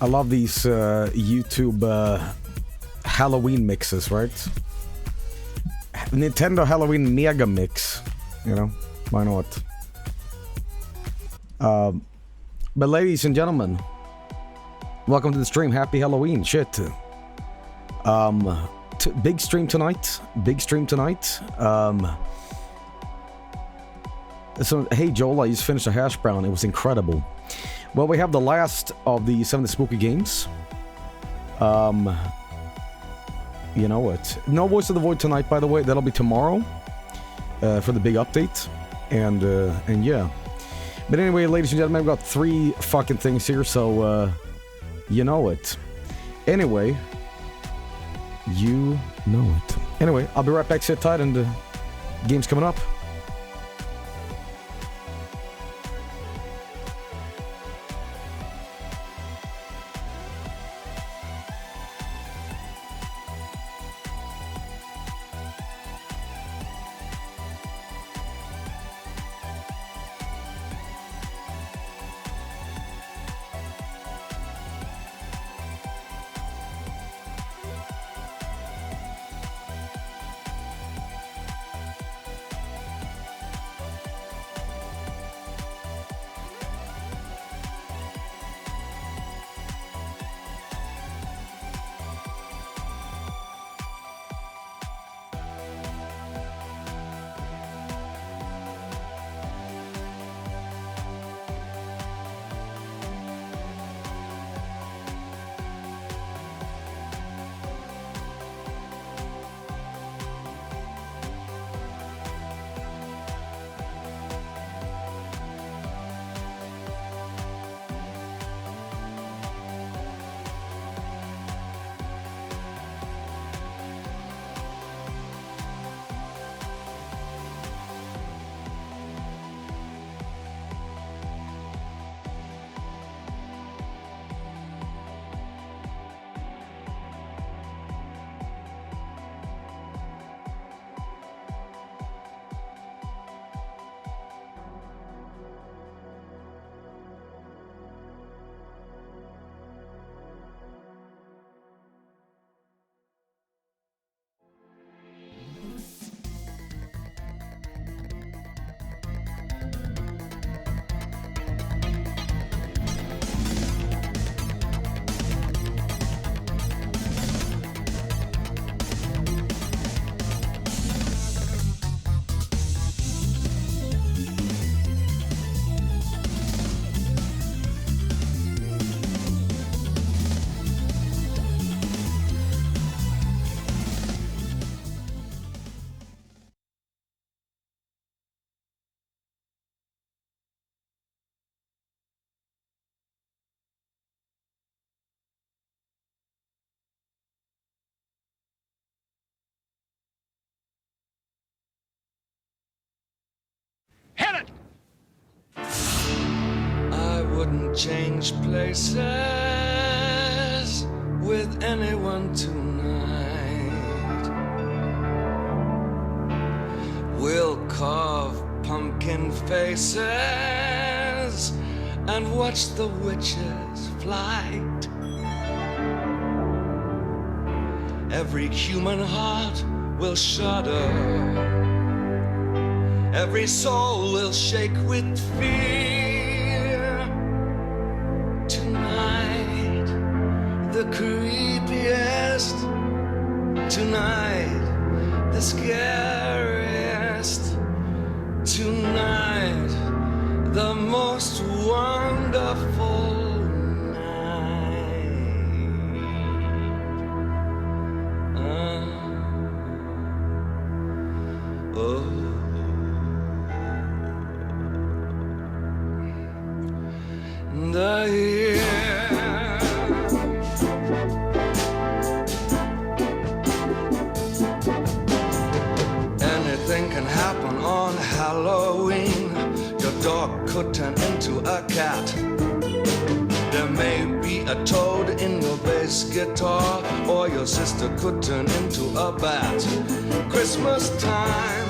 I love these YouTube Halloween mixes, right? Nintendo Halloween Mega Mix. You know, why not? But ladies and gentlemen, welcome to the stream. Happy Halloween. Shit. Big stream tonight. Big stream tonight. So, hey Joel, I just finished a hash brown. It was incredible. Well, we have the last of the 7 spooky games. You know what? No Voice of the Void tonight, by the way. That'll be tomorrow for the big update. And yeah. But anyway, ladies and gentlemen, I've got 3 fucking things here, so you know it. Anyway, you know it. Anyway, I'll be right back. Sit tight, and the game's coming up. Hit it! I wouldn't change places with anyone tonight. We'll carve pumpkin faces and watch the witches' flight. Every human heart will shudder. Every soul will shake with fear. Tonight, the creepiest. Tonight, the scariest. Tonight, the most wonderful night. Oh. The year anything can happen on Halloween. Your dog could turn into a cat. There may be a toad in your bass guitar, or your sister could turn into a bat. Christmas time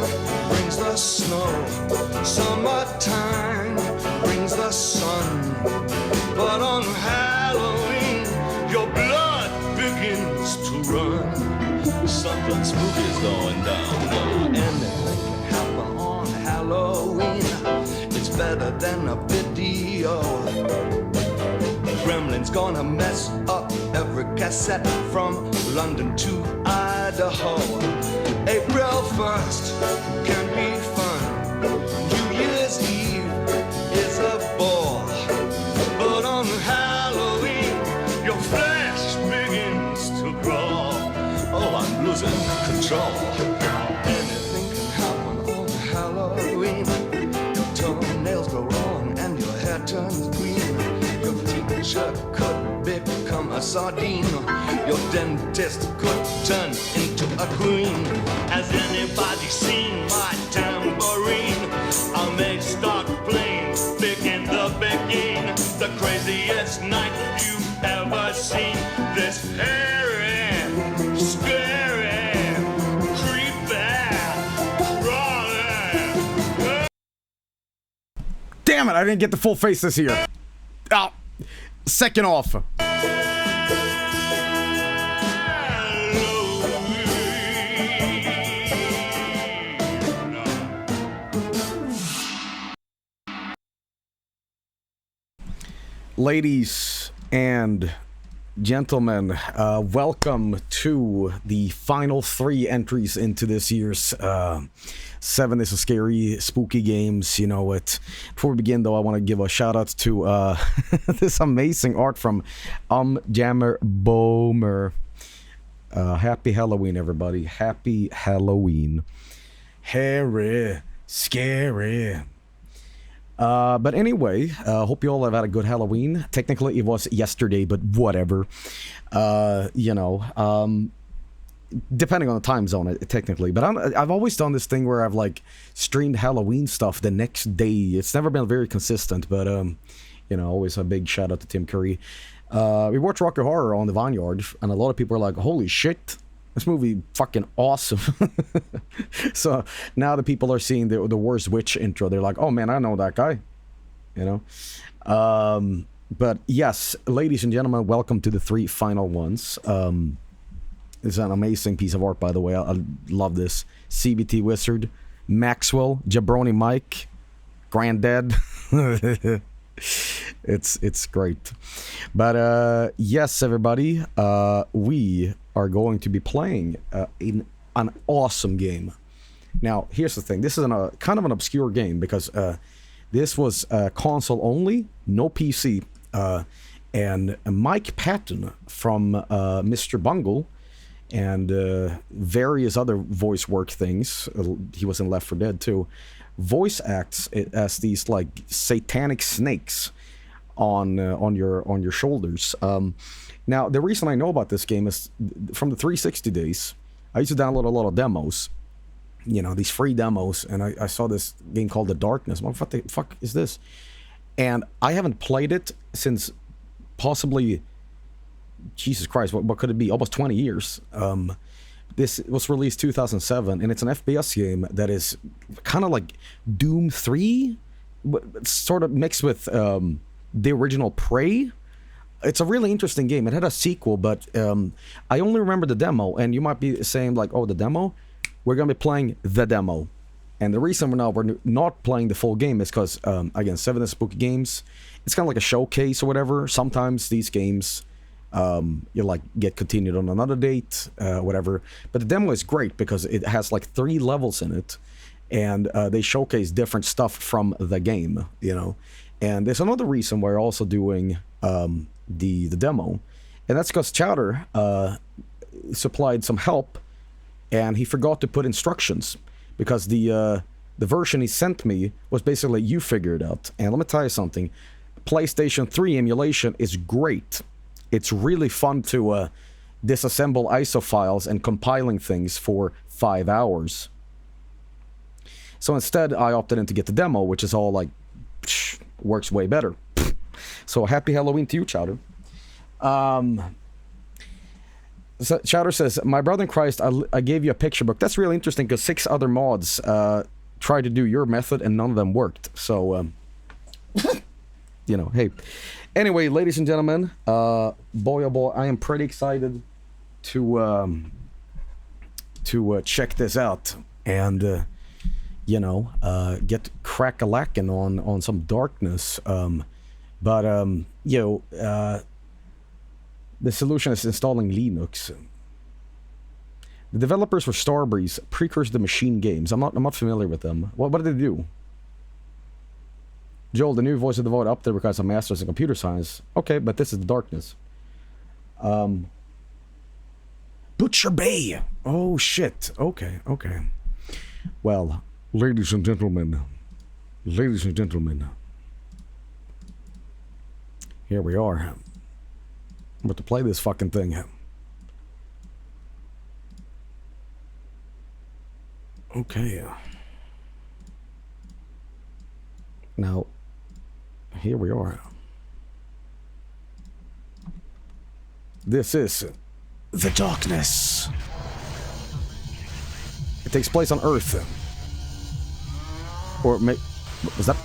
brings the snow. Summertime brings the sun. But on Halloween, when Spooky's going down. Anything can happen on Halloween. It's better than a video. Gremlin's gonna mess up every cassette from London to Idaho. April 1st can be fun. New Year's Eve is a bore. But on Halloween, your flesh begins to crawl. Oh, I'm losing control. Anything can happen on Halloween. Your toenails grow long and your hair turns green. Your teacher could become a sardine. Your dentist could turn into a queen. Has anybody seen my tambourine? I'll make start playing big in the beginning. The craziest night you've ever seen. This hairy, scary, creepy, crawling. Damn it, I didn't get the full face this year. Oh, second off. Ladies and gentlemen, welcome to the final 3 entries into this year's 7 is a Scary Spooky Games. You know what? Before we begin, though, I want to give a shout out to this amazing art from Jammer Bomer. Happy Halloween, everybody. Happy Halloween. Hairy, scary. But anyway, hope you all have had a good Halloween. Technically, it was yesterday, but whatever. You know, depending on the time zone, technically. But I've always done this thing where I've like streamed Halloween stuff the next day. It's never been very consistent, but you know, always a big shout out to Tim Curry. We watched Rocky Horror on the Vineyard, and a lot of people are like, "Holy shit, this movie fucking awesome." So now the people are seeing the Worst Witch intro. They're like, "Oh man, I know that guy," you know. But yes, ladies and gentlemen, welcome to the 3 final ones. It's an amazing piece of art, by the way. I love this. CBT Wizard, Maxwell, Jabroni Mike, Granddad. It's great. But yes, everybody, we are going to be playing in an awesome game. Now, here's the thing. This is a kind of an obscure game because this was console only, no PC. And Mike Patton from Mr. Bungle and various other voice work things. He was in Left 4 Dead too. Voice acts as these like satanic snakes on your shoulders. Now, the reason I know about this game is from the 360 days. I used to download a lot of demos, you know, these free demos, and I saw this game called The Darkness. What the fuck is this? And I haven't played it since possibly, Jesus Christ, what could it be? Almost 20 years. This was released 2007, and it's an FPS game that is kind of like Doom 3, sort of mixed with the original Prey. It's a really interesting game. It had a sequel, but I only remember the demo, and you might be saying like, oh, the demo? We're going to be playing the demo. And the reason we're not playing the full game is because, again, 7 is Spooky Games. It's kind of like a showcase or whatever. Sometimes these games, you like get continued on another date, whatever. But the demo is great because it has like 3 levels in it, and they showcase different stuff from the game, you know. And there's another reason we're also doing the demo, and that's because Chowder supplied some help, and he forgot to put instructions because the version he sent me was basically you figure it out. And let me tell you something, PlayStation 3 emulation is great. It's really fun to disassemble ISO files and compiling things for 5 hours. So instead, I opted in to get the demo, which is all like, works way better. So happy Halloween to you, Chowder. So Chowder says, my brother in Christ, I gave you a picture book. That's really interesting because 6 other mods tried to do your method and none of them worked. So, you know, hey. Anyway, ladies and gentlemen, boy oh boy, I am pretty excited to to check this out and, you know, get crack-a-lackin' on some darkness. But, you know, the solution is installing Linux. The developers for Starbreeze precursor to Machine Games. I'm not familiar with them. What did they do? Joel, the new Voice of the Void up there because of masters in computer science. Okay, but this is the darkness. Butcher Bay. Oh shit. Okay. Well, ladies and gentlemen, here we are. I'm about to play this fucking thing. Okay. Now, here we are. This is the darkness. It takes place on Earth. Or was that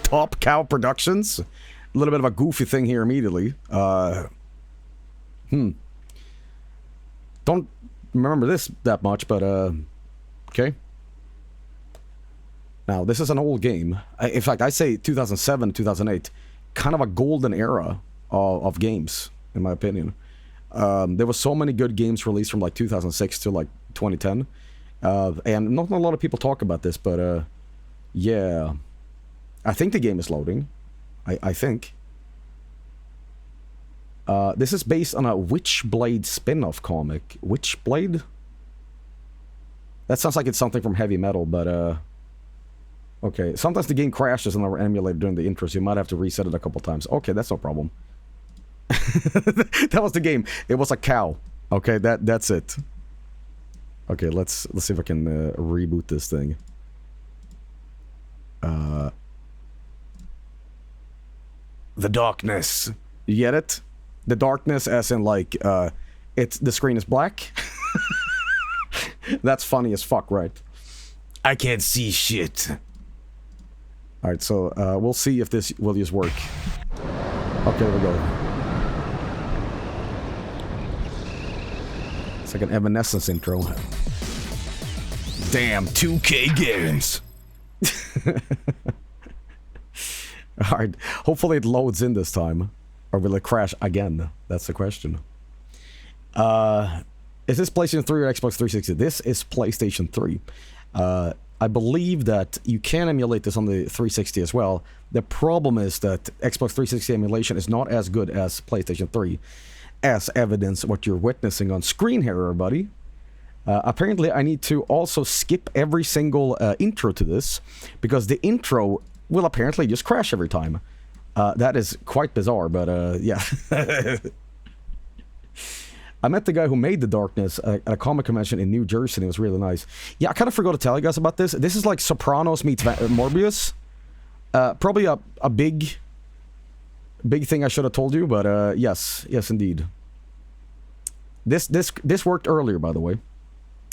Top Cow Productions? A little bit of a goofy thing here immediately. Don't remember this that much, but okay. Now, this is an old game. In fact, I say 2007, 2008, kind of a golden era of games, in my opinion. There was so many good games released from like 2006 to like 2010. And not a lot of people talk about this, but yeah. I think the game is loading. I think. This is based on a Witchblade spin-off comic. Witchblade? That sounds like it's something from heavy metal, but okay. Sometimes the game crashes on our emulator during the intro, so you might have to reset it a couple times. Okay, that's no problem. That was the game. It was a cow. Okay, that's it. Okay, let's see if I can reboot this thing. The darkness. You get it? The darkness as in like the screen is black. That's funny as fuck, right? I can't see shit. Alright, so we'll see if this will just work. Okay, there we go. It's like an Evanescence intro. Damn, 2K games. Alright, hopefully it loads in this time. Or will it crash again? That's the question. Is this PlayStation 3 or Xbox 360? This is PlayStation 3. I believe that you can emulate this on the 360 as well. The problem is that Xbox 360 emulation is not as good as PlayStation 3. As evidence what you're witnessing on screen here, everybody. Apparently, I need to also skip every single intro to this, because the intro will apparently just crash every time. That is quite bizarre, but yeah. I met the guy who made The Darkness at a comic convention in New Jersey, and it was really nice. Yeah, I kind of forgot to tell you guys about this. This is like Sopranos meets Morbius. Probably a big thing I should have told you, but yes indeed. This worked earlier, by the way.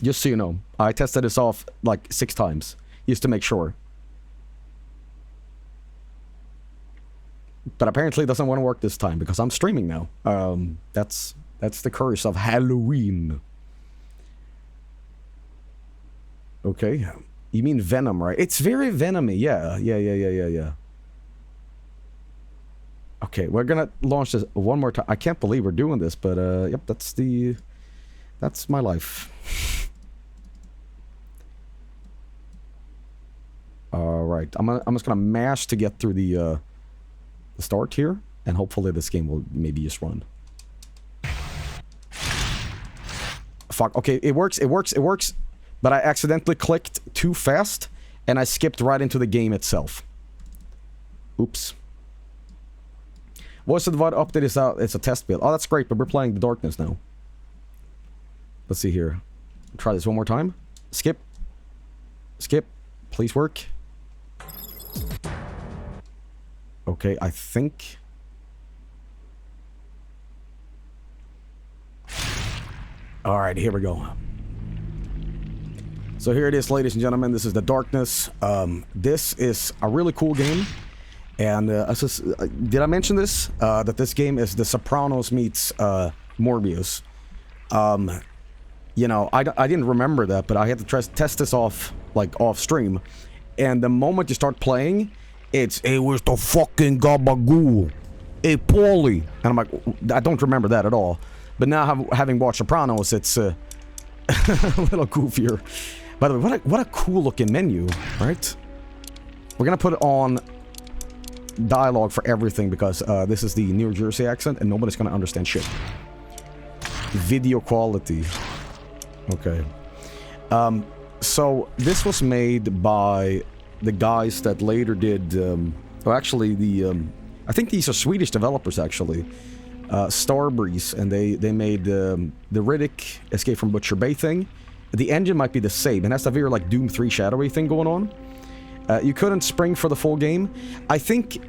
Just so you know. I tested this off like 6 times, just to make sure. But apparently it doesn't want to work this time, because I'm streaming now. That's the curse of Halloween. Okay. You mean Venom, right? It's very venomy, yeah. Okay, we're gonna launch this one more time. I can't believe we're doing this, but yep, that's my life. Alright, I'm just gonna mash to get through the start here, and hopefully this game will maybe just run. Fuck, okay, it works, but I accidentally clicked too fast, and I skipped right into the game itself. Oops. Voice of the Void update is out, it's a test build. Oh, that's great, but we're playing The Darkness now. Let's see here. Try this one more time. Skip. Please work. Okay, I think... Alright, here we go. So here it is, ladies and gentlemen. This is The Darkness. This is a really cool game. And did I mention this? That this game is The Sopranos meets Morbius. you know, I didn't remember that, but I had to test this off, like, off stream. And the moment you start playing, it's, hey, where's the fucking gabagool? Hey, Paulie. And I'm like, I don't remember that at all. But now, having watched Sopranos, it's a little goofier. By the way, what a cool-looking menu, right? We're gonna put it on dialogue for everything because this is the New Jersey accent and nobody's gonna understand shit. Video quality. Okay. So this was made by the guys that later did, well actually I think these are Swedish developers actually, Starbreeze, and they made the Riddick Escape from Butcher Bay thing. The engine might be the same, and that's a very like Doom 3 shadowy thing going on. You couldn't spring for the full game. I think,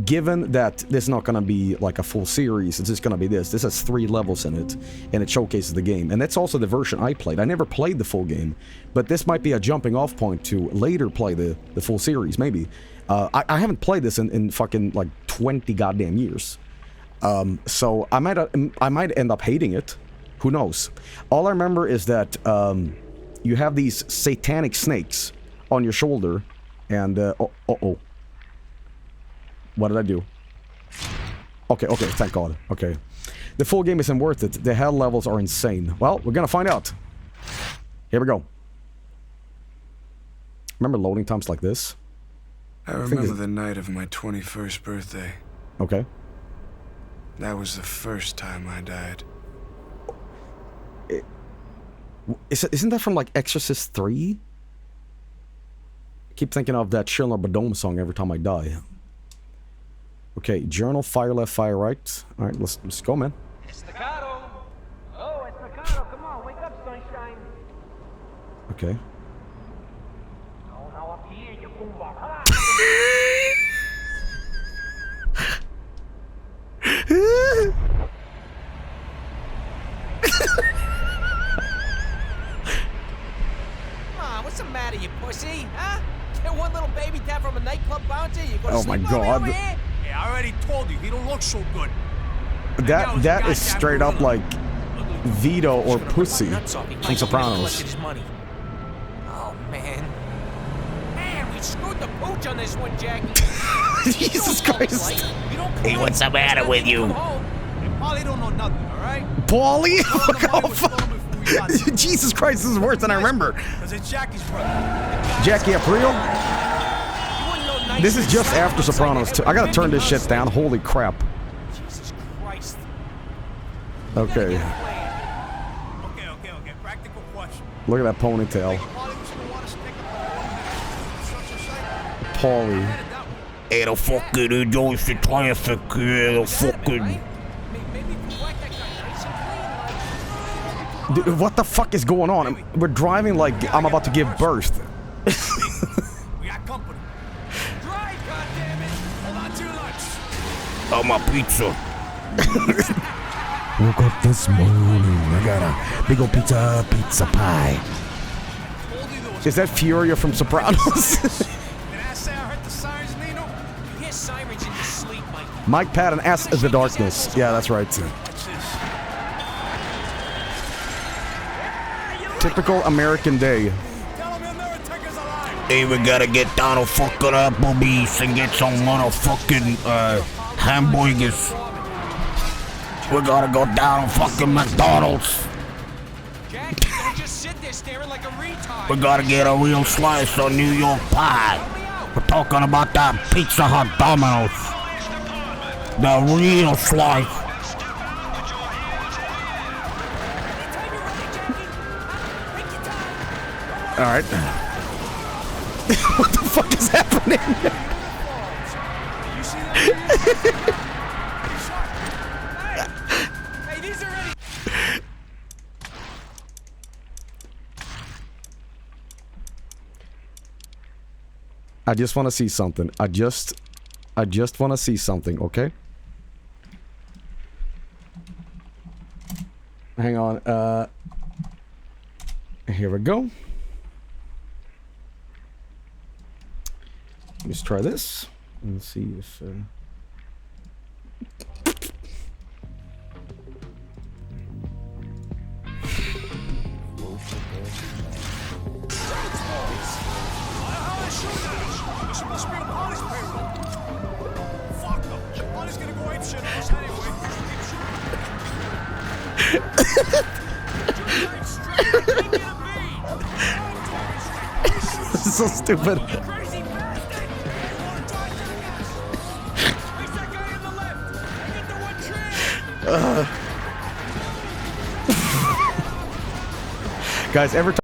given that this is not gonna be like a full series, it's just gonna be this. This has 3 levels in it, and it showcases the game. And that's also the version I played. I never played the full game, but this might be a jumping off point to later play the full series, maybe. I haven't played this in fucking like 20 goddamn years. So I might end up hating it. Who knows? All I remember is that you have these satanic snakes on your shoulder, and uh-oh. What did I do? Okay, thank God. Okay. The full game isn't worth it. The hell levels are insane. Well, we're gonna find out. Here we go. Remember loading times like this? I remember the night of my 21st birthday. Okay. That was the first time I died. Isn't that from like Exorcist 3? I keep thinking of that Schiller Badome song every time I die. Okay, journal, fire left, fire right. Alright, let's go, man. Staccato! Oh, it's staccato. Come on, wake up, sunshine. Okay. Oh, now up here, you boombox. Come on, what's the matter, you pussy? Huh? Get one little baby dad from a nightclub bouncer? You gonna Oh my sleep on me God. over here? Yeah, I already told you, he don't look so good. That is straight up like Vito or Pussy from Sopranos. Oh, man. Man, we screwed the pooch on this one, Jackie. Jesus Christ. Hey, what's the matter with you? Paulie don't know nothing, alright? Paulie? Jesus Christ, this is worse than I remember. Because it's Jackie's brother. Jackie Aprile? This is just after Sopranos 2. I gotta turn this shit down. Holy crap. Jesus Christ. Okay. Okay. Practical question. Look at that ponytail. Paulie was gonna want us to pick up construction site. Paulie. Hey, the fucking enjoys the traffic, the fucking... Maybe if you whack that guy nice and clean, like... Dude, what the fuck is going on? We're driving like I'm about to give birth. We got company. Drive, goddammit! Hold on to your lunch. Oh, my pizza. Woke up this morning, I got a big old pizza pie. Is that Furia from Sopranos? Did I say I heard the sirens, Nino? You hear sirens in your sleep, Mike. Mike Patton S is the darkness. Yeah, that's right. What's this? Typical American day. Tell him you'll never take us alive. Hey, we gotta get down to fucking Applebee's and get some motherfucking, hamburgers. We gotta go down to fucking McDonald's. Jackie, don't just sit there staring like a retard. We gotta get a real slice of New York pie. We're talking about that Pizza Hut Domino's. The real slice. Alright. What the fuck is happening? You see that? Hey, these are ready. I just want to see something. I just want to see something, okay? Hang on. Here we go. Let's try this. Let's see if... This must be a Polly's payroll. Fuck them. Polly's gonna go ape shit on us anyway. This is so stupid. Crazy bastard! Face that guy on the left. Get the one train. Guys, every time.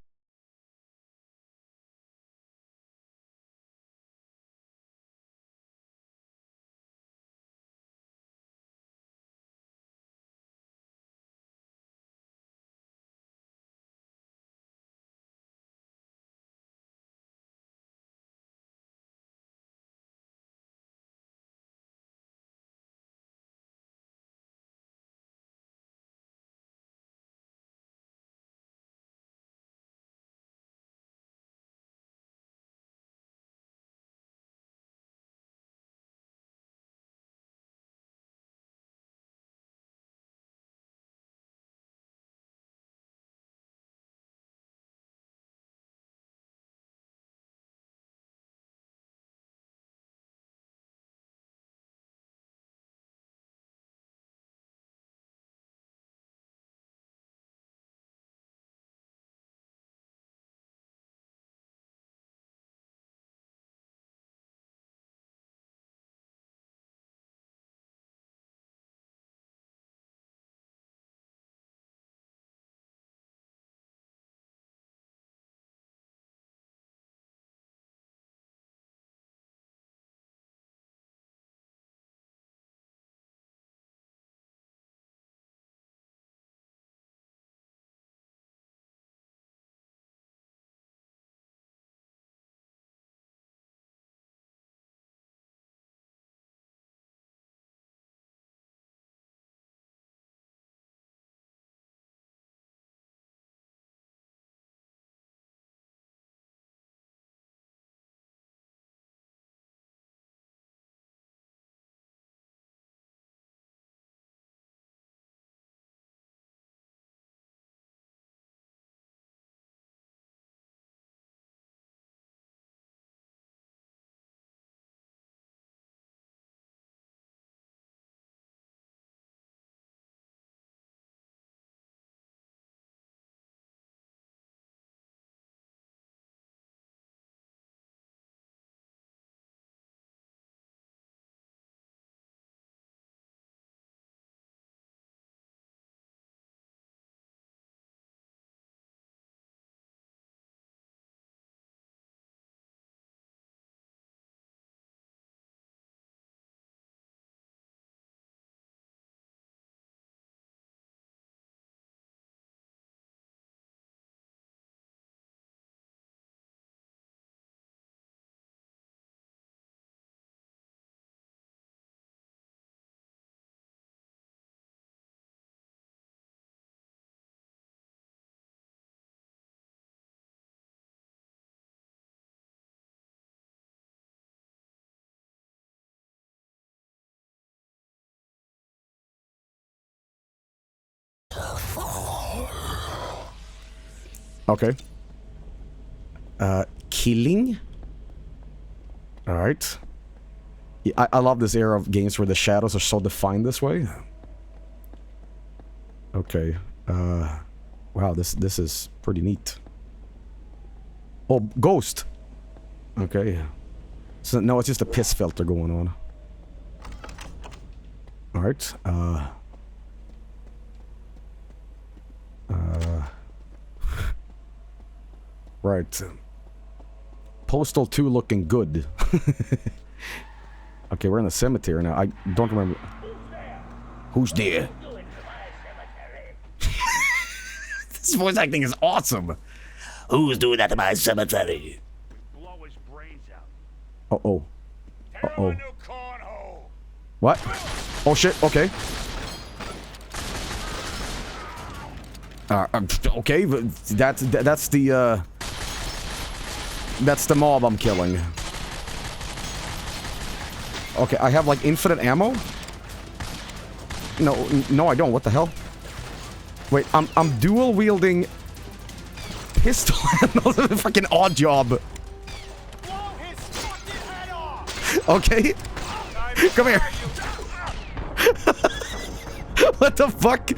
Okay. Killing? Alright. Yeah, I love this era of games where the shadows are so defined this way. Okay. Wow, this is pretty neat. Oh, ghost! Okay. So, no, it's just a piss filter going on. Alright, right. Postal 2 looking good. Okay, we're in the cemetery now. I don't remember. Who's there? This voice acting is awesome. Who's doing that to my cemetery? Blow his brains out. Uh-oh. Uh-oh. New cornhole. What? Oh shit, okay. Okay, that's the mob I'm killing. Okay, I have like infinite ammo? No, I don't. What the hell? Wait, I'm dual wielding pistol handles. Fucking odd job. Blow his Okay. Come here. What the fuck?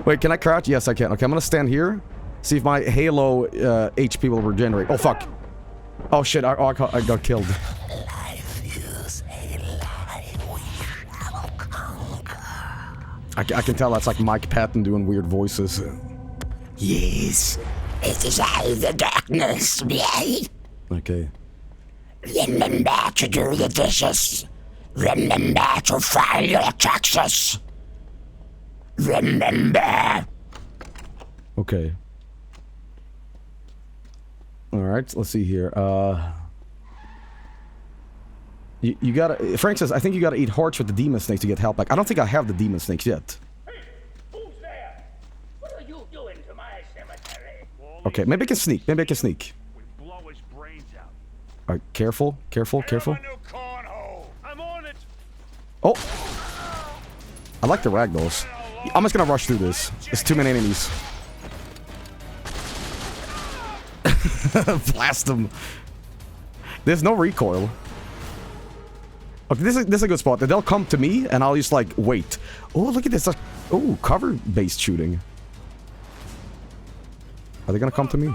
Wait, can I crouch? Yes, I can. Okay, I'm gonna stand here. See if my Halo HP will regenerate. Oh, fuck. Oh, shit. I got killed. I can tell that's like Mike Patton doing weird voices. Yes, it is I, the darkness, right? Okay. Remember to do the dishes. Remember to file your taxes. Remember. Okay. Alright, let's see here. You gotta... Frank says, I think you gotta eat hearts with the demon snakes to get help back. I don't think I have the demon snakes yet. Hey, who's there? What are you doing to my cemetery? Okay, maybe I can sneak. Maybe I can sneak. We blow his brains out. Alright, careful, careful, careful. I'm on it. Oh! I like the ragdolls. I'm just gonna rush through this. There's too many enemies. Blast them. There's no recoil. Okay, this is a good spot. They'll come to me, and I'll just, like, wait. Oh, look at this. Oh, cover-based shooting. Are they gonna come to me?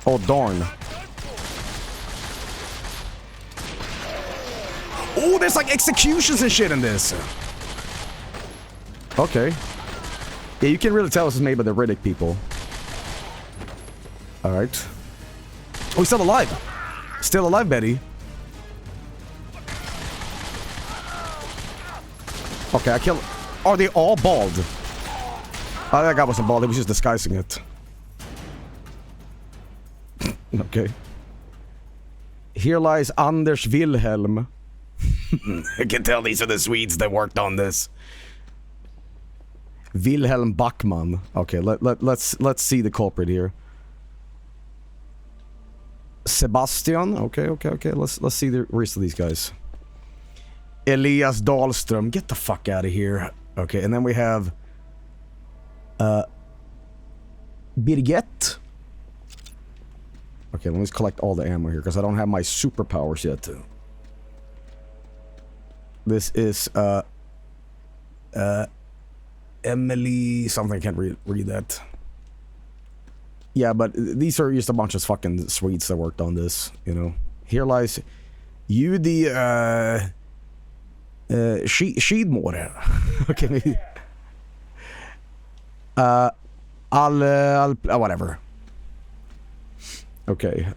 Oh, darn. Oh, there's, like, executions and shit in this. Okay. Yeah, you can really tell this is made by the Riddick people. Alright. Oh, he's still alive. Still alive, Betty. Okay, I killed... Are they all bald? Oh, that guy wasn't bald. He was just disguising it. Okay. Here lies Anders Wilhelm. I can tell these are the Swedes that worked on this. Wilhelm Backman. Okay, let's see the culprit here. Sebastian. Okay. Let's see the rest of these guys. Elias Dahlström. Get the fuck out of here. Okay, and then we have Birgit. Okay, let me just collect all the ammo here because I don't have my superpowers yet. This is Emily something. I can't read that. Yeah, but these are just a bunch of fucking Swedes that worked on this, you know. Here lies Judy Skidmore. Okay, maybe. Whatever. Okay.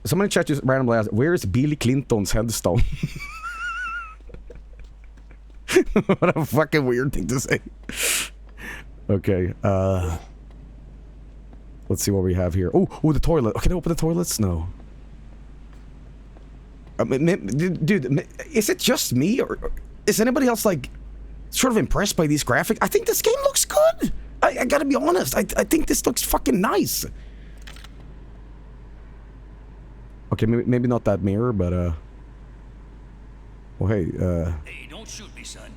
Somebody chat just randomly asked, where is Bill Clinton's headstone? What a fucking weird thing to say. Okay, let's see what we have here. Oh, the toilet. Okay, can I open the toilets? No. Dude, is it just me, or is anybody else, like, sort of impressed by these graphics? I think this game looks good. I gotta be honest. I think this looks fucking nice. Okay, maybe not that mirror, but, well, hey, Hey, don't shoot me, son.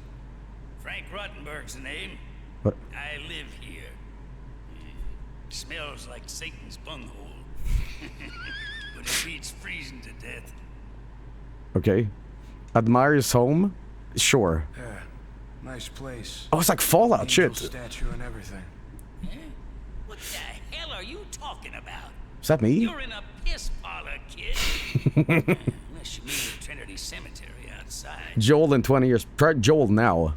Frank Rottenberg's the name. What? I live here. Smells like Satan's bunghole. But it beats freezing to death. Okay. Admire his home? Sure. Yeah, nice place. Oh, it's like Fallout, Angel shit. statue and everything. Eh? What the hell are you talking about? Is that me? You're in a piss parlor, kid. Unless you mean the Trinity Cemetery outside. Joel in 20 years. Try Joel now.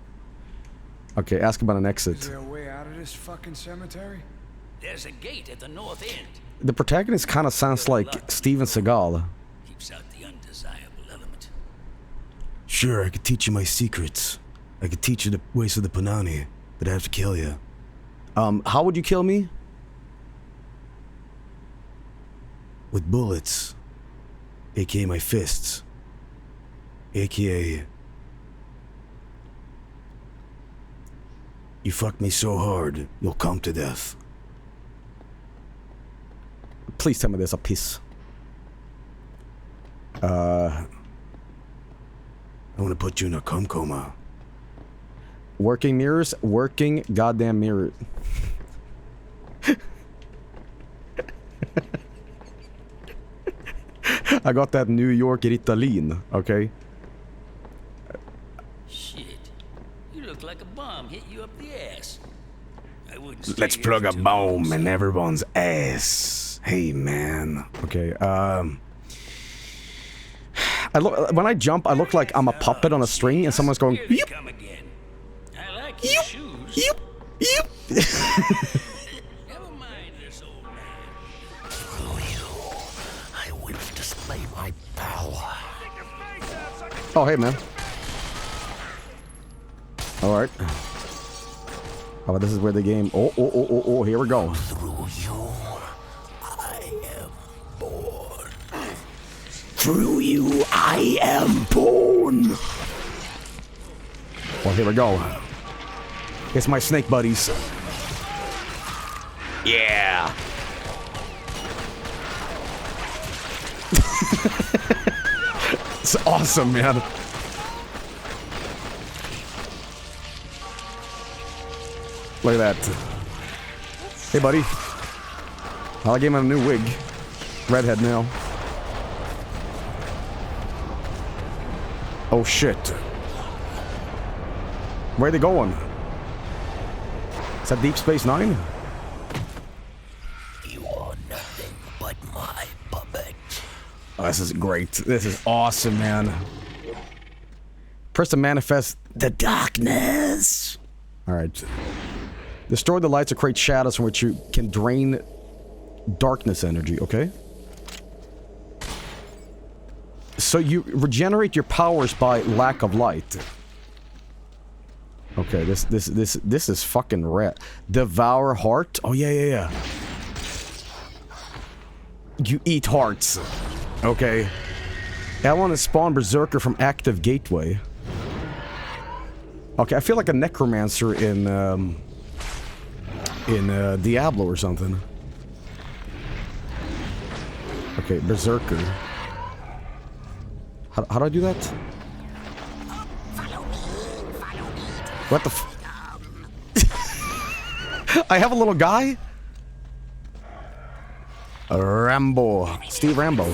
Okay, ask about an Is exit. there a way out of this fucking cemetery? There's a gate at the north end. The protagonist kind of sounds like Steven Seagal. Keeps out the undesirable element. Sure, I could teach you my secrets. I could teach you the ways of the Panani, but I have to kill you. How would you kill me? With bullets. AKA my fists. AKA... You fucked me so hard, you'll come to death. Please tell me there's a piss. I want to put you in a cum coma. Working mirrors? Working goddamn mirror. I got that New York Ritalin, okay? Shit. You look like a bomb hit you up the ass. I wouldn't stay Let's here plug for a too bomb long, in son. everyone's ass. Hey, man. Okay, when I jump, I look like I'm a puppet on a string and someone's going, Here they yep, come again. I like your shoes. yep, yep. Never mind this old man. I will display my power. Oh, hey, man. Alright. Oh, this is where the game... Oh, here we go. Through you, I am born. Through you, I am born. Well, here we go. It's my snake buddies. Yeah. It's awesome, man. Look at that. Hey, buddy. I gave him a new wig. Redhead now. Oh, shit. Where are they going? Is that Deep Space Nine? You are nothing but my puppet. Oh, this is great. This is awesome, man. Press to manifest The darkness. Alright. Destroy the lights to create shadows from which you can drain darkness energy, okay? So you regenerate your powers by lack of light. Okay, this is fucking rad. Devour heart? Oh yeah. You eat hearts. Okay. I want to spawn Berserker from active gateway. Okay, I feel like a necromancer in Diablo or something. Okay, Berserker. How do I do that? What the f- I have a little guy? Rambo. Steve Rambo.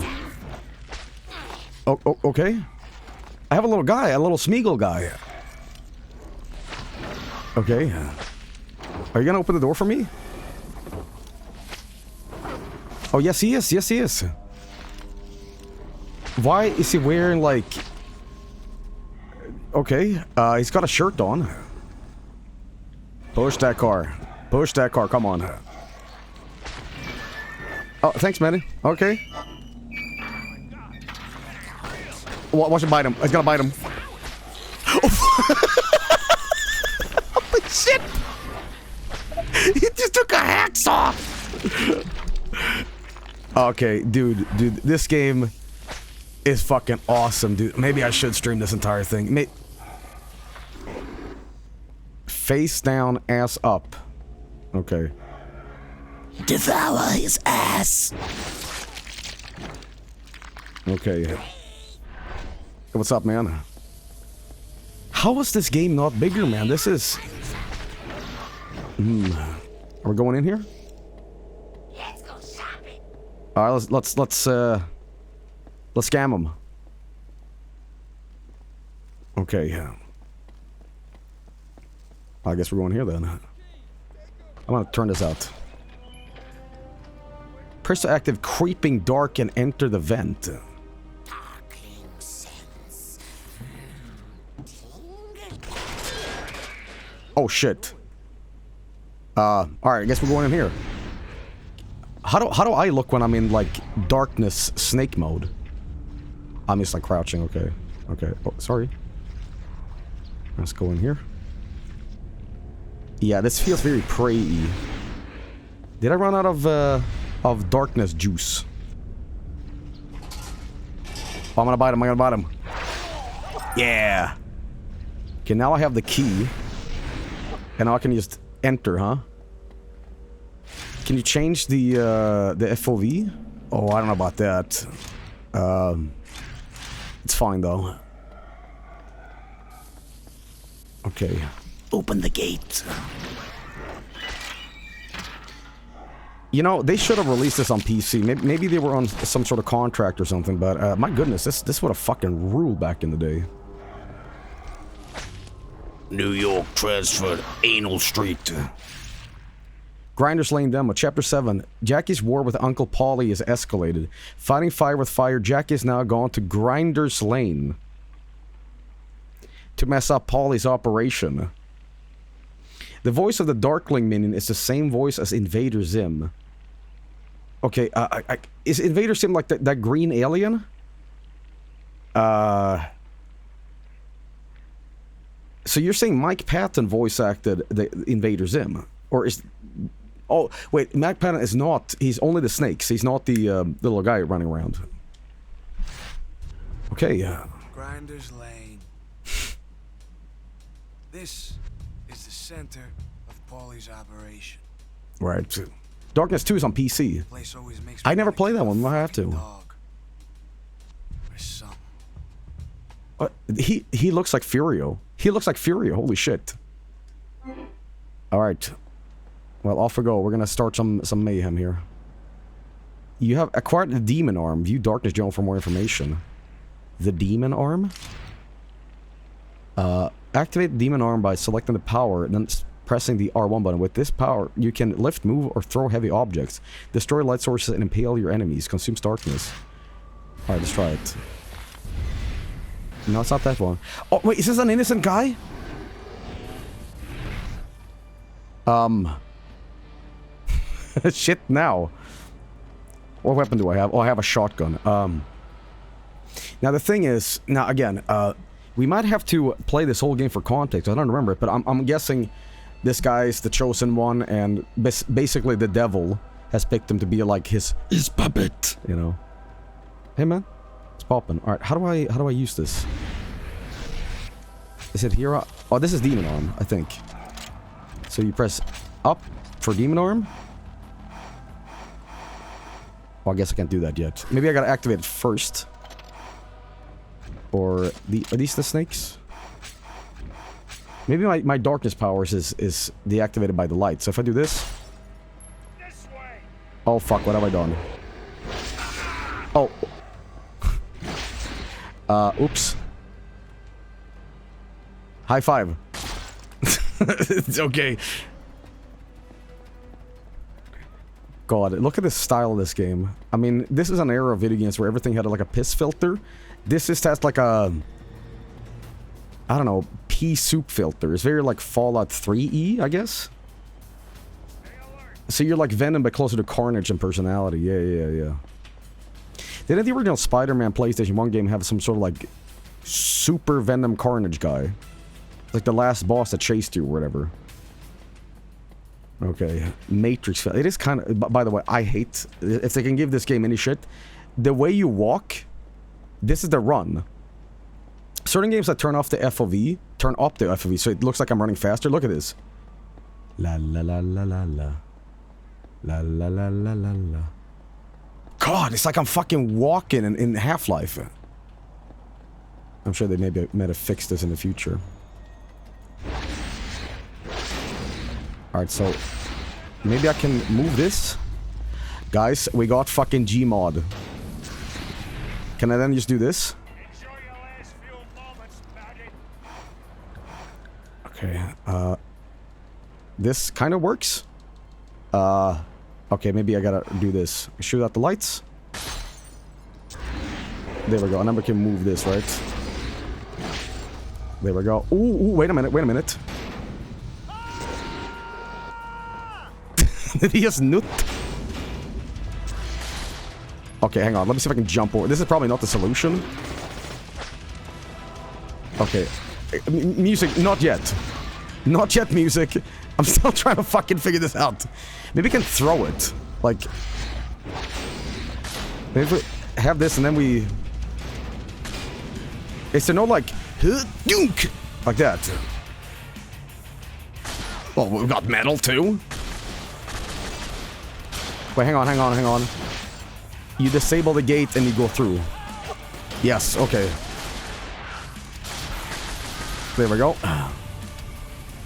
Oh, okay. I have a little guy, a little Smeagol guy. Okay. Are you gonna open the door for me? Oh, yes he is. Yes he is. Why is he wearing like... Okay, he's got a shirt on. Push that car. Push that car, come on. Oh, thanks, man. Okay. Watch him bite him. He's gonna bite him. Holy shit! He just took a hacksaw! Okay, dude, this game is fucking awesome, dude. Maybe I should stream this entire thing. Face down, ass up. Okay. Devour his ass. Okay. Hey, what's up, man? How is this game not bigger, man? This is... Are we going in here? Let's go shopping. Alright, let's scam him. Okay. I guess we're going here then. I'm gonna turn this out. Press to active creeping dark and enter the vent. Darkling sense. Oh shit. Alright, I guess we're going in here. How do I look when I'm in like darkness snake mode? I'm just like crouching, okay. Okay. Oh, sorry. Let's go in here. Yeah, this feels very prey-y. Did I run out of darkness juice? Oh, I'm gonna bite him, Yeah! Okay, now I have the key. And now I can just enter, huh? Can you change the FOV? Oh, I don't know about that. It's fine, though. Okay. Open the gate. You know, they should have released this on PC. Maybe they were on some sort of contract or something, but my goodness, this would have fucking ruled back in the day. New York transferred Anal Street. Grinders Lane demo, Chapter 7. Jackie's war with Uncle Paulie is escalated. Fighting fire with fire, Jackie is now gone to Grinders Lane to mess up Paulie's operation. The voice of the Darkling minion is the same voice as Invader Zim. Okay, is Invader Zim like that green alien? So you're saying Mike Patton voice acted the Invader Zim? Or is... Oh, wait, Mike Patton is not... He's only the snakes. He's not the little guy running around. Okay, Grinders Lane. This is the center of Paulie's operation. Right. Darkness 2 is on PC. Place always makes I me never wanna played that kill a one. I have to. fucking dog. Or something. What? He looks like Furio. He looks like Furio. Holy shit. Alright. Well, off we go. We're gonna start some mayhem here. You have acquired the Demon Arm. View Darkness Journal for more information. The Demon Arm? Activate the Demon Arm by selecting the power, then pressing the R1 button. With this power, you can lift, move, or throw heavy objects. Destroy light sources and impale your enemies. Consumes darkness. Alright, let's try it. No, it's not that one. Oh, wait, is this an innocent guy? Shit, now. What weapon do I have? Oh, I have a shotgun. Now the thing is, now again, we might have to play this whole game for context. I don't remember it, but I'm guessing this guy's the chosen one, and basically the devil has picked him to be like his puppet, you know. Hey man, it's popping. All right, how do I use this? Is it here? Oh, this is Demon Arm, I think. So you press up for Demon Arm. Oh, I guess I can't do that yet. Maybe I gotta activate it first. Or are these the snakes? Maybe my darkness powers is deactivated by the light. So if I do this... Oh fuck, what have I done? Oh. Oops. High five. It's okay. God, look at the style of this game. I mean, this is an era of video games where everything had like a piss filter. This just has like a... I don't know, pea soup filter. It's very like Fallout 3-y, I guess? So you're like Venom but closer to Carnage in personality. Yeah. Didn't the original Spider-Man PlayStation 1 game have some sort of like super Venom Carnage guy? Like the last boss that chased you or whatever. Okay, Matrix. It is kind of... By the way, I hate... If they can give this game any shit, the way you walk... This is the run. Certain games that turn off the FOV, turn up the FOV, so it looks like I'm running faster. Look at this. La la la la la la. La la la la la la. God, it's like I'm fucking walking in Half-Life. I'm sure they maybe might have fixed this in the future. Alright, so... Maybe I can move this? Guys, we got fucking Gmod. Can I then just do this? Okay, this kind of works. Okay, maybe I gotta do this. Shoot out the lights. There we go, and then we can move this, right? There we go. Ooh, wait a minute. Did he just nut? Okay, hang on. Let me see if I can jump over. This is probably not the solution. Okay. Music, not yet. Not yet, music. I'm still trying to fucking figure this out. Maybe we can throw it. Like... Maybe if we have this and then we... Is there no, like... Like that? Well, we've got metal, too. Wait, hang on. You disable the gate and you go through. Yes, okay. There we go.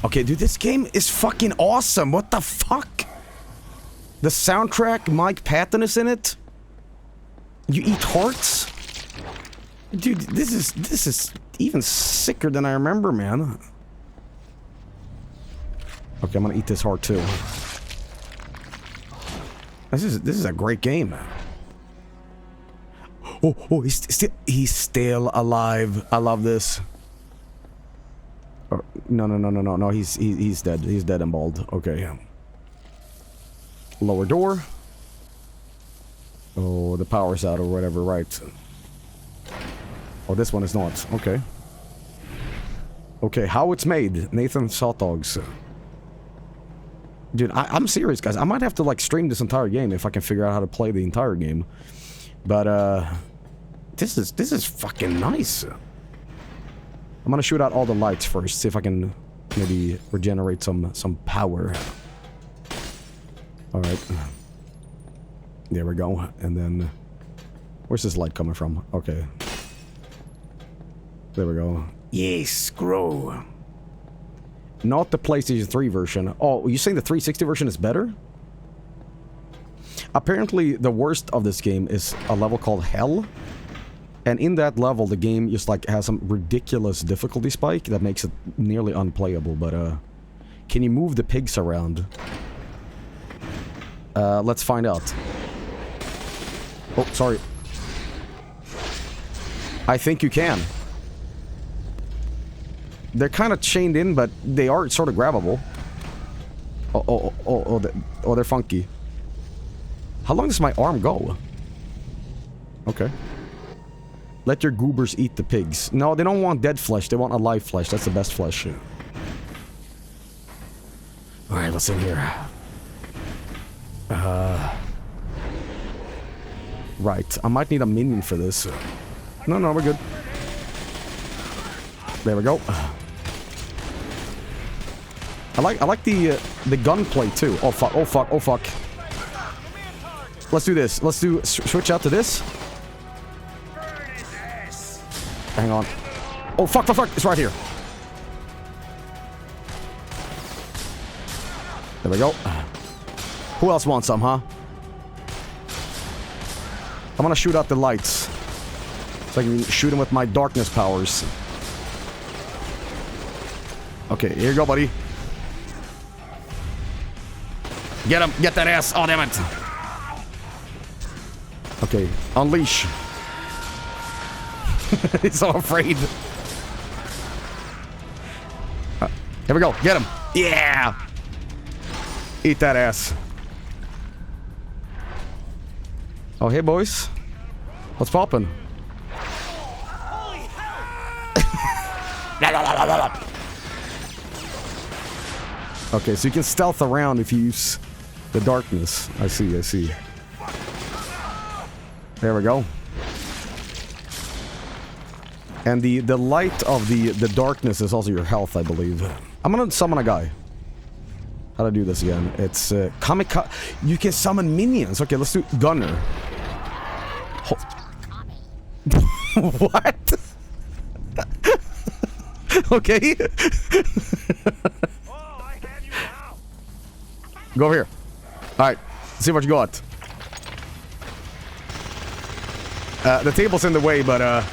Okay, dude, this game is fucking awesome. What the fuck? The soundtrack, Mike Patton is in it? You eat hearts? Dude, this is even sicker than I remember, man. Okay, I'm gonna eat this heart too. This is a great game, man. Oh, he's still alive. I love this. Oh, no, he's dead. He's dead and bald. Okay. Lower door. Oh, the power's out or whatever, right. Oh, this one is not. Okay. Okay, how it's made. Nathan's Hot Dogs. Dude, I'm serious, guys. I might have to, like, stream this entire game if I can figure out how to play the entire game. But, this is fucking nice. I'm gonna shoot out all the lights first, see if I can maybe regenerate some power. Alright. There we go. And then... Where's this light coming from? Okay. There we go. Yes, grow. Not the PlayStation 3 version. Oh, you saying the 360 version is better? Apparently, the worst of this game is a level called Hell. And in that level, the game just like has some ridiculous difficulty spike that makes it nearly unplayable. But can you move the pigs around? Let's find out. Oh, sorry. I think you can. They're kind of chained in, but they are sort of grabbable. Oh, they're funky. How long does my arm go? Okay. Let your goobers eat the pigs. No, they don't want dead flesh. They want alive flesh. That's the best flesh. Alright, let's in here. Right. I might need a minion for this. No, we're good. There we go. I like the gunplay too. Oh fuck. Let's do this. Let's switch out to this. Hang on. Oh, fuck. It's right here. There we go. Who else wants some, huh? I'm gonna shoot out the lights. So I can shoot him with my darkness powers. Okay, here you go, buddy. Get him. Get that ass. Oh, damn it. Okay, unleash. He's so afraid. Here we go. Get him. Yeah. Eat that ass. Oh, hey, boys. What's poppin'? Okay, so you can stealth around if you use the darkness. I see. There we go. And the light of the darkness is also your health, I believe. I'm gonna summon a guy. How to do this again? It's kamikaze. You can summon minions. Okay, let's do gunner. What? Okay. Go over here. Alright, see what you got. The table's in the way, but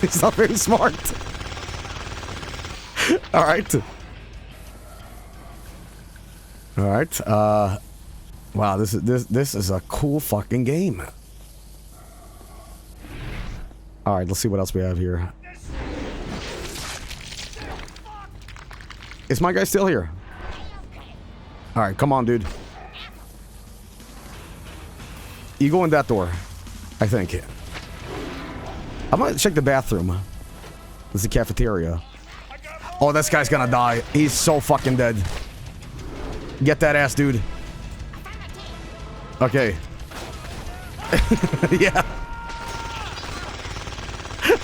he's not very smart. Alright. Alright, wow, this is a cool fucking game. Alright, let's see what else we have here. Is my guy still here? Alright, come on, dude. You go in that door, I think. I'm gonna check the bathroom. This is the cafeteria. Oh, this guy's gonna die. He's so fucking dead. Get that ass, dude. Okay. Yeah.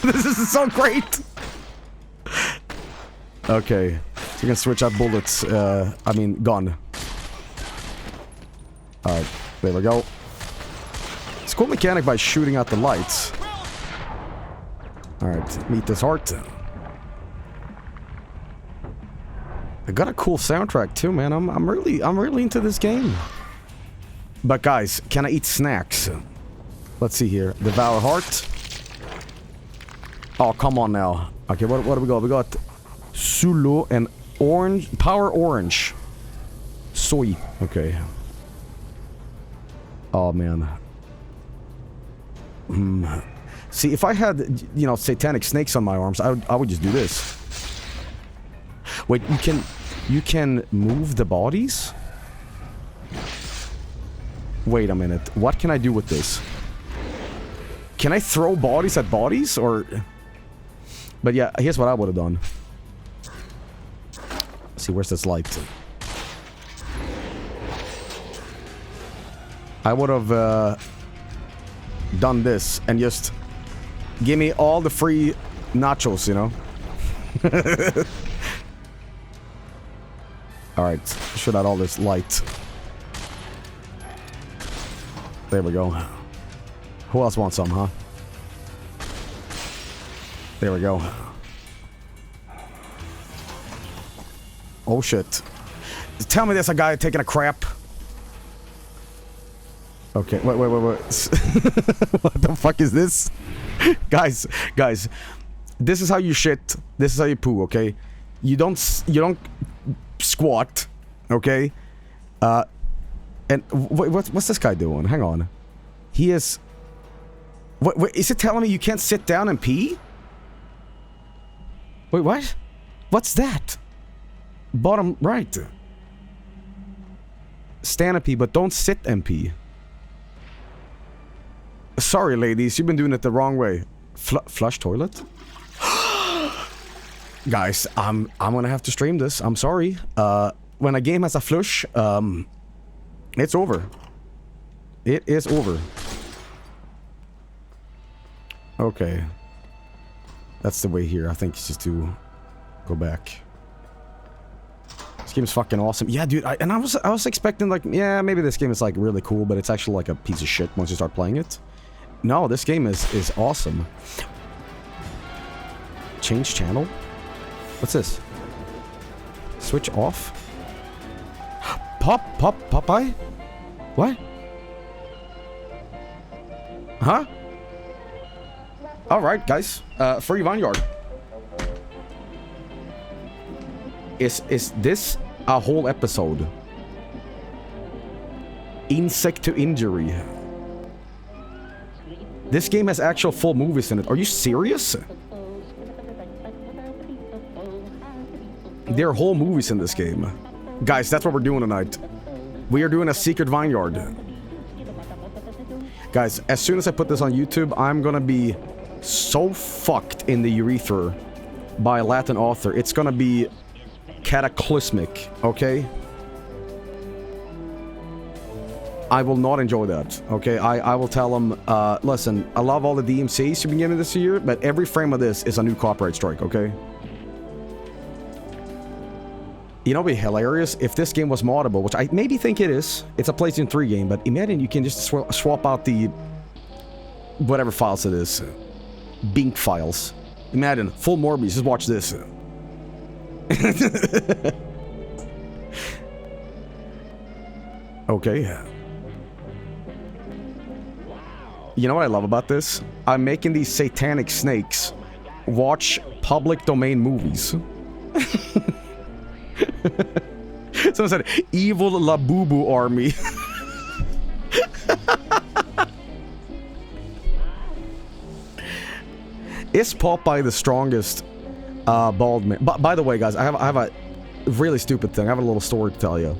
This is so great. Okay. So you can switch out bullets. I mean, gun. Alright. There we go. It's a cool mechanic by shooting out the lights. Alright. Meet this heart. I got a cool soundtrack too, man. I'm really into this game. But guys, can I eat snacks? Let's see here. Devour heart. Oh, come on now. Okay, what do we got? We got Sulu and orange, power orange. Soy. Okay. Oh man. See, if I had, you know, satanic snakes on my arms, I would just do this. Wait, you can move the bodies? Wait a minute. What can I do with this? Can I throw bodies at bodies, or? But yeah, here's what I would have done. Let's see, where's this light? I would have done this and just give me all the free nachos, you know? Alright, shoot out all this light. There we go. Who else wants some, huh? There we go. Oh shit. Tell me there's a guy taking a crap. Okay, wait. What the fuck is this? Guys, this is how you shit. This is how you poo, okay? You don't squat, okay? And what's this guy doing? Hang on. He is... What, is it telling me you can't sit down and pee? Wait, what? What's that? Bottom right. Stand and pee, but don't sit and pee. Sorry, ladies, you've been doing it the wrong way. Flush toilet? Guys, I'm gonna have to stream this. I'm sorry. When a game has a flush, it's over. It is over. Okay. That's the way here. I think it's just to go back. This game is fucking awesome. Yeah, dude. I was expecting, like, yeah, maybe this game is like really cool, but it's actually like a piece of shit once you start playing it. No, this game is awesome. Change channel? What's this? Switch off? Popeye? What? Huh? Alright, guys. Free Vineyard. Is this a whole episode? Insect to injury. This game has actual full movies in it. Are you serious? There are whole movies in this game. Guys, that's what we're doing tonight. We are doing a secret vineyard. Guys, as soon as I put this on YouTube, I'm gonna be so fucked in the urethra by a Latin author. It's gonna be cataclysmic, okay? I will not enjoy that, okay? I will tell them, listen, I love all the DMCs you've been giving this year, but every frame of this is a new copyright strike, okay? You know, it'd be hilarious if this game was moddable, which I maybe think it is. It's a PlayStation 3 game, but imagine you can just swap out the... whatever files it is. Bink files. Imagine, full Morbius, just watch this. Okay. You know what I love about this? I'm making these satanic snakes watch public domain movies. Someone said, evil Labubu army. Is Popeye the strongest bald man? By the way, guys, I have a really stupid thing. I have a little story to tell you.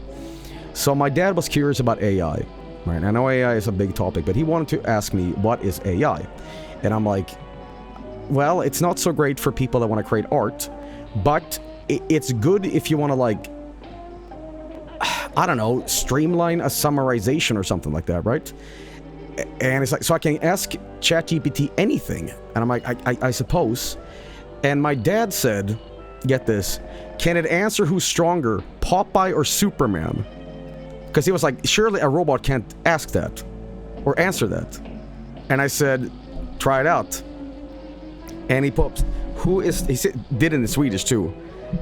So my dad was curious about AI. Right? I know AI is a big topic, but he wanted to ask me, what is AI? And I'm like, well, it's not so great for people that want to create art, but it's good if you want to, like, I don't know, streamline a summarization or something like that, right? And it's like, so I can ask ChatGPT anything. And I'm like, I suppose. And my dad said, get this, can it answer who's stronger, Popeye or Superman? Because he was like, surely a robot can't ask that or answer that. And I said, try it out. And he popped, who is, he said, did it in Swedish too.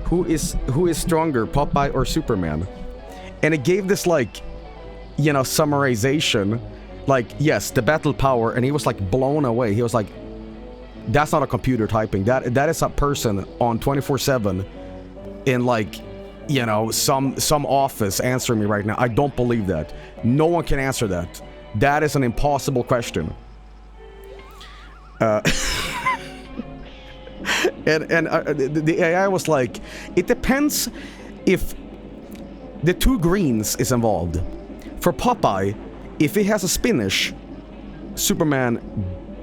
who is stronger, Popeye or Superman? And it gave this like, you know, summarization, like, yes, the battle power, and he was like blown away. He was like, that's not a computer typing. That is a person on 24/7 in like, you know, some office answering me right now. I don't believe that. No one can answer that. That is an impossible question. And the AI was like, it depends if the two greens is involved. For Popeye, if he has a spinach, Superman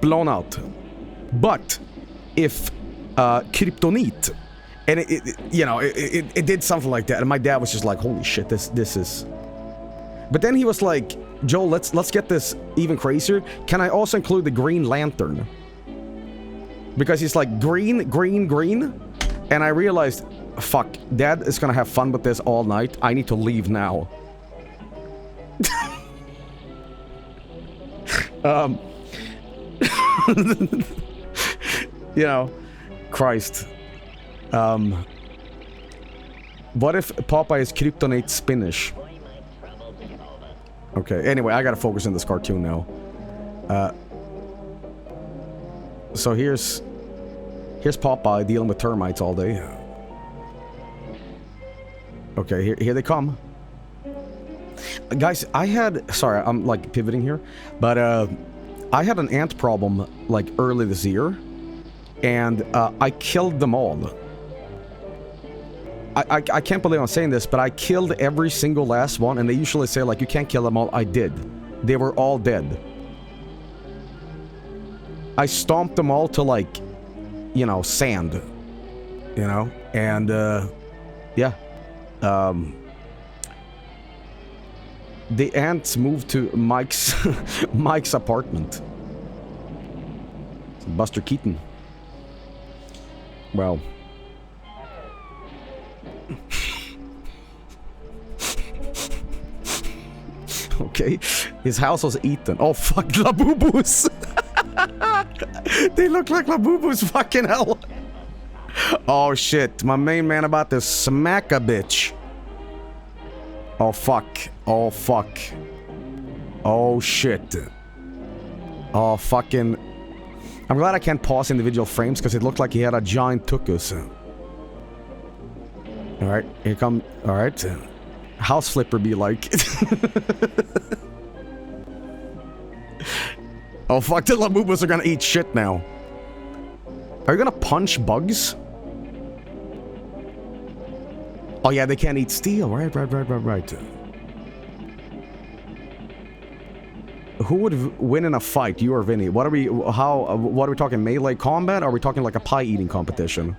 blown out. But if kryptonite, and it did something like that, and my dad was just like, holy shit, this is. But then he was like, Joel, let's get this even crazier. Can I also include the Green Lantern? Because he's like green, and I realized, fuck, Dad is gonna have fun with this all night. I need to leave now. You know, Christ. What if Popeye is kryptonite spinach? Okay, anyway, I gotta focus on this cartoon now. So here's Popeye dealing with termites all day. Okay, here they come. Guys, sorry, I'm like pivoting here, but I had an ant problem like early this year, and I killed them all. I can't believe I'm saying this, but I killed every single last one, and they usually say like, you can't kill them all. I did. They were all dead. I stomped them all to like, you know, sand, you know, and yeah. The ants moved to Mike's Mike's apartment. Buster Keaton. Well. Okay, his house was eaten. Oh fuck, Labubus! They look like Labubus, fucking hell! Oh shit, my main man about to smack a bitch. Oh fuck, oh fuck. Oh shit. Oh fucking... I'm glad I can't pause individual frames because it looked like he had a giant tuchus. Alright, here come... Alright. House flipper be like. Oh fuck, the Labubas are gonna eat shit now. Are you gonna punch bugs? Oh yeah, they can't eat steel. Right. Who would win in a fight, you or Vinny? What are we talking, melee combat? Or are we talking like a pie eating competition?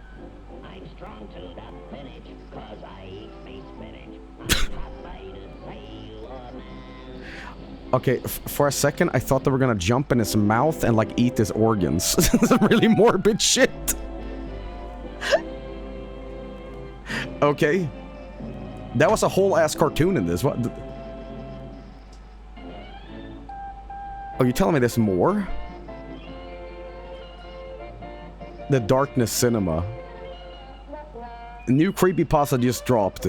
I'm strong to the finish, 'cause I eat meat spinach. Okay, for a second, I thought they were gonna jump in his mouth and like eat his organs. This is really morbid shit. Okay. That was a whole ass cartoon in this. What? Oh, you telling me there's more? The Darkness Cinema. New creepypasta just dropped.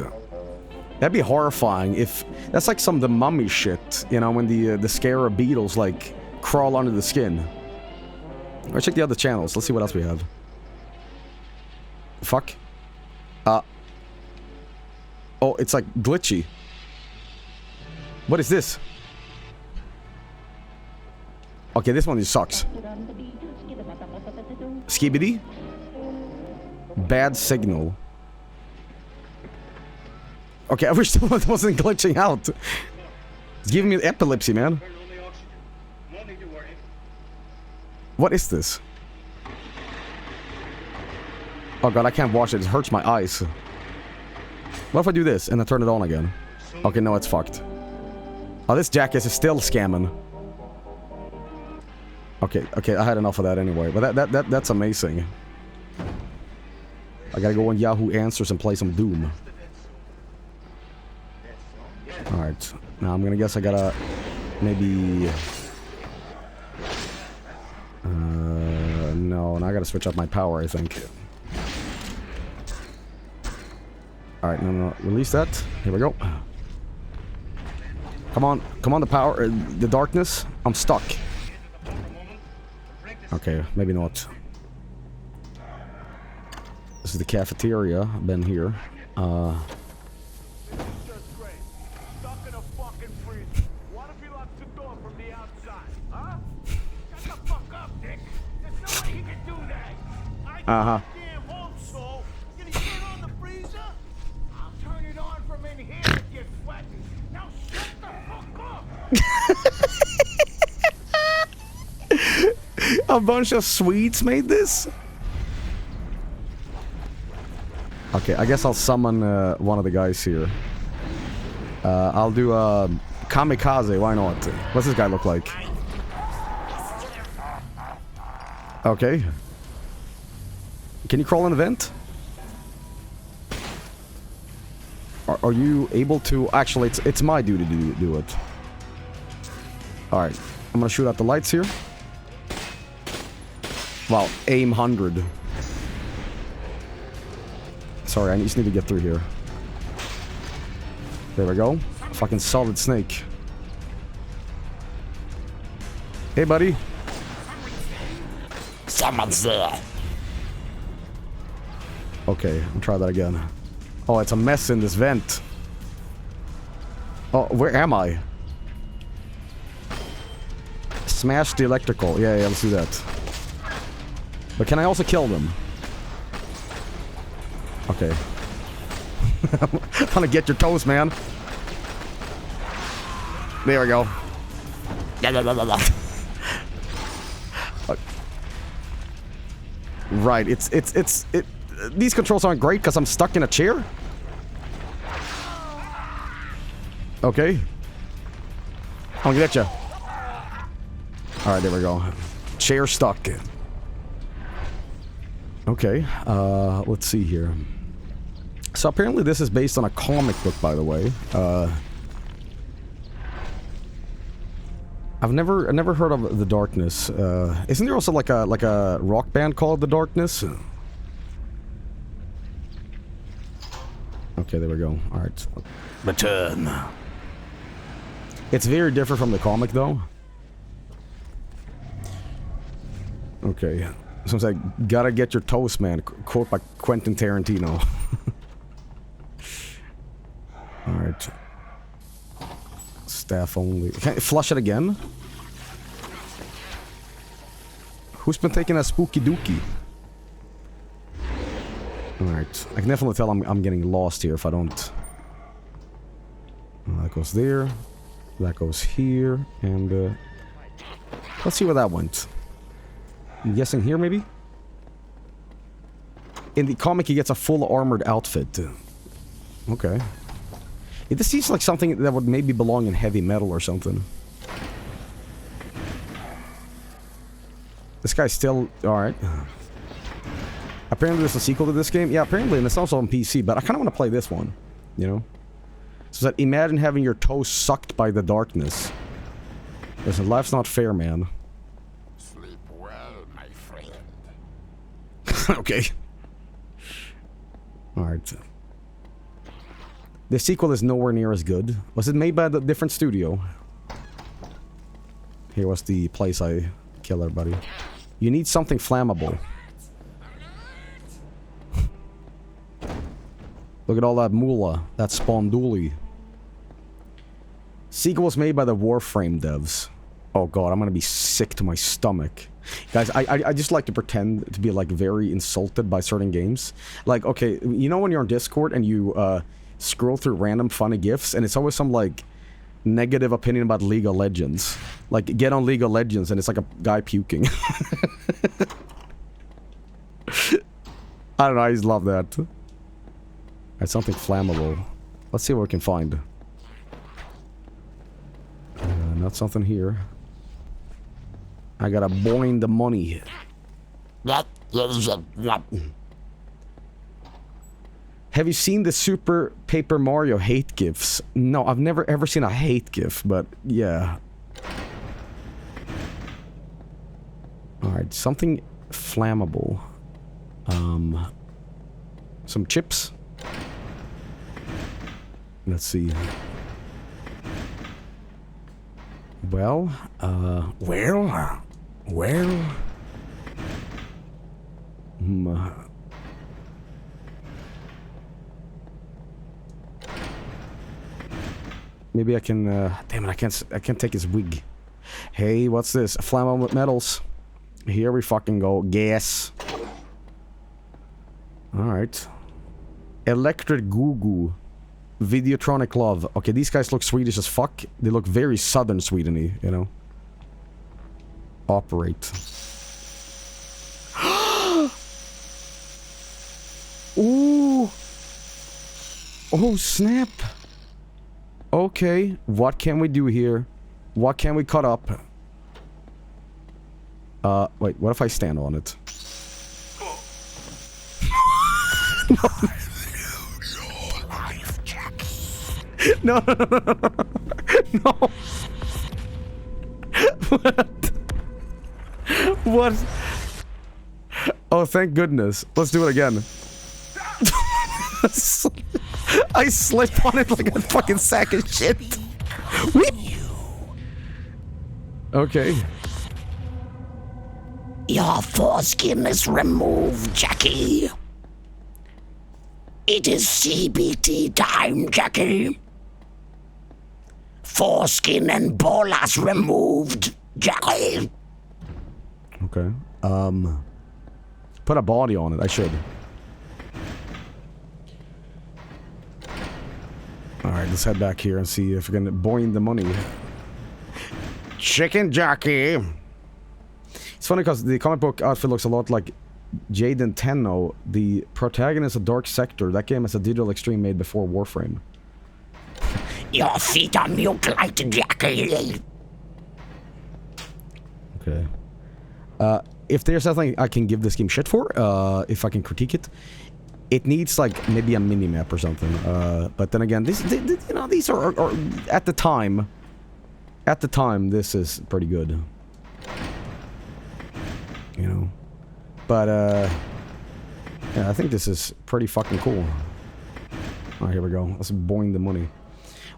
That'd be horrifying if... That's like some of the mummy shit, you know, when the scarab beetles, like, crawl under the skin. Let's check the other channels. Let's see what else we have. Fuck. Oh, it's like glitchy. What is this? Okay, this one just sucks. Skibidi? Bad signal. Okay, I wish that wasn't glitching out. It's giving me epilepsy, man. What is this? Oh god, I can't watch it. It hurts my eyes. What if I do this and I turn it on again? Okay, no, it's fucked. Oh, this jackass is still scamming. Okay, I had enough of that anyway. But that's amazing. I gotta go on Yahoo Answers and play some Doom. Alright. Now I'm gonna guess I gotta... Maybe... no, now I gotta switch up my power, I think. Alright, no. Release that. Here we go. Come on, the power, the darkness. I'm stuck. Okay, maybe not. This is the cafeteria. I've been here. Uh-huh. A bunch of Swedes made this? Okay, I guess I'll summon one of the guys here. I'll do kamikaze, why not? What's this guy look like? Okay. Can you crawl in the vent? Are you able to... Actually, it's my duty to do it. Alright, I'm gonna shoot out the lights here. Wow, aim 100. Sorry, I just need to get through here. There we go. Fucking solid snake. Hey, buddy. Someone's there. Okay, I'll try that again. Oh, it's a mess in this vent. Oh, where am I? Smash the electrical. Yeah, let's do that. But can I also kill them? Okay. I'm gonna get your toes, man. There we go. Right, these controls aren't great because I'm stuck in a chair. Okay. I'll get you. Alright, there we go. Chair stuck. Okay, let's see here. So apparently this is based on a comic book, by the way. I've never heard of The Darkness. Isn't there also like a rock band called The Darkness? Okay, there we go. Alright. Return. It's very different from the comic, though. Okay. Sounds like, gotta get your toast, man. Quote by Quentin Tarantino. Alright. Staff only. Can I flush it again? Who's been taking a spooky dookie? Alright. I can definitely tell I'm getting lost here if I don't. That goes there. That goes here. And, let's see where that went. I'm guessing here, maybe? In the comic, he gets a full armored outfit. Okay. This seems like something that would maybe belong in heavy metal or something. This guy's still... Alright. Apparently there's a sequel to this game. Yeah, apparently, and it's also on PC, but I kind of want to play this one. You know? So that imagine having your toes sucked by the darkness. Listen, life's not fair, man. Sleep well, my friend. Okay. Alright. The sequel is nowhere near as good. Was it made by a different studio? Here was the place I kill everybody. You need something flammable. Look at all that moolah. That sponduli. Sequel was made by the Warframe devs. Oh god, I'm gonna be sick to my stomach. Guys, I just like to pretend to be like very insulted by certain games. Like, okay, you know when you're on Discord and you scroll through random funny GIFs and it's always some like negative opinion about League of Legends. Like, get on League of Legends and it's like a guy puking. I don't know, I just love that. Alright, something flammable. Let's see what we can find. Not something here. I gotta boing the money. Have you seen the Super Paper Mario hate GIFs? No, I've never ever seen a hate GIF, but yeah. Alright, something flammable. Some chips. Let's see. Well. Maybe I can. Damn it! I can't take his wig. Hey, what's this? Flammable metals. Here we fucking go. Gas. All right. Electric Goo Goo. Videotronic Love. Okay, these guys look Swedish as fuck. They look very southern Sweden-y, you know. Operate. Ooh. Oh, snap. Okay, what can we do here? What can we cut up? Wait, what if I stand on it? No. No. What? What? Oh, thank goodness. Let's do it again. I slipped on it like a fucking sack of shit. Whip. Okay. Your foreskin is removed, Jackie. It is CBT time, Jackie. Foreskin and bolas removed, Jackie. Okay. Put a body on it. I should. Alright, let's head back here and see if we can boing the money. Chicken jockey! It's funny because the comic book outfit looks a lot like Jaden Tenno, the protagonist of Dark Sector. That game is a digital extreme made before Warframe. Your feet are mutilated, Jackie. Okay. If there's something I can give this game shit for, if I can critique it, it needs like maybe a mini map or something. But then again, these are at the time. At the time, this is pretty good. You know, but yeah, I think this is pretty fucking cool. All right, here we go. Let's boing the money.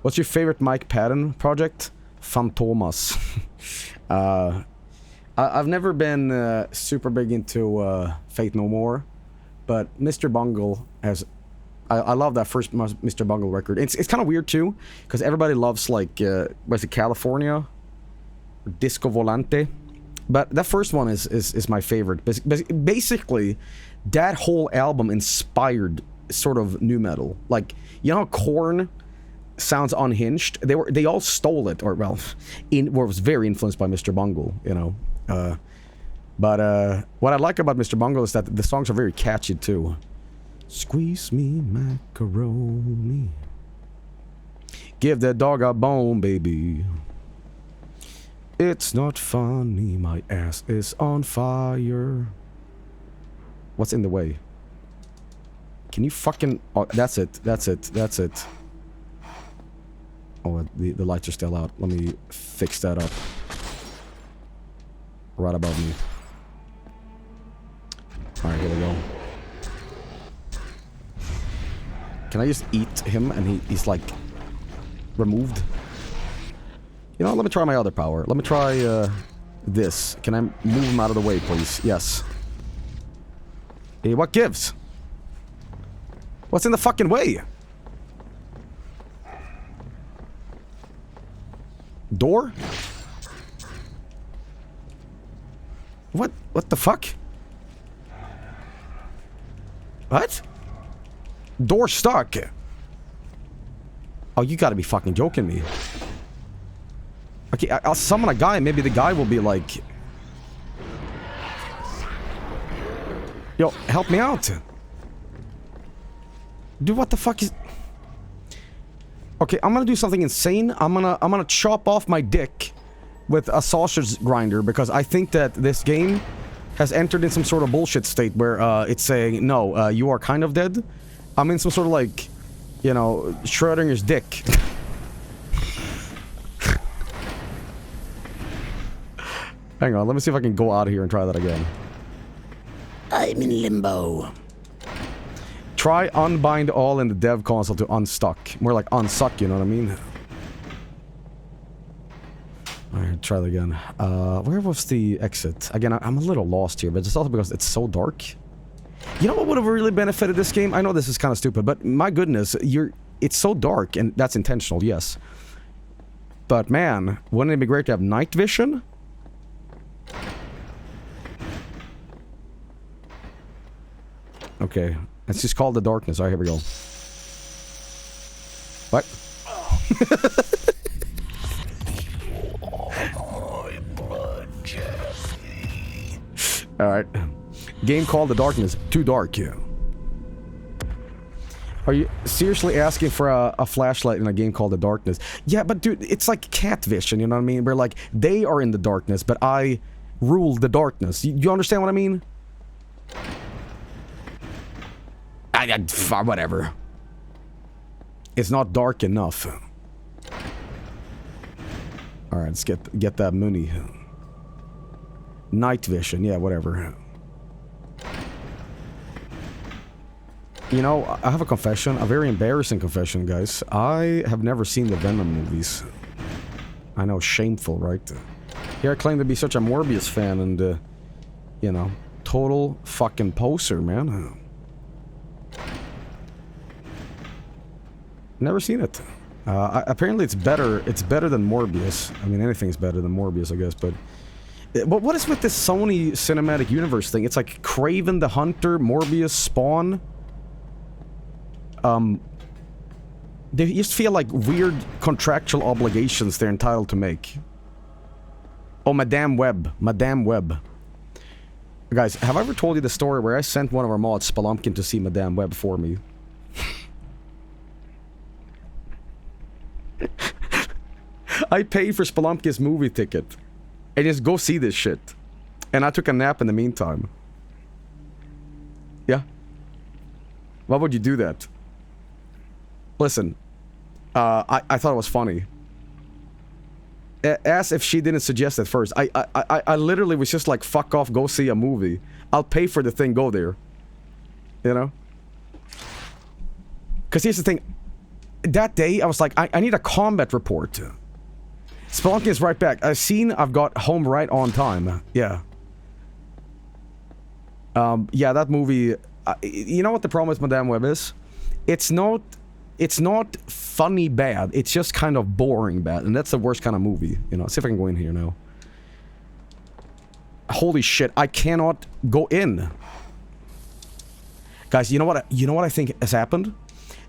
What's your favorite Mike Patton project? Fantomas. I've never been super big into Fate No More, but Mr. Bungle has. I love that first Mr. Bungle record. It's kind of weird too, because everybody loves like was it California, Disco Volante, but that first one is my favorite. Basically, that whole album inspired sort of nu metal. Like, you know how Korn sounds unhinged? They all stole it, or well, was very influenced by Mr. Bungle, you know. But what I like about Mr. Bungle is that the songs are very catchy too. Squeeze me macaroni. Give that dog a bone, baby. It's not funny, my ass is on fire. What's in the way? Can you fucking... Oh, that's it. Oh, the lights are still out. Let me fix that up. Right above me. Alright, here we go. Can I just eat him and he's like removed? You know, let me try my other power. Let me try this. Can I move him out of the way, please? Yes. Hey, what gives? What's in the fucking way? Door? What the fuck? What? Door stuck. Oh, you gotta be fucking joking me. Okay, I'll summon a guy. Maybe the guy will be like... Yo, help me out. Dude, what the fuck is... Okay, I'm gonna do something insane. I'm gonna chop off my dick with a sausage grinder because I think that this game has entered in some sort of bullshit state where it's saying, no, you are kind of dead. I'm in some sort of like, you know, Schrodinger's dick. Hang on, let me see if I can go out of here and try that again. I'm in limbo. Try unbind all in the dev console to unstuck. More like unsuck, you know what I mean? Alright, try that again. Where was the exit? Again, I'm a little lost here, but it's also because it's so dark. You know what would have really benefited this game? I know this is kind of stupid, but my goodness, it's so dark, and that's intentional, yes. But man, wouldn't it be great to have night vision? Okay, let's just call the darkness. Alright, here we go. What? Alright. Game called the darkness. Too dark, yeah. Are you seriously asking for a flashlight in a game called the darkness? Yeah, but dude, it's like cat vision, you know what I mean? Where like, they are in the darkness, but I rule the darkness. You understand what I mean? Whatever. It's not dark enough. Alright, let's get that Mooney. Night vision, yeah, whatever. You know, I have a confession, a very embarrassing confession, guys. I have never seen the Venom movies. I know, shameful, right? Here I claim to be such a Morbius fan and, you know, total fucking poser, man. Never seen it. Apparently it's better than Morbius. I mean, anything's better than Morbius, I guess, but what is with this Sony Cinematic Universe thing? It's like Kraven the Hunter, Morbius, Spawn. They just feel like weird contractual obligations they're entitled to make. Oh, Madame Web. Madame Web. Guys, have I ever told you the story where I sent one of our mods, Spelunkin, to see Madame Web for me? I paid for Spelunkin's movie ticket. And just go see this shit. And I took a nap in the meantime. Yeah? Why would you do that? Listen, I thought it was funny. As if she didn't suggest it first. I literally was just like, fuck off, go see a movie. I'll pay for the thing, go there. You know? Because here's the thing. That day, I was like, I need a combat report. Spelunky is right back. I've got home right on time. Yeah. Yeah, that movie... you know what the problem with Madame Web is? It's not funny bad. It's just kind of boring bad. And that's the worst kind of movie. You know, let's see if I can go in here now. Holy shit, I cannot go in. Guys, you know what I think has happened?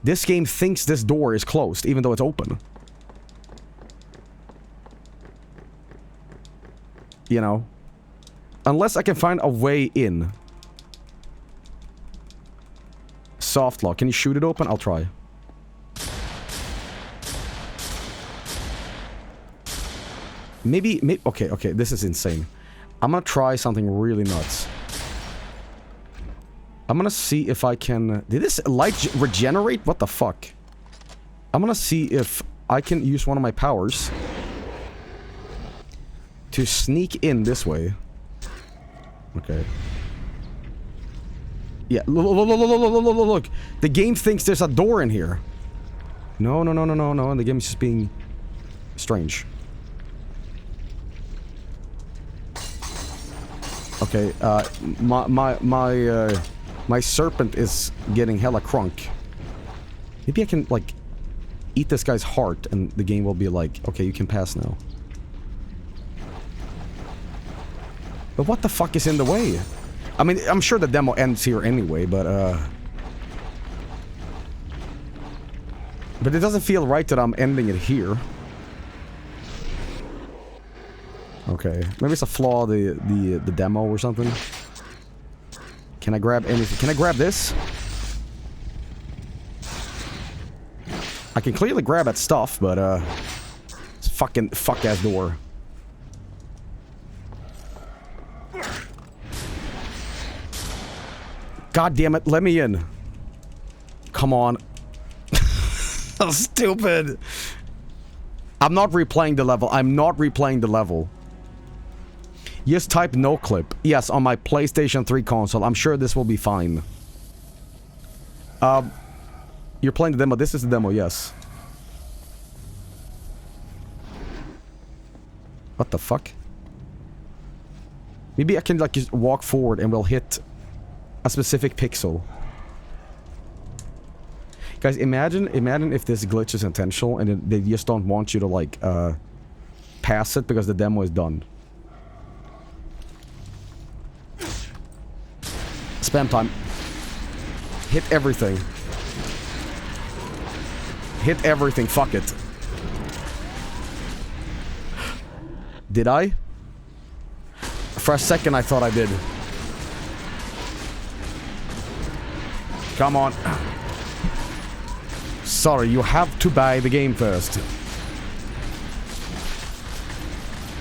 This game thinks this door is closed, even though it's open. You know? Unless I can find a way in. Soft lock. Can you shoot it open? I'll try. Maybe okay, this is insane. I'm gonna try something really nuts. I'm gonna see if I can... Did this light regenerate? What the fuck? I'm gonna see if I can use one of my powers to sneak in this way. Okay. Yeah, look. The game thinks there's a door in here. No. The game is just being strange. Okay, my serpent is getting hella crunk. Maybe I can, like, eat this guy's heart and the game will be like, okay, you can pass now. But what the fuck is in the way? I mean, I'm sure the demo ends here anyway, but it doesn't feel right that I'm ending it here. Okay, maybe it's a flaw, the demo or something. Can I grab anything? Can I grab this? I can clearly grab that stuff, but it's fucking fuck-ass door. God damn it, let me in. Come on. So stupid. I'm not replaying the level. I'm not replaying the level. Just type no clip. Yes, on my PlayStation 3 console. I'm sure this will be fine. You're playing the demo. This is the demo, yes. What the fuck? Maybe I can like just walk forward and we'll hit a specific pixel. Guys, imagine if this glitch is intentional and they just don't want you to like pass it because the demo is done. Spam time. Hit everything. Hit everything, fuck it. Did I? For a second I thought I did. Come on. Sorry, you have to buy the game first.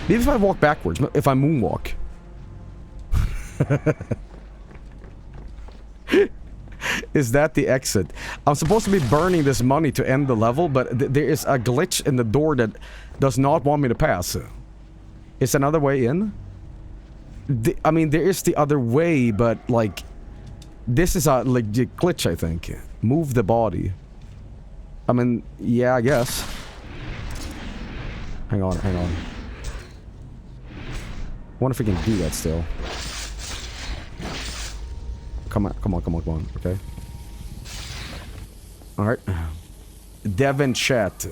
Maybe if I walk backwards, if I moonwalk. Is that the exit? I'm supposed to be burning this money to end the level, but there is a glitch in the door that does not want me to pass. Is another way in? I mean, there is the other way, but like... This is a legit glitch, I think. Move the body. I mean, yeah, I guess. Hang on, hang on. I wonder if we can do that still. Come on, come on, come on, come on, okay? Alright. Devin chat.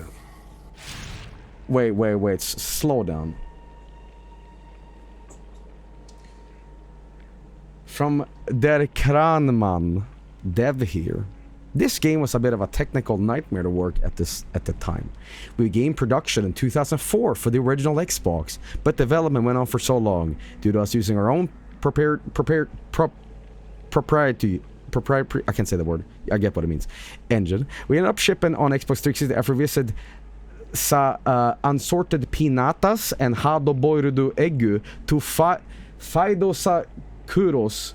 Wait, slow down. From Der Kranman. Dev here. This game was a bit of a technical nightmare to work at the time. We began production in 2004 for the original Xbox, but development went on for so long due to us using our own proprietary I can't say the word. I get what it means. Engine. We ended up shipping on Xbox 360 after we said sa unsorted pinatas and hado boirudu egu to faido sa kuros.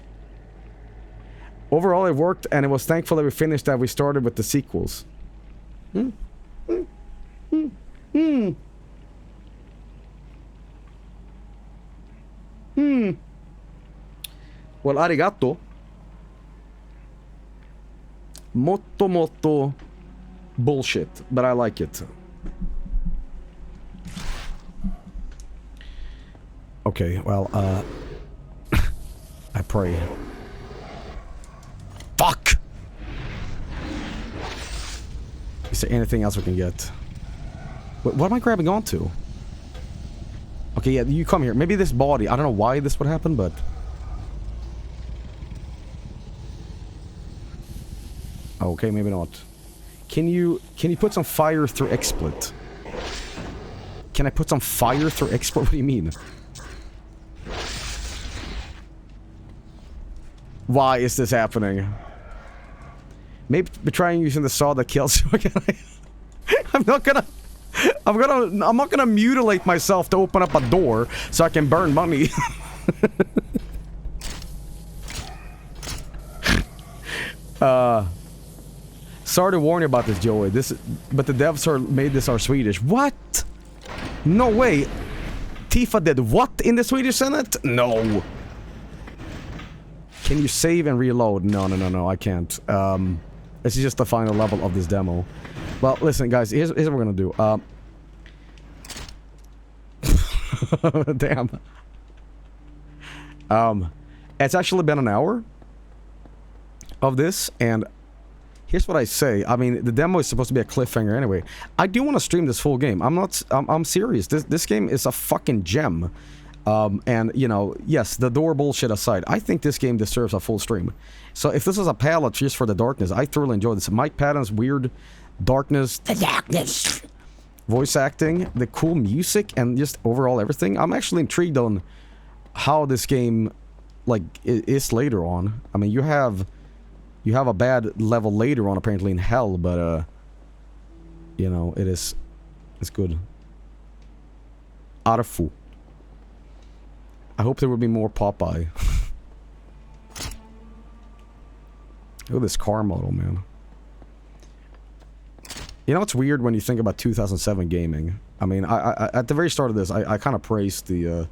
Overall, it worked, and it was thankful that we finished that we started with the sequels. Well, arigato. Motto bullshit, but I like it. Okay, well, I pray. Fuck! Is there anything else we can get? What am I grabbing onto? Okay, yeah, you come here. Maybe this body. I don't know why this would happen, but... Okay, maybe not. Can you put some fire through XSplit? Can I put some fire through XSplit? What do you mean? Why is this happening? Maybe try using the saw that kills you again. I'm not gonna mutilate myself to open up a door so I can burn money. Sorry to warn you about this, Joey. But the devs made this our Swedish. What? No way. Tifa did what in the Swedish Senate? No. Can you save and reload? No, I can't. This is just the final level of this demo. Well, listen, guys, here's what we're gonna do. Damn. It's actually been an hour of this, and here's what I say. I mean, the demo is supposed to be a cliffhanger anyway. I do want to stream this full game. I'm serious. This game is a fucking gem. And, you know, yes, the door bullshit aside, I think this game deserves a full stream. So if this is a palette just for the darkness, I thoroughly enjoyed this. Mike Patton's weird darkness. The darkness. Voice acting, the cool music, and just overall everything. I'm actually intrigued on how this game, like, is later on. I mean, you have a bad level later on, apparently, in hell, but, you know, it's good. Arfu. I hope there will be more Popeye. Look at this car model, man. You know, it's weird when you think about 2007 gaming. I mean, I at the very start of this, I kind of praised the...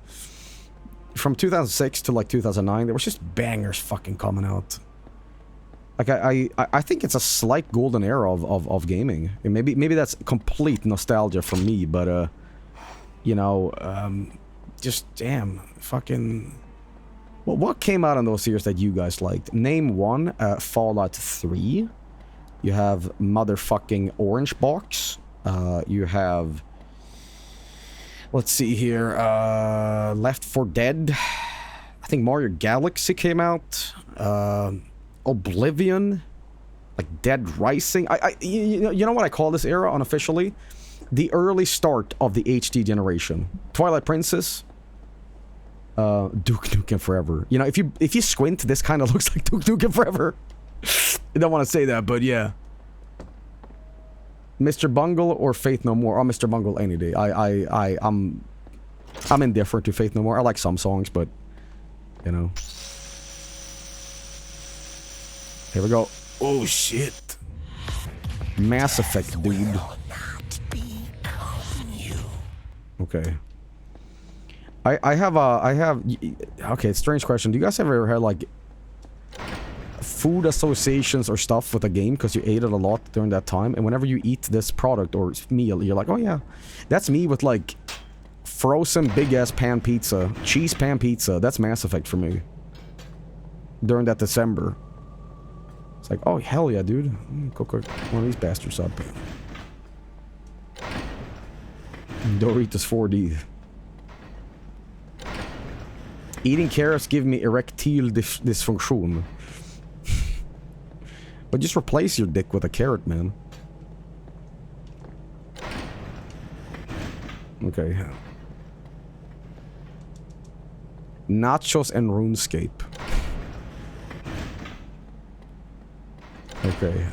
from 2006 to, like, 2009, there was just bangers fucking coming out. Like, I think it's a slight golden era of gaming. And maybe that's complete nostalgia for me, but, you know, just, damn, fucking... Well, what came out in those years that you guys liked? Name one, Fallout 3. You have motherfucking Orange Box. You have... Let's see here, Left 4 Dead. I think Mario Galaxy came out. Oblivion. Like Dead Rising. You know what I call this era unofficially? The early start of the HD generation. Twilight Princess. Duke Nukem Forever. You know, if you squint, this kind of looks like Duke Nukem Forever. I don't want to say that, but yeah. Mr. Bungle or Faith No More? Oh, Mr. Bungle any day. I'm indifferent to Faith No More. I like some songs, but you know. Here we go. Oh shit. Mass Effect, dude. Okay. I have okay, strange question. Do you guys ever had like food associations or stuff with a game because you ate it a lot during that time, and whenever you eat this product or meal, you're like, oh yeah, that's me with like frozen big ass pan pizza, cheese pan pizza. That's Mass Effect for me during that December. It's like, oh hell yeah, dude, cook one of these bastards up. Doritos 4D. Eating carrots give me erectile dysfunction. But just replace your dick with a carrot, man. Okay. Nachos and RuneScape. Okay.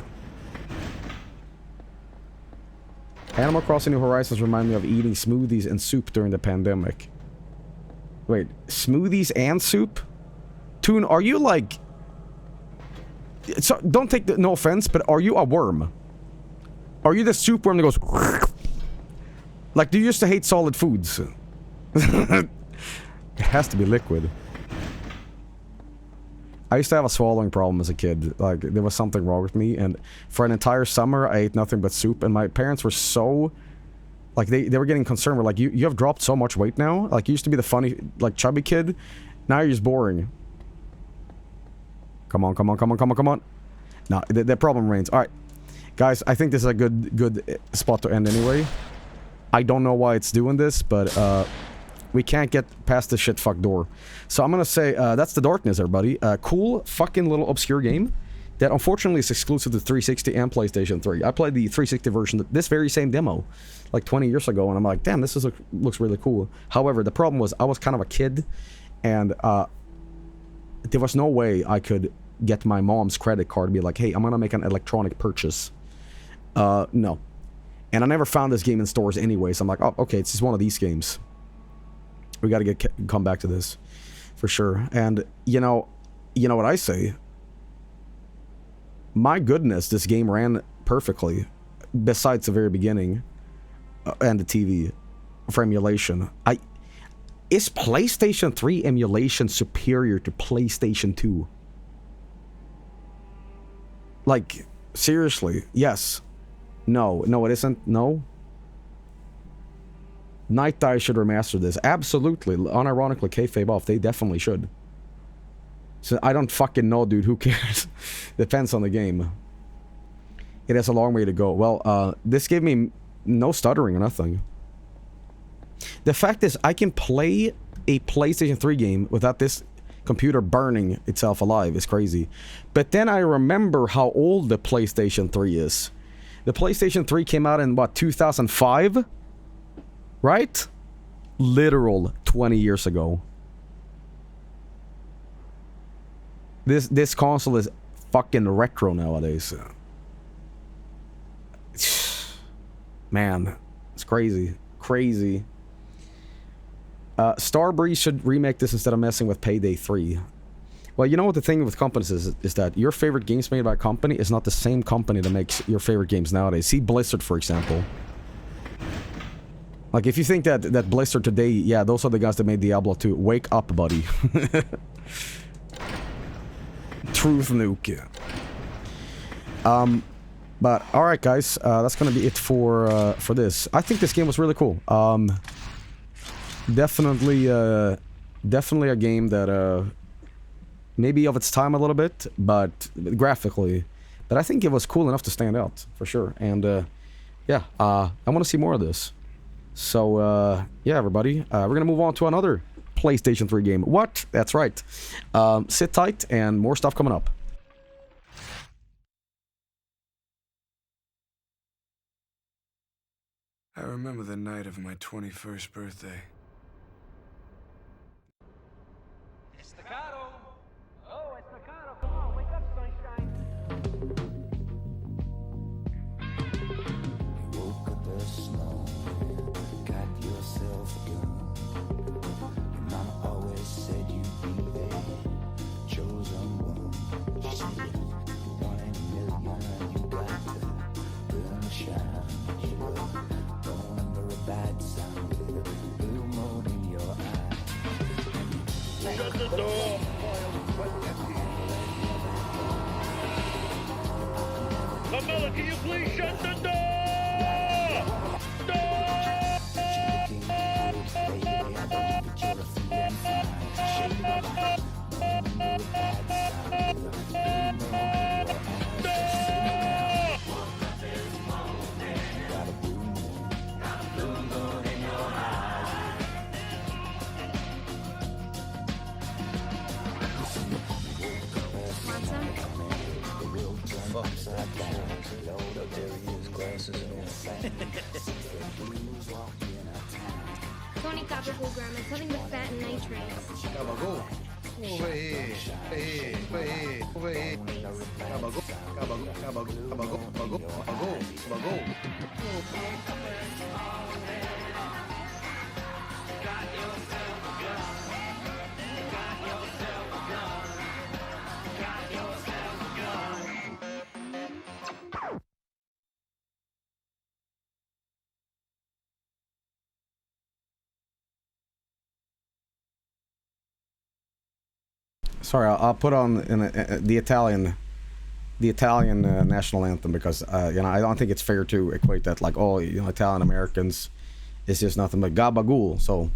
Animal Crossing New Horizons remind me of eating smoothies and soup during the pandemic. Wait, smoothies and soup? Toon, are you like... So, don't take no offense, but are you a worm? Are you the soup worm that goes... Like, do you used to hate solid foods? It has to be liquid. I used to have a swallowing problem as a kid. Like, there was something wrong with me, and for an entire summer, I ate nothing but soup, and my parents were so... Like, they were getting concerned. We're like, you have dropped so much weight now? Like, you used to be the funny, like, chubby kid. Now you're just boring. Come on. No, the problem remains. Alright. Guys, I think this is a good spot to end anyway. I don't know why it's doing this, but, we can't get past the shit-fuck door. So I'm gonna say, that's The Darkness, everybody. Cool, fucking little obscure game that unfortunately is exclusive to 360 and PlayStation 3. I played the 360 version, this very same demo, like 20 years ago, and I'm like, damn, this looks really cool. However, the problem was, I was kind of a kid, and, there was no way I could get my mom's credit card and be like, hey, I'm gonna make an electronic purchase. No. And I never found this game in stores anyway, so I'm like, oh, okay, it's just one of these games. We gotta come back to this, for sure. And, you know what I say? My goodness, this game ran perfectly, besides the very beginning, and the TV, for emulation. Is PlayStation 3 emulation superior to PlayStation 2? Like, seriously, yes. No, it isn't. No. Night Dive should remaster this. Absolutely. Unironically, kayfabe off. They definitely should. So I don't fucking know, dude. Who cares? Depends on the game. It has a long way to go. Well, this gave me no stuttering or nothing. The fact is, I can play a PlayStation 3 game without this computer burning itself alive. It's crazy. But then I remember how old the PlayStation 3 is. The PlayStation 3 came out in, what, 2005? Right? Literal 20 years ago. This console is fucking retro nowadays. Man, it's crazy. Crazy. Starbreeze should remake this instead of messing with Payday 3. Well, you know what the thing with companies is that your favorite games made by a company is not the same company that makes your favorite games nowadays. See Blizzard, for example. Like, if you think that Blizzard today, yeah, those are the guys that made Diablo 2. Wake up, buddy. Truth nuke. But alright guys, that's gonna be it for this. I think this game was really cool. Definitely a game that maybe of its time a little bit, but graphically, but I think it was cool enough to stand out, for sure. And yeah, I want to see more of this. So yeah, everybody, we're gonna move on to another PlayStation 3 game. What? That's right. Sit tight, and more stuff coming up. I remember the night of my 21st birthday. Staccato! Oh, it's staccato. Come on, wake up, sunshine. You woke up this morning, got yourself a gun. Your mama always said you'd be the chosen one. She said, 1 in a million, you got to burn the shine. You were born under a bad sign with a blue moon in your eye. Shut the door! Camilla, can you please shut the door? Tony Copperpool Grandma, something with fat and nitrates. Gabagool. Over here. Over here. Over here. Over here. Gabagool. Gabagool. Gabagool. Gabagool. Gabagool. Gabagool. Sorry, I'll put on the Italian national anthem, because you know, I don't think it's fair to equate that like, oh, you know, Italian Americans is just nothing but gabagool. So.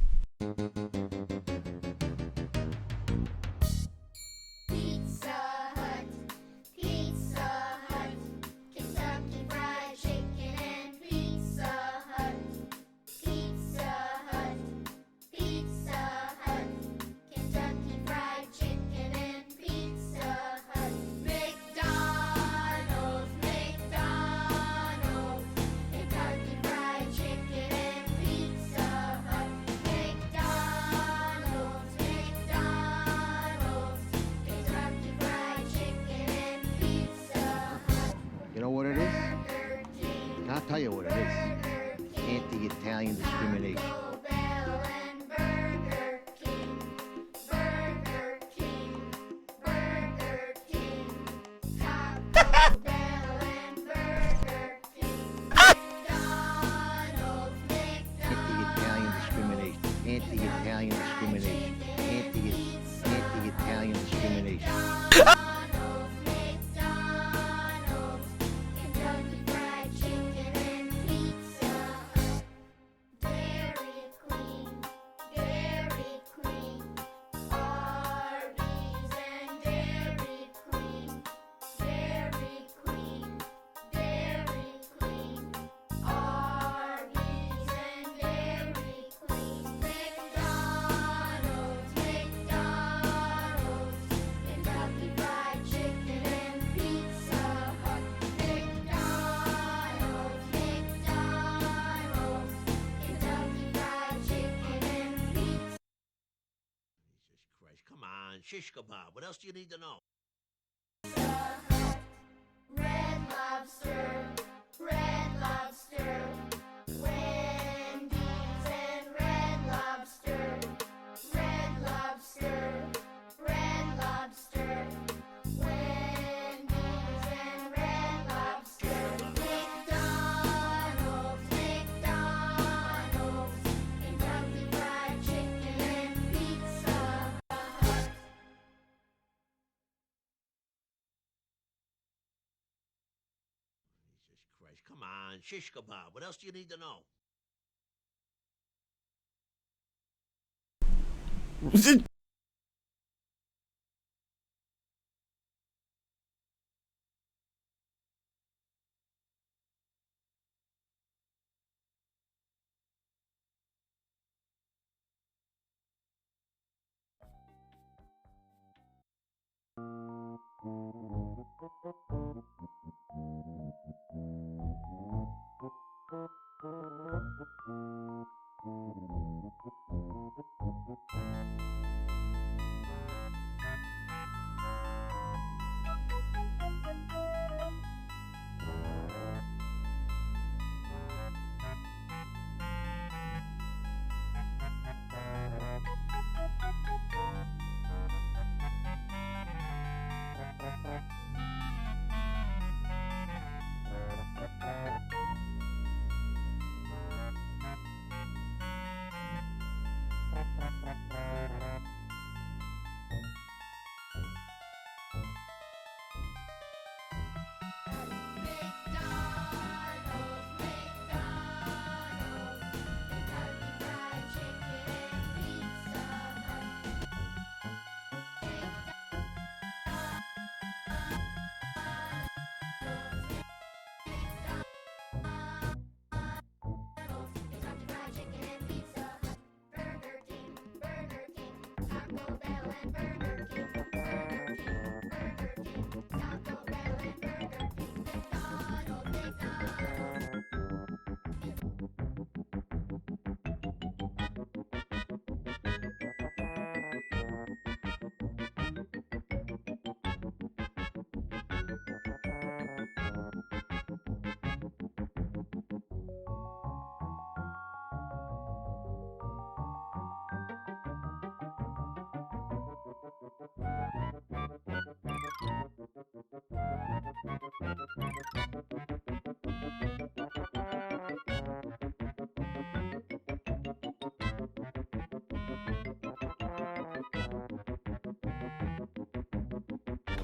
You know what it is? I'll tell you what it is. Anti-Italian discrimination. Anti-Italian discrimination. Anti-Italian discrimination. Anti-Italian discrimination. Come on, shish kebab. What else do you need to know? Red Lobster, Red Lobster. come on. Shish kebab. What else do you need to know?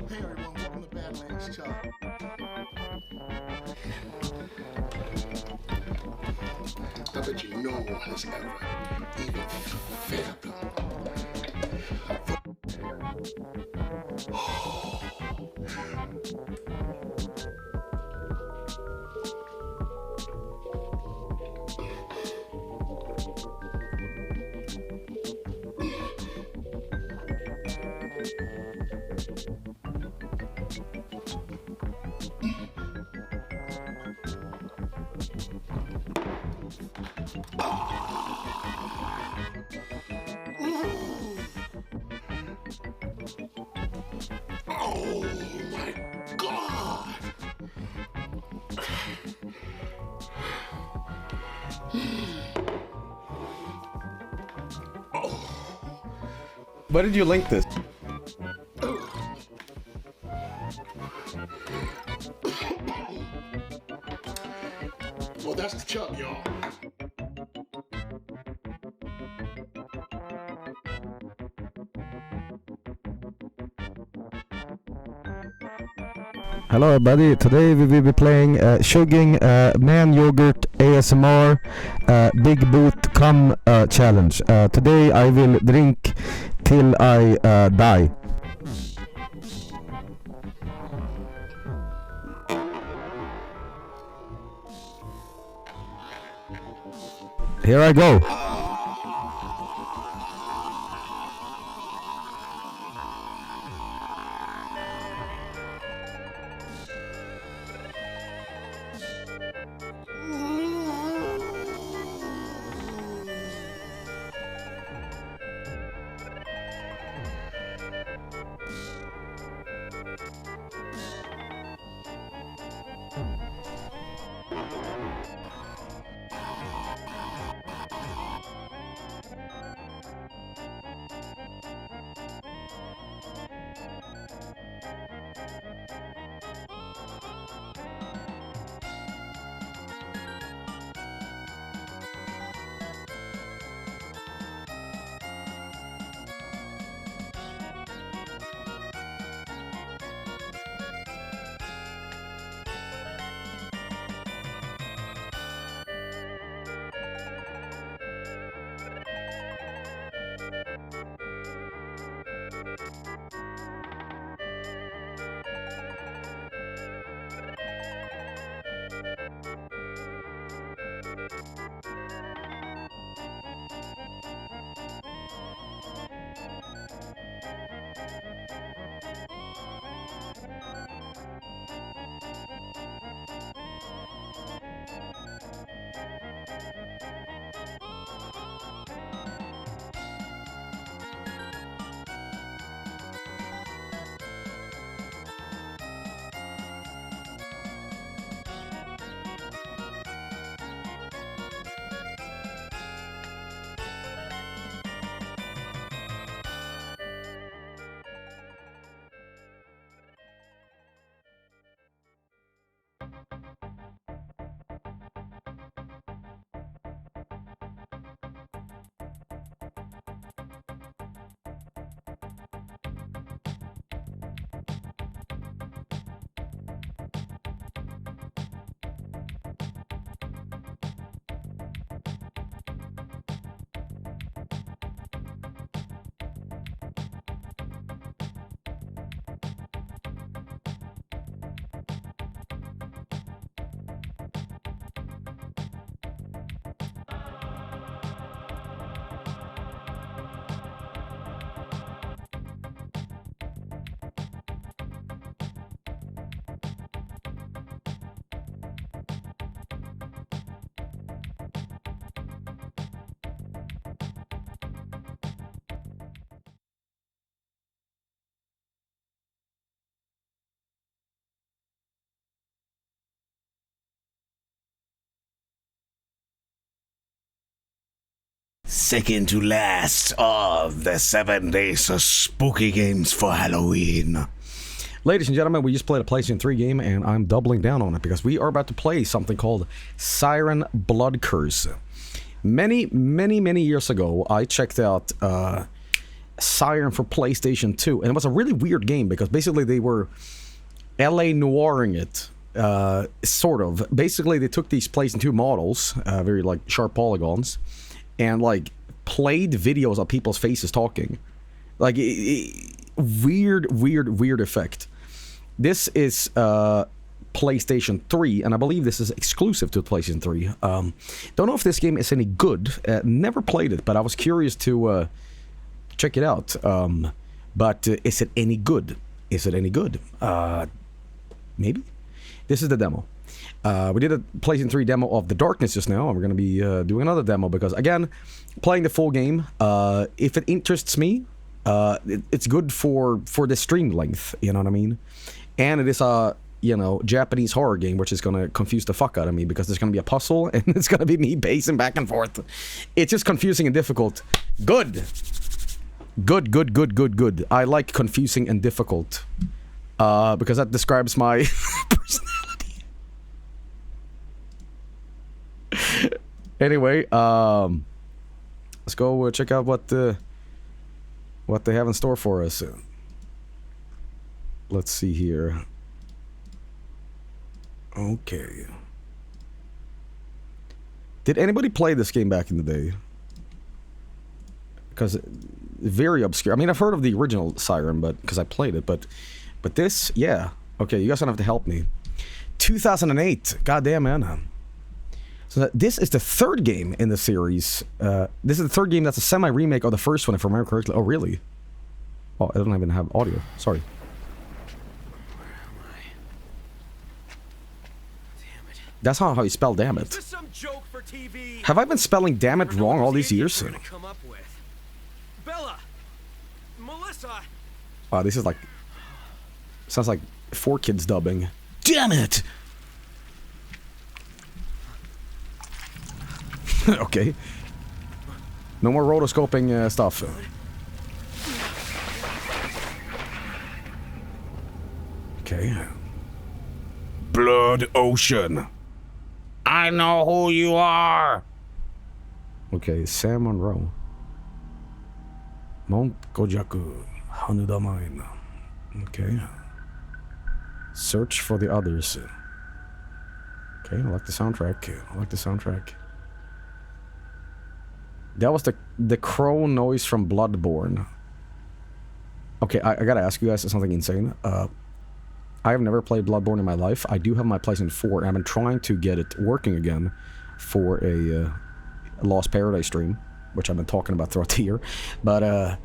Hey everyone, welcome to Badlands Chop. I bet you no one has ever even fathomed. Where did you link this? Well, that's the chub, y'all. Hello everybody, today we will be playing Chugging Man Yogurt ASMR Big Boot Cum Challenge. Today I will drink till I die. Here I go. Second to last of the 7 days of spooky games for Halloween. Ladies and gentlemen, we just played a PlayStation 3 game, and I'm doubling down on it because we are about to play something called Siren Blood Curse. Many years ago, I checked out Siren for PlayStation 2, and it was a really weird game because basically they were LA noiring it, sort of. Basically, they took these PlayStation 2 models, very like sharp polygons, and like played videos of people's faces talking. Like, weird effect. This is PlayStation 3, and I believe this is exclusive to PlayStation 3. Don't know if this game is any good. Never played it, but I was curious to check it out. But is it any good? Is it any good? Maybe. This is the demo. We did a PlayStation 3 demo of The Darkness just now, and we're going to be doing another demo because, again, playing the full game, if it interests me, it's good for the stream length, you know what I mean? And it is a, Japanese horror game, which is going to confuse the fuck out of me because there's going to be a puzzle and it's going to be me pacing back and forth. It's just confusing and difficult. Good. I like confusing and difficult because that describes my personality. Anyway, let's go check out what they have in store for us. Let's see here. Okay. Did anybody play this game back in the day? Because very obscure. I mean, I've heard of the original Siren, but because I played it, but this, yeah. Okay, you guys don't have to help me. 2008. Goddamn, man. So this is the third game in the series. This is the third game that's a semi-remake of the first one, if I remember correctly. Oh, really? Oh, I don't even have audio. Sorry. That's not how you spell damn it. Have I been spelling damn it wrong all these years? Bella! Melissa! Wow, this is like... Sounds like 4Kids dubbing. Damn it! Okay. No more rotoscoping stuff. Okay. Blood Ocean. I know who you are. Okay, Sam Monroe. Mount Gojaku. Hanuda Mine. Okay. Search for the others. Okay, I like the soundtrack. That was the crow noise from Bloodborne. Okay, I gotta ask you guys something insane. I have never played Bloodborne in my life. I do have my PlayStation 4, and I've been trying to get it working again for a Lost Paradise stream, which I've been talking about throughout the year. But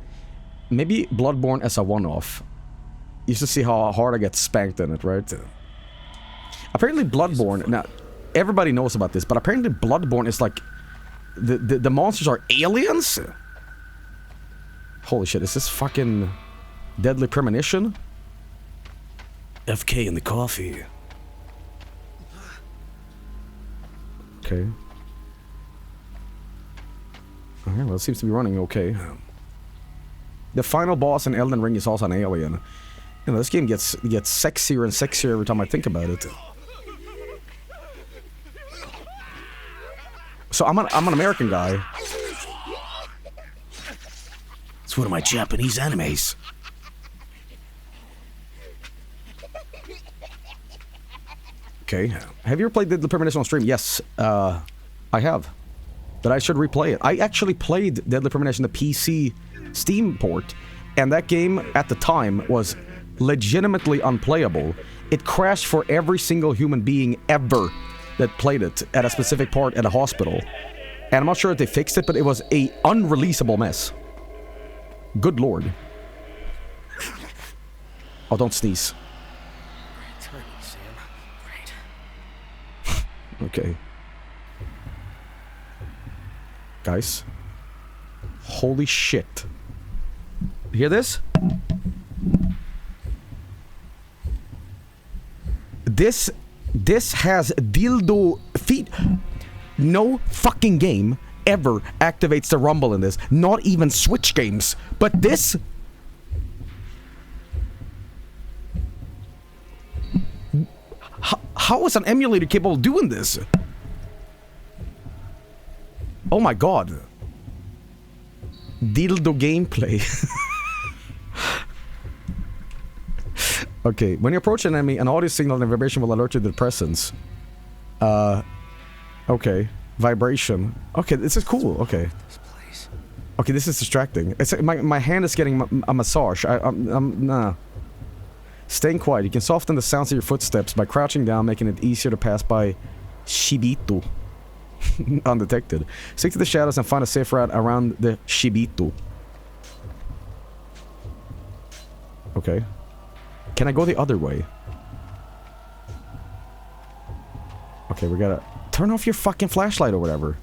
maybe Bloodborne as a one-off. You should see how hard I get spanked in it, right? Apparently Bloodborne, now, everybody knows about this, but apparently Bloodborne is like... The monsters are aliens? Holy shit, is this fucking Deadly Premonition? FK in the coffee. Okay. Alright, well, it seems to be running okay. The final boss in Elden Ring is also an alien. This game gets sexier and sexier every time I think about it. So I'm an American guy. It's one of my Japanese animes. Okay. Have you ever played Deadly Premonition on stream? Yes, I have. But I should replay it. I actually played Deadly Premonition, the PC Steam port, and that game at the time was legitimately unplayable. It crashed for every single human being ever that played it at a specific part at a hospital. And I'm not sure if they fixed it, but it was a unreleasable mess. Good lord. Oh, don't sneeze. Okay. Guys. Holy shit. You hear this? This has dildo feet. No fucking game ever activates the rumble in this. Not even Switch games. But this... How is an emulator capable of doing this? Oh my god. Dildo gameplay. Okay, when you approach an enemy, an audio signal and vibration will alert you to the presence. Okay. Vibration. Okay, this is cool. Okay. Okay, this is distracting. It's my hand is getting a massage. I'm nah. Staying quiet. You can soften the sounds of your footsteps by crouching down, making it easier to pass by Shibito. Undetected. Stick to the shadows and find a safe route around the Shibito. Okay. Can I go the other way? Okay, we gotta... Turn off your fucking flashlight or whatever.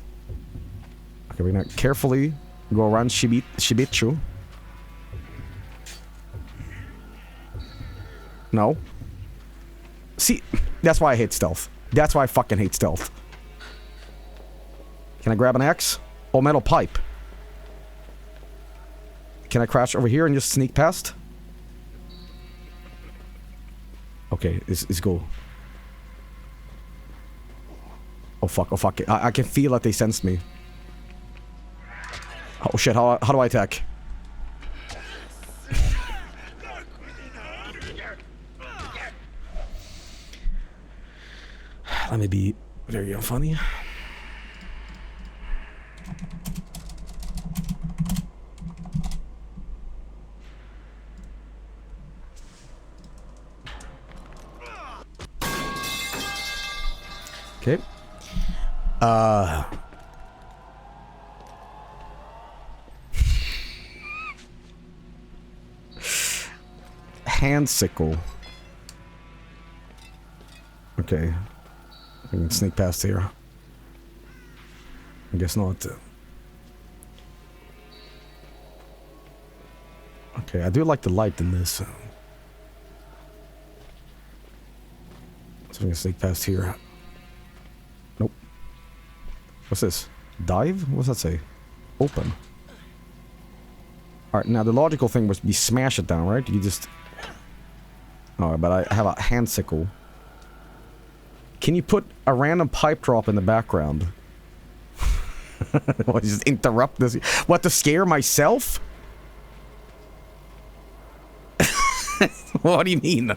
Okay, we're gonna carefully go around Shibichu. No. See, that's why I hate stealth. That's why I fucking hate stealth. Can I grab an axe? Oh, metal pipe. Can I crouch over here and just sneak past? Okay, it's go. Oh fuck, I can feel that they sensed me. Oh shit, how do I attack? Let me be very unfunny. Okay. Hand sickle. Okay. I can sneak past here. I guess not. Okay, I do like the light in this. So I can sneak past here. Nope. What's this? Dive? What's that say? Open. Alright, now the logical thing was you smash it down, right? You just... Alright, but I have a hand sickle. Can you put a random pipe drop in the background? What, just interrupt this? What, to scare myself? What do you mean?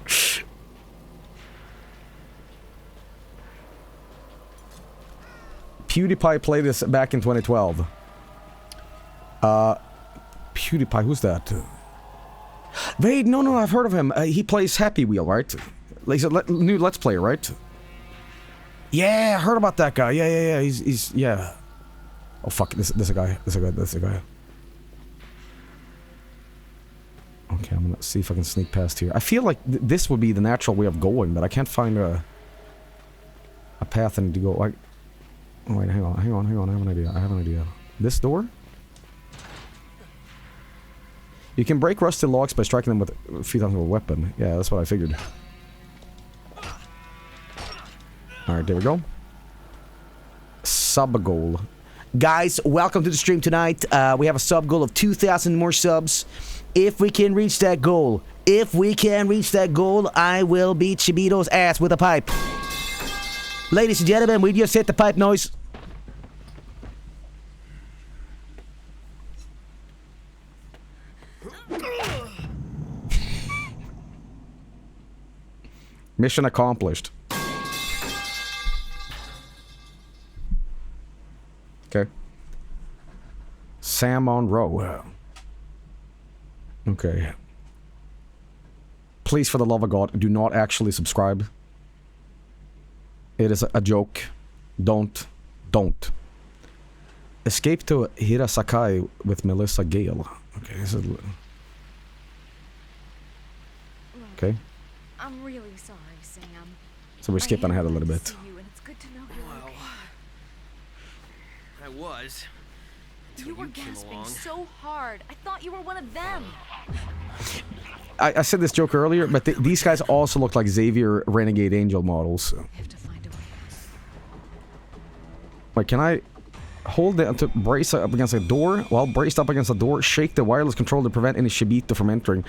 PewDiePie played this back in 2012. PewDiePie, who's that? Wait, no, I've heard of him. He plays Happy Wheel, right? He's a new Let's Player, right? Yeah, I heard about that guy. Yeah. He's yeah. Oh fuck, this a guy. This a guy. Okay, I'm gonna see if I can sneak past here. I feel like this would be the natural way of going, but I can't find a path I need to go. Like, oh wait, hang on. I have an idea. This door? You can break rusted logs by striking them with a few times with a weapon. Yeah, that's what I figured. Alright, there we go. Sub goal. Guys, welcome to the stream tonight. We have a sub goal of 2,000 more subs. If we can reach that goal, I will beat Shibito's ass with a pipe. Ladies and gentlemen, we just hit the pipe noise. Mission accomplished. Okay. Sam Monroe. Okay. Please, for the love of God, do not actually subscribe. It is a joke. Don't. Escape to Hirasakai with Melissa Gale. Okay, this is... Okay. I'm really sorry, Sam. So we're skipping ahead a little bit. I was. You were gasping so hard. I thought you were one of them. I said this joke earlier, but these guys also look like Xavier Renegade Angel models. Wait, can I... Hold it to brace up against a door. While braced up against the door, shake the wireless controller to prevent any shibito from entering.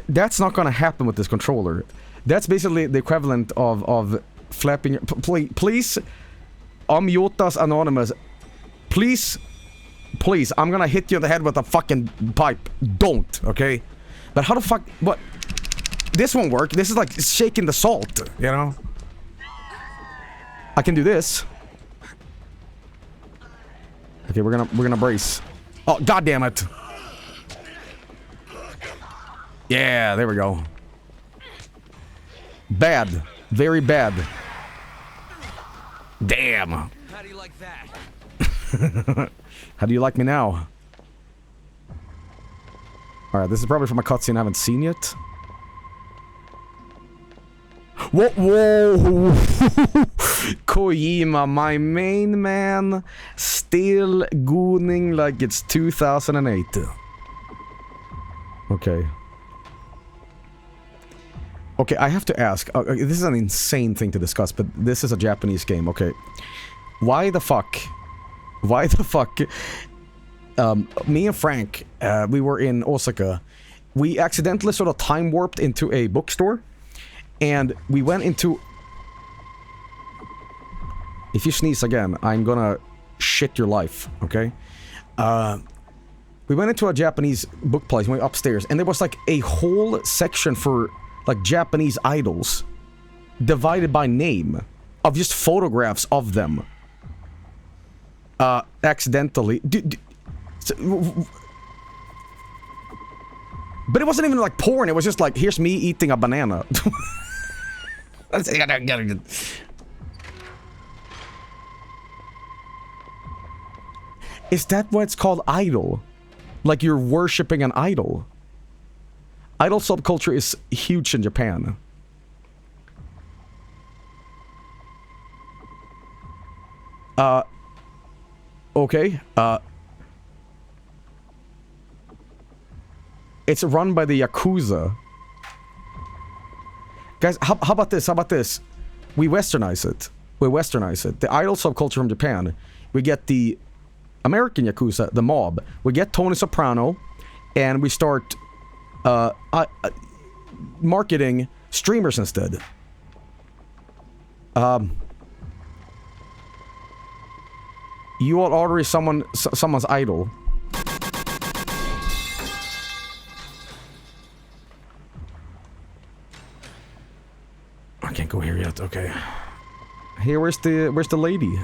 That's not gonna happen with this controller. That's basically the equivalent of flapping your... Please, Amyotas Anonymous, please, I'm gonna hit you in the head with a fucking pipe. Don't, okay? But how the fuck... What? This won't work. This is like shaking the salt, you know? I can do this. Okay, we're gonna brace. Oh, god damn it. Yeah, there we go. Bad. Very bad. Damn. How do you like that? How do you like me now? Alright, this is probably from a cutscene I haven't seen yet. Whoa, whoa. Kojima, my main man, still gooning like it's 2008. Okay. Okay, I have to ask. This is an insane thing to discuss, but this is a Japanese game, okay. Why the fuck? Me and Frank, we were in Osaka. We accidentally sort of time warped into a bookstore. And we went into... If you sneeze again, I'm gonna shit your life, okay? We went into a Japanese book place, went upstairs, and there was like a whole section for like Japanese idols, divided by name, of just photographs of them. Accidentally. But it wasn't even like porn, it was just like, here's me eating a banana. Is that why it's called idol? Like you're worshipping an idol? Idol subculture is huge in Japan. Okay. It's run by the Yakuza. Guys, how about this? How about this? We westernize it. The idol subculture from Japan. We get the American Yakuza, the mob. We get Tony Soprano, and we start marketing streamers instead. You are already someone's idol. I can't go here yet. Okay. Here, where's the lady?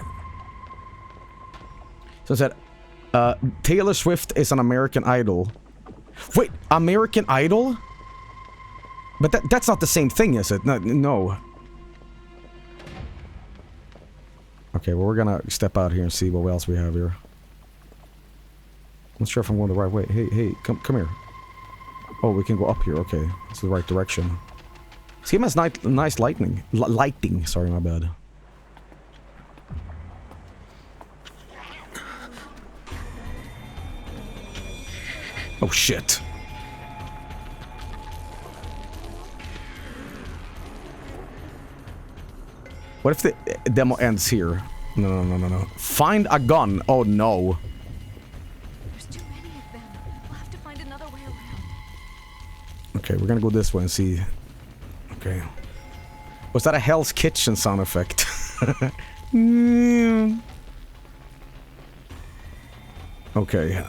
So it said, Taylor Swift is an American Idol. Wait, American Idol? But that's not the same thing, is it? No. Okay, well, we're gonna step out here and see what else we have here. I'm not sure if I'm going the right way. Hey, come here. Oh, we can go up here. Okay, it's the right direction. This game has nice lighting. Lighting, sorry, my bad. Oh, shit. What if the demo ends here? No. Find a gun. Oh, no. There's too many of them. We'll have to find another way around. Okay, we're gonna go this way and see. Okay. Was that a Hell's Kitchen sound effect? Okay.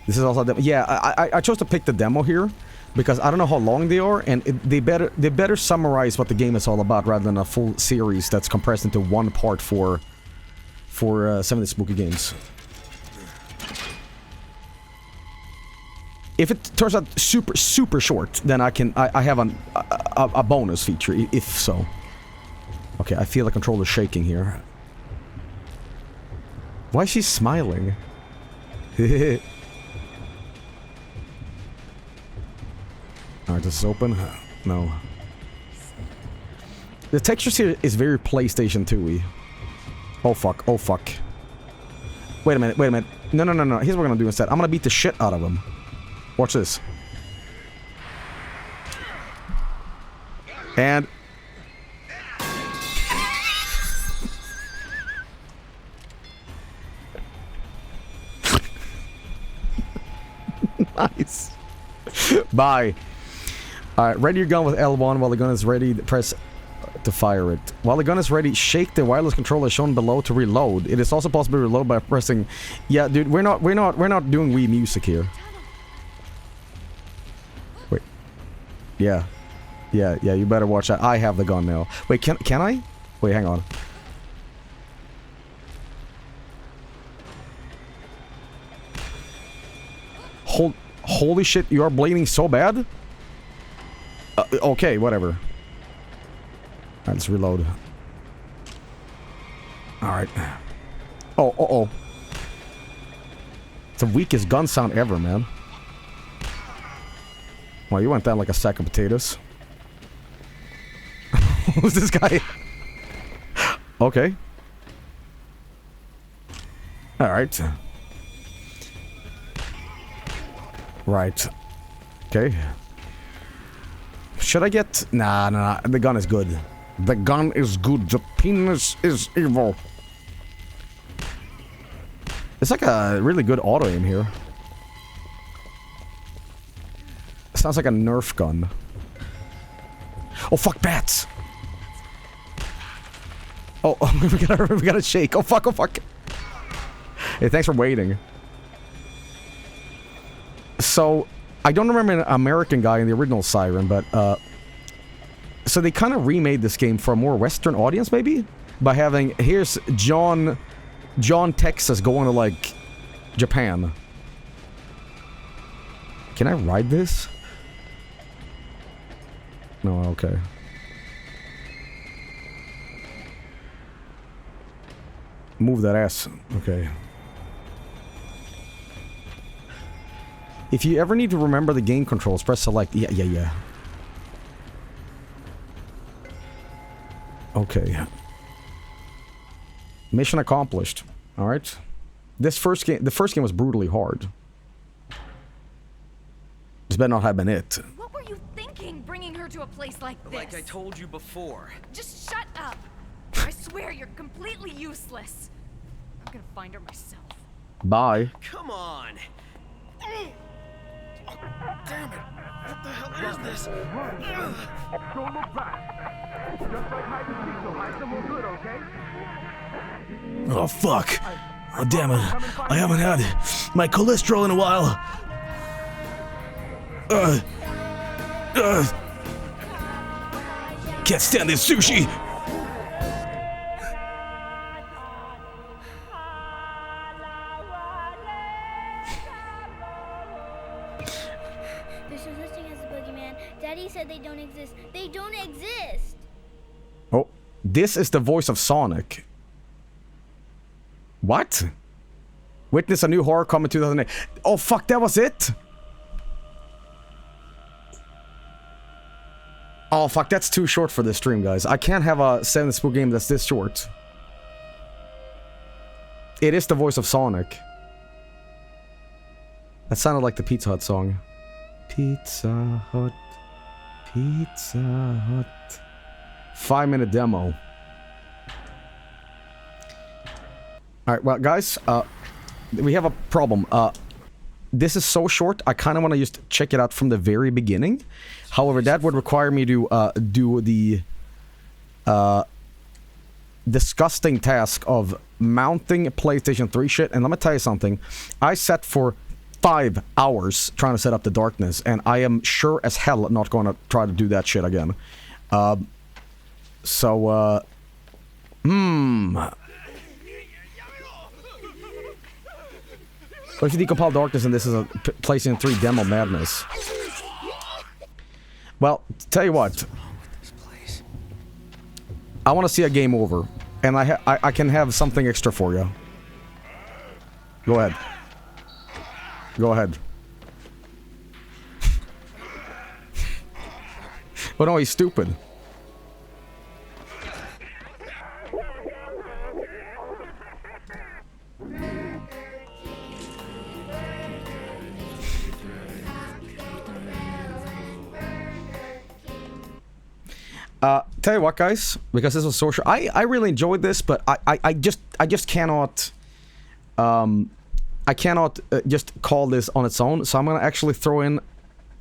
This is also a demo. Yeah, I chose to pick the demo here because I don't know how long they are, and they better summarize what the game is all about rather than a full series that's compressed into one part for some of the spooky games. If it turns out super short, then I have a bonus feature, if so. Okay, I feel the controller shaking here. Why is she smiling? Alright, this is open. No. The textures here is very PlayStation 2-y. Oh fuck. Wait a minute. No. Here's what we're gonna do instead. I'm gonna beat the shit out of him. Watch this. And... Nice. Bye. Alright, ready your gun with L1 while the gun is ready. Press to fire it. While the gun is ready, shake the wireless controller shown below to reload. It is also possible to reload by pressing... Yeah, dude, we're not doing Wii music here. Wait. Yeah. Yeah, you better watch that. I have the gun now. Wait, can I? Wait, hang on. Holy shit, you are bleeding so bad? Okay, whatever. Alright, let's reload. Alright. Oh. It's the weakest gun sound ever, man. Well, you went down like a sack of potatoes. Who's this guy? Okay. Alright. Right. Okay. Should I get... Nah. The gun is good. The gun is good. The penis is evil. It's like a really good auto aim here. Sounds like a Nerf gun. Oh, fuck, bats! Oh, we gotta shake. Oh, fuck. Hey, thanks for waiting. So, I don't remember an American guy in the original Siren, but, so they kind of remade this game for a more Western audience, maybe? By having, here's John Texas going to, like, Japan. Can I ride this? No, okay. Move that ass. Okay. If you ever need to remember the game controls, press select. Yeah. Okay. Mission accomplished. Alright. The first game was brutally hard. This better not have been it. What were you thinking, bringing her to a place like this? Like I told you before. Just shut up. I swear you're completely useless. I'm gonna find her myself. Bye. Come on. Oh, damn it. What the hell is this? Don't look back. Just like hide and seek, so hide somewhere good, okay? Oh, fuck. Oh, damn it. I haven't had my cholesterol in a while. Can't stand this sushi. There's no such thing as a boogeyman. Daddy said they don't exist. They don't exist! Oh, this is the voice of Sonic. What? Witness a new horror coming 2008. Oh, fuck, that was it? Oh, fuck, that's too short for this stream, guys. I can't have a 7 spook game that's this short. It is the voice of Sonic. That sounded like the Pizza Hut song. Pizza Hut. Pizza Hut. 5-minute demo. Alright, well, guys, we have a problem. This is so short, I kind of want to just check it out from the very beginning. However, that would require me to do the disgusting task of mounting PlayStation 3 shit. And let me tell you something. I sat for 5 hours trying to set up the darkness, and I am sure as hell not going to try to do that shit again. But if you decompile darkness and this is a PlayStation 3 demo madness. Well, tell you what. I want to see a game over. And I can have something extra for you. Go ahead. Go ahead. Oh no, he's stupid. Tell you what, guys, because this was so short, I really enjoyed this, but I just cannot, I I cannot just call this on its own, so I'm gonna actually throw in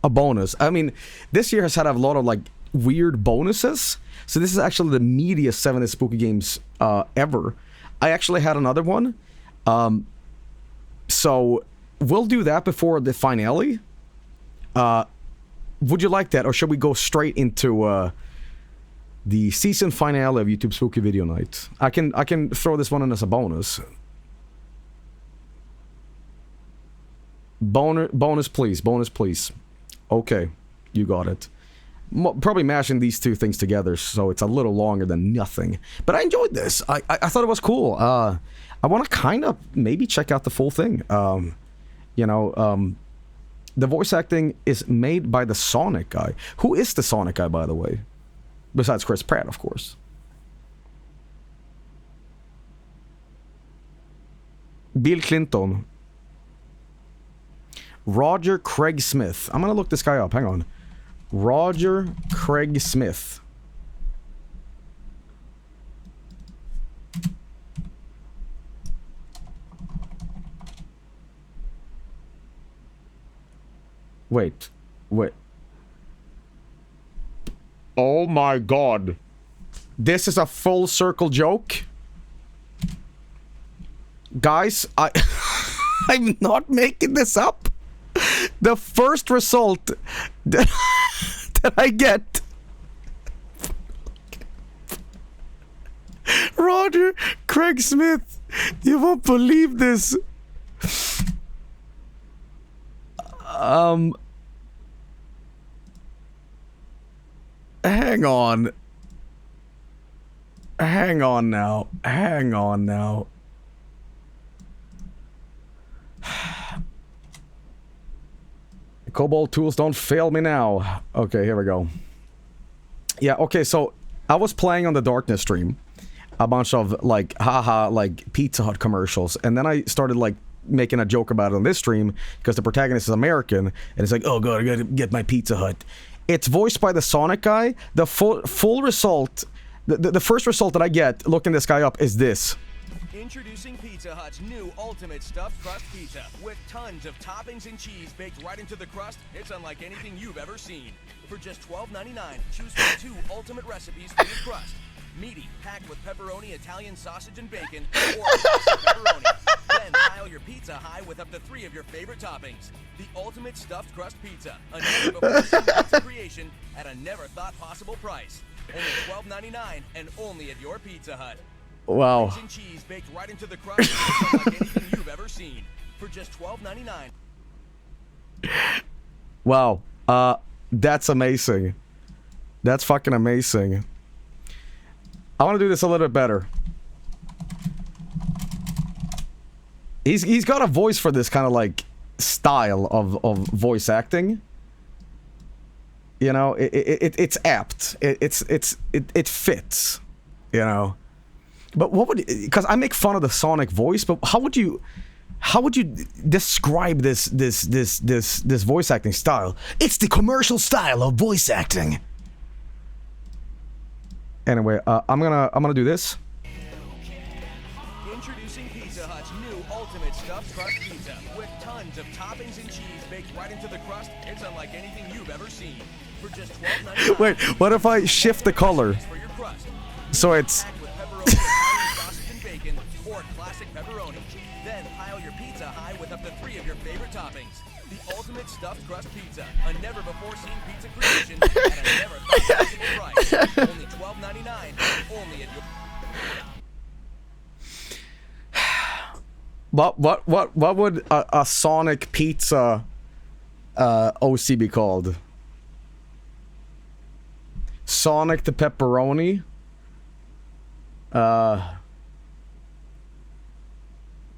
a bonus. I mean, this year has had a lot of like weird bonuses, so this is actually the meatiest 7 Days Spooky Games ever. I actually had another one, so we'll do that before the finale. Would you like that, or should we go straight into the season finale of YouTube Spooky Video Night? I can throw this one in as a bonus. Bonus please, bonus please. Okay, you got it. Probably mashing these two things together, so it's a little longer than nothing. But I enjoyed this. I thought it was cool. I want to kind of maybe check out the full thing. You know, the voice acting is made by the Sonic guy. Who is the Sonic guy, by the way? Besides Chris Pratt, of course. Bill Clinton. Roger Craig Smith. I'm gonna look this guy up. Hang on. Roger Craig Smith. Wait. Oh my god. This is a full circle joke? Guys, I'm not making this up. The first result that I get. Roger Craig Smith. You won't believe this. Hang on. Hang on now. Cobalt tools don't fail me now. Okay, here we go. Yeah, okay, so I was playing on the Darkness stream a bunch of like haha like Pizza Hut commercials, and then I started like making a joke about it on this stream because the protagonist is American, and it's like, oh god, I gotta get my Pizza Hut. It's voiced by the Sonic guy. The full result, the first result that I get looking this guy up is this. Introducing Pizza Hut's new Ultimate Stuffed Crust Pizza. With tons of toppings and cheese baked right into the crust, it's unlike anything you've ever seen. For just $12.99, choose from 2 ultimate recipes for your crust. Meaty, packed with pepperoni, Italian sausage, and bacon, or classic pepperoni. Then pile your pizza high with up to 3 of your favorite toppings. The Ultimate Stuffed Crust Pizza, a never-before-seen pizza creation at a never-thought-possible price. Only $12.99 and only at your Pizza Hut. Wow. And cheese baked right into the crust, unlike anything you've ever seen. For just $12.99. Wow. That's amazing. That's fucking amazing. I want to do this a little bit better. He's got a voice for this kind of like style of voice acting. You know, it's apt. It fits. You know. But what would, because I make fun of the Sonic voice, but how would you describe this voice acting style? It's the commercial style of voice acting. Anyway, I'm gonna do this. Introducing Pizza Hut's new Ultimate Stuffed Crust Pizza with tons of toppings and cheese baked right into the crust. It's unlike anything you've ever seen. For just $12.99. Wait, what if I shift the color? So it's sausage and bacon or classic pepperoni. Then pile your pizza high with up to 3 of your favorite toppings. The Ultimate Stuffed Crust Pizza, a never-before-seen pizza creation at a never-thought-possible price. Only $12.99, only at your... What would a Sonic pizza OC be called? Sonic the Pepperoni?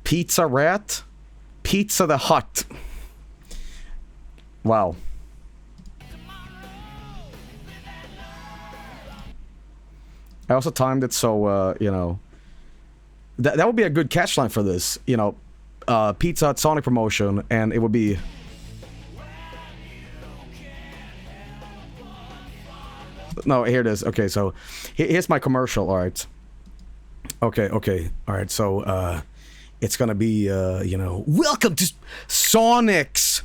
Pizza Rat? Pizza the Hut. Wow. I also timed it so, you know, that would be a good catchline for this, you know, Pizza Hut Sonic promotion, and it would be... No, here it is. Okay, so here's my commercial, alright. Okay, alright, so, It's gonna be, you know, welcome to Sonic's,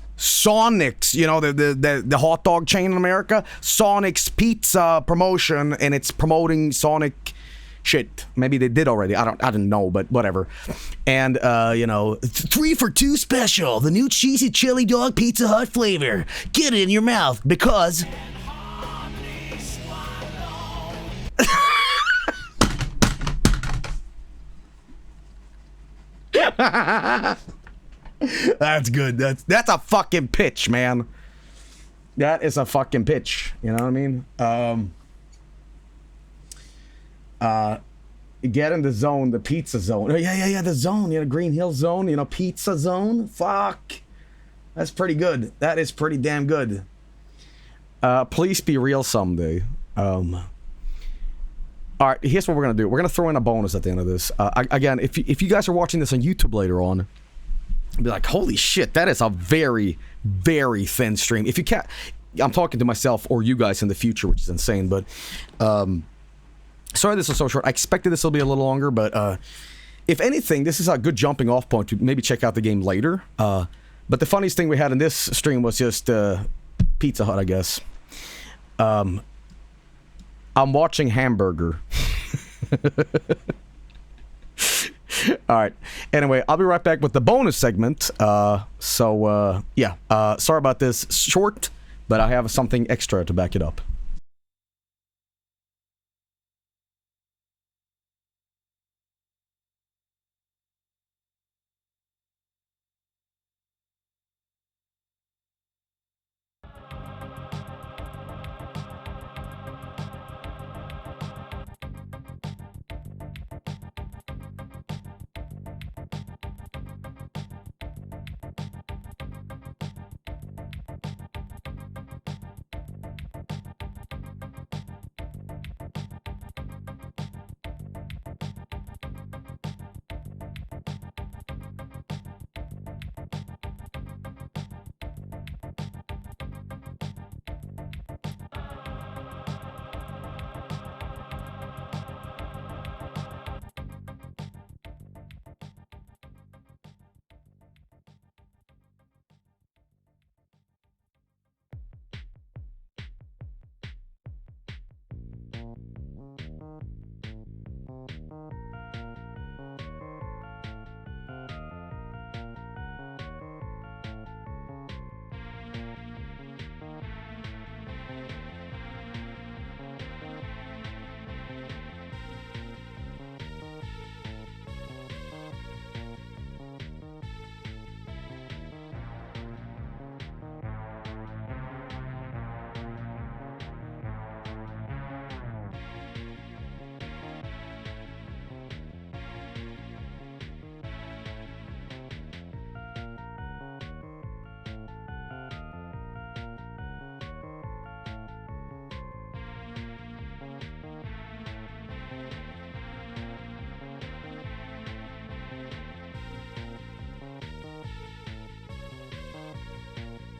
you know, the hot dog chain in America, Sonic's Pizza promotion, and it's promoting Sonic shit. Maybe they did already. I don't know, but whatever. And you know, 3 for 2 special, the new cheesy chili dog Pizza Hut flavor. Get it in your mouth because. That's good. That's a fucking pitch, man. That is a fucking pitch. You know what I mean? Get in the zone, the pizza zone. Oh, yeah, the zone. You know, Green Hill zone. You know, pizza zone. Fuck. That's pretty good. That is pretty damn good. Please be real someday. All right, here's what we're gonna do. We're gonna throw in a bonus at the end of this. Again, if you guys are watching this on YouTube later on, be like, holy shit, that is a very, very thin stream. If you can't, I'm talking to myself or you guys in the future, which is insane. But sorry this was so short. I expected this will be a little longer, but if anything, this is a good jumping off point to maybe check out the game later. But the funniest thing we had in this stream was just Pizza Hut, I guess. I'm watching Hamburger. Alright. Anyway, I'll be right back with the bonus segment. Yeah. Sorry about this short, but I have something extra to back it up.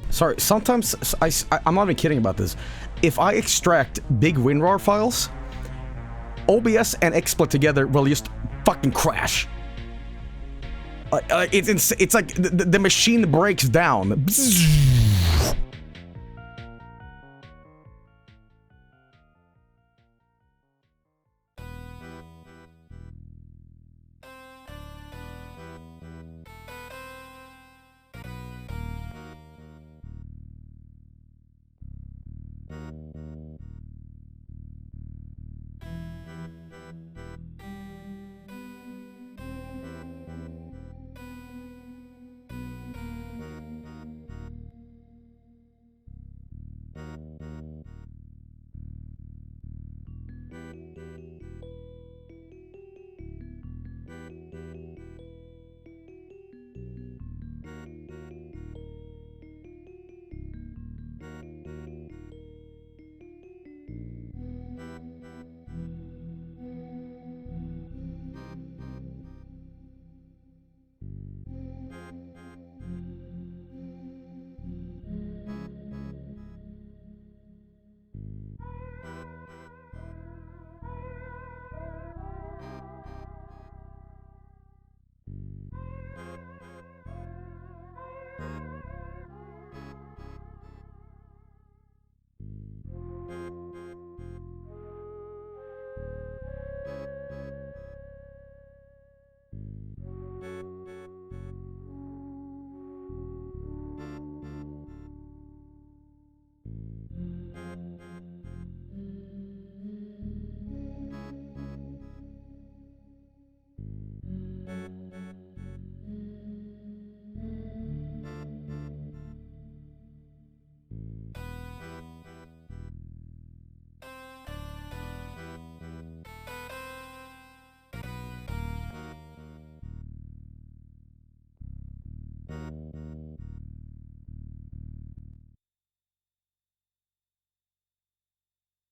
Sorry, sometimes I'm not even kidding about this. If I extract big WinRAR files, OBS and XSplit together will just fucking crash. It's like the machine breaks down.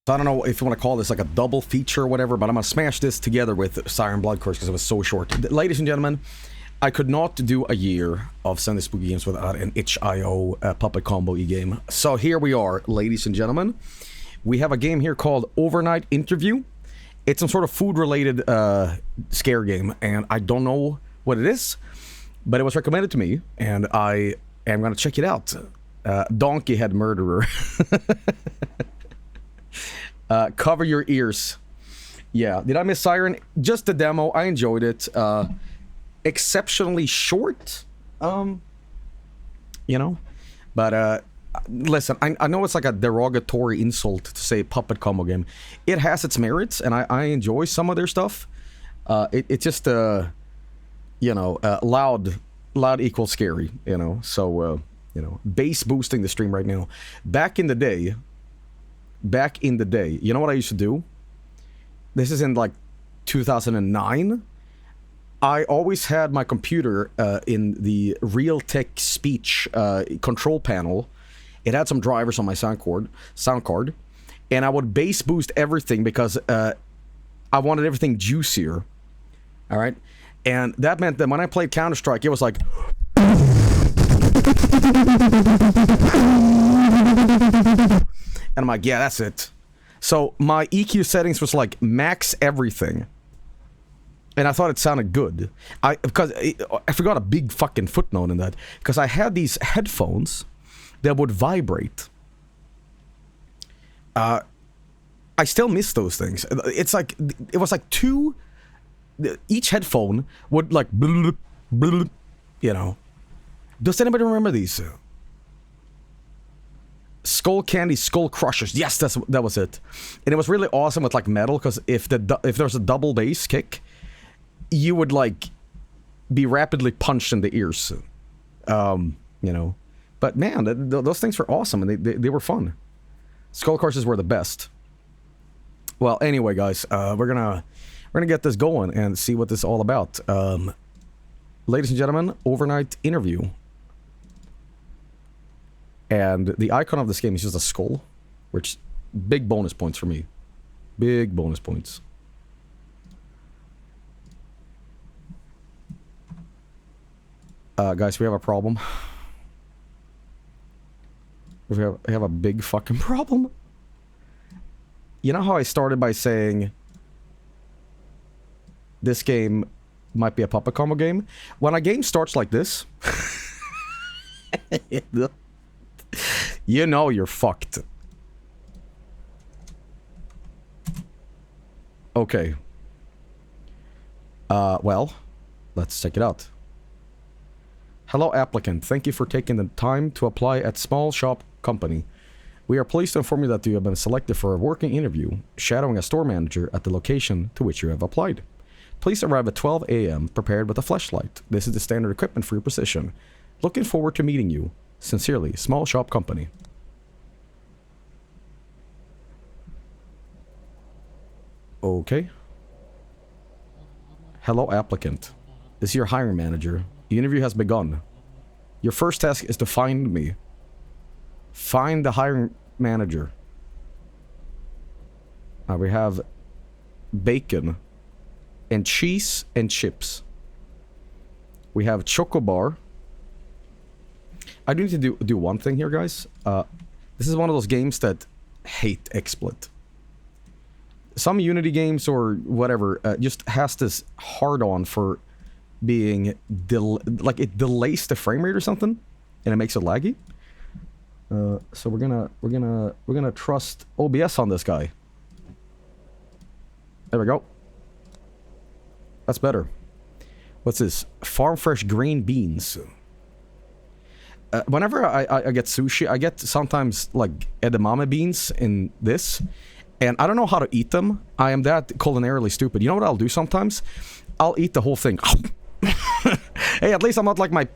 So I don't know if you want to call this like a double feature or whatever, but I'm going to smash this together with Siren Blood Curse because it was so short. Ladies and gentlemen, I could not do a year of Sunday Spooky Games without an itch.io puppet combo e-game. So here we are, ladies and gentlemen. We have a game here called OverNight Interview. It's some sort of food-related scare game, and I don't know what it is, but it was recommended to me, and I am going to check it out. Donkey Head Murderer. Cover your ears. Yeah, did I miss Siren? Just the demo. I enjoyed it. Exceptionally short, you know, but listen, I know it's like a derogatory insult to say puppet combo game. It has its merits, and I enjoy some of their stuff. It's just you know, loud equals scary, you know. So you know, bass boosting the stream right now. Back in the day, you know what I used to do? This is in like 2009. I always had my computer in the Realtek speech control panel. It had some drivers on my sound card, and I would bass boost everything because I wanted everything juicier. All right, and that meant that when I played Counter-Strike, it was like, and I'm like, yeah, that's it. So my EQ settings was like max everything. And I thought it sounded good. I forgot a big fucking footnote in that. Because I had these headphones that would vibrate. I still miss those things. It's like, it was like two, each headphone would like, blub, blub, you know. Does anybody remember these? Skull Candy Skull Crushers. Yes, that was it. And it was really awesome with like metal, because if there was a double bass kick, you would like be rapidly punched in the ears, you know. But man, those things were awesome, and they were fun. Skull Crushers were the best. Well, anyway, guys, we're gonna get this going and see what this is all about. Ladies and gentlemen, OverNight Interview, and the icon of this game is just a skull, which big bonus points for me. Big bonus points. Guys, we have a problem. We have a big fucking problem. You know how I started by saying this game might be a puppet combo game? When a game starts like this, you know you're fucked. Okay. Well, let's check it out. Hello applicant, thank you for taking the time to apply at Small Shop Company. We are pleased to inform you that you have been selected for a working interview, shadowing a store manager at the location to which you have applied. Please arrive at 12 a.m. prepared with a flashlight. This is the standard equipment for your position. Looking forward to meeting you. Sincerely, Small Shop Company. Okay. Hello applicant. This is your hiring manager. The interview has begun. Your first task is to find me. Find the hiring manager. We have bacon and cheese and chips. We have choco bar. I do need to do one thing here, guys. This is one of those games that hate XSplit. Some Unity games or whatever just has this hard-on for being like it delays the frame rate or something, and it makes it laggy. So we're gonna trust OBS on this guy. There we go. That's better. What's this? Farm fresh green beans. Whenever I get sushi, I get sometimes like edamame beans in this, and I don't know how to eat them. I am that culinarily stupid. You know what I'll do sometimes? I'll eat the whole thing. Hey, at least I'm not like my...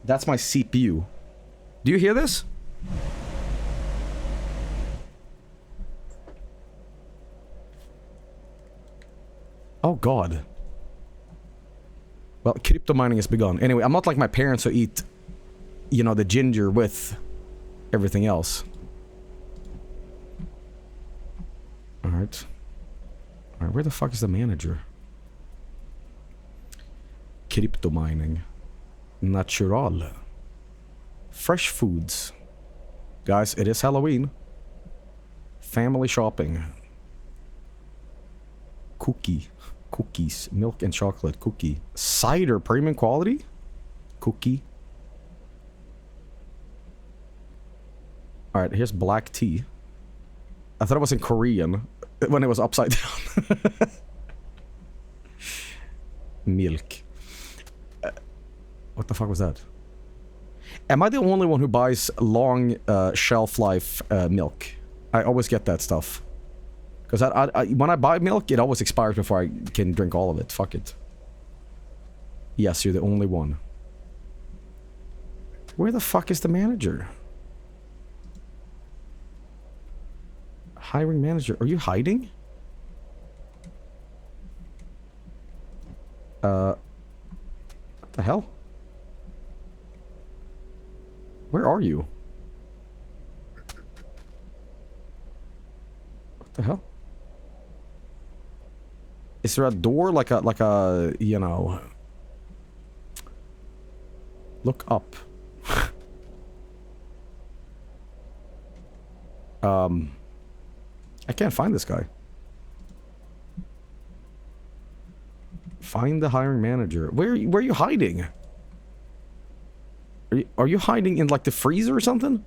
That's my CPU. Do you hear this? Oh god. Well, crypto mining has begun. Anyway, I'm not like my parents who eat, you know, the ginger with everything else. Alright. Alright, where the fuck is the manager? Crypto mining. Natural. Fresh foods. Guys, it is Halloween. Family shopping. Cookies. Milk and chocolate. Cookie. Cider. Premium quality? Cookie. Alright, here's black tea. I thought it was in Korean when it was upside down. Milk. What the fuck was that? Am I the only one who buys long shelf life milk? I always get that stuff. Because when I buy milk, it always expires before I can drink all of it. Fuck it. Yes, you're the only one. Where the fuck is the manager? Hiring manager. Are you hiding? What the hell? Where are you? What the hell? Is there a door like a, you know... Look up. I can't find this guy. Find the hiring manager. Where are you hiding? Are you hiding in like the freezer or something?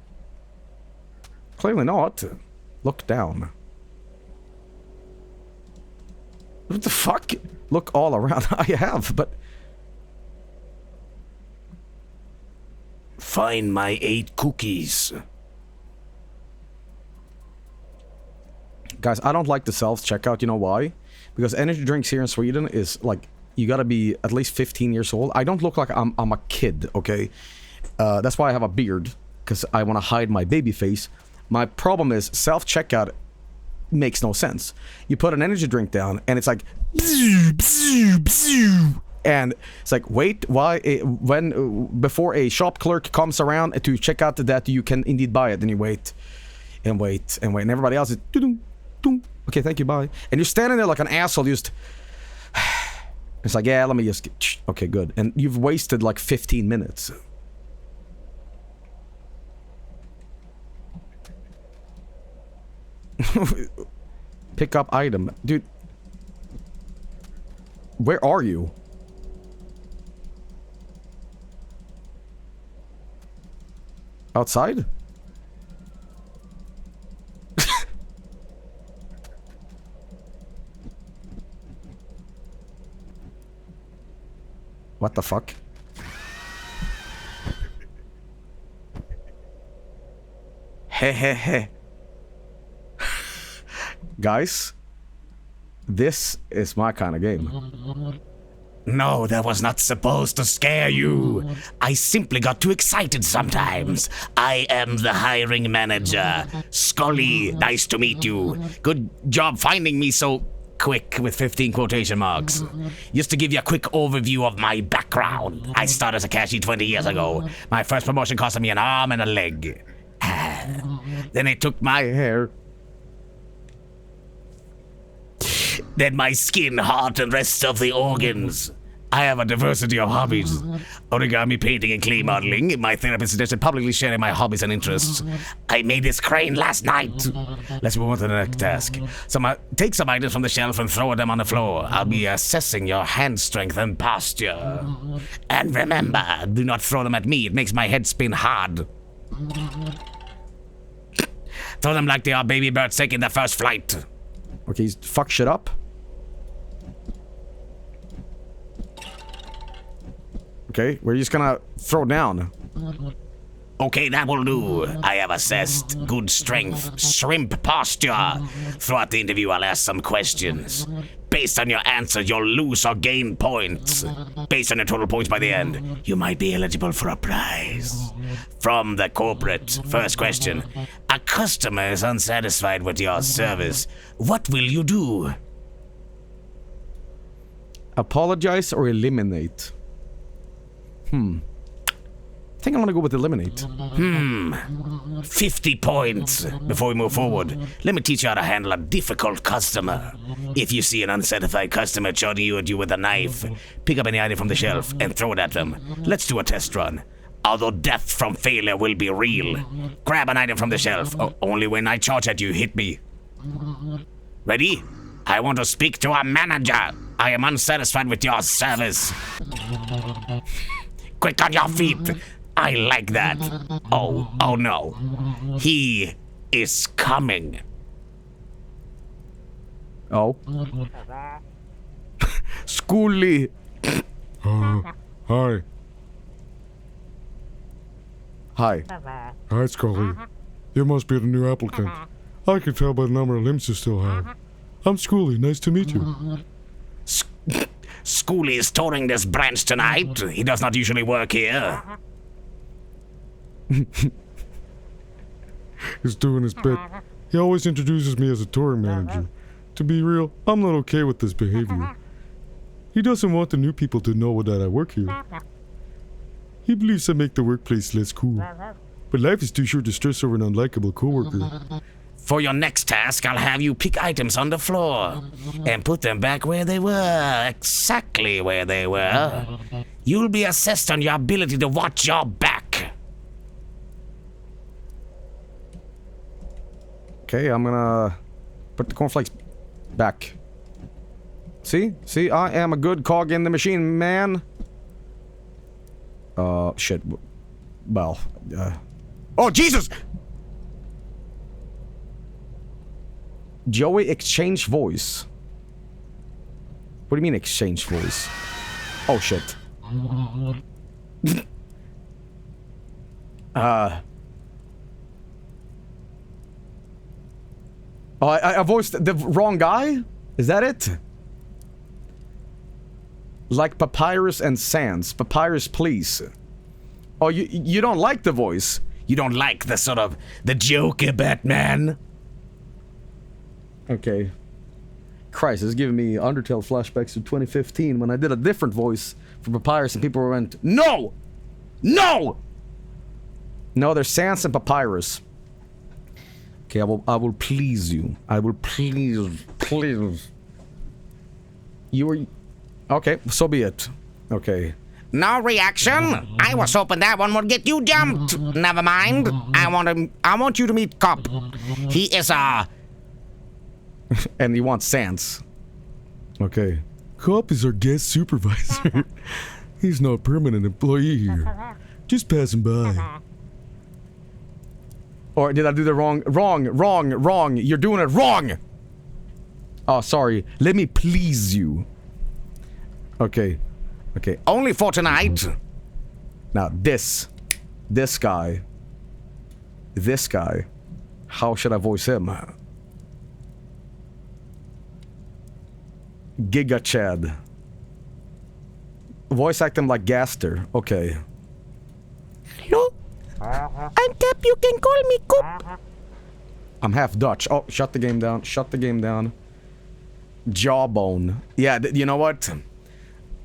Clearly not. Look down. What the fuck? Look all around. I have, but... Find my 8 cookies. Guys, I don't like the self-checkout. You know why? Because energy drinks here in Sweden is like... You gotta be at least 15 years old. I don't look like I'm a kid, okay? That's why I have a beard. Because I want to hide my baby face. My problem is self-checkout makes no sense. You put an energy drink down and it's like... And it's like, wait, why? Before a shop clerk comes around to check out that you can indeed buy it, then you wait. And wait, and wait. And everybody else is... Okay, thank you, bye. And you're standing there like an asshole, just... It's like, yeah, let me just... Okay, good. And you've wasted like 15 minutes. Pick up item. Dude. Where are you? Outside? What the fuck? He. Guys, this is my kind of game. No, that was not supposed to scare you. I simply got too excited sometimes. I am the hiring manager. Scully, nice to meet you. Good job finding me so quick with 15 quotation marks. Just to give you a quick overview of my background. I started as a cashier 20 years ago. My first promotion cost me an arm and a leg. Then they took my hair. Then my skin, heart, and rest of the organs. I have a diversity of hobbies. Origami, painting, and clay modeling. My therapist suggested publicly sharing my hobbies and interests. I made this crane last night. Let's move on to the next task. Take some items from the shelf and throw them on the floor. I'll be assessing your hand strength and posture. And remember, do not throw them at me. It makes my head spin hard. Throw them like they are baby birds taking their first flight. Okay, fuck shit up. Okay, we're just gonna throw down. Okay, that will do. I have assessed good strength, shrimp posture. Throughout the interview, I'll ask some questions. Based on your answers, you'll lose or gain points. Based on your total points by the end, you might be eligible for a prize. From the corporate, first question. A customer is unsatisfied with your service. What will you do? Apologize or eliminate? think I'm gonna go with eliminate. 50 points. Before we move forward, let me teach you how to handle a difficult customer. If you see an unsatisfied customer charging you at you with a knife, pick up any item from the shelf and throw it at them. Let's do a test run. Although death from failure will be real, grab an item from the shelf. Only when I charge at you, hit me. Ready? I want to speak to a manager. I am unsatisfied with your service. Quick on your feet. I like that. Oh no. He is coming. Oh. Schoolie. Hi. Hi. Hi, Scully. You must be the new applicant. I can tell by the number of limbs you still have. I'm Schoolie. Nice to meet you. Schoolie is touring this branch tonight. He does not usually work here. He's doing his bit. He always introduces me as a touring manager. To be real, I'm not okay with this behavior. He doesn't want the new people to know that I work here. He believes I make the workplace less cool. But life is too short to stress over an unlikable coworker. For your next task, I'll have you pick items on the floor and put them back where they were, exactly where they were. You'll be assessed on your ability to watch your back. Okay, I'm gonna put the cornflakes back. See? I am a good cog in the machine, man. Shit. Well, oh, Jesus! Joey, exchange voice. What do you mean exchange voice? Oh, shit. Oh, I voiced the wrong guy? Is that it? Like Papyrus and Sans. Papyrus, please. Oh, you don't like the voice? You don't like the sort of the Joker Batman? Okay. Christ, it's giving me Undertale flashbacks to 2015 when I did a different voice for Papyrus and people went, no! No! No, there's Sans and Papyrus. Okay, I will please you. I will please. You were... Okay, so be it. Okay. No reaction? I was hoping that one would get you jumped. Never mind. I want you to meet Cop. He is a... And he wants Sans. Okay. Cop is our guest supervisor. He's not a permanent employee here. Just passing by. Or did I do the wrong? You're doing it wrong! Oh, sorry. Let me please you. Okay. Okay. Only for tonight. Now, this guy. This guy. How should I voice him? Giga Chad. Voice act him like Gaster. Okay. Hello? I'm Cap, you can call me Coop. I'm half Dutch. Oh, shut the game down. Shut the game down. Jawbone. Yeah, you know what?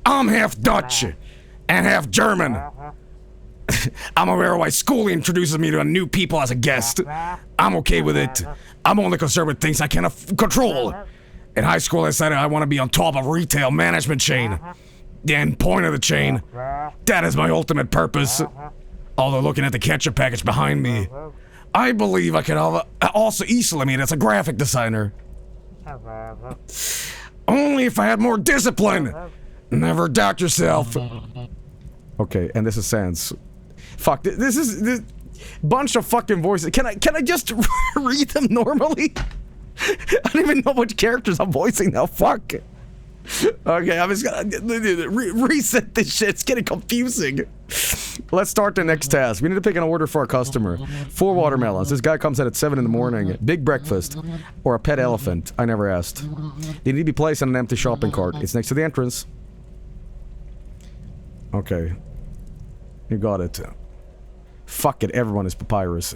I'm half Dutch and half German. I'm aware why school introduces me to new people as a guest. I'm okay with it. I'm only concerned with things I can control. In high school, I decided I want to be on top of a retail management chain. The end point of the chain. That is my ultimate purpose. Although looking at the ketchup package behind me, I believe I could also easily meet as a graphic designer. Only if I had more discipline. Never doubt yourself. Okay, and this is Sans. Fuck, this is bunch of fucking voices. Can I just read them normally? I don't even know which characters I'm voicing now. Fuck. Okay, I'm just gonna reset this shit. It's getting confusing. Let's start the next task. We need to pick an order for our customer. 4 watermelons. This guy comes in at 7 in the morning. Big breakfast. Or a pet elephant. I never asked. They need to be placed in an empty shopping cart. It's next to the entrance. Okay. You got it. Fuck it. Everyone is Papyrus.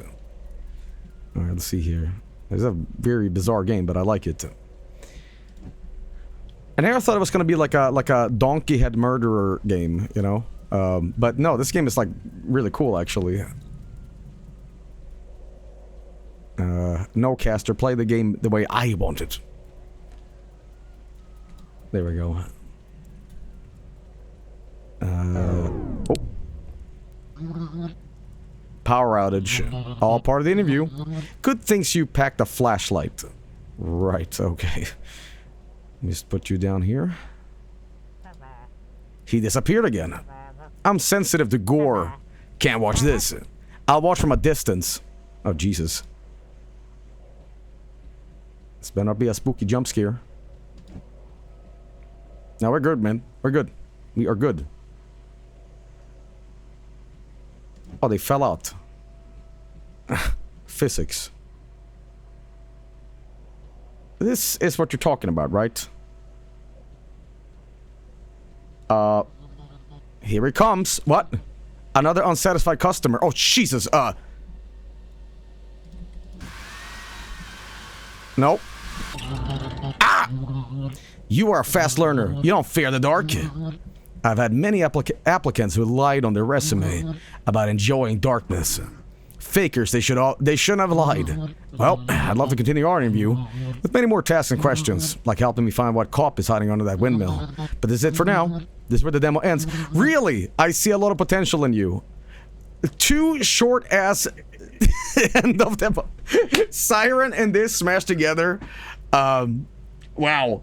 Alright, let's see here. It's a very bizarre game, but I like it. And I thought it was gonna be like a donkey head murderer game, you know? But no, this game is like really cool actually. No caster, play the game the way I want it. There we go. Oh. Power outage. All part of the interview. Good things you packed a flashlight. Right, okay. Let me just put you down here. He disappeared again. I'm sensitive to gore. Can't watch this. I'll watch from a distance. Oh, Jesus. This better not be a spooky jump scare. No, we're good, man. We're good. We are good. Oh, they fell out. Physics. This is what you're talking about, right? Here he comes. What? Another unsatisfied customer. Oh, Jesus. Nope. Ah! You are a fast learner. You don't fear the dark. I've had many applicants who lied on their resume about enjoying darkness. Fakers, they shouldn't have lied. Well, I'd love to continue our interview with many more tasks and questions, like helping me find what cop is hiding under that windmill. But this is it for now. This is where the demo ends. Really, I see a lot of potential in you. 2 short-ass end of demo. Siren and this smashed together. Wow.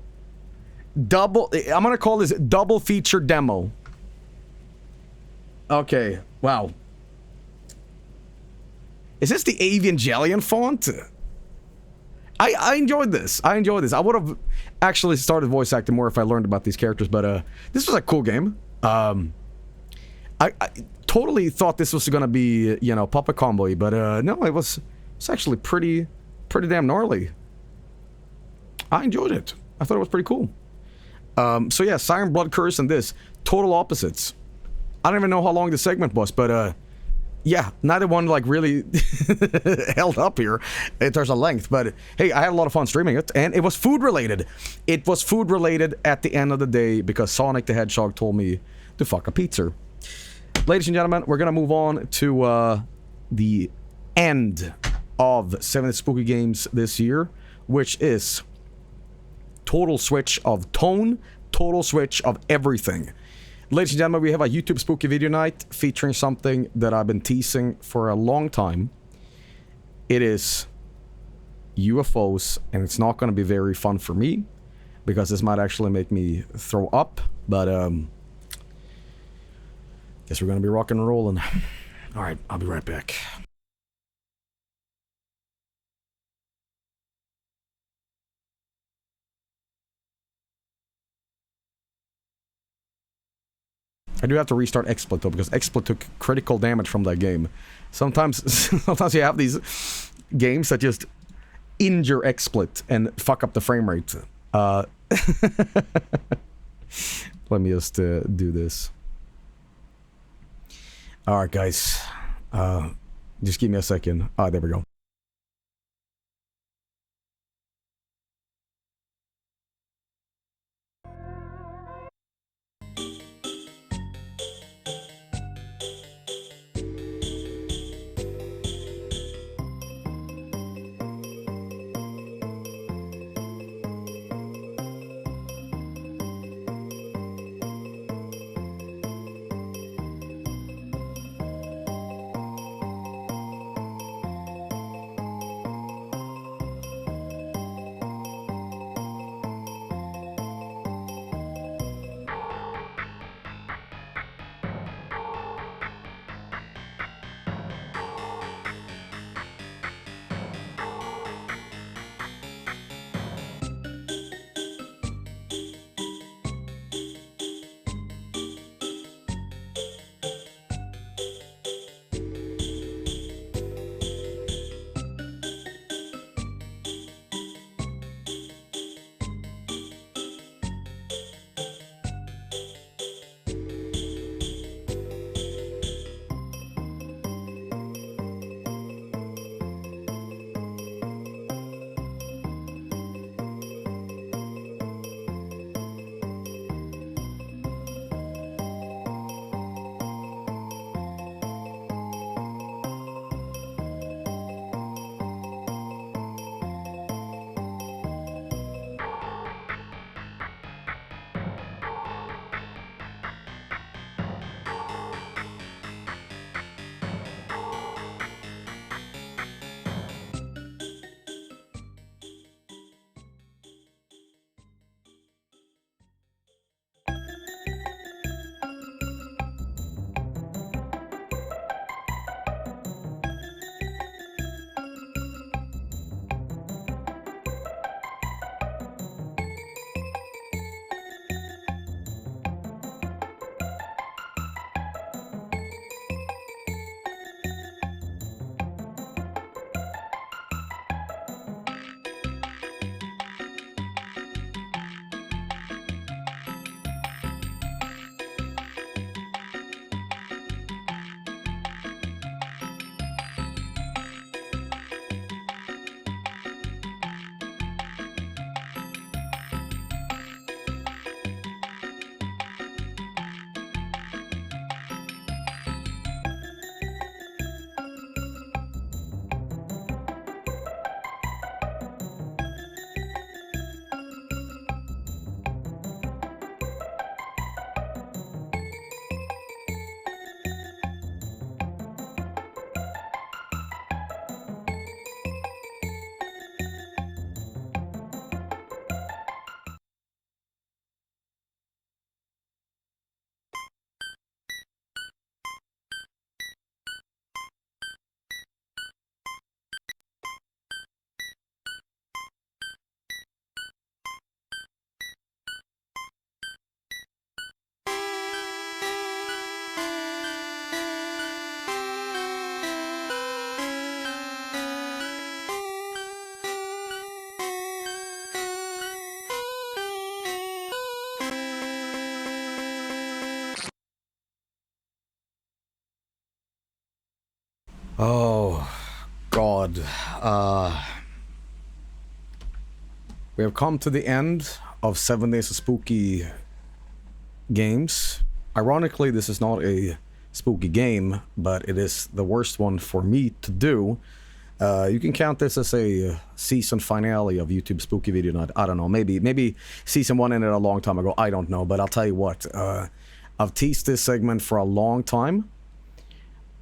I'm gonna call this double feature demo. Okay, wow. Is this the Evangelion font? I enjoyed this. I would have actually started voice acting more if I learned about these characters, but this was a cool game. I totally thought this was gonna be, you know, Puppet Combo, but no, it's actually pretty damn gnarly. I enjoyed it. I thought it was pretty cool. So yeah, Siren, Blood Curse, and this. Total opposites. I don't even know how long the segment was, but yeah, neither one like really held up here in terms of length. But hey, I had a lot of fun streaming it, and it was food related. It was food related at the end of the day because Sonic the Hedgehog told me to fuck a pizza. Ladies and gentlemen, we're gonna move on to the end of 70 Spooky Games this year, which is total switch of tone, total switch of everything. Ladies and gentlemen, we have a YouTube Spooky Video Night featuring something that I've been teasing for a long time. It is UFOs, and it's not going to be very fun for me because this might actually make me throw up, but guess we're going to be rocking and rolling. Alright, I'll be right back. I do have to restart XSplit though, because XSplit took critical damage from that game. Sometimes you have these games that just injure XSplit and fuck up the frame rate. Let me just do this. Alright guys, just give me a second. There we go. Oh, God. We have come to the end of 7 Days of Spooky games. Ironically, this is not a spooky game, but it is the worst one for me to do. You can count this as a season finale of YouTube Spooky Video Night. I don't know, maybe season 1 ended a long time ago. I don't know, but I'll tell you what. I've teased this segment for a long time,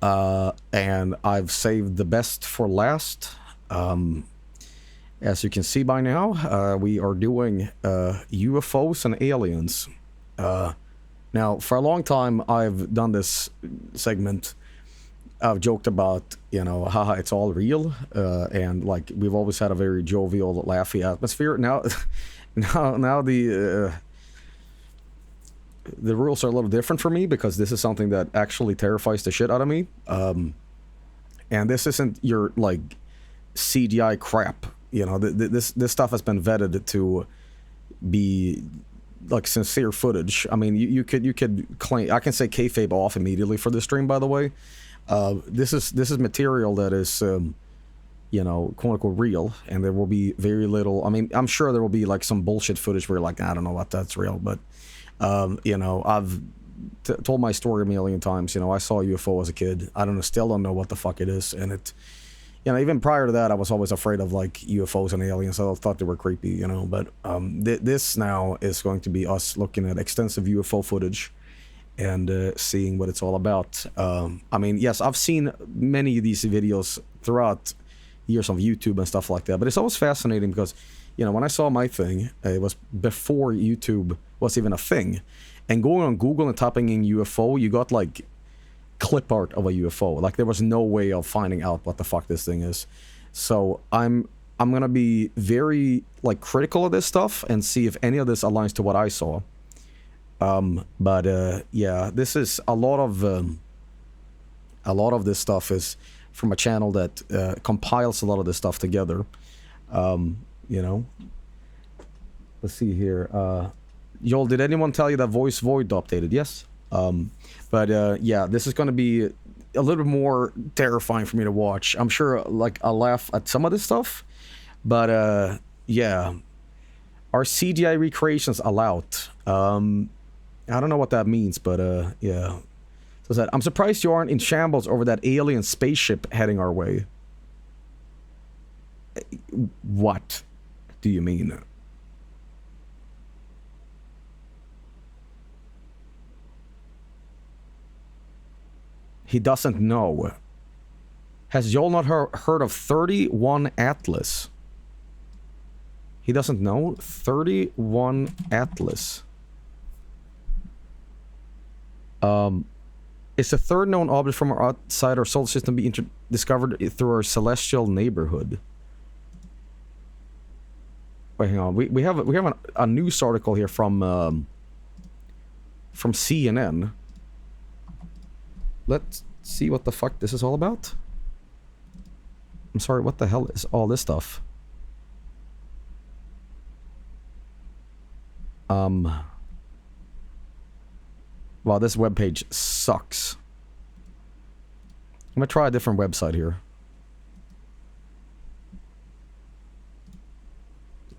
and I've saved the best for last. As you can see by now, we are doing UFOs and aliens. Now, for a long time, I've done this segment. I've joked about, you know, haha, it's all real, and like we've always had a very jovial, laughy atmosphere. Now, now the rules are a little different for me because this is something that actually terrifies the shit out of me. And this isn't your like CGI crap. You know, this stuff has been vetted to be like sincere footage. I mean, you could claim, I can say kayfabe off immediately for this stream, by the way. This is material that is, you know, quote unquote real, and there will be very little. I mean, I'm sure there will be like some bullshit footage where you're like, I don't know what that's real, but you know, I've told my story a million times. You know, I saw a UFO as a kid. Still don't know what the fuck it is, and it, you know, even prior to that, I was always afraid of like UFOs and aliens. I thought they were creepy, you know. But this now is going to be us looking at extensive UFO footage and seeing what it's all about. I mean, yes, I've seen many of these videos throughout years of YouTube and stuff like that, but it's always fascinating because, you know, when I saw my thing, it was before YouTube was even a thing, and going on Google and typing in UFO, you got like clip art of a UFO. Like there was no way of finding out what the fuck this thing is. So I'm gonna be very like critical of this stuff and see if any of this aligns to what I saw. Yeah, this is a lot of this stuff is from a channel that compiles a lot of this stuff together. You know, let's see here. Joel, did anyone tell you that Voice Void updated? Yes. Yeah, this is going to be a little bit more terrifying for me to watch. I'm sure, like, I'll laugh at some of this stuff, but yeah, are CGI recreations allowed? I don't know what that means, but yeah. So that I'm surprised you aren't in shambles over that alien spaceship heading our way. What do you mean? He doesn't know. Has Joel not heard of 31 Atlas? He doesn't know? 31 Atlas. It's the third known object from our outside our solar system be discovered through our celestial neighborhood. Wait, hang on. We have a news article here from CNN. Let's see what the fuck this is all about. I'm sorry, what the hell is all this stuff? Wow, this webpage sucks. I'm gonna try a different website here.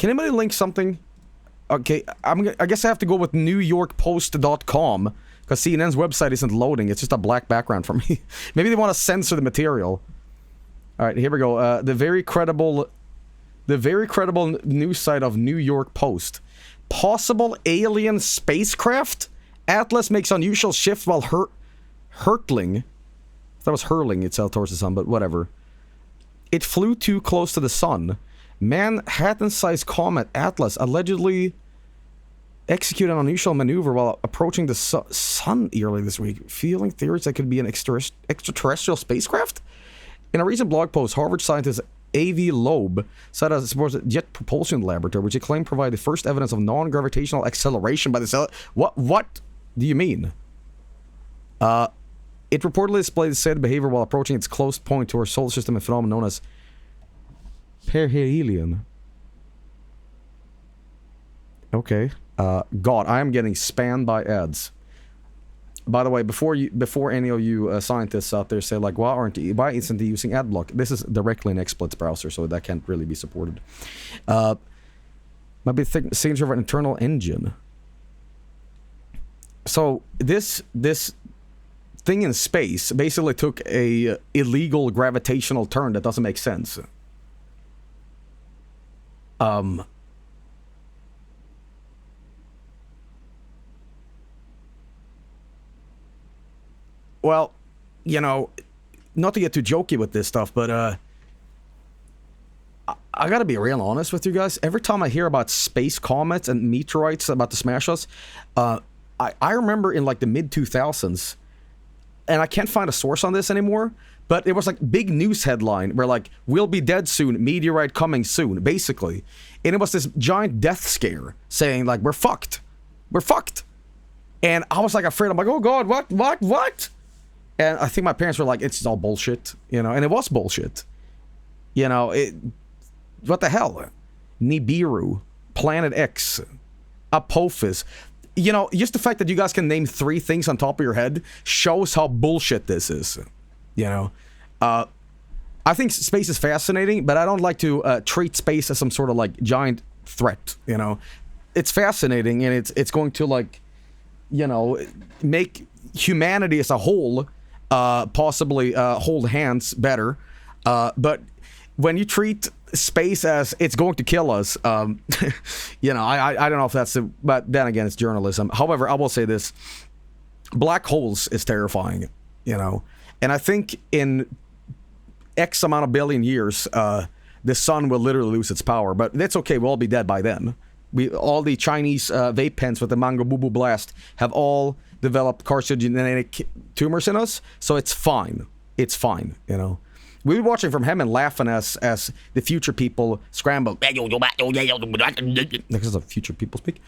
Can anybody link something? Okay, I guess I have to go with NewYorkPost.com because CNN's website isn't loading. It's just a black background for me. Maybe they want to censor the material. All right, here we go. The very credible news site of New York Post. Possible alien spacecraft? Atlas makes unusual shift while hurtling. That was hurling itself towards the sun, but whatever. It flew too close to the sun. Manhattan-sized comet Atlas allegedly executed an unusual maneuver while approaching the sun early this week, fueling theories that could be an extraterrestrial spacecraft. In a recent blog post, Harvard scientist A.V. Loeb said it supports a jet propulsion laboratory, which he claimed provided the first evidence of non-gravitational acceleration by the What do you mean? It reportedly displayed said behavior while approaching its close point to our solar system, a phenomenon known as perihelion. Okay. God, I am getting spammed by ads. by the way, before any of you scientists out there say like, why isn't he using AdBlock? This is directly an exploits browser, so that can't really be supported. Might be the signature of an internal engine. So this thing in space basically took a illegal gravitational turn that doesn't make sense. Well, you know, not to get too jokey with this stuff, but I gotta be real honest with you guys. Every time I hear about space comets and meteorites about to smash us, I remember in like the mid-2000s, and I can't find a source on this anymore, but it was like big news headline where like, we'll be dead soon, meteorite coming soon, basically. And it was this giant death scare saying like, we're fucked. We're fucked. And I was like afraid. I'm like, oh God, what? And I think my parents were like, it's all bullshit, you know, and it was bullshit. You know, what the hell? Nibiru, Planet X, Apophis. You know, just the fact that you guys can name 3 things on top of your head shows how bullshit this is. You know, I think space is fascinating, but I don't like to treat space as some sort of like giant threat. You know, it's fascinating, and it's going to like, you know, make humanity as a whole possibly hold hands better. But when you treat space as it's going to kill us, you know, I don't know if that's but then again, it's journalism. However, I will say this: black holes is terrifying, you know, and I think in X amount of billion years, the sun will literally lose its power. But that's okay; we'll all be dead by then. All the Chinese vape pens with the Mango Boo Boo Blast have all developed carcinogenic tumors in us, so it's fine. It's fine, you know. We were watching from heaven laughing as the future people scramble. Because the future people speak.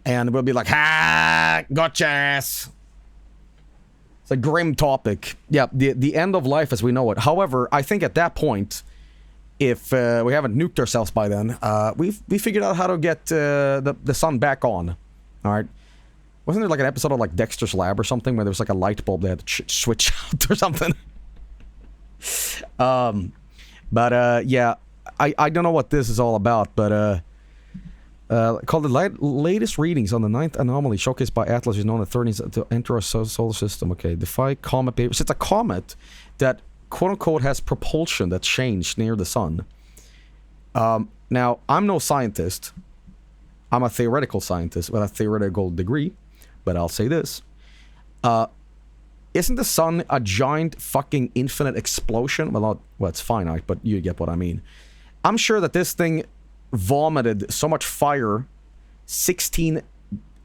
And we'll be like, ha, gotcha ass. It's a grim topic. Yeah, the end of life as we know it. However, I think at that point, if we haven't nuked ourselves by then, we figured out how to get the sun back on. All right. Wasn't there like an episode of like Dexter's Lab or something where there was like a light bulb they had to switch out or something? Yeah, I don't know what this is all about, but called the latest readings on the 9th anomaly showcased by Atlas is known as 13th to enter our solar system. Okay, defy comet papers. It's a comet that quote unquote has propulsion that changed near the sun. Now, I'm no scientist. I'm a theoretical scientist with a theoretical degree, but I'll say this. Isn't the sun a giant fucking infinite explosion? Well, it's finite, but you get what I mean. I'm sure that this thing vomited so much fire, 16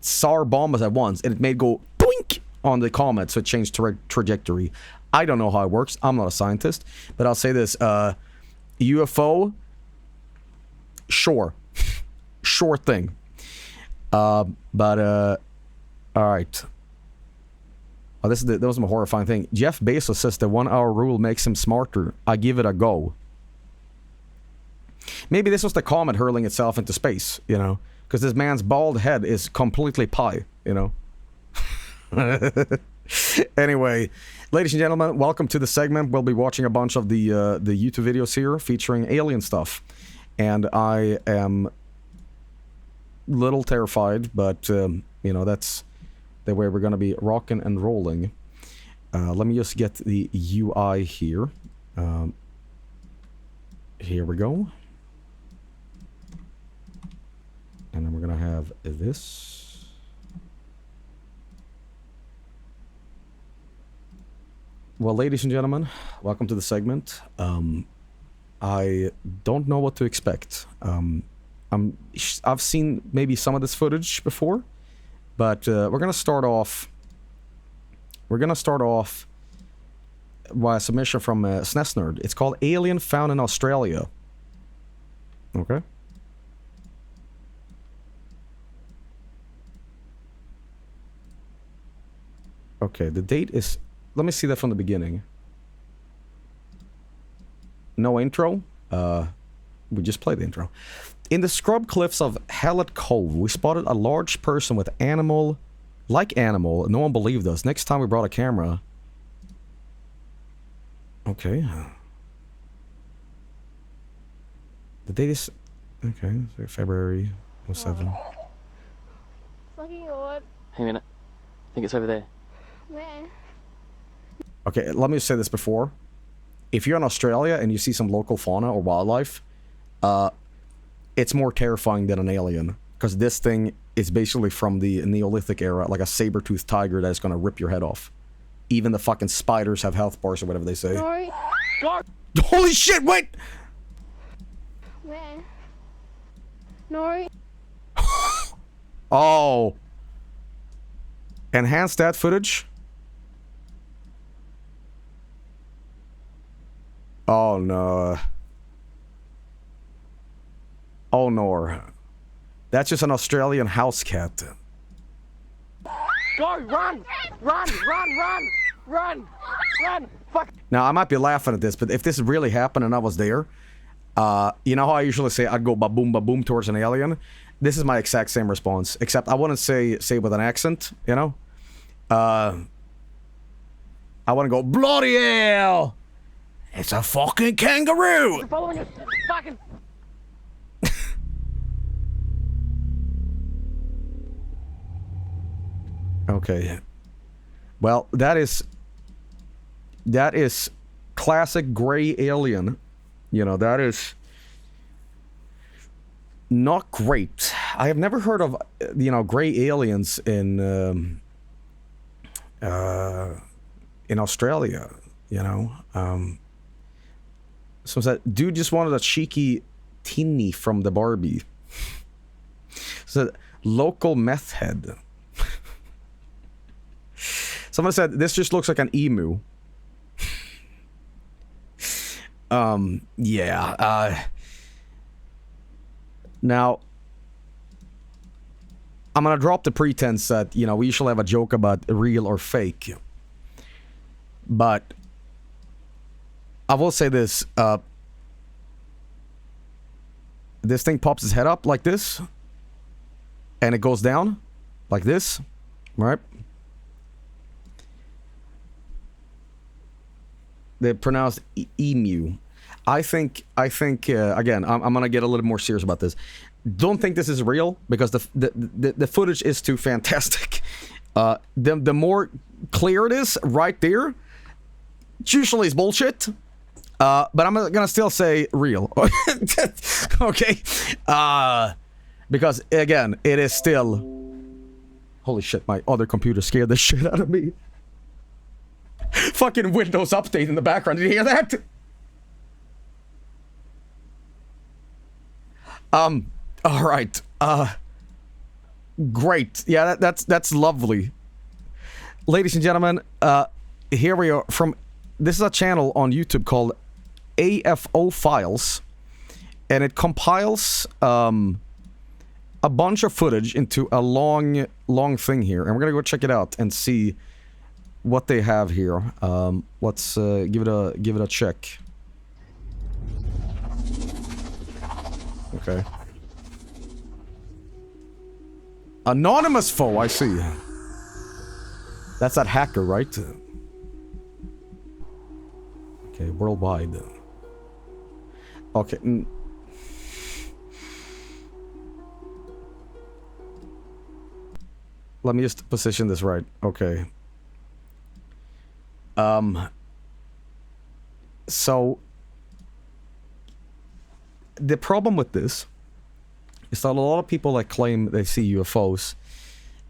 SAR bombs at once, and it made go boink on the comet, so it changed trajectory. I don't know how it works. I'm not a scientist, but I'll say this. UFO, sure. Sure thing. All right. Oh, that was a horrifying thing. Jeff Bezos says the 1 hour rule makes him smarter. I give it a go. Maybe this was the comet hurling itself into space, you know? Because this man's bald head is completely pie, you know? Anyway, ladies and gentlemen, welcome to the segment. We'll be watching a bunch of the YouTube videos here featuring alien stuff. And I am little terrified, but, you know, that's the way we're going to be rocking and rolling. Let me just get the UI here. Here we go. And then we're going to have this. Well, ladies and gentlemen, welcome to the segment. I don't know what to expect. I've seen maybe some of this footage before, but we're gonna start off. We're gonna start off by a submission from SNES Nerd. It's called "Alien Found in Australia." Okay. Okay, the date is. Let me see that from the beginning. No intro. We just played the intro. In the scrub cliffs of Hallett Cove, we spotted a large person with animal Like Animal, no one believed us. Next time we brought a camera. Okay. The date is... Okay, so February 07. Fucking what? Hang on a minute. I think it's over there. Where? Okay, let me say this before. If you're in Australia and you see some local fauna or wildlife, it's more terrifying than an alien. Because this thing is basically from the Neolithic era, like a saber-toothed tiger that's gonna rip your head off. Even the fucking spiders have health bars or whatever they say. Sorry. Holy shit, wait! Where? No. Oh. Enhance that footage? Oh no. Oh no. That's just an Australian house cat. Go! Run! Run! Fuck! Now, I might be laughing at this, but if this really happened and I was there, you know how I usually say I'd go ba-boom towards an alien? This is my exact same response, except I wouldn't say with an accent, you know? I wouldn't go, bloody hell! It's a fucking kangaroo! Following you! Fucking... Okay. Well, that is classic gray alien. You know, that is not great. I have never heard of, you know, gray aliens in Australia, you know. So that dude just wanted a cheeky tinny from the Barbie. So local meth head. Someone said this just looks like an emu. Yeah. Now, I'm gonna drop the pretense that, you know, we usually have a joke about real or fake. But I will say this. This thing pops its head up like this. And it goes down like this. Right? They're pronounced emu. I think again, I'm gonna get a little more serious about this. Don't think this is real because the footage is too fantastic. The more clear it is right there, usually it's bullshit. But I'm gonna still say real. Okay. Because again, it is still. Holy shit! My other computer scared the shit out of me. Fucking Windows update in the background. Did you hear that? All right. Great. Yeah, that's lovely. Ladies and gentlemen, here we are from. This is a channel on YouTube called AFO Files, and it compiles a bunch of footage into a long thing here, and we're gonna go check it out and see what they have here. Let's give it a check. Okay. Anonymous foe, I see. That's that hacker, right? Okay, worldwide. Okay. Let me just position this right. Okay. So the problem with this is that a lot of people that claim they see UFOs,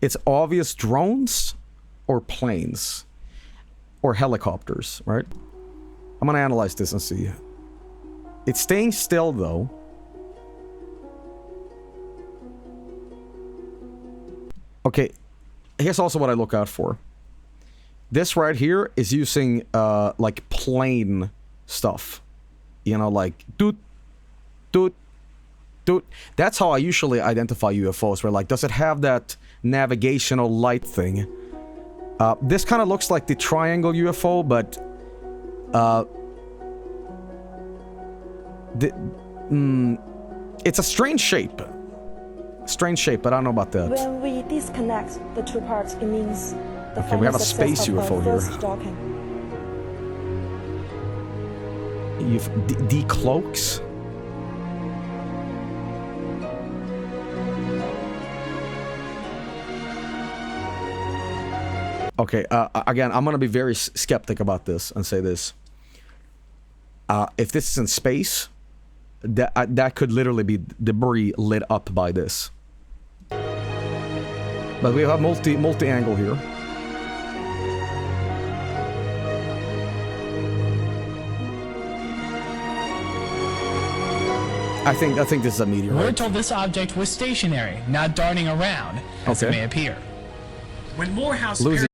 it's obvious drones or planes or helicopters, right? I'm gonna analyze this and see. It's staying still though. Okay, here's also what I look out for. This right here is using like plane stuff. You know, like doot, doot, doot. That's how I usually identify UFOs, where like, does it have that navigational light thing? This kind of looks like the triangle UFO, but it's a strange shape. Strange shape, but I don't know about that. When we disconnect the two parts, it means the Okay, we have a final space success of UFO the here. first docking. You've decloaks. Okay, again, I'm gonna be very skeptic about this and say this. If this is in space, that could literally be debris lit up by this. But we have multi-angle here. I think this is a meteorite. We're told this object was stationary, not darting around, as it may appear. When Morehouse Losing.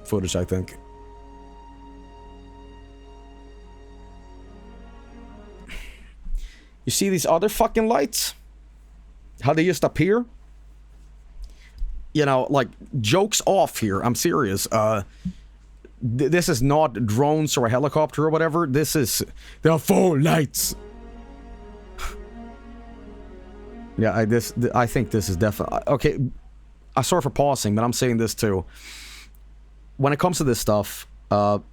Footage, I think. You see these other fucking lights? How they just appear? You know, like, jokes off here. I'm serious. This is not drones or a helicopter or whatever. This is... There are 4 lights. Yeah, I think this is definitely... Okay, I'm sorry for pausing, but I'm saying this too. When it comes to this stuff, I'm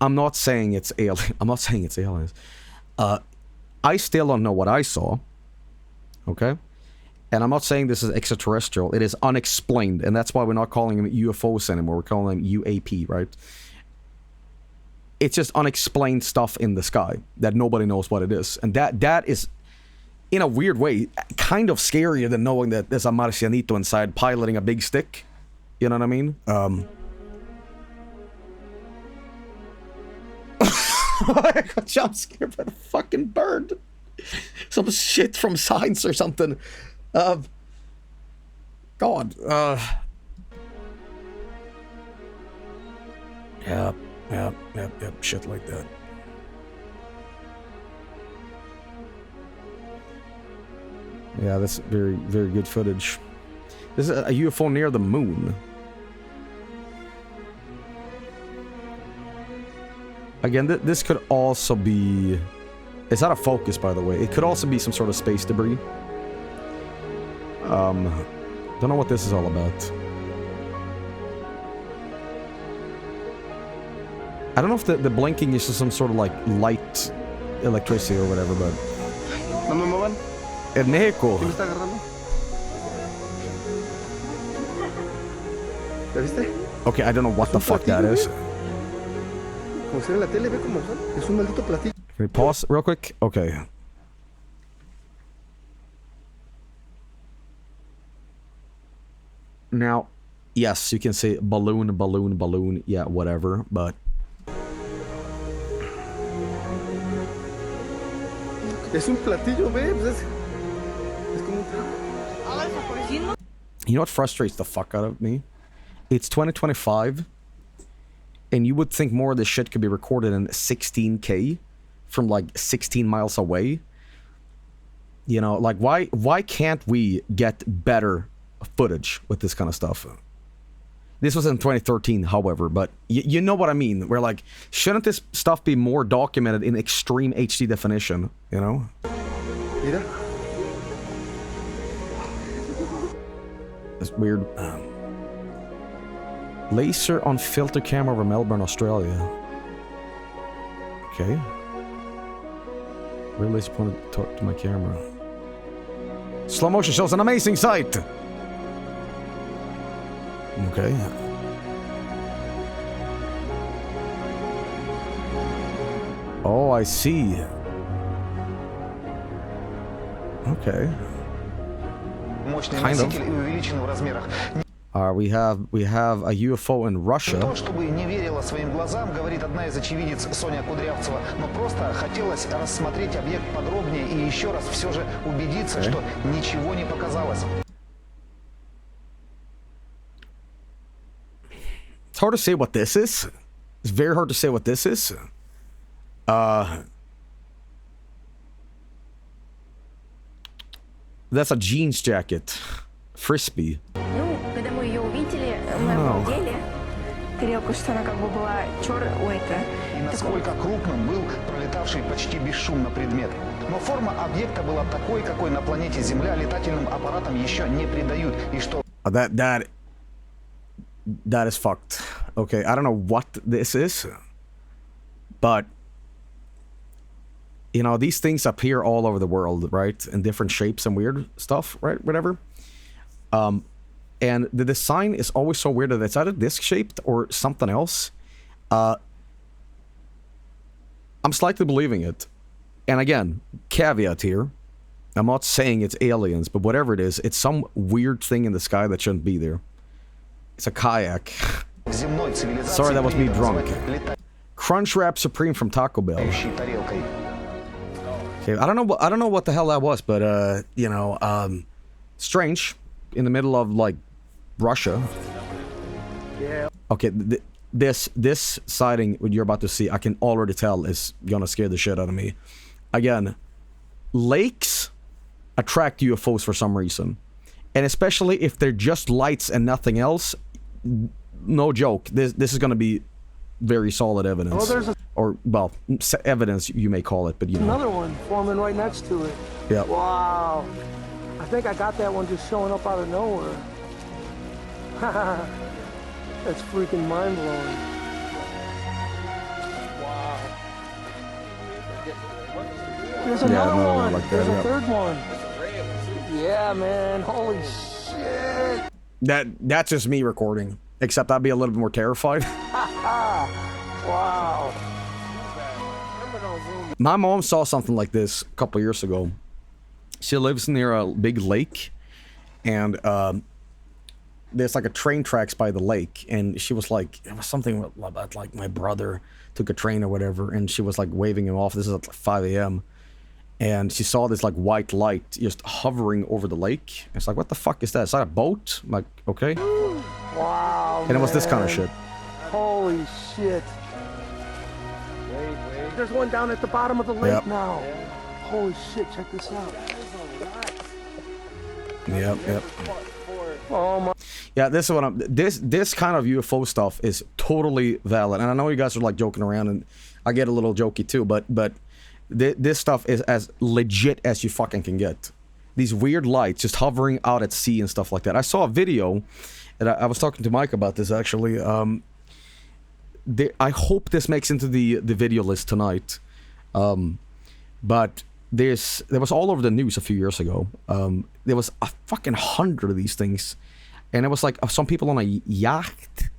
not saying it's alien. I'm not saying it's aliens. I still don't know what I saw. Okay? And I'm not saying this is extraterrestrial. It is unexplained, and that's why we're not calling them UFOs anymore. We're calling them UAP, right? It's just unexplained stuff in the sky that nobody knows what it is. And that is, in a weird way, kind of scarier than knowing that there's a Marcianito inside piloting a big stick. You know what I mean? I got jump scared by the fucking bird. Some shit from Science or something. God. Yep, shit like that. Yeah, that's very, very good footage. This is a UFO near the moon. Again, this could also be... It's out of focus, by the way. It could also be some sort of space debris. Don't know what this is all about. I don't know if the blinking is just some sort of like light electricity or whatever, but... No me muevan. El Neco. ¿Quién me está agarrando? ¿Ya viste? Okay, I don't know what the fuck that is. Como si era la tele, ve como son. Es un maldito platillo. Can we pause real quick? Okay. Now, yes, you can say balloon, balloon, balloon, yeah, whatever, but... Es un platillo, ve. Es como... You know what frustrates the fuck out of me? It's 2025, and you would think more of this shit could be recorded in 16K from like 16 miles away. You know, like why can't we get better footage with this kind of stuff? This was in 2013, however, but you know what I mean. We're like, shouldn't this stuff be more documented in extreme HD definition, you know? Mira. It's weird. Laser on filter camera over Melbourne, Australia. Okay. Real laser pointed to my camera. Slow motion shows an amazing sight. Okay. Oh, I see. Okay. Kind of. We have a UFO in Russia. То, чтобы не верила своим глазам, говорит одна из очевидец Соня Кудрявцева, но просто хотелось рассмотреть объект подробнее и еще раз все же убедиться, что ничего не показалось. It's hard to say what this is. It's very hard to say what this is. That's a jeans jacket. Frisbee. Ну, когда мы ее увидели, мы обалдели. Тарелка, что она как бы была черная. И насколько крупным был пролетавший почти бесшумно предмет. Но форма объекта была такой, какой на планете Земля летательным аппаратам еще не придают. И что... That is fucked. Okay, I don't know what this is, but you know, these things appear all over the world, right? In different shapes and weird stuff, right? Whatever. And the design is always so weird that it's either disc shaped or something else. I'm slightly believing it. And again, caveat here. I'm not saying it's aliens, but whatever it is, it's some weird thing in the sky that shouldn't be there. It's a kayak. Sorry, that was me drunk. Crunchwrap Supreme from Taco Bell. Okay, I don't know what the hell that was, but you know, strange. In the middle of like Russia. Yeah. Okay, this sighting what you're about to see, I can already tell is gonna scare the shit out of me. Again, lakes attract UFOs for some reason, and especially if they're just lights and nothing else. No joke. This is gonna be very solid evidence. Oh, there's a... Or well, evidence you may call it, but you know. Another one forming right next to it. Yeah. Wow. I think I got that one just showing up out of nowhere. That's freaking mind-blowing. Wow. There's another one. Like that, There's a third one. Yeah, man. Holy shit. That's just me recording. Except I'd be a little bit more terrified. Wow. My mom saw something like this a couple years ago. She lives near a big lake, and there's like a train tracks by the lake, and she was like, it was something about like my brother took a train or whatever, and she was like waving him off. This is at like 5 a.m. And she saw this like white light just hovering over the lake. It's like, what the fuck is that? Is that a boat? I'm like, okay. Wow. And it was this kind of shit. Holy shit. Wait. There's one down at the bottom of the lake Yep. now. Holy shit, check this out. Yep. Oh my. Yeah, this is what I'm. This kind of UFO stuff is totally valid, and I know you guys are like joking around, and I get a little jokey too, but this stuff is as legit as you fucking can get. These weird lights just hovering out at sea and stuff like that. I saw a video, and I was talking to Mike about this actually. I hope this makes into the video list tonight, but there was all over the news a few years ago. There was a fucking 100 of these things. And it was like some people on a yacht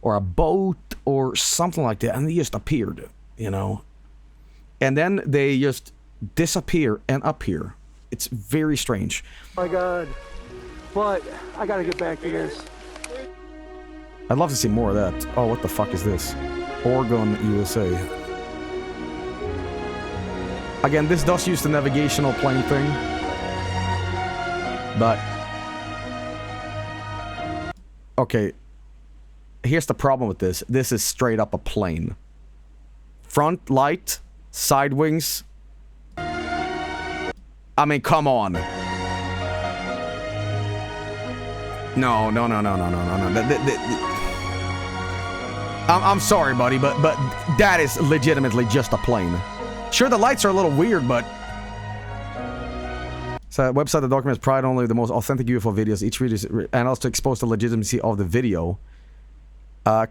or a boat or something like that, and they just appeared, you know. And then they just disappear and appear. It's very strange. Oh my god. But I gotta get back to this. I'd love to see more of that. Oh, what the fuck is this? Oregon, USA. Again, this does use the navigational plane thing. But okay, here's the problem with this. This is straight up a plane. Front light, side wings. I mean, come on. No. I'm sorry, buddy, but that is legitimately just a plane. Sure, the lights are a little weird, but... So, a website that documents pride only the most authentic UFO videos. Each video is analyzed to expose the legitimacy of the video.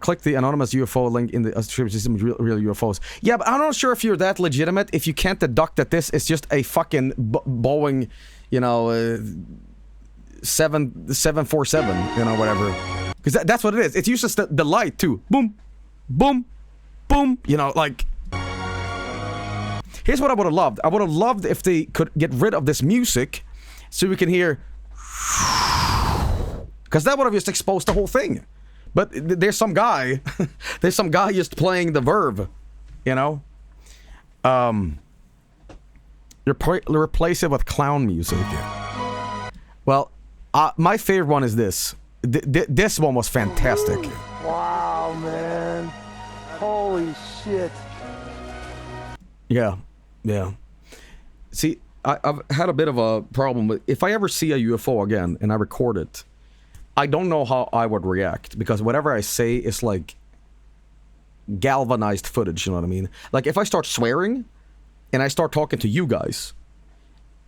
Click the anonymous UFO link in the description system. Real UFOs. Yeah, but I'm not sure if you're that legitimate if you can't deduct that this is just a fucking Boeing, 747, whatever. Because that's what it is. It uses the light too. Boom, boom, boom. like. Here's what I would have loved. I would have loved if they could get rid of this music so we can hear... Because that would have just exposed the whole thing. But there's some guy... there's some guy just playing the verb. Replace it with clown music. Well, my favorite one is this. This one was fantastic. Wow, man. Holy shit. Yeah. See, I've had a bit of a problem with... If I ever see a UFO again and I record it, I don't know how I would react. Because whatever I say is like galvanized footage, you know what I mean? Like if I start swearing and I start talking to you guys,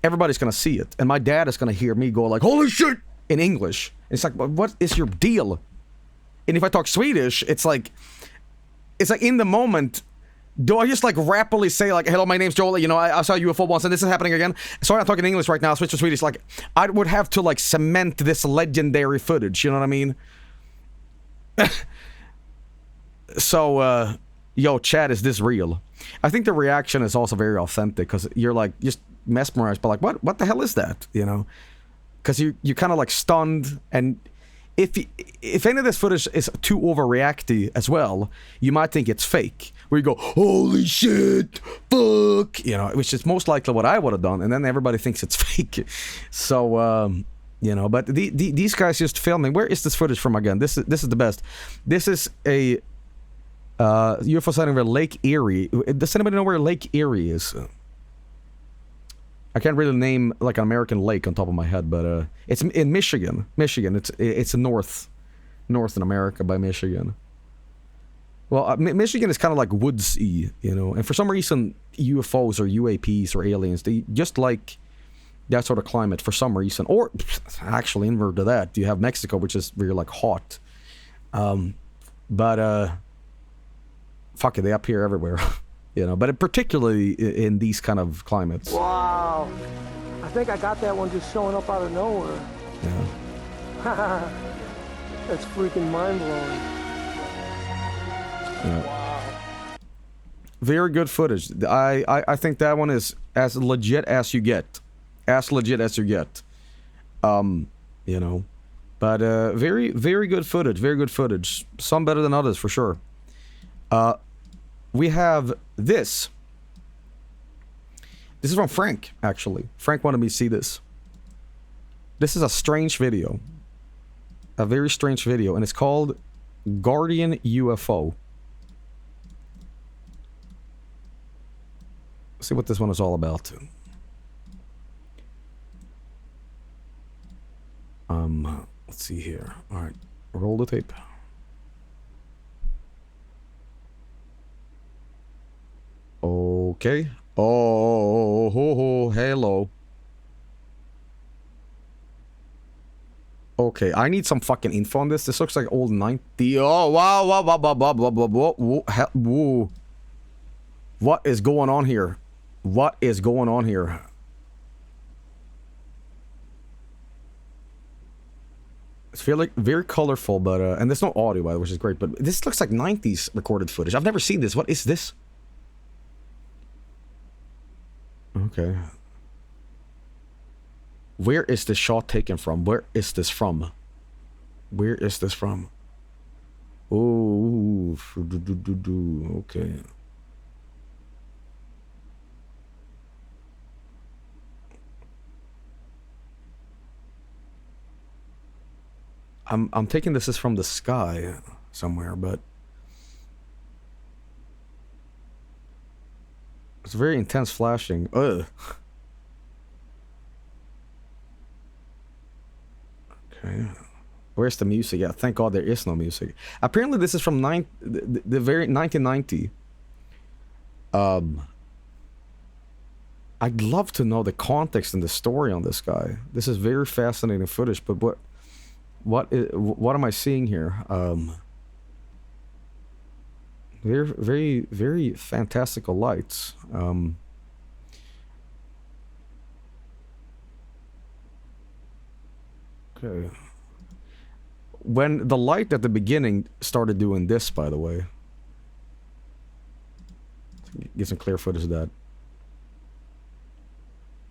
everybody's going to see it. And my dad is going to hear me go like, holy shit, in English. It's like, what is your deal? And if I talk Swedish, it's like in the moment... Do I just like rapidly say like, hello, my name's Joel, I saw a UFO once and this is happening again? Sorry, I'm talking English right now, switch to Swedish. Like, I would have to like cement this legendary footage, you know what I mean? So, yo, Chad, is this real? I think the reaction is also very authentic because you're like just mesmerized, but like, what the hell is that, Because you kind of like stunned, and if any of this footage is too overreacty as well, you might think it's fake. Where you go, holy shit, fuck, which is most likely what I would have done, and then everybody thinks it's fake. So, but these guys just filming. Where is this footage from again? This is the best. This is a UFO sighting over Lake Erie. Does anybody know where Lake Erie is? I can't really name like an American lake on top of my head, but it's in Michigan. It's north in America by Michigan. Well, Michigan is kind of like woodsy, and for some reason, UFOs or UAPs or aliens, they just like that sort of climate for some reason. Or actually, invert to that, you have Mexico, which is really like hot. But fuck it, they appear everywhere, But particularly in these kind of climates. Wow. I think I got that one just showing up out of nowhere. Yeah. That's freaking mind-blowing. Yeah. Wow. Very good footage. I think that one is as legit as you get. But very, very good footage. Very good footage. Some better than others, for sure. We have this. This is from Frank, actually. Frank wanted me to see this. This is a strange video. A very strange video, and it's called Guardian UFO. Let's see what this one is all about. Let's see here. Alright, roll the tape. Okay. Oh, hello. Okay, I need some fucking info on this. This looks like old 90. Oh, wow, wow, wow, wow, wow, wow, wow, wow, whoa. What is going on here? What is going on here? It's feel like very colorful, but and there's no audio by the way, which is great. But this looks like 90s recorded footage. I've never seen this. What is this? Okay. Where is this shot taken from? Where is this from? Where is this from? Oh, okay. I'm taking this as from the sky somewhere, but it's very intense flashing. Ugh. Okay. Where's the music? Yeah, thank God there is no music. Apparently this is from the very 1990. I'd love to know the context and the story on this guy. This is very fascinating footage, but what am I seeing here? Very, very, very fantastical lights. Okay. When the light at the beginning started doing this, by the way. Get some clear footage of that.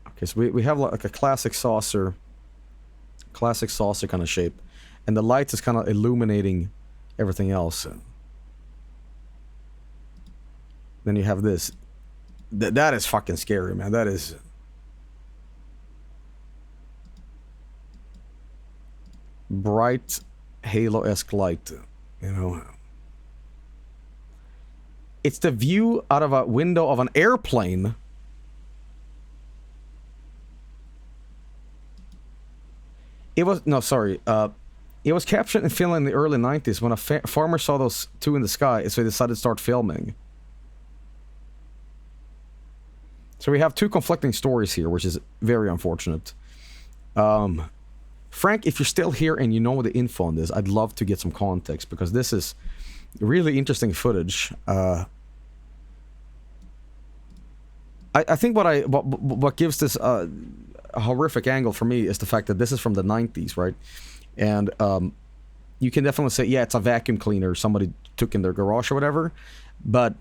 Okay, so we have like a classic saucer kind of shape, and the lights is kind of illuminating everything else. Then you have this. That is fucking scary, man. That is bright halo-esque light, you know. It's the view out of a window of an airplane. It was, no, sorry. It was captured and filmed in the early 90s when a farmer saw those two in the sky, so he decided to start filming. So we have two conflicting stories here, which is very unfortunate. Frank, if you're still here and you know the info on this, I'd love to get some context, because this is really interesting footage. I think what gives this a horrific angle for me is the fact that this is from the 90s, right? And you can definitely say, yeah, it's a vacuum cleaner somebody took in their garage or whatever. But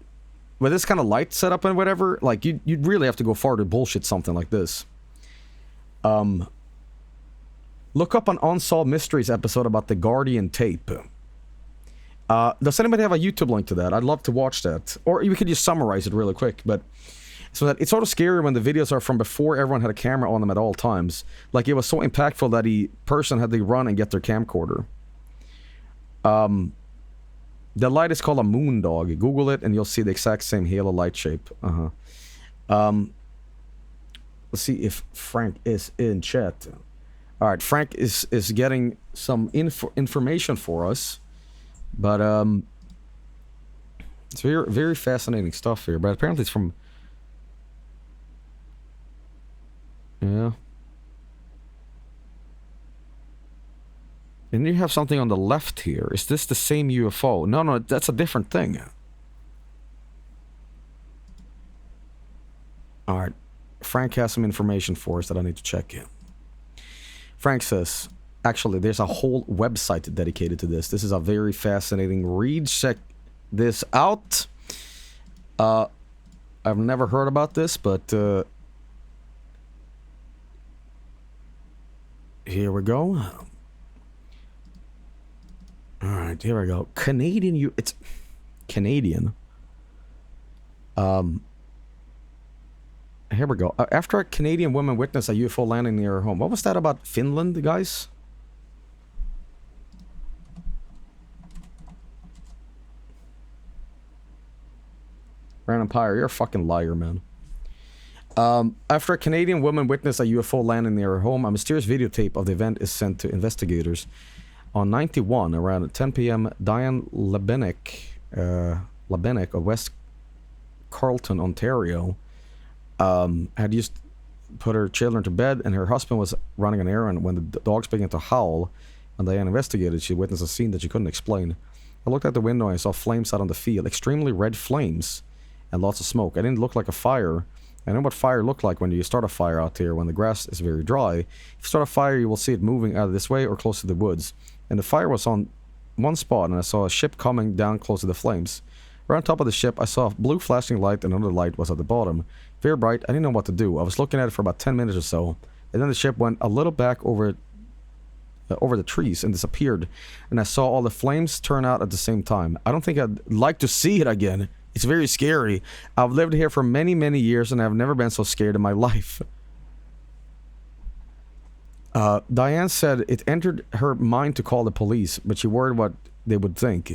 with this kind of light setup and whatever, like you'd really have to go far to bullshit something like this. Look up an Unsolved Mysteries episode about the Guardian tape. Does anybody have a YouTube link to that? I'd love to watch that. Or we could just summarize it really quick, but so that it's sort of scary when the videos are from before everyone had a camera on them at all times. Like, it was so impactful that the person had to run and get their camcorder. The light is called a moon dog. Google it and you'll see the exact same halo light shape. Let's see if Frank is in chat. Alright, Frank is getting some information for us. But it's very, very fascinating stuff here. But apparently it's from... Yeah. And you have something on the left here. Is this the same UFO? No, that's a different thing. Alright. Frank has some information for us that I need to check in. Frank says, actually, there's a whole website dedicated to this. This is a very fascinating read. Check this out. I've never heard about this, but here we go. right, here we go. Canadian, it's Canadian. Here we go. After a Canadian woman witnessed a UFO landing near her home. What was that about Finland, guys? Random Pyre, you're a fucking liar, man. After a Canadian woman witnessed a UFO landing near her home, a mysterious videotape of the event is sent to investigators. On 91, around 10 p.m., Diane Lebenek of West Carleton, Ontario, had just put her children to bed, and her husband was running an errand when the dogs began to howl. When Diane investigated, she witnessed a scene that she couldn't explain. I looked out the window and I saw flames out on the field, extremely red flames, and lots of smoke. It didn't look like a fire. I know what fire looked like when you start a fire out here when the grass is very dry. If you start a fire, you will see it moving either this way or close to the woods. And the fire was on one spot, and I saw a ship coming down close to the flames. Right on top of the ship, I saw a blue flashing light, and another light was at the bottom. Very bright. I didn't know what to do. I was looking at it for about 10 minutes or so, and then the ship went a little back over the trees and disappeared, and I saw all the flames turn out at the same time. I don't think I'd like to see it again. It's very scary. I've lived here for many, many years, and I've never been so scared in my life. Diane said it entered her mind to call the police, but she worried what they would think.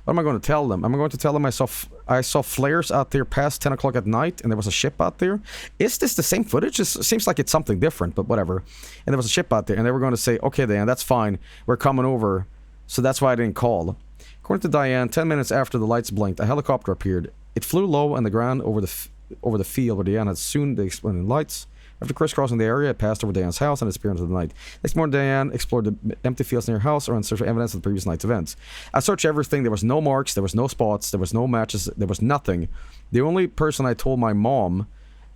What am I going to tell them? Am I going to tell them I saw flares out there past 10 o'clock at night, and there was a ship out there? Is this the same footage? It seems like it's something different, but whatever. And there was a ship out there, and they were going to say, okay, Diane, that's fine. We're coming over. So that's why I didn't call. According to Diane, 10 minutes after the lights blinked, a helicopter appeared. It flew low on the ground over the field where Diane had soon the exploding lights. After crisscrossing the area, it passed over Diane's house and disappeared into the night. Next morning, Diane explored the empty fields near her house or in search of evidence of the previous night's events. I searched everything. There was no marks. There was no spots. There was no matches. There was nothing. The only person I told my mom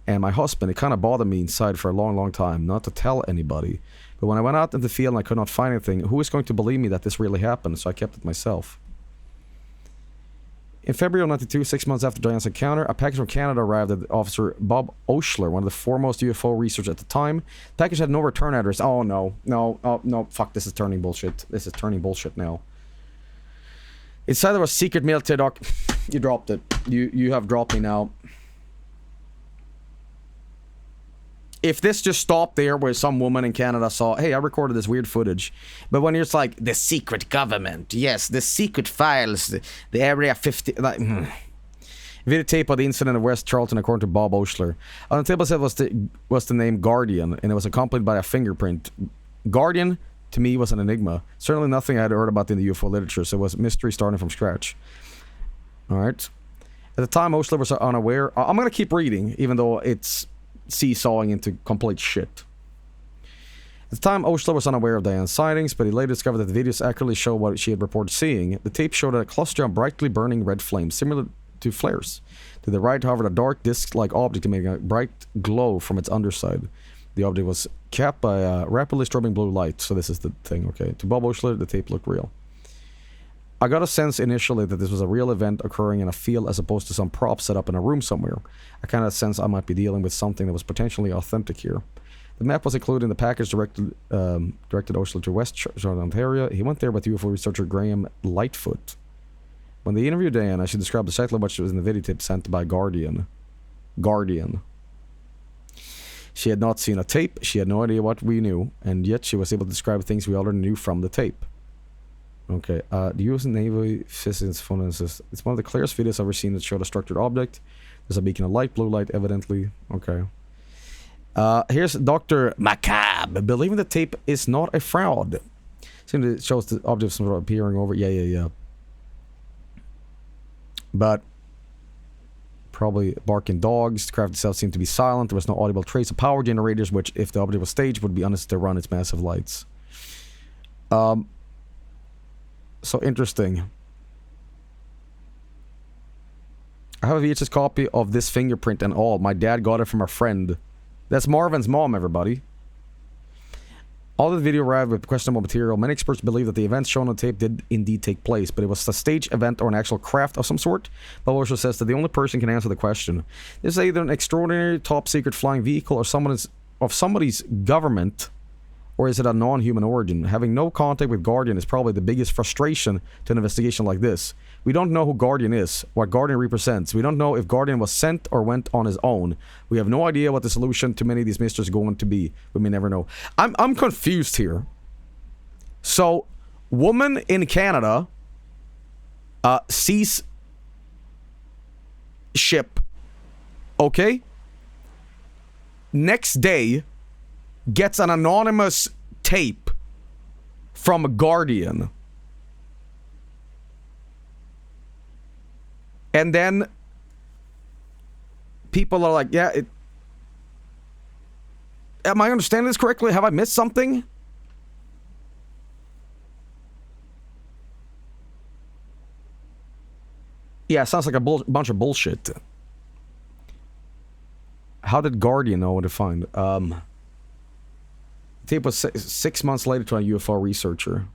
and my husband, it kind of bothered me inside for a long, long time not to tell anybody. But when I went out in the field and I could not find anything, who is going to believe me that this really happened? So I kept it myself. In February of 92, 6 months after Diane's encounter, a package from Canada arrived at Officer Bob Oshler, one of the foremost UFO researchers at the time. The package had no return address. Oh, no, fuck, this is turning bullshit. This is turning bullshit now. Inside there was secret military doc. You dropped it. You have dropped me now. If this just stopped there where some woman in Canada saw, hey, I recorded this weird footage. But when it's like, the secret government, yes, the secret files, the Area 50, like, videotape of the incident of West Charlton, according to Bob Oshler. On the table set was the name Guardian, and it was accompanied by a fingerprint. Guardian, to me, was an enigma. Certainly nothing I had heard about in the UFO literature, so it was mystery starting from scratch. Alright. At the time, Oshler was unaware. I'm going to keep reading, even though it's seesawing into complete shit. At the time, Oshler was unaware of Diane's sightings, but he later discovered that the videos accurately show what she had reported seeing. The tape showed a cluster of brightly burning red flames, similar to flares. To the right hovered a dark disc-like object emitting a bright glow from its underside. The object was capped by a rapidly strobing blue light, so this is the thing, okay. To Bob Oshler, the tape looked real. I got a sense initially that this was a real event occurring in a field as opposed to some prop set up in a room somewhere. I kind of sense I might be dealing with something that was potentially authentic here. The map was included in the package directed Oshler to West Charlton, Ontario. He went there with UFO researcher Graham Lightfoot. When they interviewed Diane, she described exactly what she was in the videotape sent by Guardian. She had not seen a tape, she had no idea what we knew, and yet she was able to describe things we already knew from the tape. Okay, the U.S. Navy physicist phone says it's one of the clearest videos I've ever seen that showed a structured object. There's a beacon of light, blue light, evidently. Okay. Here's Dr. Macabre, believing the tape is not a fraud. Seems it shows the object sort of appearing over. Yeah. But probably barking dogs. The craft itself seemed to be silent. There was no audible trace of power generators, which, if the object was staged, would be unnecessary to run its massive lights. So interesting. I have a VHS copy of this fingerprint and all. My dad got it from a friend. That's Marvin's mom, everybody. All the video arrived with questionable material. Many experts believe that the events shown on tape did indeed take place, but it was a staged event or an actual craft of some sort. Bob also says that the only person can answer the question. This is either an extraordinary top secret flying vehicle or somebody's government Or is it a non-human origin? Having no contact with Guardian is probably the biggest frustration to an investigation like this. We don't know who Guardian is, what Guardian represents. We don't know if Guardian was sent or went on his own. We have no idea what the solution to many of these mysteries is going to be. We may never know. I'm confused here. So, woman in Canada sees ship. Okay? Next day, gets an anonymous tape from a Guardian. And then people are like, yeah, am I understanding this correctly? Have I missed something? Yeah, it sounds like a bunch of bullshit. How did Guardian know what to find? The tape was 6 months later to a UFO researcher.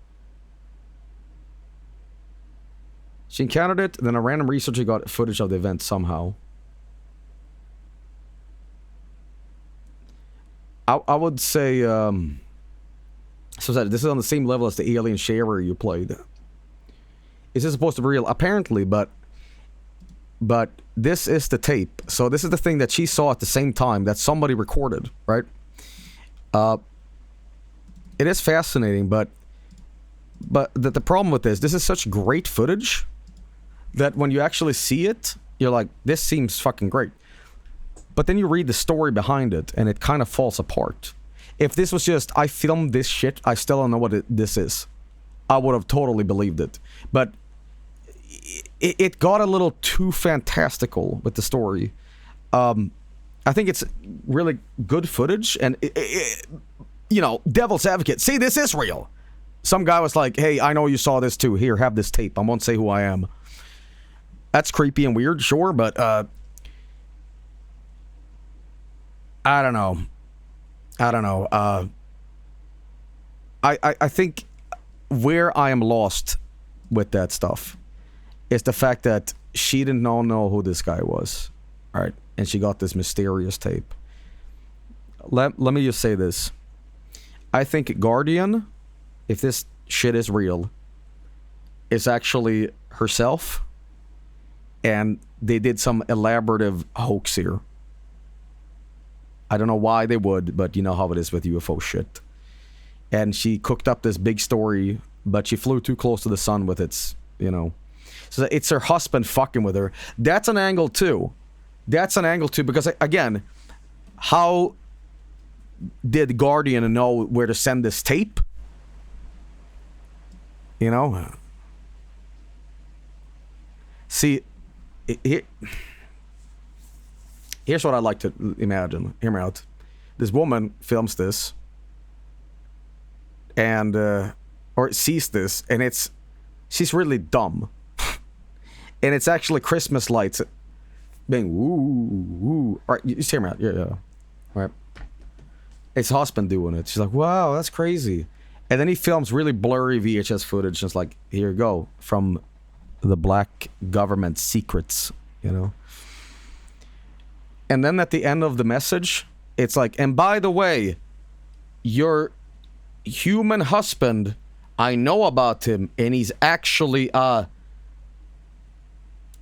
She encountered it, then a random researcher got footage of the event somehow. I would say, so this is on the same level as the alien sharer you played. Is this supposed to be real? Apparently, but this is the tape. So this is the thing that she saw at the same time that somebody recorded, right? It is fascinating, but the problem with this is such great footage that when you actually see it, you're like, this seems fucking great. But then you read the story behind it, and it kind of falls apart. If this was just, I filmed this shit, I still don't know what this is. I would have totally believed it. But it got a little too fantastical with the story. I think it's really good footage, and you know, devil's advocate. See, this is real. Some guy was like, hey, I know you saw this too. Here, have this tape. I won't say who I am. That's creepy and weird, sure, but I don't know. I think where I am lost with that stuff is the fact that she didn't know who this guy was. All right, and she got this mysterious tape. Let me just say this. I think Guardian, if this shit is real, is actually herself, and they did some elaborative hoax here. I don't know why they would, but you know how it is with UFO shit. And she cooked up this big story, but she flew too close to the sun with its, you know. So it's her husband fucking with her. That's an angle too. Because, again, how did Guardian know where to send this tape? You know? See, here's what I like to imagine. Hear me out. This woman films this, and or sees this, and she's really dumb, and it's actually Christmas lights, being woo. All right, you just hear me out. Yeah. All right. It's husband doing it. She's like, wow, that's crazy, and then he films really blurry VHS footage, just like, here you go, from the black government secrets, you know. And then at the end of the message, it's like, and by the way, your human husband, I know about him, and he's actually a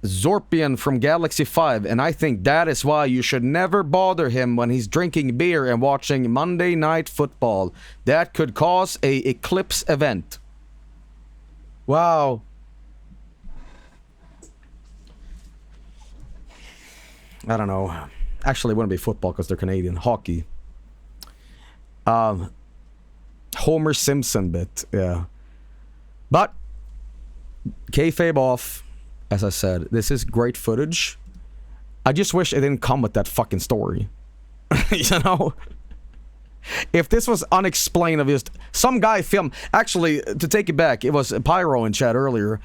Zorpian from Galaxy 5, and I think that is why you should never bother him when he's drinking beer and watching Monday Night Football. That could cause a eclipse event. Wow. I don't know. Actually, it wouldn't be football because they're Canadian. Hockey. Homer Simpson bit, yeah. But, kayfabe off, as I said, this is great footage. I just wish it didn't come with that fucking story. You know? If this was unexplained, of just some guy filmed. Actually, to take it back, it was Pyro in chat earlier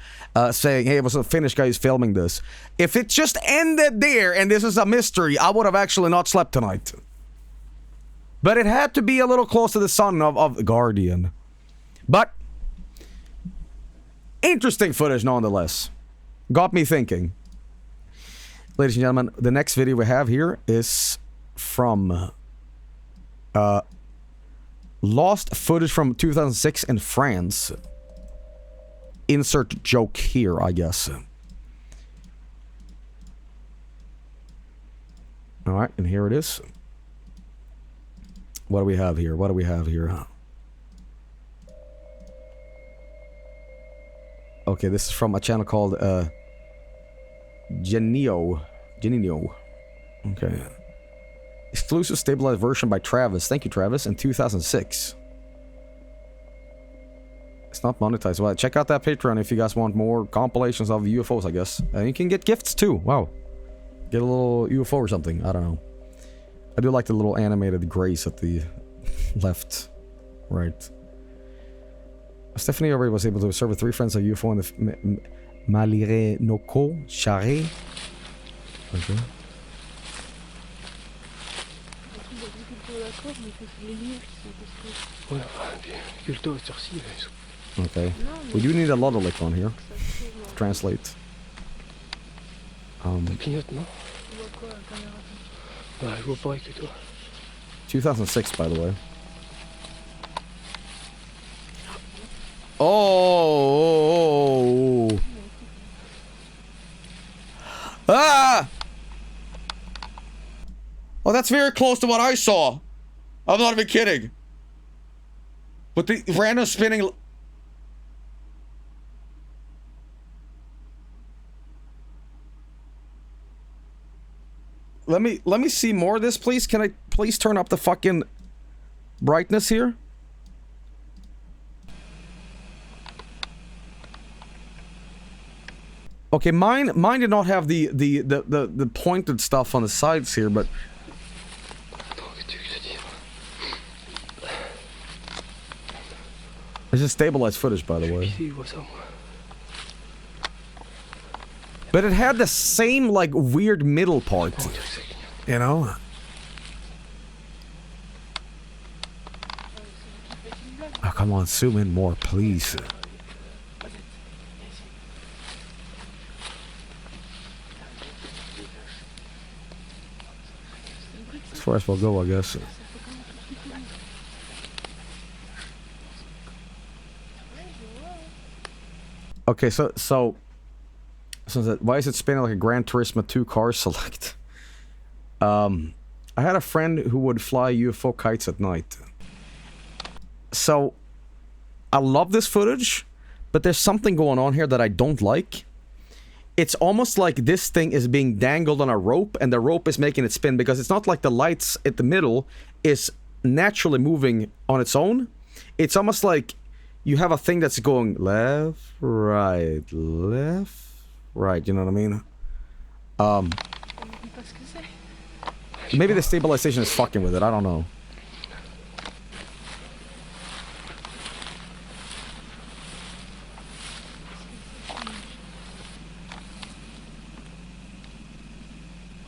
saying, hey, it was a Finnish guy who's filming this. If it just ended there and this is a mystery, I would have actually not slept tonight. But it had to be a little close to the sun of the Guardian. But interesting footage nonetheless. Got me thinking. Ladies and gentlemen, the next video we have here is from Lost footage from 2006 in France. Insert joke here, I guess. Alright, and here it is. What do we have here? What do we have here? Okay, this is from a channel called Genio. Okay. Exclusive stabilized version by Travis. Thank you, Travis. In 2006. It's not monetized. Well, check out that Patreon if you guys want more compilations of UFOs, I guess. And you can get gifts too. Wow. Get a little UFO or something. I don't know. I do like the little animated grace at the left. Right. Stephanie already was able to observe with 3 friends of UFO in the Malire Noko Charé. Okay. Okay. We do need a lot of lick on here. Translate. 2006, by the way. Oh! Ah! Oh, that's very close to what I saw. I'm not even kidding. With the random spinning... Let me see more of this, please. Can I please turn up the fucking brightness here? Okay, mine did not have the pointed stuff on the sides here, but this is stabilized footage, by the way. But it had the same, like, weird middle part. You know? Oh, come on, zoom in more, please. As far as we'll go, I guess. Okay, so why is it spinning like a Gran Turismo 2 car select? I had a friend who would fly UFO kites at night. So, I love this footage, but there's something going on here that I don't like. It's almost like this thing is being dangled on a rope, and the rope is making it spin, because it's not like the lights at the middle is naturally moving on its own. It's almost like you have a thing that's going left, right, you know what I mean? Maybe the stabilization is fucking with it, I don't know.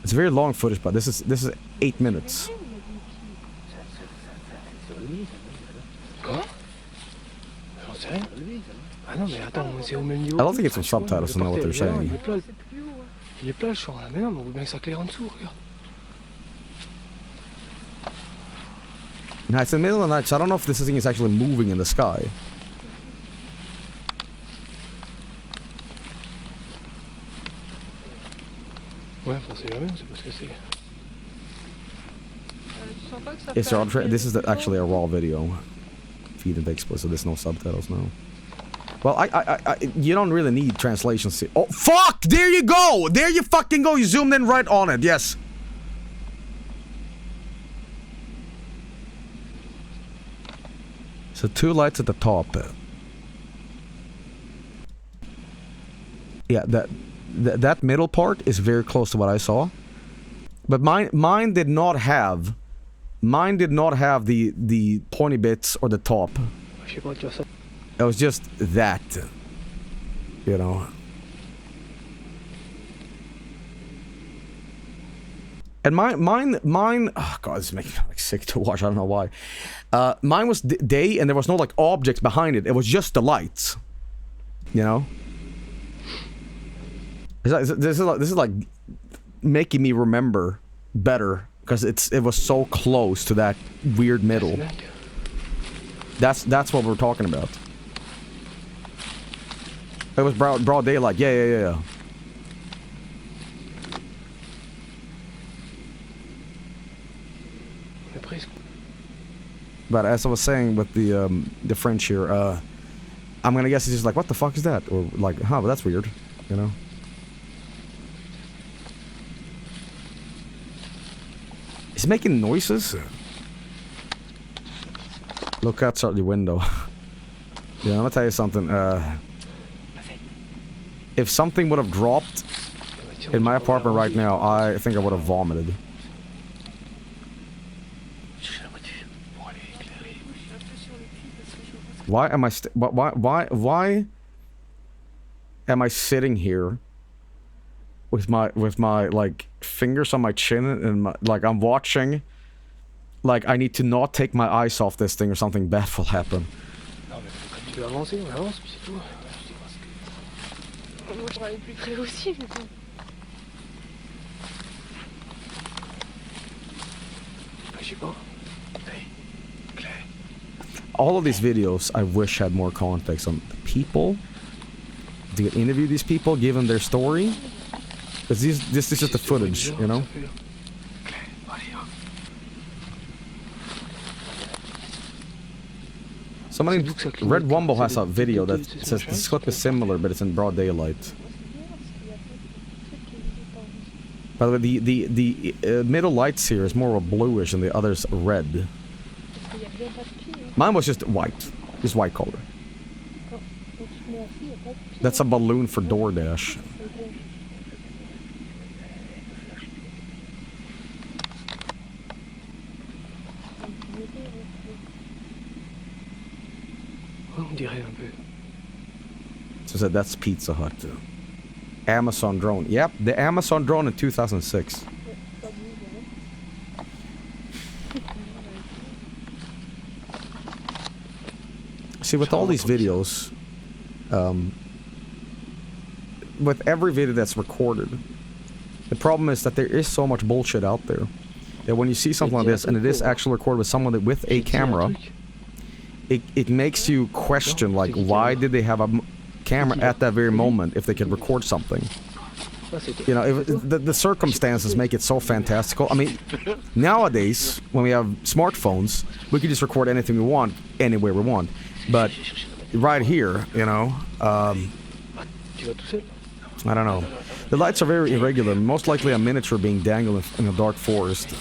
It's very long footage, but this is 8 minutes. I don't think it's some subtitles to know what they're saying. Now, it's in the middle of the night, so I don't know if this thing is actually moving in the sky. Yes, this is actually a raw video. Feed and explicit, there's no subtitles now. Well, you don't really need translations. Oh, fuck! There you go! There you fucking go! You zoomed in right on it, yes. So 2 lights at the top. Yeah, that middle part is very close to what I saw. But mine did not have the pointy bits or the top. It was just that, you know. And mine. Oh god, this is making me like sick to watch. I don't know why. Mine was day, and there was no like object behind it. It was just the lights. You know. This is like making me remember better because it was so close to that weird middle. That's what we're talking about. It was broad daylight. Yeah. But as I was saying with the French here, I'm gonna guess he's just like, what the fuck is that? Or like, huh, but that's weird, you know? He's making noises. Look outside the window. Yeah, I'm gonna tell you something. If something would have dropped in my apartment right now, I think I would have vomited. Why am I why am I sitting here with my like fingers on my chin and like I'm watching, like I need to not take my eyes off this thing or something bad will happen. Tu veux avancer, on avance, puis c'est tout. Moi j'aurais pu créer aussi, mais bon. Je sais pas. All of these videos, I wish had more context on the people. To interview these people, give them their story. Because this is just the footage, you know? Somebody, Red Wumble has a video that says this clip is similar, but it's in broad daylight. By the way, the middle lights here is more of a bluish and the others red. Mine was just white. Just white color. That's a balloon for DoorDash. On dirait un peu. So that's Pizza Hut. Amazon drone. Yep, the Amazon drone in 2006. See, with all these videos, with every video that's recorded, the problem is that there is so much bullshit out there that when you see something like this and it is actually recorded with someone with a camera, it makes you question, like, why did they have a camera at that very moment if they could record something? You know, if the circumstances make it so fantastical. I mean, nowadays, when we have smartphones, we can just record anything we want, anywhere we want. But right here, you know, I don't know. The lights are very irregular. Most likely a miniature being dangled in a dark forest.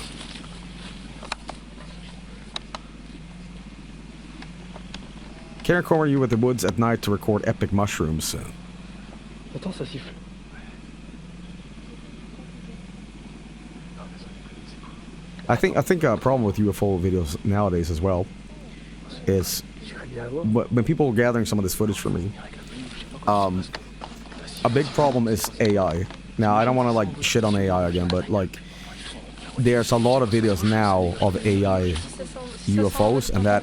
Karen Corner you with the woods at night to record epic mushrooms. Attends, ça siffle. I think a problem with UFO videos nowadays as well is when people are gathering some of this footage for me, a big problem is AI. Now, I don't want to like shit on AI again, but like there's a lot of videos now of AI UFOs, and that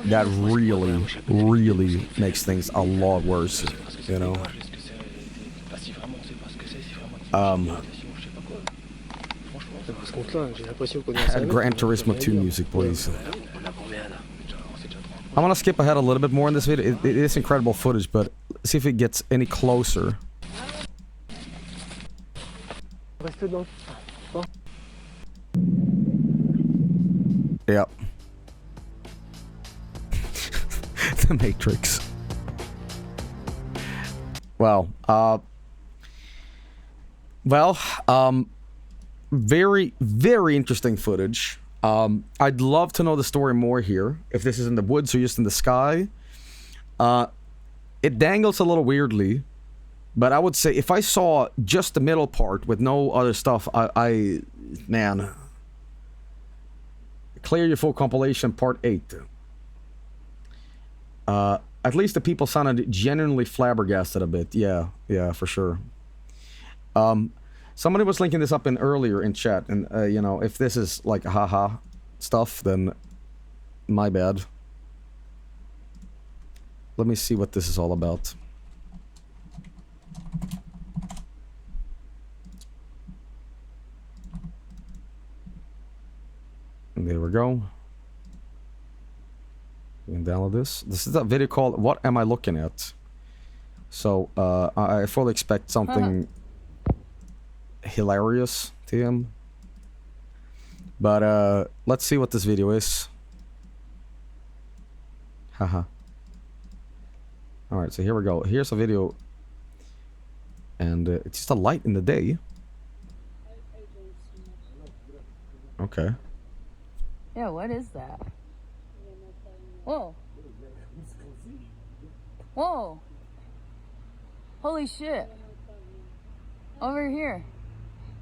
really makes things a lot worse, you know. Add Gran Turismo 2 music, please. I'm gonna skip ahead a little bit more in this video. It is incredible footage, but see if it gets any closer. Yep. The Matrix. Well, very, very interesting footage. I'd love to know the story more here. If this is in the woods or just in the sky. It dangles a little weirdly. But I would say if I saw just the middle part with no other stuff, man. Clear your full compilation, part 8. At least the people sounded genuinely flabbergasted a bit. Yeah, for sure. Somebody was linking this up in earlier in chat, and you know, if this is like haha stuff, then my bad. Let me see what this is all about. And there we go. You can download this. This is a video called "What Am I Looking At?" So I fully expect something hilarious to him. But let's see what this video is. Haha. Alright, so here we go. Here's a video. And it's just a light in the day. Okay. Yeah, what is that? Whoa. Whoa. Holy shit. Over here.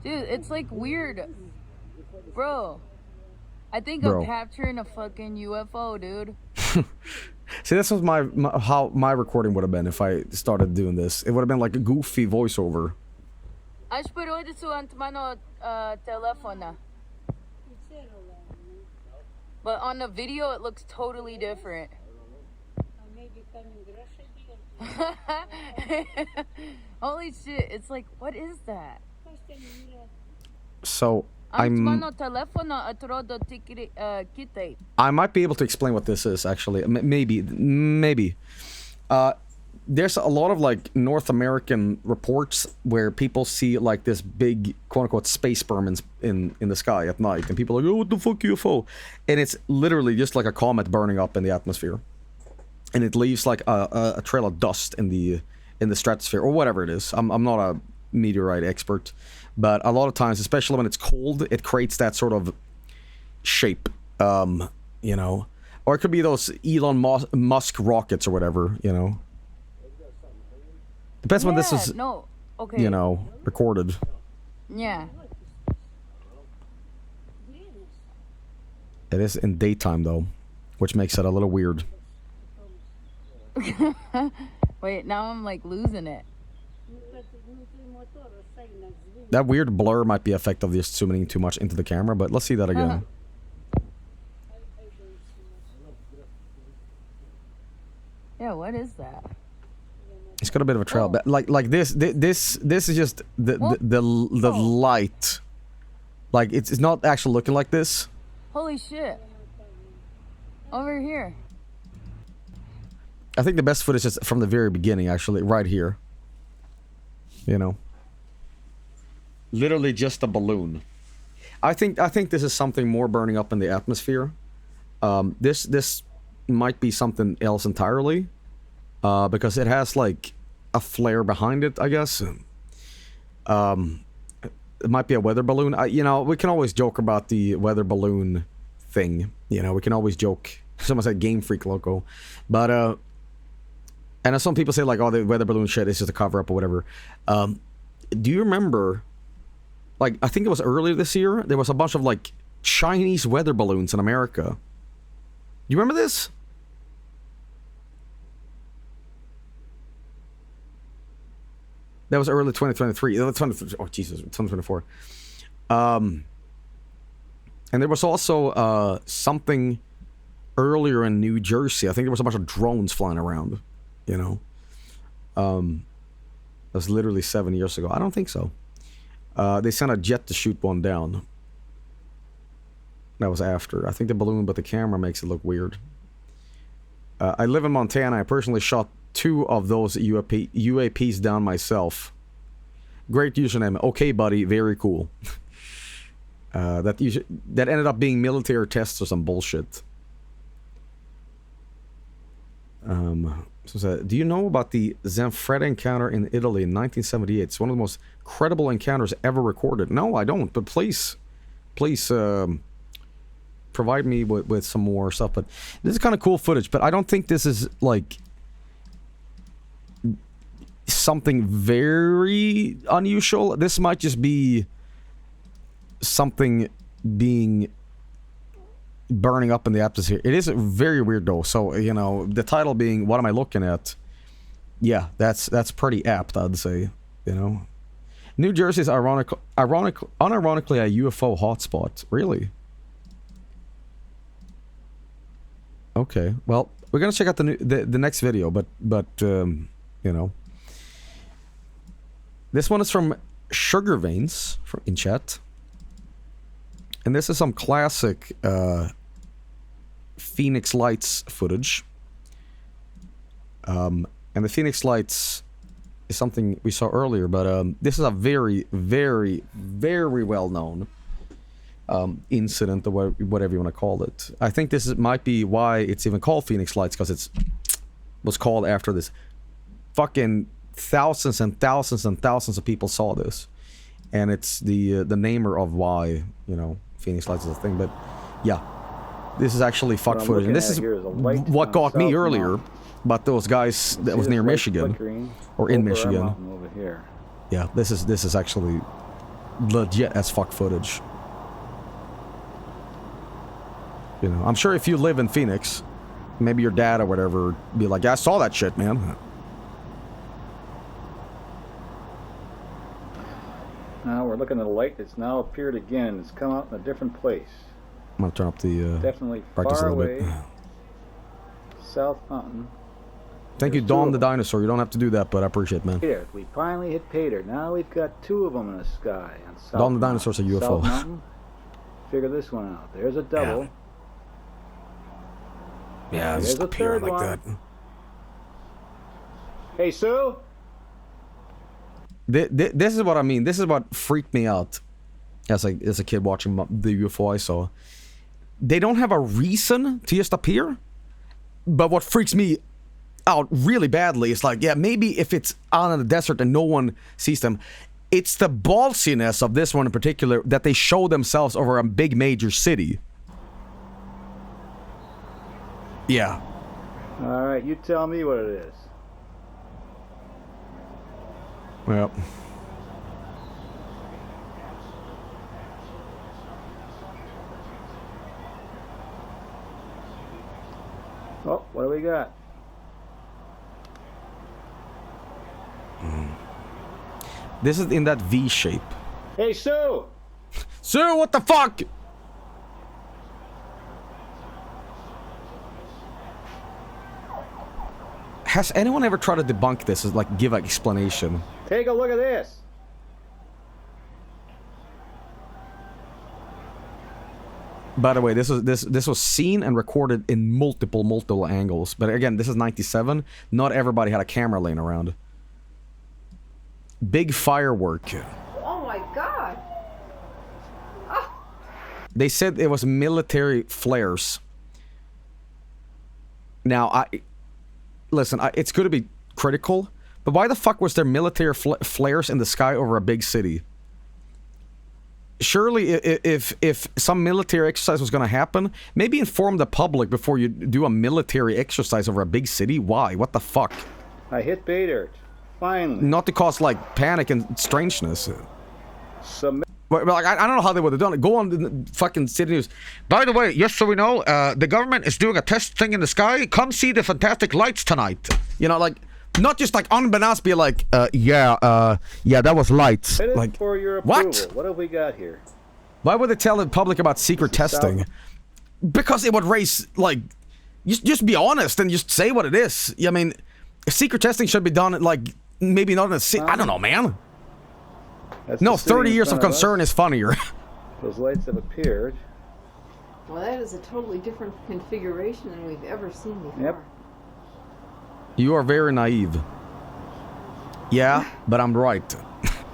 Dude, it's like weird. Bro. I think I'm capturing a fucking UFO, dude. See, this was how my recording would have been if I started doing this. It would have been like a goofy voiceover. Aș părăude su antmano telefona. But on the video, it looks totally different. Holy shit, it's like, what is that? So, I might be able to explain what this is, actually. Maybe. There's a lot of, like, North American reports where people see, like, this big, quote-unquote, space sperm in the sky at night. And people are like, oh, what the fuck, UFO? And it's literally just like a comet burning up in the atmosphere. And it leaves, like, a trail of dust in the stratosphere, or whatever it is. I'm not a meteorite expert. But a lot of times, especially when it's cold, it creates that sort of shape, you know. Or it could be those Elon Musk rockets or whatever, you know. Depends when this is, you know, recorded. Yeah. It is in daytime, though, which makes it a little weird. Wait, now I'm, like, losing it. That weird blur might be effect of just zooming too much into the camera, but let's see that again. Yeah, what is that? It's got a bit of a trail, but like this is just the light. Like it's not actually looking like this. Holy shit! Over here. I think the best footage is from the very beginning, actually, right here. You know. Literally just a balloon. I think this is something more burning up in the atmosphere. This might be something else entirely, because it has like a flare behind it, I guess. It might be a weather balloon. You know, we can always joke about the weather balloon thing. You know, we can always joke. Someone said Game Freak loco, but and some people say like, oh, the weather balloon shit is just a cover up or whatever. Do you remember? Like, I think it was earlier this year, there was a bunch of, like, Chinese weather balloons in America. You remember this? That was early 2023. Oh, Jesus, 2024. And there was also something earlier in New Jersey. I think there was a bunch of drones flying around, you know. That was literally 7 years ago. I don't think so. They sent a jet to shoot one down. That was after. I think the balloon, but the camera makes it look weird. I live in Montana. I personally shot 2 of those UAPs down myself. Great username. Okay, buddy. Very cool. That ended up being military tests or some bullshit. So, do you know about the Zanfretta encounter in Italy in 1978? It's one of the most credible encounters ever recorded. No, I don't, but please provide me with some more stuff. But this is kind of cool footage, but I don't think this is, like, something very unusual. This might just be something burning up in the atmosphere. It is very weird though. So, you know, the title being "What Am I Looking At?" Yeah, that's pretty apt, I'd say. You know, New Jersey is unironically a UFO hotspot. Really? Okay. Well, we're gonna check out the next video, but you know, this one is from Sugar Veins in chat. And this is some classic Phoenix Lights footage. And the Phoenix Lights is something we saw earlier, but this is a very, very, very well-known incident, or whatever you want to call it. I think this might be why it's even called Phoenix Lights, because it was called after this. Fucking thousands and thousands and thousands of people saw this, and it's the namer of why, you know, Phoenix Lights is a thing. But yeah, this is actually fuck footage, and this is what got me earlier. But those guys that was near Michigan, or in Michigan. Over here. Yeah, this is actually legit as fuck footage. You know, I'm sure if you live in Phoenix, maybe your dad or whatever be like, "Yeah, I saw that shit, man." Now we're looking at a light that's now appeared again. It's come out in a different place. I'm gonna turn up the definitely brightness far a little away. bit. South Mountain. Thank you, Dawn the Dinosaur. You don't have to do that, but I appreciate it, man. Here, we finally hit Pater. Now we've got two of them in the sky. On South Dawn the Dinosaur's a UFO. South Mountain. Figure this one out. There's a double. Yeah, there's just a appear third like one. that. Hey, Sue. This is what I mean. This is what freaked me out as a kid watching the UFO I saw. They don't have a reason to just appear, but what freaks me out really badly is like, yeah, maybe if it's out in the desert and no one sees them, it's the ballsiness of this one in particular that they show themselves over a big major city. Yeah. All right, you tell me what it is. Yep. Oh, what do we got? This is in that V shape. Hey, Sue! Sue, what the fuck? Has anyone ever tried to debunk this? Like, give an explanation? Take a look at this. By the way, this was seen and recorded in multiple angles. But again, this is 97. Not everybody had a camera laying around. Big firework. Oh my god. They said it was military flares. Now, listen, it's going to be critical, but why the fuck was there military flares in the sky over a big city? Surely, if some military exercise was going to happen, maybe inform the public before you do a military exercise over a big city. Why? What the fuck? I hit bait dirt. Finally. Not to cause, like, panic and strangeness. Submit. But like, I don't know how they would have done it. Go on the fucking City News. By the way, just so we know, the government is doing a test thing in the sky. Come see the fantastic lights tonight. You know, like, not just like unbeknownst be like, yeah, that was lights. Like, for your approval. what? What have we got here? Why would they tell the public about secret testing? Because it would raise, like, just be honest and just say what it is. I mean, secret testing should be done, like, maybe not in a city. I don't know, man. No, 30 years of concern is funnier. Those lights have appeared. Well, that is a totally different configuration than we've ever seen before. Yep. You are very naive. Yeah, but I'm right.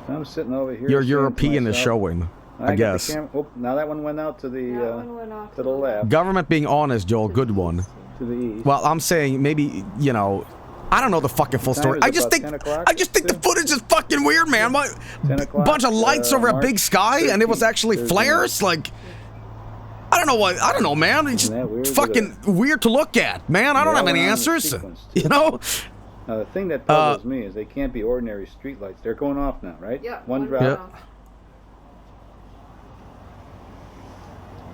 I'm sitting over here. Your European is showing, I guess. Now that one went out to the to the left. Government being honest, Joel, good one. To the east. Well, I'm saying maybe, you know, I don't know the fucking full story. I just think the footage is fucking weird, man. What, bunch of lights over a big sky, and it was actually flares. Like, I don't know what. I don't know, man. It's just fucking weird to look at, man. I don't have any answers. You know. Now the thing that puzzles me is they can't be ordinary street lights. They're going off now, right? Yeah. One drop. Yep.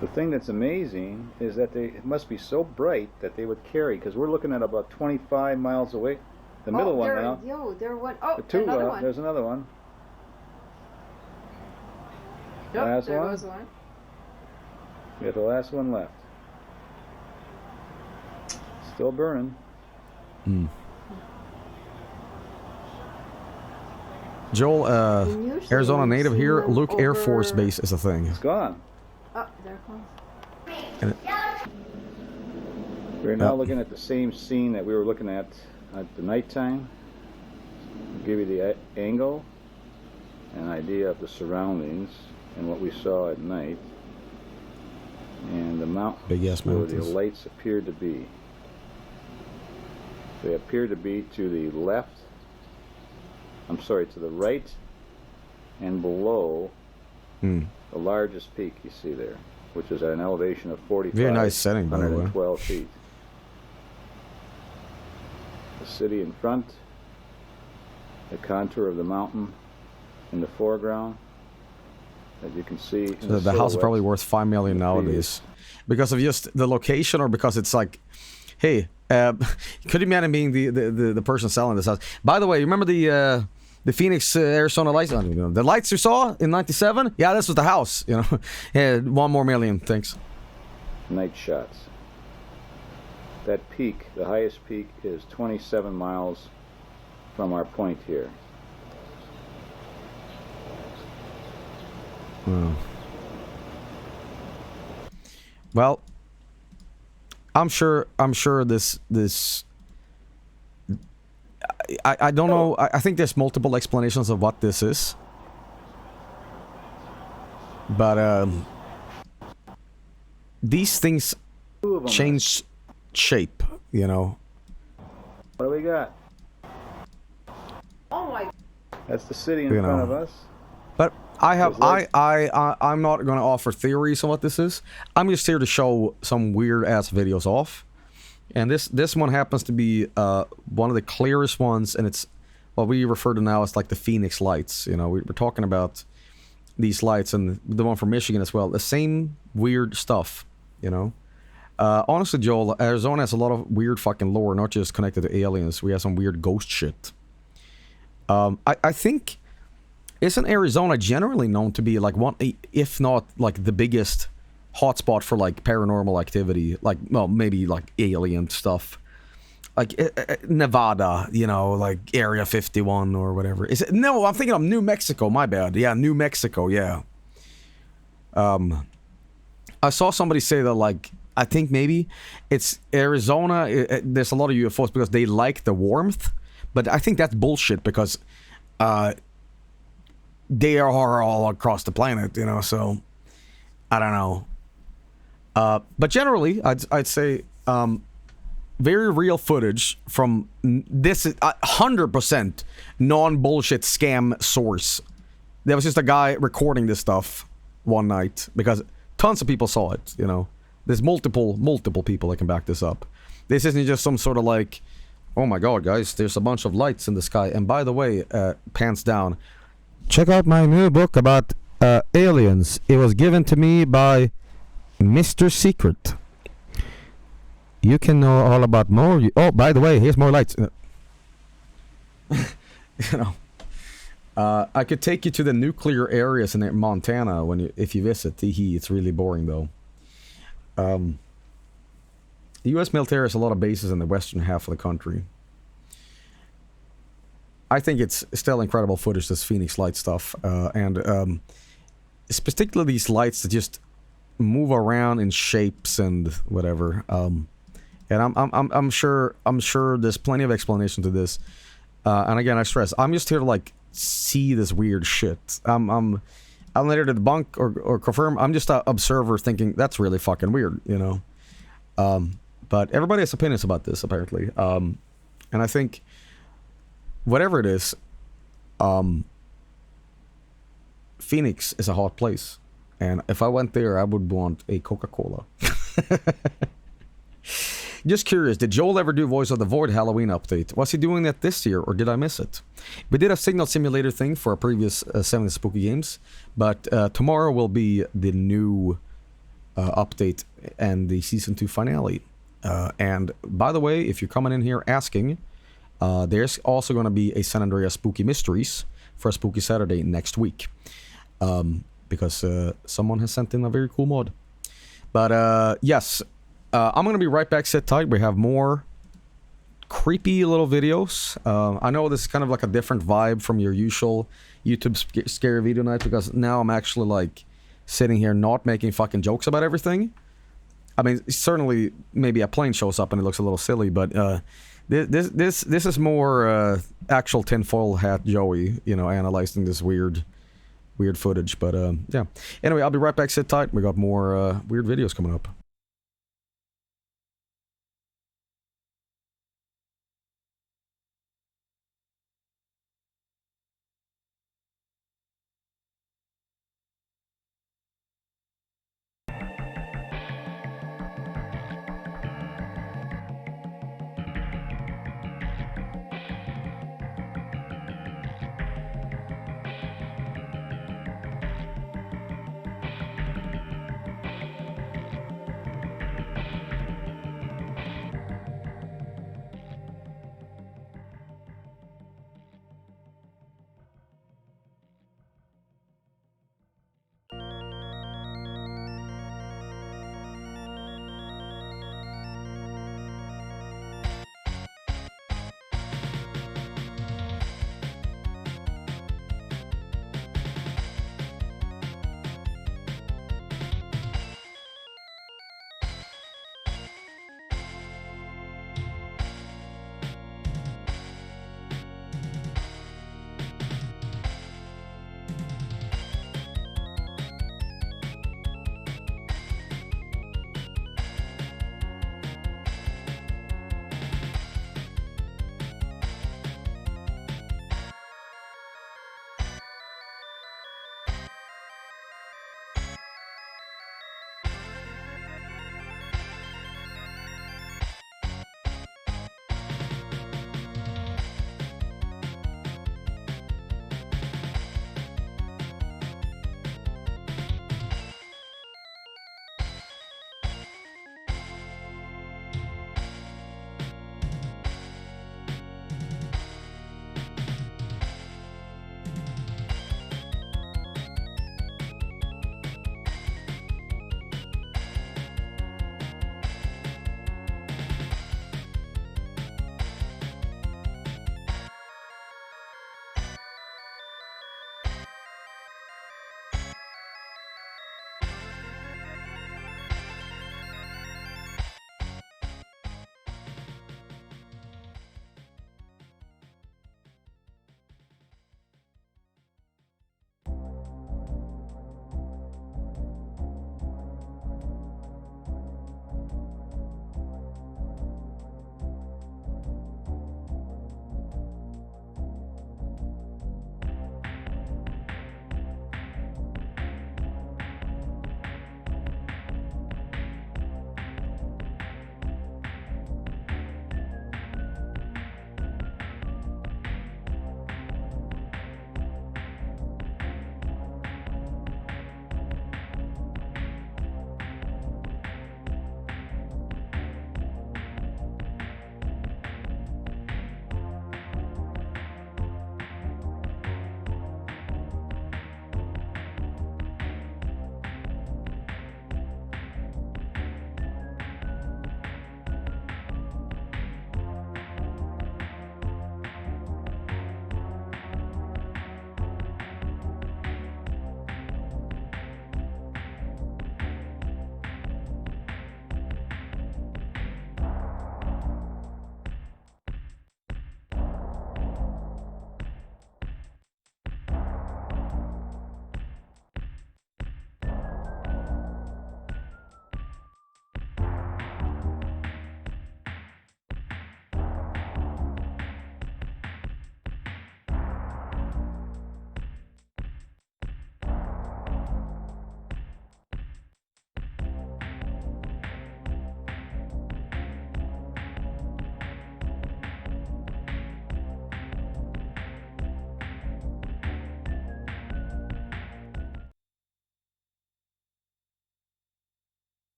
The thing that's amazing is that it must be so bright that they would carry, because we're looking at about 25 miles away. The middle one now. There one. Oh, the two, another one. There's another one. Yep, last there one. was one. We have the last one left. Still burning. Joel, Arizona native here. Luke Air Force Base is a thing. It's gone. Oh, there it comes. And We're now looking at the same scene that we were looking at the nighttime. I'll give you the angle, an idea of the surroundings and what we saw at night, and the mountain where the lights appeared to be. They appear to be to the left, I'm sorry, to the right and below the largest peak you see there, which is at an elevation of 45, very nice setting, by the way. 112 feet. The city in front, the contour of the mountain in the foreground, as you can see. So the house is probably worth $5 million nowadays, because of just the location, or because it's like, hey, could you imagine being the person selling this house? By the way, you remember the Phoenix, Arizona lights? The lights you saw in '97? Yeah, this was the house. You know, yeah, $1 more million. Thanks. Night shots. That peak, the highest peak, is 27 miles from our point here. Well, I'm sure this I don't know. I think there's multiple explanations of what this is, but these things change shape, you know. What do we got? Oh my! That's the city in front of us. But I'm not going to offer theories on what this is. I'm just here to show some weird ass videos off. And this one happens to be one of the clearest ones, and it's what we refer to now as like the Phoenix lights. You know, we're talking about these lights, and the one from Michigan as well. The same weird stuff, you know. Honestly, Joel, Arizona has a lot of weird fucking lore, not just connected to aliens. We have some weird ghost shit. I think, isn't Arizona generally known to be like one, if not like the biggest hotspot for like paranormal activity, like, well, maybe like alien stuff, like Nevada, you know, like Area 51 or whatever. Is it? No, I'm thinking of New Mexico. My bad. Yeah, New Mexico. Yeah. I saw somebody say that, like, I think maybe it's Arizona. There's a lot of UFOs because they like the warmth, but I think that's bullshit because they are all across the planet, you know. So I don't know. But generally, I'd say very real footage from this 100% non-bullshit scam source. There was just a guy recording this stuff one night because tons of people saw it, you know. There's multiple people that can back this up. This isn't just some sort of like, oh my god, guys, there's a bunch of lights in the sky. And by the way, pants down, check out my new book about aliens. It was given to me by Mr. Secret. You can know all about more. Oh, by the way, here's more lights. You know, I could take you to the nuclear areas in Montana if you visit. It's really boring though. The U.S. military has a lot of bases in the western half of the country. I think it's still incredible footage, this Phoenix light stuff, and it's particularly these lights that just move around in shapes and whatever. And I'm sure there's plenty of explanation to this. And again, I stress, I'm just here to like see this weird shit. I'm not here to debunk or confirm. I'm just an observer thinking that's really fucking weird, you know. But everybody has opinions about this apparently. And I think whatever it is, Phoenix is a hot place. And if I went there, I would want a Coca-Cola. Just curious, did Joel ever do Voice of the Void Halloween update? Was he doing that this year, or did I miss it? We did a Signal Simulator thing for our previous 7 Spooky Games, but tomorrow will be the new update and the Season 2 finale. And by the way, if you're coming in here asking, there's also going to be a San Andreas Spooky Mysteries for a Spooky Saturday next week. Because someone has sent in a very cool mod. But yes, I'm going to be right back. Sit tight. We have more creepy little videos. I know this is kind of like a different vibe from your usual YouTube scary video night, because now I'm actually like sitting here not making fucking jokes about everything. I mean, certainly maybe a plane shows up and it looks a little silly, but this is more actual tinfoil hat Joey, you know, analyzing this weird footage. But yeah. Anyway, I'll be right back. Sit tight. We got more weird videos coming up.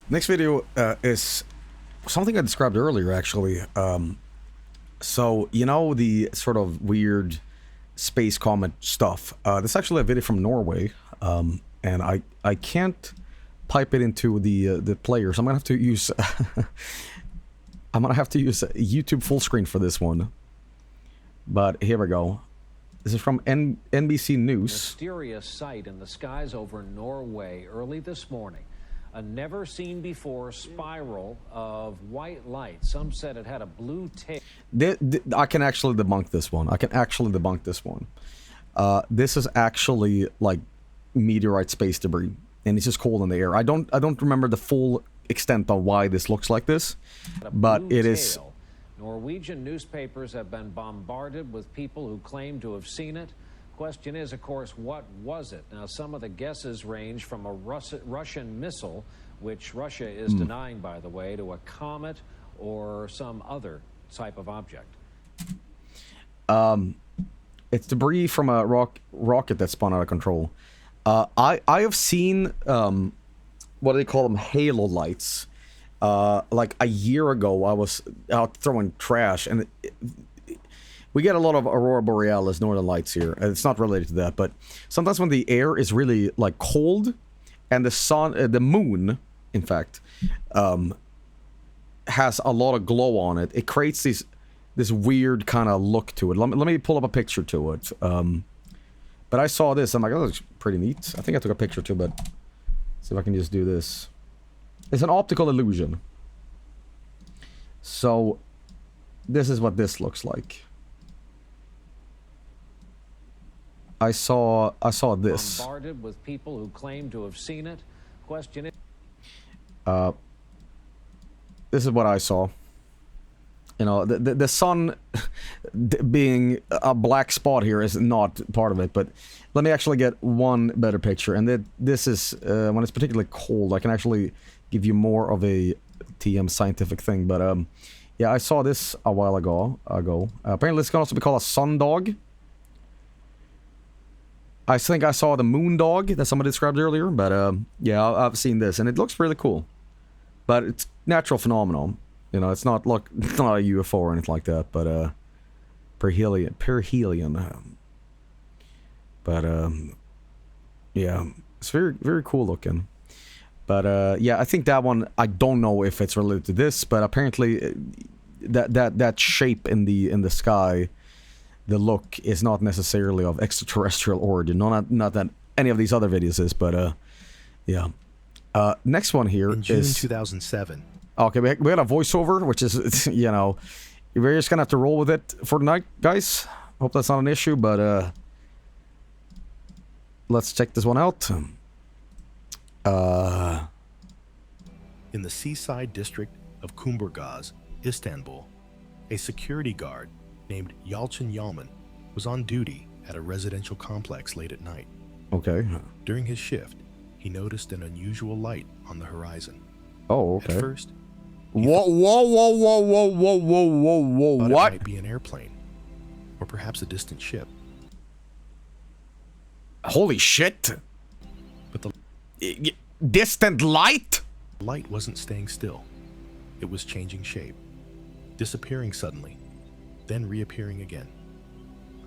Next video is something I described earlier, actually. So, you know, the sort of weird space comet stuff. This is actually a video from Norway, and I can't pipe it into the player, so I'm gonna have to use I'm gonna have to use YouTube full screen for this one. But here we go. This is from NBC News. Mysterious sight in the skies over Norway early this morning. A never-seen-before spiral of white light. Some said it had a blue tail. I can actually debunk this one. This is actually like meteorite space debris, and it's just cold in the air. I don't remember the full extent of why this looks like this, but it is. Norwegian newspapers have been bombarded with people who claim to have seen it. Question is, of course, what was it? Now, some of the guesses range from a Russian missile, which Russia is denying, by the way, to a comet or some other type of object. It's debris from a rocket that spun out of control. I have seen what do they call them, halo lights. Like a year ago, I was out throwing trash, and we get a lot of aurora borealis, northern lights here. It's not related to that, but sometimes when the air is really like cold, and the sun, the moon, in fact, has a lot of glow on it, it creates this weird kind of look to it. Let me pull up a picture to it. But I saw this, I'm like, oh, that looks pretty neat. I think I took a picture too, but see if I can just do this. It's an optical illusion. So this is what this looks like. I saw this. Bombarded with people who claim to have seen it. Question is, this is what I saw. You know, the sun being a black spot here is not part of it, but let me actually get one better picture. And this is when it's particularly cold. I can actually give you more of a TM scientific thing, but yeah, I saw this a while ago. Apparently, this can also be called a sundog. I think I saw the moon dog that somebody described earlier, but yeah, I've seen this, and it looks really cool. But it's natural phenomenon. You know, it's not a UFO or anything like that, but perihelion. But yeah, it's very, very cool looking. But yeah, I think that one, I don't know if it's related to this, but apparently that shape in the sky, the look is not necessarily of extraterrestrial origin. Not that any of these other videos is, but yeah. Next one here in June is 2007. Okay, we got a voiceover, which is, you know, we're just gonna have to roll with it for tonight, guys. Hope that's not an issue, but let's check this one out. In the seaside district of Kumburgaz, Istanbul, a security guard named Yalçın Yalman was on duty at a residential complex late at night. Okay. During his shift, he noticed an unusual light on the horizon. Oh, okay. At first, whoa, thought what? It might be an airplane, or perhaps a distant ship. Holy shit! But the distant light? light wasn't staying still. It was changing shape, disappearing suddenly, then reappearing again.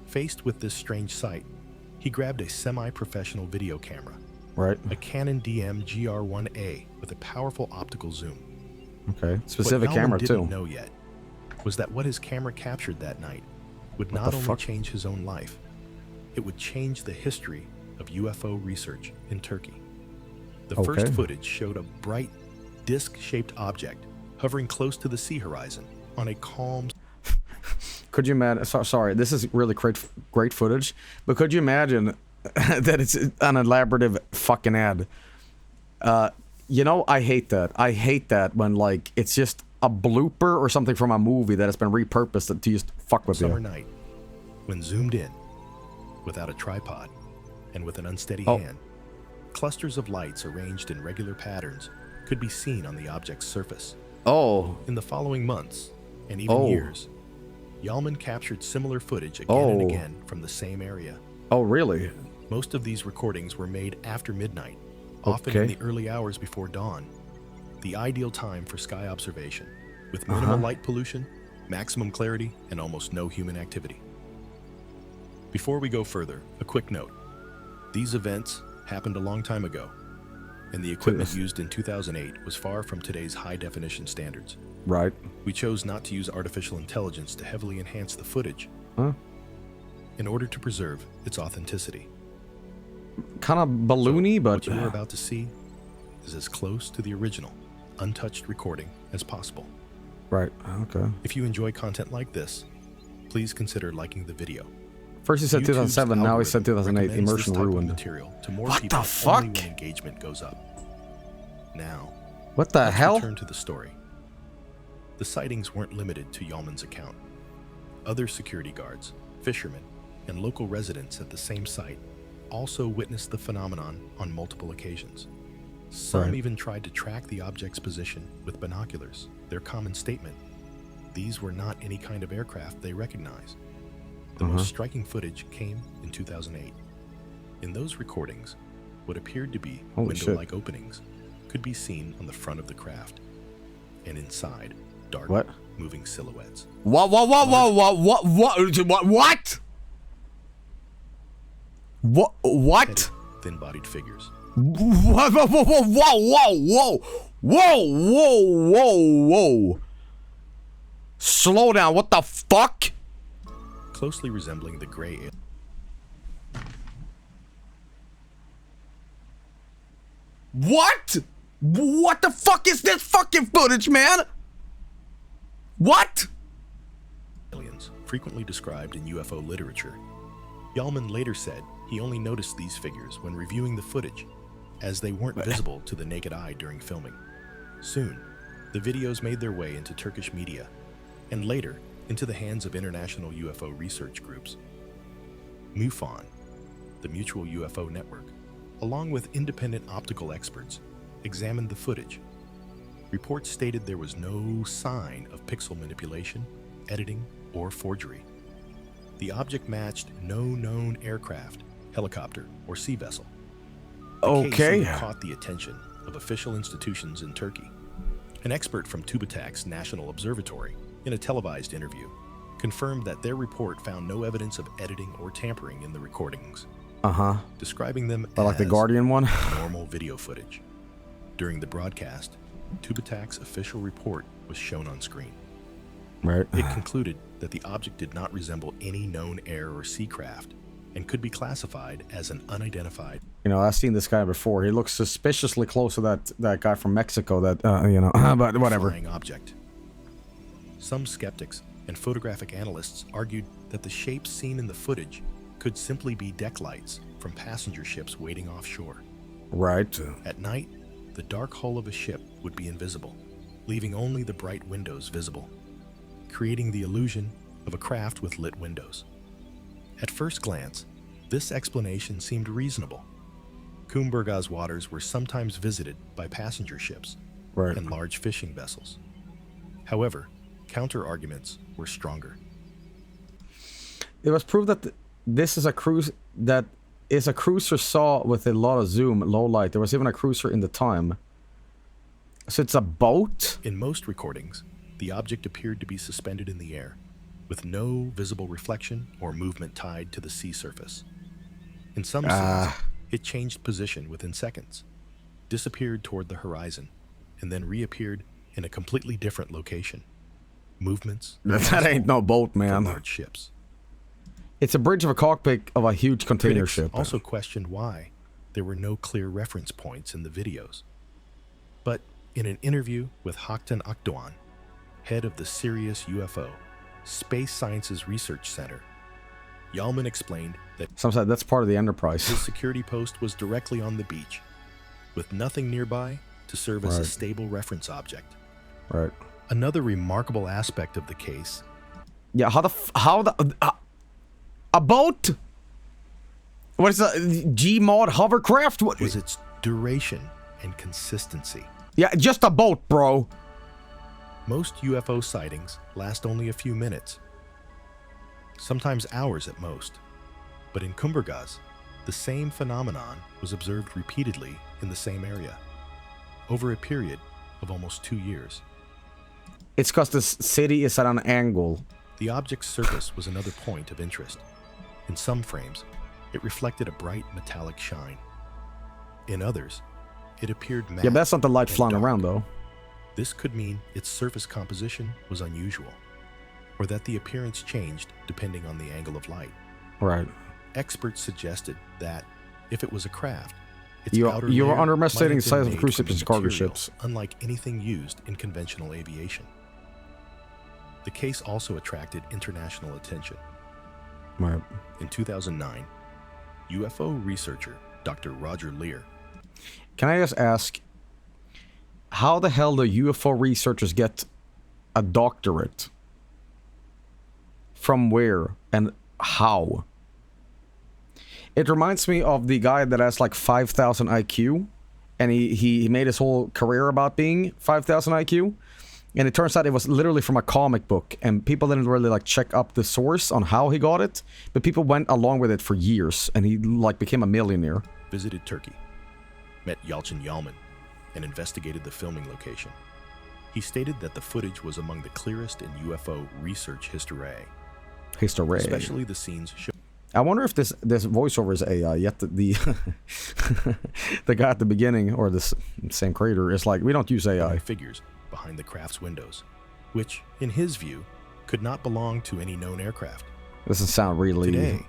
Faced with this strange sight, he grabbed a semi-professional video camera. Right. A Canon DM GR1A with a powerful optical zoom. Okay. Specific what camera, Yalman too. didn't know yet was that what his camera captured that night would What not the only fuck? change his own life, it would change the history of UFO research in Turkey. The first Okay. footage showed a bright, disc-shaped object hovering close to the sea horizon on a calm... Could you imagine? Sorry, this is really great footage, but could you imagine that it's an elaborative fucking ad? You know, I hate that. I hate that when, like, it's just a blooper or something from a movie that has been repurposed to just fuck with Summer you. night, when zoomed in, without a tripod, and with an unsteady Oh. hand, clusters of lights arranged in regular patterns could be seen on the object's surface. Oh. In the following months, and even Oh. years, Yalman captured similar footage again and Oh. again from the same area. Oh, really? Most of these recordings were made after midnight, often Okay. in the early hours before dawn, the ideal time for sky observation, with minimal light pollution, maximum clarity, and almost no human activity. Before we go further, a quick note. These events happened a long time ago, and the equipment used in 2008 was far from today's high-definition standards. Right. We chose not to use artificial intelligence to heavily enhance the footage. Huh? in order to preserve its authenticity. Kind of balloony, but what you're about to see is as close to the original, untouched recording as possible. Right, okay. If you enjoy content like this, please consider liking the video. First he said YouTube's 2007, now he said 2008. recommends Immersion this type of ruined. material to more What people the fuck? only when engagement goes up. Now, what the let's hell? return to the story. The sightings weren't limited to Yalman's account. Other security guards, fishermen, and local residents at the same site also witnessed the phenomenon on multiple occasions. Some Right. even tried to track the object's position with binoculars. Their common statement: these were not any kind of aircraft they recognized. The most striking footage came in 2008. In those recordings, what appeared to be Holy window-like openings could be seen on the front of the craft, and inside, dark, What? moving silhouettes. What? What? Thin-bodied figures. Whoa! Slow down, what the fuck? Closely resembling the gray area. What? What the fuck is this fucking footage, man? What? Aliens, frequently described in UFO literature. Yalman later said he only noticed these figures when reviewing the footage, as they weren't visible to the naked eye during filming. Soon, the videos made their way into Turkish media, and later into the hands of international UFO research groups. MUFON, the Mutual UFO Network, along with independent optical experts, examined the footage. Reports stated there was no sign of pixel manipulation, editing, or forgery. The object matched no known aircraft, helicopter, or sea vessel. The case even caught the attention of official institutions in Turkey. An expert from TÜBİTAK's National Observatory, in a televised interview, confirmed that their report found no evidence of editing or tampering in the recordings, describing them as like the Guardian one? normal video footage. During the broadcast, TÜBİTAK's official report was shown on screen. Right. It concluded that the object did not resemble any known air or sea craft and could be classified as an unidentified. You know, I've seen this guy before. He looks suspiciously close to that guy from Mexico that, you know, but whatever. Flying object. Some skeptics and photographic analysts argued that the shapes seen in the footage could simply be deck lights from passenger ships waiting offshore. Right. At night, the dark hull of a ship would be invisible, leaving only the bright windows visible, creating the illusion of a craft with lit windows. At first glance, this explanation seemed reasonable. Kumburgaz waters were sometimes visited by passenger ships and large fishing vessels. However, counter-arguments were stronger. It was proved that this is a cruise that is a cruiser saw with a lot of zoom, low light. There was even a cruiser in the time. So it's a boat? In most recordings, the object appeared to be suspended in the air, with no visible reflection or movement tied to the sea surface. In some scenes, it changed position within seconds, disappeared toward the horizon, and then reappeared in a completely different location. Movements That ain't no boat, man. large ships. It's a bridge of a cockpit of a huge container Critics ship. also questioned why there were no clear reference points in the videos. But in an interview with Haktan Akdoğan, head of the Sirius UFO Space Sciences Research Center, Yalman explained that Some said that's part of the Enterprise. his security post was directly on the beach, with nothing nearby to serve as a Right. stable reference object. Right. Another remarkable aspect of the case. Yeah, a boat? What is a Gmod hovercraft? What was its duration and consistency? Yeah, just a boat, bro. Most UFO sightings last only a few minutes, sometimes hours at most. But in Kumburgaz, the same phenomenon was observed repeatedly in the same area, over a period of almost 2 years. It's because the city is at an angle. The object's surface was another point of interest. In some frames, it reflected a bright metallic shine. In others, it appeared matte. Yeah, but that's not the light and flying dark. around, though. This could mean its surface composition was unusual, or that the appearance changed depending on the angle of light. Right. Experts suggested that if it was a craft, its You're outer layer underestimating might the have size been of cruise made ships from and cargo material ships. unlike anything used in conventional aviation. The case also attracted international attention. Right. In 2009, UFO researcher Dr. Roger Lear. Can I just ask, how the hell do UFO researchers get a doctorate? From where and how? It reminds me of the guy that has like 5,000 IQ, and he made his whole career about being 5,000 IQ, and it turns out it was literally from a comic book, and people didn't really like check up the source on how he got it, but people went along with it for years, and he like became a millionaire. Visited Turkey, met Yalçın Yalman, and investigated the filming location. He stated that the footage was among the clearest in UFO research history. Especially the scenes shown. I wonder if this voiceover is AI. Yet the the guy at the beginning, or the same creator, is like, we don't use AI. Figures behind the craft's windows, which, in his view, could not belong to any known aircraft. Doesn't sound really. Today,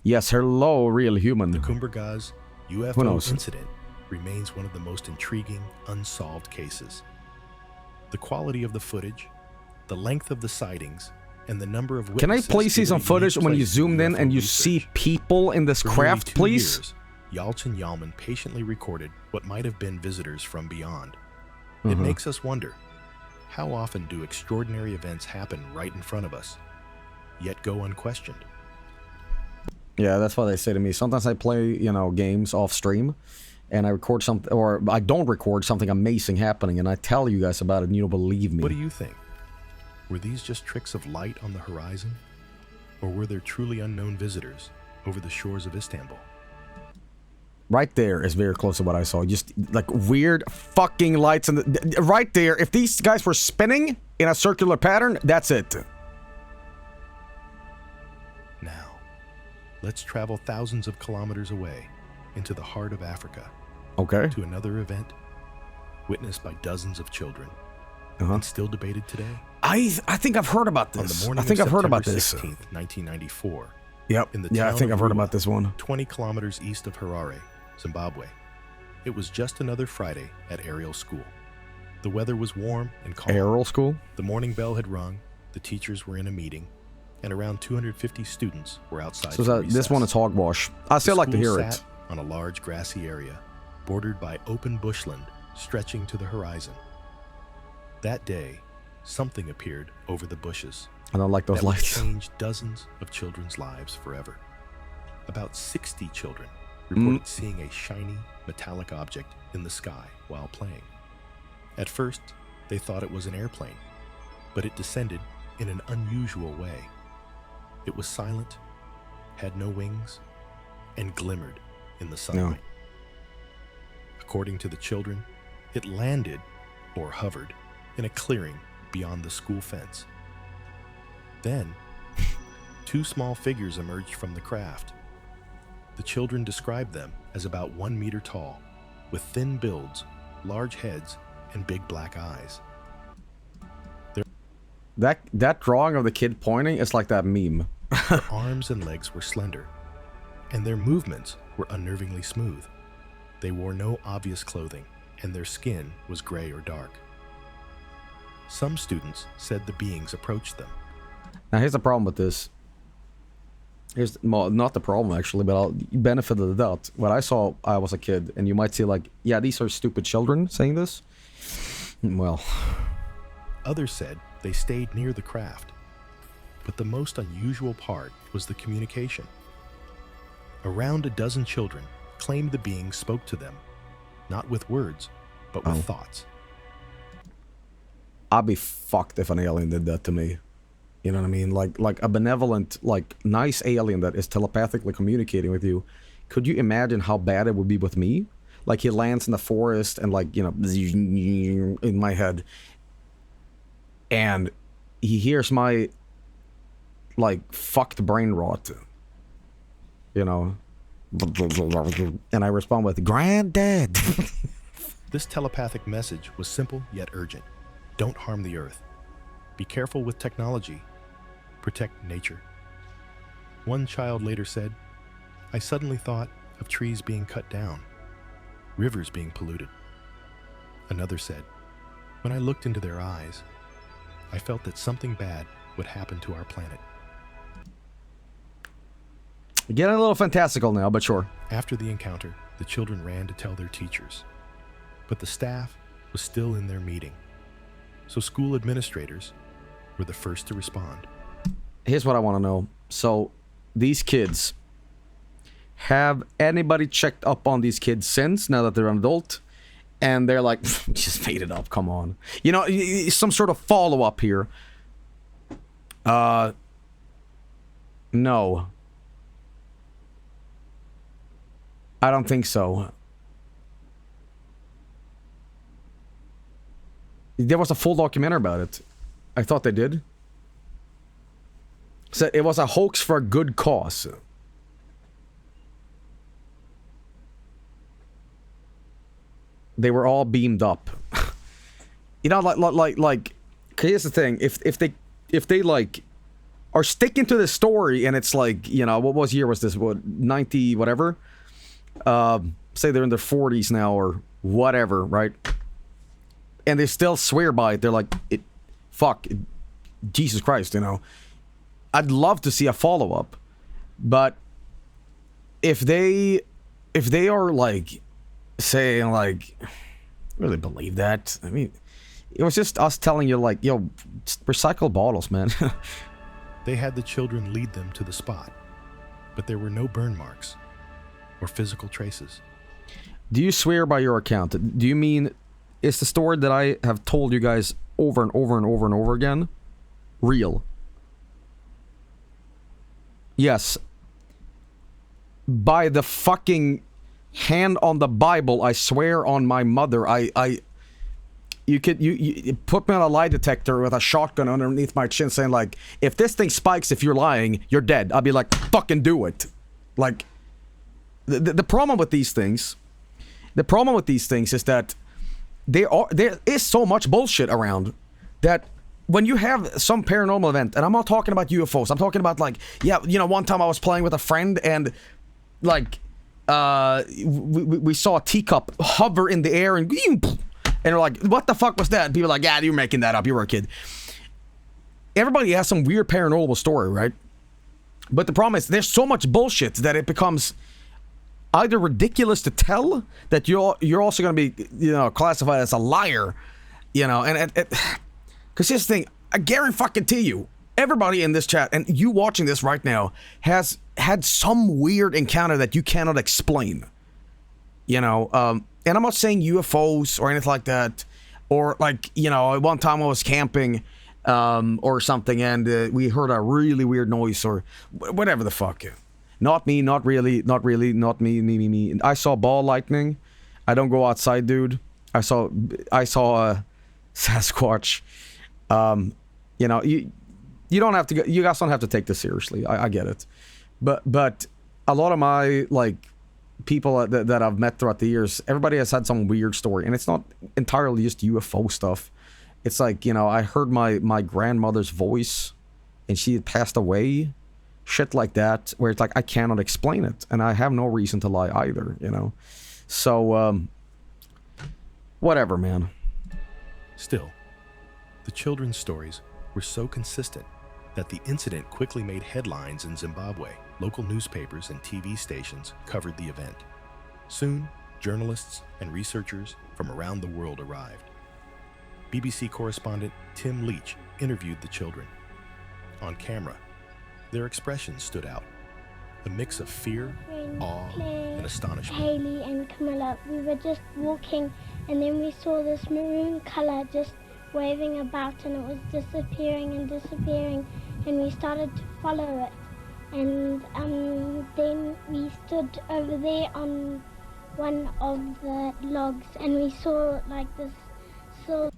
yes, hello, real human. The Kumburgaz UFO incident remains one of the most intriguing, unsolved cases. The quality of the footage, the length of the sightings, and the number of witnesses. Can I please see some footage when you zoomed in and you see people in this craft, please? Yalçın Yalman patiently recorded what might have been visitors from beyond. It makes us wonder, how often do extraordinary events happen right in front of us, yet go unquestioned? Yeah, that's what they say to me. Sometimes I play, games off stream, and I record something, or I don't record something amazing happening, and I tell you guys about it, and you don't believe me. What do you think? Were these just tricks of light on the horizon? Or were there truly unknown visitors over the shores of Istanbul? Right there is very close to what I saw. Just like weird fucking lights. Right there, if these guys were spinning in a circular pattern, that's it. Now, let's travel thousands of kilometers away into the heart of Africa. Okay. To another event witnessed by dozens of children and still debated today. I think I've heard about this. On the morning I think of I've heard about September this. 16th, 1994. Yep. In the Yeah, I town think of I've heard Ruwa, about this one. 20 kilometers east of Harare, Zimbabwe. It was just another Friday at Ariel School. The weather was warm and calm. Ariel School? The morning bell had rung, the teachers were in a meeting, and around 250 students were outside. So this one is hogwash. I still like to hear it. On a large grassy area, bordered by open bushland stretching to the horizon. That day, something appeared over the bushes. I don't like those that lights. Would change dozens of children's lives forever. About 60 children reported seeing a shiny, metallic object in the sky while playing. At first, they thought it was an airplane, but it descended in an unusual way. It was silent, had no wings, and glimmered in the sunlight. According to the children, it landed, or hovered, in a clearing beyond the school fence. Then, two small figures emerged from the craft. The children described them as about 1 meter tall, with thin builds, large heads, and big black eyes. That drawing of the kid pointing is like that meme. Their arms and legs were slender, and their movements were unnervingly smooth. They wore no obvious clothing, and their skin was gray or dark. Some students said the beings approached them. Now here's the problem with this. Well, not the problem actually, but I'll benefit of the doubt. What I saw, I was a kid, and you might say like, yeah, these are stupid children saying this. Well. Others said they stayed near the craft. But the most unusual part was the communication. Around a dozen children claimed the beings spoke to them, not with words, but with thoughts. I'd be fucked if an alien did that to me. You know what I mean? Like a benevolent, like nice alien that is telepathically communicating with you. Could you imagine how bad it would be with me? Like he lands in the forest and like, in my head. And he hears my like fucked brain rot. And I respond with, Granddad. This telepathic message was simple yet urgent. Don't harm the Earth. Be careful with technology. Protect nature. One child later said, "I suddenly thought of trees being cut down, rivers being polluted." Another said, "When I looked into their eyes, I felt that something bad would happen to our planet." Getting a little fantastical now, but sure. After the encounter, the children ran to tell their teachers, but the staff was still in their meeting, so school administrators were the first to respond. Here's what I want to know. So, these kids, have anybody checked up on these kids since, now that they're an adult? And they're like, just made it up, come on. You know, some sort of follow-up here. No. I don't think so. There was a full documentary about it. I thought they did. So it was a hoax for a good cause. They were all beamed up. You know, like. Here's the thing: if they like are sticking to the story, and it's like, you know, what year was this? What, 90 whatever? Say they're in their 40s now or whatever, right? And they still swear by it. They're like, Jesus Christ, you know. I'd love to see a follow-up, but if they are like saying like, really believe that? I mean, it was just us telling you like, yo, recycle bottles, man. They had the children lead them to the spot, but there were no burn marks or physical traces. Do you swear by your account? Do you mean, is the story that I have told you guys over and over and over and over again real? Yes. By the fucking hand on the Bible, I swear on my mother, you put me on a lie detector with a shotgun underneath my chin saying like, if this thing spikes, if you're lying, you're dead. I'll be like, fucking do it. Like, the problem with these things, is that there is so much bullshit around that when you have some paranormal event, and I'm not talking about UFOs, I'm talking about like, yeah, you know, one time I was playing with a friend and like, we saw a teacup hover in the air and they're like, what the fuck was that? And people are like, yeah, you're making that up, you were a kid. Everybody has some weird paranormal story, right? But the problem is there's so much bullshit that it becomes either ridiculous to tell, that you're also going to be, you know, classified as a liar, you know, and because here's the thing, I guarantee you, everybody in this chat and you watching this right now has had some weird encounter that you cannot explain, you know. And I'm not saying UFOs or anything like that, or like, you know, one time I was camping or something and we heard a really weird noise or whatever the fuck. Not me, not really, not me. I saw ball lightning. I don't go outside, dude. I saw a Sasquatch. You know, you don't have to go, you guys don't have to take this seriously. I get it. But a lot of my like people that I've met throughout the years, everybody has had some weird story, and it's not entirely just UFO stuff. It's like, you know, I heard my grandmother's voice and she had passed away. Shit like that, where it's like, I cannot explain it, and I have no reason to lie either, you know? So, whatever, man. Still, the children's stories were so consistent that the incident quickly made headlines in Zimbabwe. Local newspapers and TV stations covered the event. Soon, journalists and researchers from around the world arrived. BBC correspondent Tim Leach interviewed the children. On camera, their expressions stood out. A mix of fear, awe, and astonishment. Haley and Camilla, we were just walking and then we saw this maroon color just waving about and it was disappearing and we started to follow it. And then we stood over there on one of the logs and we saw like this. So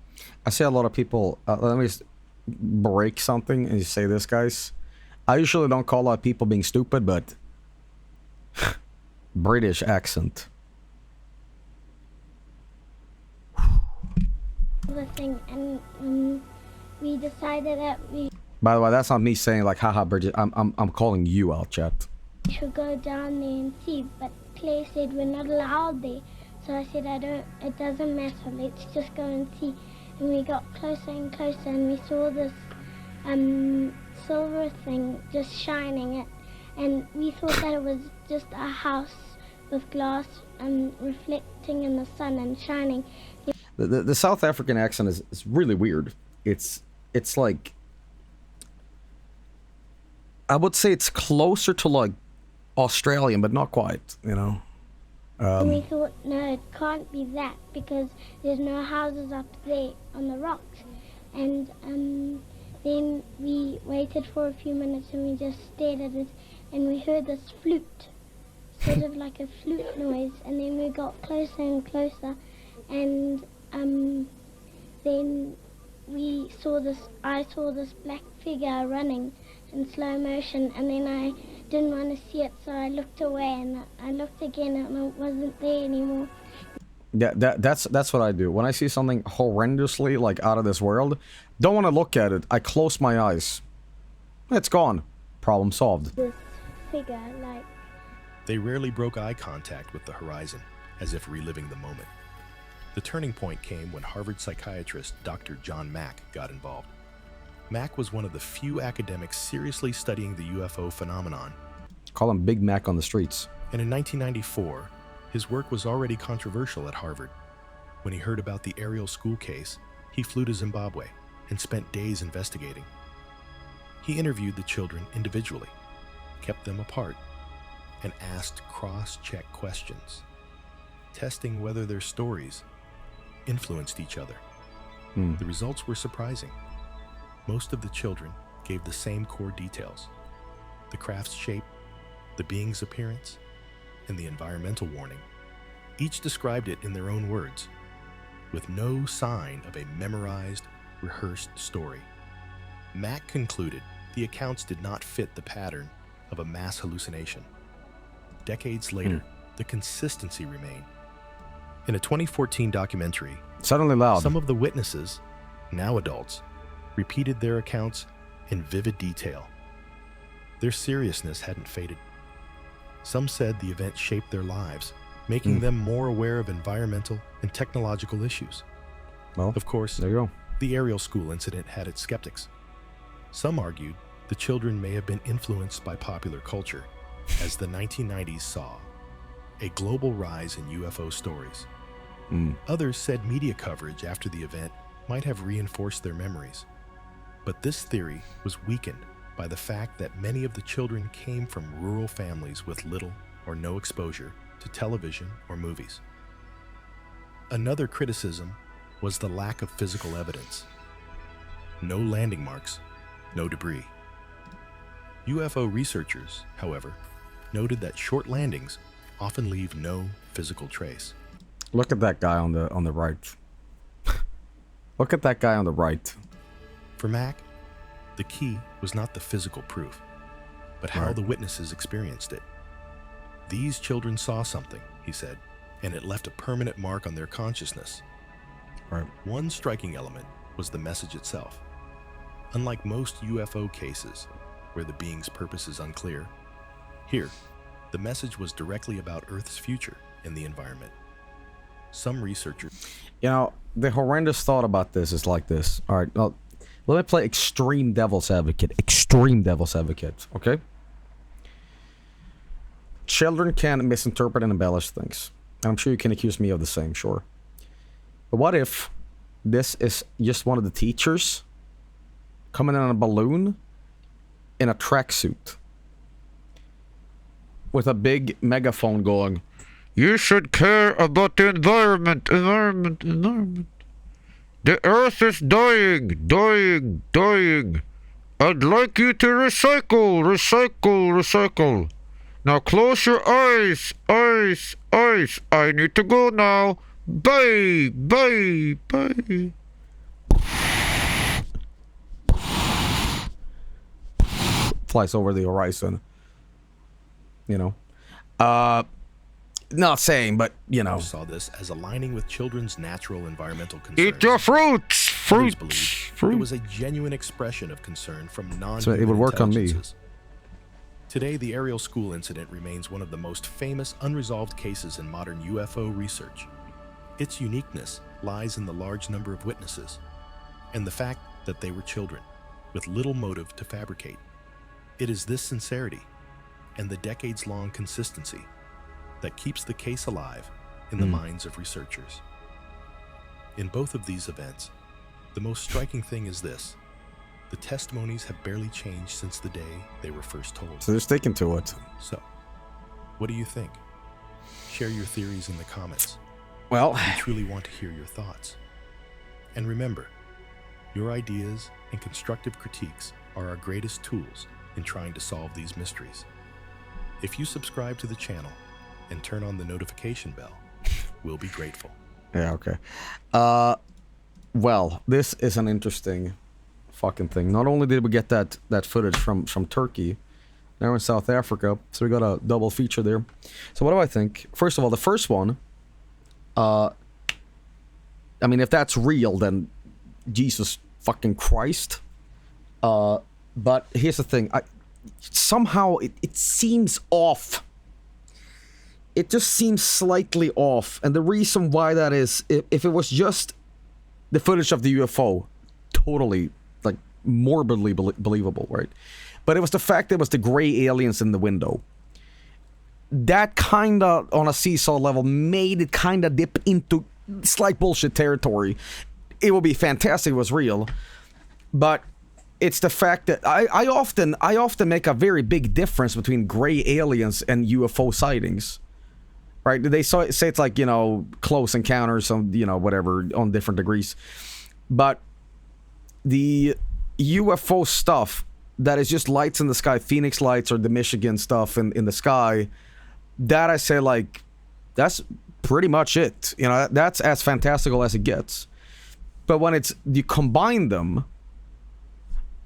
I see a lot of people, let me just break something and say this, guys. I usually don't call out people being stupid, but British accent. The thing, and we decided that we By the way, that's not me saying like, haha, Bridget. I'm calling you out, chat. We should go down there and see, but Claire said we're not allowed there. So I said, it doesn't matter, let's just go and see. And we got closer and closer, and we saw this silver thing just shining. And we thought that it was just a house with glass reflecting in the sun and shining. The South African accent is really weird. It's like, I would say it's closer to like Australian, but not quite, you know. And we thought, no, it can't be that because there's no houses up there on the rocks. And then we waited for a few minutes and we just stared at it, and we heard this flute, sort of like a flute noise. And then we got closer and closer, and then I saw this black figure running in slow motion, and then I didn't want to see it, so I looked away, and I looked again, and it wasn't there anymore. Yeah, that's what I do. When I see something horrendously like out of this world, don't want to look at it. I close my eyes. It's gone. Problem solved. This figure, like... They rarely broke eye contact with the horizon, as if reliving the moment. The turning point came when Harvard psychiatrist Dr. John Mack got involved. Mack was one of the few academics seriously studying the UFO phenomenon. Call him Big Mac on the streets. And in 1994, his work was already controversial at Harvard. When he heard about the Ariel school case, he flew to Zimbabwe and spent days investigating. He interviewed the children individually, kept them apart, and asked cross-check questions, testing whether their stories influenced each other. The results were surprising. Most of the children gave the same core details: the craft's shape, the being's appearance, and the environmental warning. Each described it in their own words, with no sign of a memorized, rehearsed story. Mack concluded the accounts did not fit the pattern of a mass hallucination. Decades later, the consistency remained. In a 2014 documentary, Suddenly Loud, some of the witnesses, now adults, repeated their accounts in vivid detail. Their seriousness hadn't faded. Some said the event shaped their lives, making them more aware of environmental and technological issues. Well, of course, there you go. The Ariel school incident had its skeptics. Some argued the children may have been influenced by popular culture, as the 1990s saw a global rise in UFO stories. Others said media coverage after the event might have reinforced their memories. But this theory was weakened by the fact that many of the children came from rural families with little or no exposure to television or movies. Another criticism was the lack of physical evidence. No landing marks, no debris. UFO researchers, however, noted that short landings often leave no physical trace. Look at that guy on the right. Look at that guy on the right. For Mack, the key was not the physical proof, but how the witnesses experienced it. These children saw something, he said, and it left a permanent mark on their consciousness. One striking element was the message itself. Unlike most UFO cases, where the being's purpose is unclear, here, the message was directly about Earth's future and the environment. Some researchers... You know, the horrendous thought about this is like this. All right, well, let me play extreme devil's advocate. Extreme devil's advocate, okay? Children can misinterpret and embellish things. And I'm sure you can accuse me of the same, sure. But what if this is just one of the teachers coming in on a balloon in a tracksuit with a big megaphone going, "You should care about the environment. The earth is dying. I'd like you to recycle. Now close your eyes. I need to go now. Bye. Flies over the horizon. You know. Not saying, but, you know. Saw this as aligning with children's natural environmental concerns. Eat your fruits! Others believe it was a genuine expression of concern from non-human So it would work on me. intelligences. Today, the Ariel School incident remains one of the most famous unresolved cases in modern UFO research. Its uniqueness lies in the large number of witnesses and the fact that they were children with little motive to fabricate. It is this sincerity and the decades-long consistency that keeps the case alive in the minds of researchers. In both of these events, the most striking thing is this: the testimonies have barely changed since the day they were first told. So they're sticking to it. So, what do you think? Share your theories in the comments. Well, we truly want to hear your thoughts. And remember, your ideas and constructive critiques are our greatest tools in trying to solve these mysteries. If you subscribe to the channel and turn on the notification bell, we'll be grateful. Yeah, okay. Well, this is an interesting fucking thing. Not only did we get that footage from Turkey, now in South Africa, so we got a double feature there. So what do I think? First of all, the first one, I mean, if that's real, then Jesus fucking Christ. But here's the thing. Somehow it seems off. It just seems slightly off. And the reason why that is, if it was just the footage of the UFO, totally, like, morbidly believable, right? But it was the fact that it was the gray aliens in the window. That kind of, on a seesaw level, made it kind of dip into slight bullshit territory. It would be fantastic if it was real. But it's the fact that I often make a very big difference between gray aliens and UFO sightings. Right? They say it's like, you know, close encounters, on, you know, whatever, on different degrees. But the UFO stuff that is just lights in the sky, Phoenix lights or the Michigan stuff in the sky, that I say, like, that's pretty much it. You know, that's as fantastical as it gets. But when you combine them,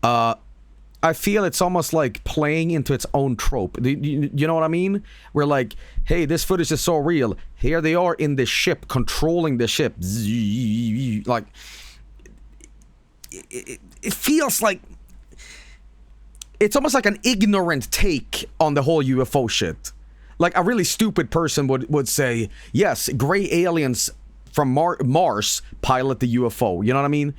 I feel it's almost like playing into its own trope. You know what I mean? We're like, hey, this footage is so real. Here they are in the ship, controlling the ship. Like, it feels like it's almost like an ignorant take on the whole UFO shit. Like, a really stupid person would say, yes, gray aliens from Mars pilot the UFO. You know what I mean?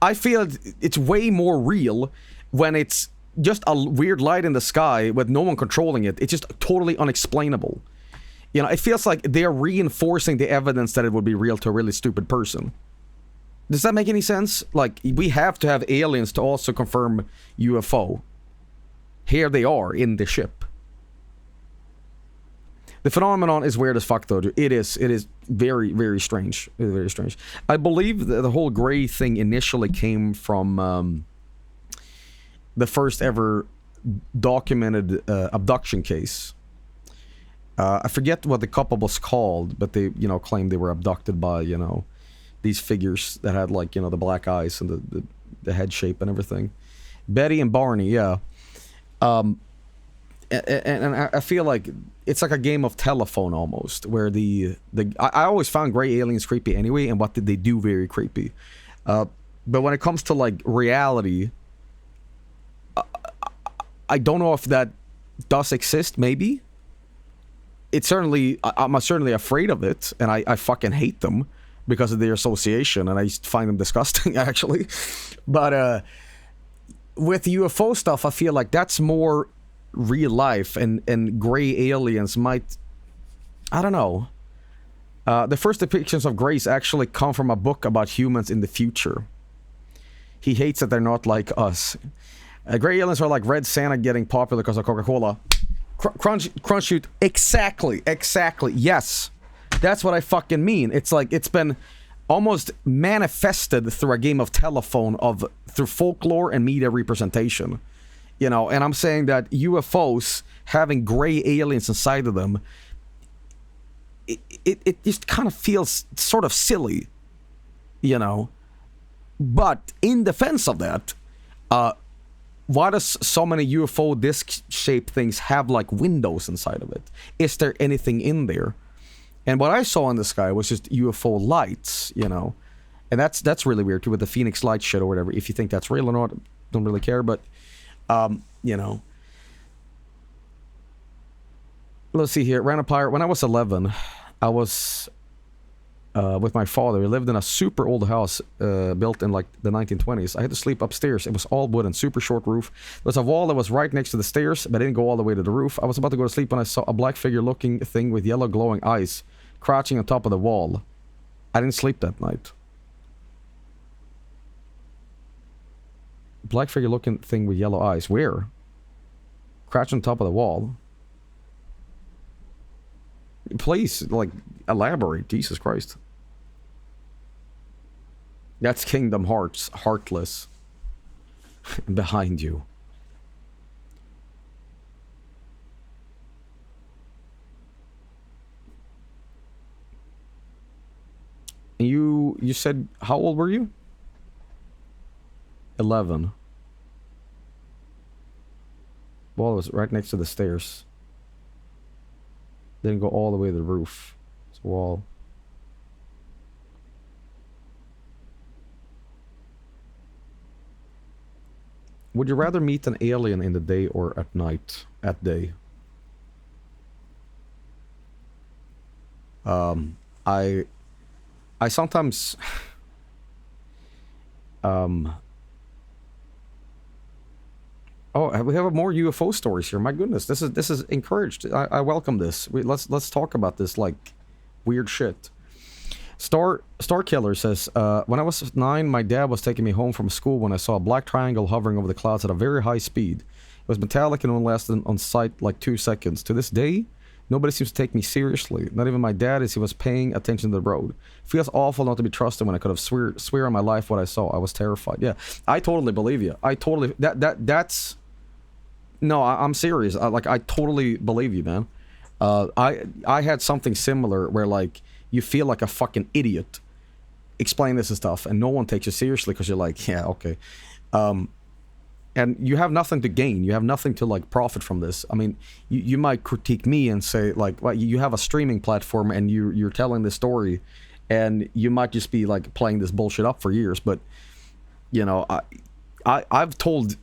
I feel it's way more real when it's just a weird light in the sky with no one controlling it. It's just totally unexplainable. You know, it feels like they're reinforcing the evidence that it would be real to a really stupid person. Does that make any sense? Like, we have to have aliens to also confirm UFO. Here they are in the ship. The phenomenon is weird as fuck, though. It is very, very strange. Very strange. I believe the whole gray thing initially came from the first ever documented abduction case. I forget what the couple was called, but they, you know, claimed they were abducted by, you know, these figures that had, like, you know, the black eyes and the head shape and everything. Betty and Barney, yeah. And I feel like it's like a game of telephone almost, where I always found gray aliens creepy anyway, and what did they do very creepy. But when it comes to, like, reality, I don't know if that does exist. Maybe it's certainly, I'm certainly afraid of it, and I fucking hate them because of their association, and I find them disgusting actually. But with UFO stuff, I feel like that's more real life, and gray aliens might, I don't know. The first depictions of grays actually come from a book about humans in the future. He hates that they're not like us. Gray aliens are like Red Santa getting popular because of Coca-Cola. Crunch shoot. Exactly. Yes. That's what I fucking mean. It's like it's been almost manifested through a game of telephone through folklore and media representation. You know, and I'm saying that UFOs having gray aliens inside of them, it just kind of feels sort of silly, you know. But in defense of that, why does so many UFO disc-shaped things have, like, windows inside of it? Is there anything in there? And what I saw in the sky was just UFO lights, you know. And that's really weird too with the Phoenix Light shit or whatever. If you think that's real or not, don't really care. But you know, let's see here. Random Pirate. When I was 11, I was with my father. We lived in a super old house built in like the 1920s. I had to sleep upstairs. It was all wood and super short roof. There was a wall that was right next to the stairs, but I didn't go all the way to the roof. I was about to go to sleep when I saw a black figure looking thing with yellow glowing eyes crouching on top of the wall. I didn't sleep that night. Black figure looking thing with yellow eyes. Where? Crouching on top of the wall. Please, like, elaborate. Jesus Christ. That's Kingdom Hearts. Heartless. Behind you. You said, how old were you? 11. Wall was right next to the stairs. Didn't go all the way to the roof. It's a wall. Would you rather meet an alien in the day or at night? At day. I sometimes oh, we have more UFO stories here. My goodness, this is encouraged. I welcome this. Let's talk about this like weird shit. Star Killer says, when I was 9, my dad was taking me home from school when I saw a black triangle hovering over the clouds at a very high speed. It was metallic and only lasted on sight like 2 seconds. To this day, nobody seems to take me seriously. Not even my dad, as he was paying attention to the road. It feels awful not to be trusted when I could have swear on my life what I saw. I was terrified. Yeah, I totally believe you. I totally that's. No, I'm serious. I totally believe you, man. I had something similar where like you feel like a fucking idiot explaining this and stuff, and no one takes you seriously because you're like, yeah, okay. And you have nothing to gain. You have nothing to like profit from this. I mean, you might critique me and say like, well, you have a streaming platform and you're telling this story, and you might just be like playing this bullshit up for years. But you know, I've told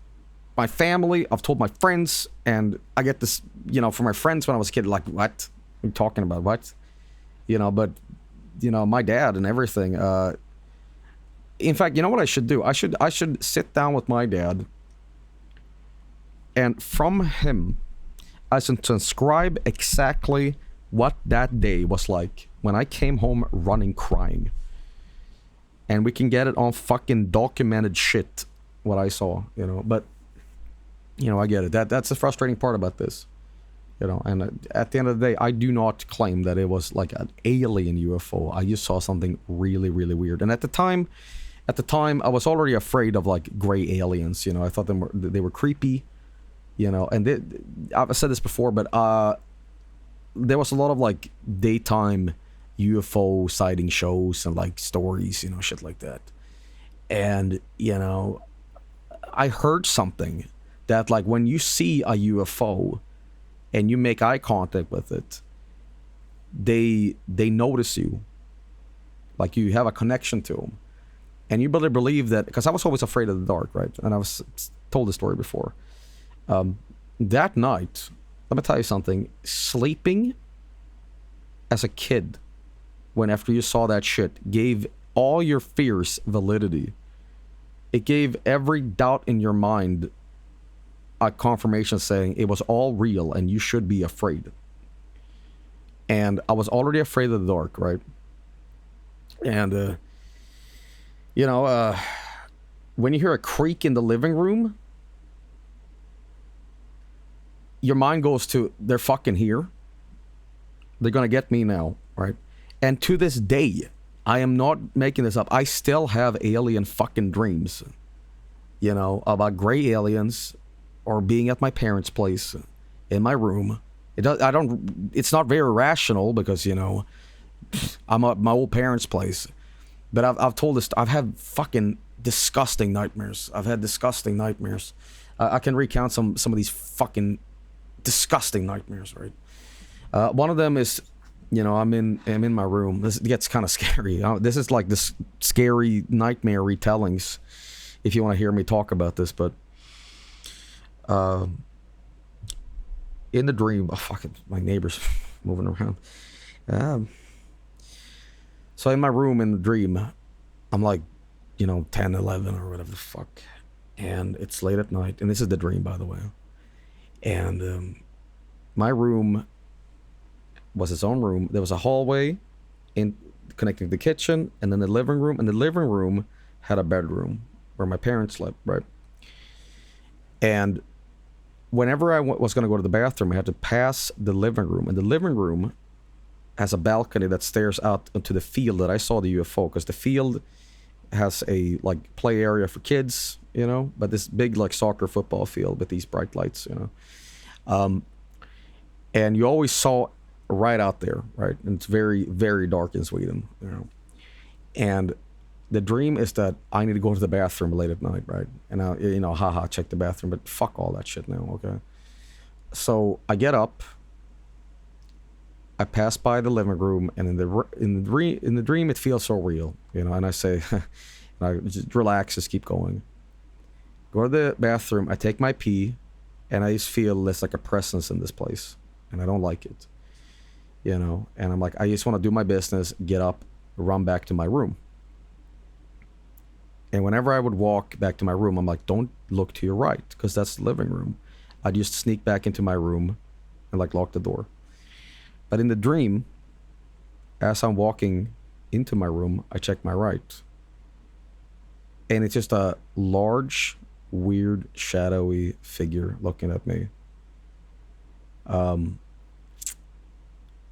my family, I've told my friends, and I get this, you know, from my friends when I was a kid, like, what? What are you talking about? What? You know, but, you know, my dad and everything. In fact, you know what I should do? I should sit down with my dad, and from him, I should transcribe exactly what that day was like when I came home running crying. And we can get it on fucking documented shit, what I saw, you know, but... You know, I get it. That's the frustrating part about this. You know, and at the end of the day, I do not claim that it was like an alien UFO. I just saw something really, really weird. And at the time, I was already afraid of like gray aliens. You know, I thought they were creepy. You know, and I've said this before, but there was a lot of like daytime UFO sighting shows and like stories, you know, shit like that. And you know, I heard something. That like when you see a UFO and you make eye contact with it, they notice you. Like you have a connection to them. And you better believe that, because I was always afraid of the dark, right? And I was told the story before. That night, let me tell you something, sleeping as a kid, when after you saw that shit, gave all your fears validity. It gave every doubt in your mind a confirmation saying it was all real and you should be afraid. And I was already afraid of the dark, right? And, you know, when you hear a creak in the living room, your mind goes to, they're fucking here. They're gonna get me now, right? And to this day, I am not making this up. I still have alien fucking dreams, you know, about gray aliens, or being at my parents' place, in my room. It's not very rational because, you know, I'm at my old parents' place. But I've told this, I've had fucking disgusting nightmares. I've had disgusting nightmares. I can recount some of these fucking disgusting nightmares, right? One of them is You know, I'm in my room. This gets kind of scary. This is like this scary nightmare retellings, if you want to hear me talk about this. But in the dream, oh fucking, my neighbor's moving around. So in my room in the dream, I'm like, 10, 11 or whatever the fuck, and it's late at night, and this is the dream, by the way. And my room was its own room. There was a hallway connecting the kitchen and then the living room, and the living room had a bedroom where my parents slept, right? And whenever I was going to go to the bathroom, I had to pass the living room, and the living room has a balcony that stares out into the field that I saw the UFO, because the field has a like play area for kids, but this big like soccer football field with these bright lights, and you always saw right out there, right? And it's very, very dark in Sweden, And the dream is that I need to go to the bathroom late at night, right? And I, check the bathroom, but fuck all that shit now, okay? So I get up, I pass by the living room, and in the dream it feels so real, and I say, and I just relax, just keep going. Go to the bathroom, I take my pee, and I just feel there's like a presence in this place, and I don't like it. And I'm like, I just want to do my business, get up, run back to my room. And whenever I would walk back to my room, I'm like, don't look to your right, because that's the living room. I'd just sneak back into my room and like lock the door. But in the dream, as I'm walking into my room, I check my right. And it's just a large, weird, shadowy figure looking at me.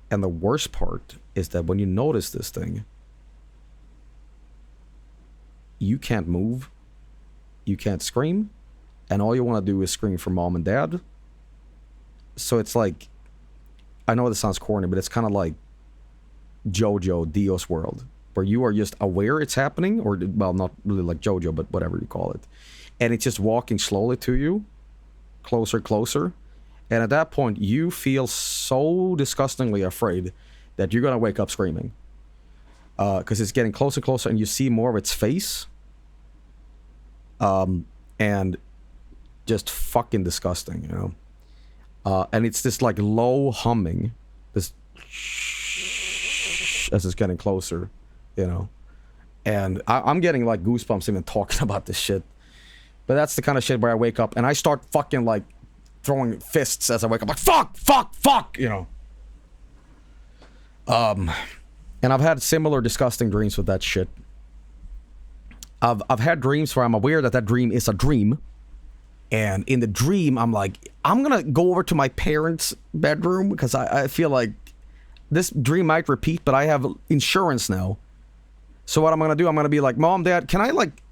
And the worst part is that when you notice this thing, you can't move, you can't scream, and all you want to do is scream for mom and dad. So it's like, I know this sounds corny, but it's kind of like JoJo, Dio's World, where you are just aware it's happening, or, well, not really like JoJo, but whatever you call it. And it's just walking slowly to you, closer, closer. And at that point, you feel so disgustingly afraid that you're going to wake up screaming. Because it's getting closer, closer, and you see more of its face. And just fucking disgusting, and it's this like low humming, this as it's getting closer, and I'm getting like goosebumps even talking about this shit. But that's the kind of shit where I wake up and I start fucking like throwing fists as I wake up, like fuck, and I've had similar disgusting dreams with that shit. I've had dreams where I'm aware that dream is a dream. And in the dream, I'm like, I'm going to go over to my parents' bedroom because I feel like this dream might repeat, but I have insurance now. So what I'm going to do, I'm going to be like, Mom, Dad, can I like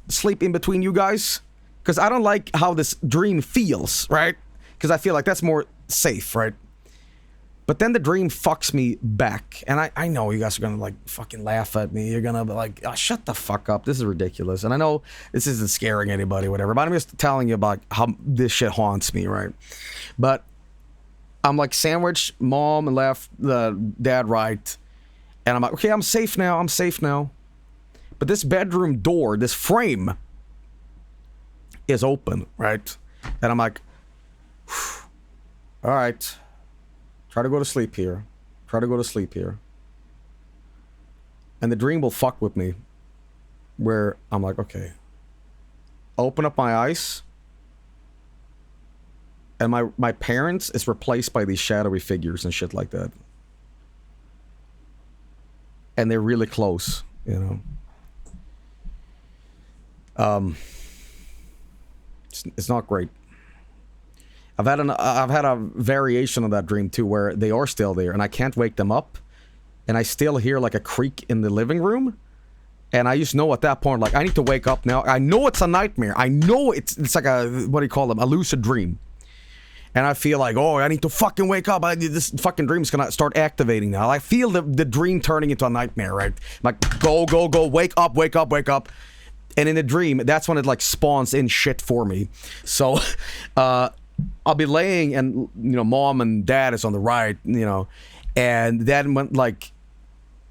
sleep in between you guys? Because I don't like how this dream feels, right? Because I feel like that's more safe, right? But then the dream fucks me back. And I know you guys are going to like fucking laugh at me. You're going to be like, oh, shut the fuck up. This is ridiculous. And I know this isn't scaring anybody, whatever. But I'm just telling you about how this shit haunts me, right? But I'm like sandwiched, mom and left, dad right. And I'm like, okay, I'm safe now. But this bedroom door, this frame is open, right? And I'm like, all right. Try to go to sleep here. And the dream will fuck with me. Where I'm like, okay. Open up my eyes. And my parents is replaced by these shadowy figures and shit like that. And they're really close, It's not great. I've had a variation of that dream too, where they are still there and I can't wake them up, and I still hear like a creak in the living room, and I just know at that point, like, I need to wake up now. I know it's a nightmare. I know it's like a, what do you call them, a lucid dream, and I feel like, oh, I need to fucking wake up. This fucking dream's gonna start activating now. I feel the dream turning into a nightmare, right? Like, go, wake up. And in the dream, that's when it like spawns in shit for me. So, I'll be laying and, mom and dad is on the right, And then when like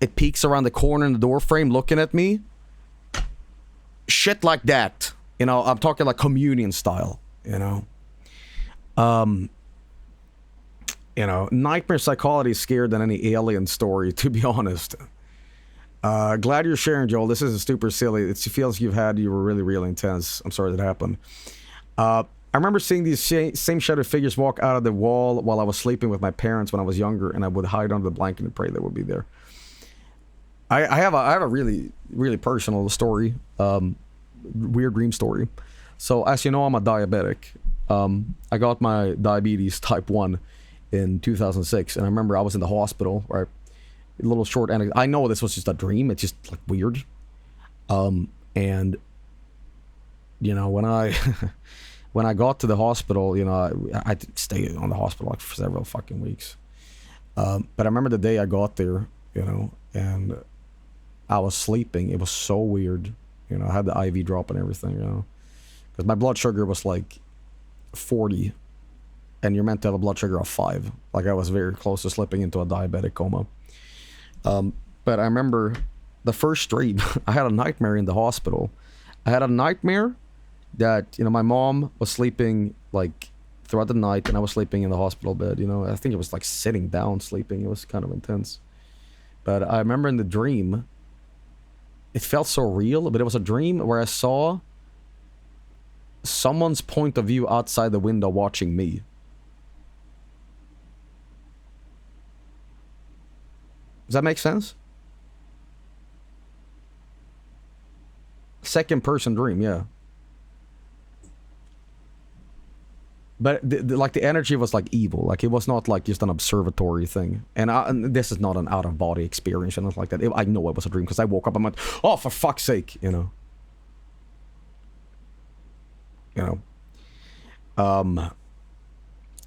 it peeks around the corner in the door frame looking at me, shit like that. You know, I'm talking like communion style, you know. Nightmare psychology is scarier than any alien story, to be honest. Glad you're sharing, Joel. This isn't super silly. It feels you were really, really intense. I'm sorry that happened. I remember seeing these same shadow figures walk out of the wall while I was sleeping with my parents when I was younger, and I would hide under the blanket and pray they would be there. I have a really, really personal story, weird dream story. So, as you know, I'm a diabetic. I got my diabetes type 1 in 2006, and I remember I was in the hospital, right? A little short anecdote. I know this was just a dream. It's just like weird. And you know, when I when I got to the hospital, you know, I stayed on the hospital like for several fucking weeks. But I remember the day I got there, you know, and I was sleeping. It was so weird. You know, I had the IV drop and everything, you know, because my blood sugar was like 40, and you're meant to have a blood sugar of 5. Like I was very close to slipping into a diabetic coma. But I remember the first dream, I had a nightmare in the hospital. I had a nightmare that, you know, my mom was sleeping like throughout the night and I was sleeping in the hospital bed, you know. I think it was like sitting down sleeping. It was kind of intense. But I remember in the dream, it felt so real, but it was a dream where I saw someone's point of view outside the window watching me. Does that make sense? Second person dream, yeah. But like the energy was like evil. Like it was not like just an observatory thing. And this is not an out of body experience or nothing like that. I know it was a dream because I woke up and went, oh, for fuck's sake, you know. You know.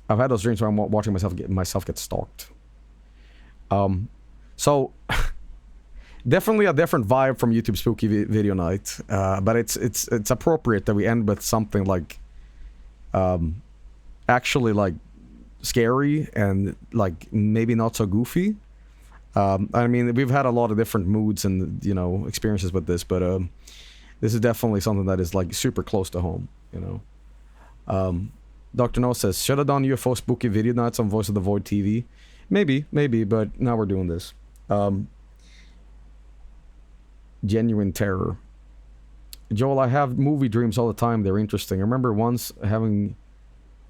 I've had those dreams where I'm watching myself get stalked. So definitely a different vibe from YouTube Spooky Video Night, but it's appropriate that we end with something like actually like scary and like maybe not so goofy. I mean, we've had a lot of different moods and, you know, experiences with this, but this is definitely something that is like super close to home, you know. Dr. No says, should have done UFO Spooky Video Nights on Voice of the Void TV. Maybe, but now we're doing this. Genuine terror. Joel, I have movie dreams all the time. They're interesting. I remember once having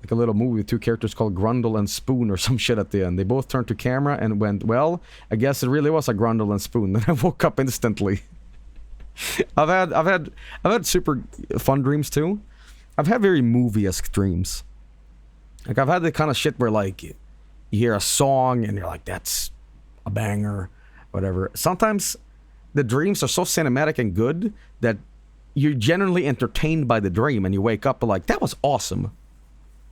like a little movie with 2 characters called Grundle and Spoon or some shit at the end. They both turned to camera and went, well, I guess it really was a Grundle and Spoon. Then I woke up instantly. I've had super fun dreams too. I've had very movie-esque dreams. Like I've had the kind of shit where like you hear a song and you're like, that's a banger, whatever. Sometimes the dreams are so cinematic and good that you're genuinely entertained by the dream and you wake up and like, that was awesome.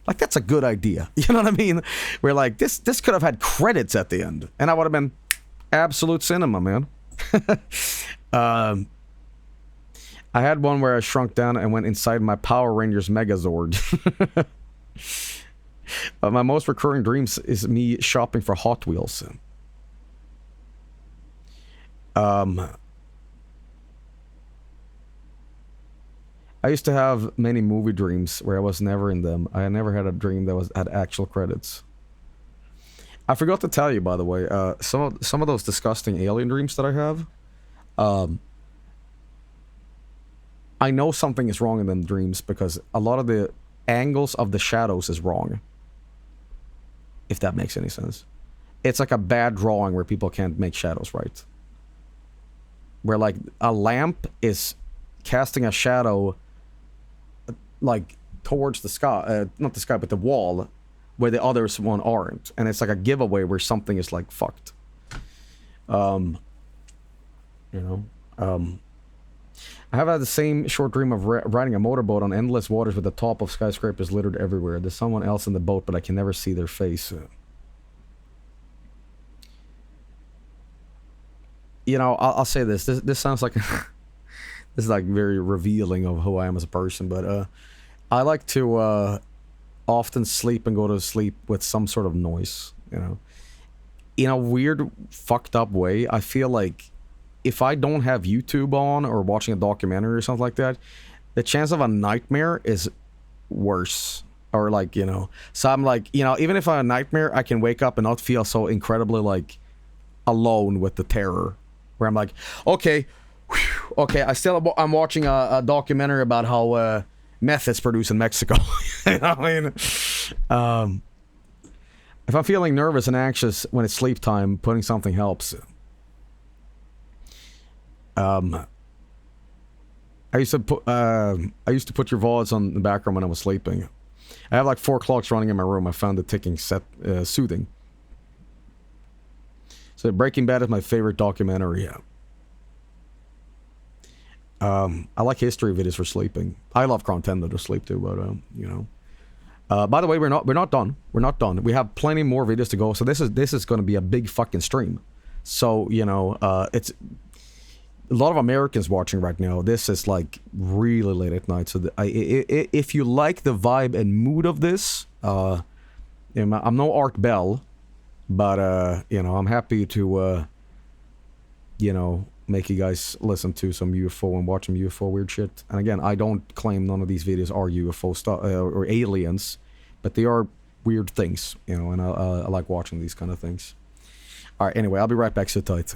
Like, that's a good idea. You know what I mean? We're like, this could have had credits at the end. And I would have been absolute cinema, man. I had one where I shrunk down and went inside my Power Rangers Megazord. My most recurring dreams is me shopping for Hot Wheels. I used to have many movie dreams where I was never in them. I never had a dream that had actual credits. I forgot to tell you, by the way, some of those disgusting alien dreams that I have, I know something is wrong in them dreams because a lot of the angles of the shadows is wrong. If that makes any sense. It's like a bad drawing where people can't make shadows right. Where like a lamp is casting a shadow like towards the sky, not the sky, but the wall, where the others one aren't. And it's like a giveaway where something is like fucked. You know, I have had the same short dream of riding a motorboat on endless waters with the top of skyscrapers littered everywhere. There's someone else in the boat, but I can never see their face. You know, I'll say this. This sounds like this is like very revealing of who I am as a person, but I like to often sleep and go to sleep with some sort of noise, you know. in a weird, fucked up way, I feel like if I don't have YouTube on or watching a documentary or something like that, the chance of a nightmare is worse. Or like, you know, so I'm like, you know, even if I have a nightmare, I can wake up and not feel so incredibly like alone with the terror. Where I'm like, okay, whew, okay, I'm watching a documentary about how meth is produced in Mexico. You know what I mean? If I'm feeling nervous and anxious when it's sleep time, putting something helps. I used to put your VODs on the background when I was sleeping. I have like 4 clocks running in my room. I found the ticking soothing. So Breaking Bad is my favorite documentary. I like history videos for sleeping. I love content to sleep too, but you know. By the way, we're not done. We're not done. We have plenty more videos to go. So this is going to be a big fucking stream. So you know, it's a lot of Americans watching right now. This is like really late at night. So if you like the vibe and mood of this, I'm no Art Bell, but you know, I'm happy to you know, make you guys listen to some UFO and watch some UFO weird shit. And again, I don't claim none of these videos are UFO stuff or aliens, but they are weird things, you know, and I like watching these kind of things. All right, anyway, I'll be right back. Sit tight.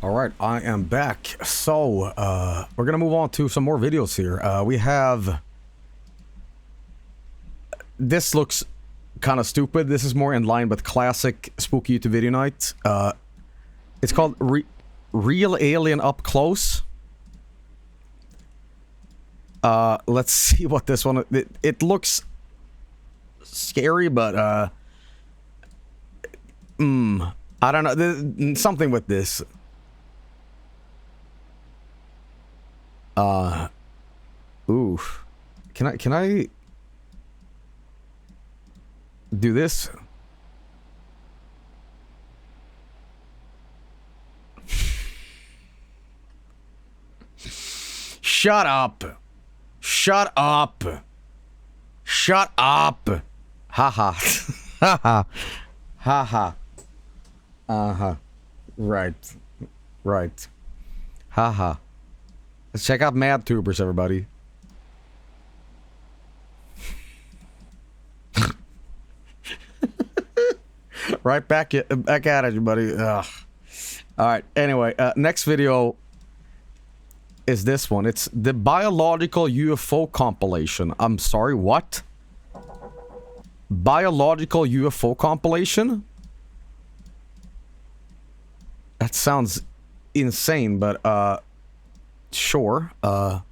Alright, I am back. So, we're gonna move on to some more videos here. We have... This looks kind of stupid. This is more in line with classic spooky YouTube video night. It's called Real Alien Up Close. Let's see what this one... It looks scary, but, I don't know. There's something with this. Oof. Can I do this? Shut up. Shut up. Shut up. Haha. Haha. Haha. Uh-huh. Right. Right. Haha. Let's check out Mad Tubers, everybody. Right back at it, buddy. Ugh. All right. Anyway, next video is this one. It's the biological UFO compilation. I'm sorry, what? Biological UFO compilation? That sounds insane, but sure. Those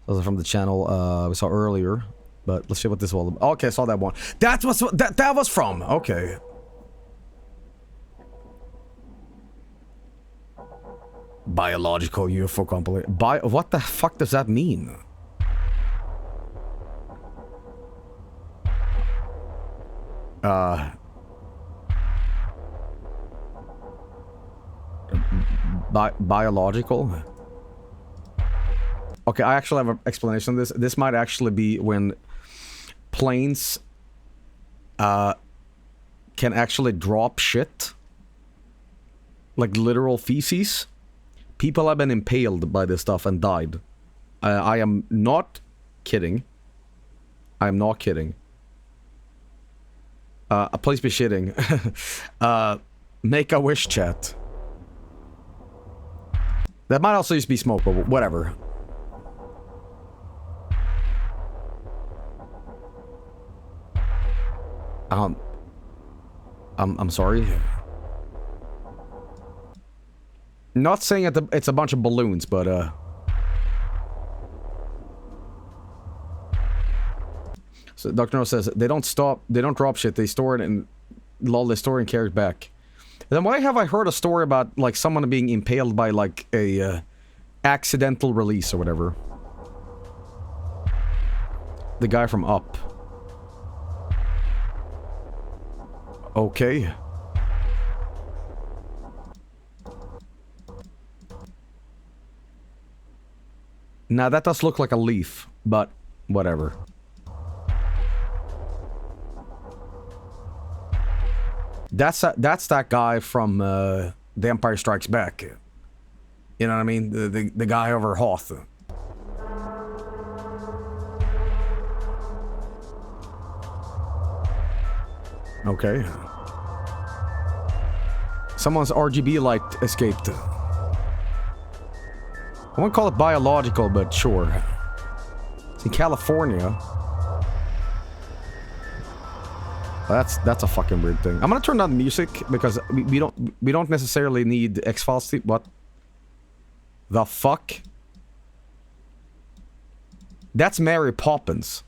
are from the channel we saw earlier. But let's see what this was all about. Okay, I saw that one. That was from. Okay. Biological UFO compilation. What the fuck does that mean? Biological? Okay, I actually have an explanation of this. This might actually be when planes can actually drop shit. Like literal feces. People have been impaled by this stuff and died. I am not kidding. I am not kidding. Please be shitting. Make a wish, chat. That might also just be smoke, but whatever. I'm sorry. Not saying it's a bunch of balloons, but so Dr. No says they don't drop shit, they store it and they store it and carry it back. Then why have I heard a story about like someone being impaled by like a accidental release or whatever? The guy from Up. Okay. Now that does look like a leaf, but whatever. That's that guy from The Empire Strikes Back. You know what I mean? The guy over Hoth. Okay. Someone's RGB light escaped. I won't call it biological, but sure. It's in California. That's a fucking weird thing. I'm gonna turn down the music because we don't necessarily need X-Files. What the fuck? That's Mary Poppins.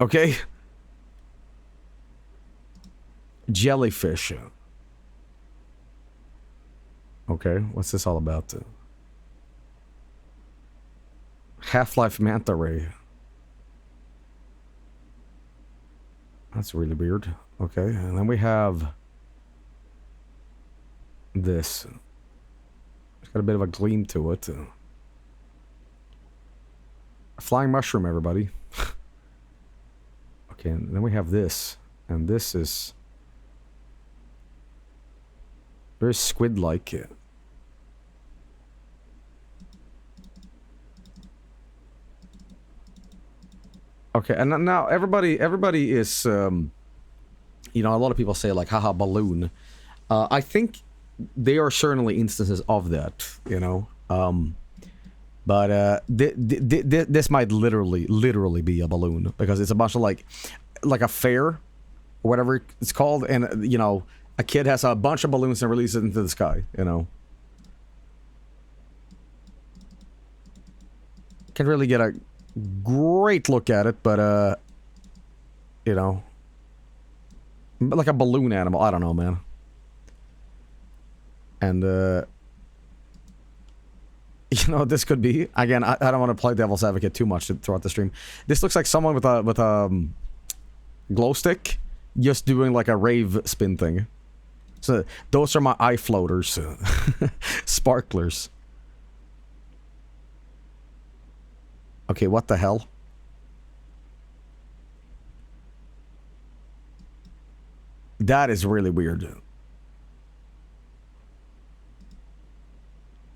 Okay. Jellyfish. Okay, what's this all about? Half-Life Manta Ray. That's really weird. Okay, and then we have this. It's got a bit of a gleam to it. A flying mushroom, everybody. Okay, and then we have this. And this is very squid-like. Okay, and now everybody is, you know, a lot of people say like, haha, balloon. I think there are certainly instances of that, you know. But this might literally be a balloon, because it's a bunch of like a fair, or whatever it's called, and you know, a kid has a bunch of balloons and releases it into the sky, you know. Can't really get a great look at it, but you know, like a balloon animal. I don't know, man. And you know, this could be, again, I don't want to play devil's advocate too much throughout the stream. This looks like someone with a glow stick just doing like a rave spin thing. So those are my eye floaters, sparklers. Okay, what the hell? That is really weird.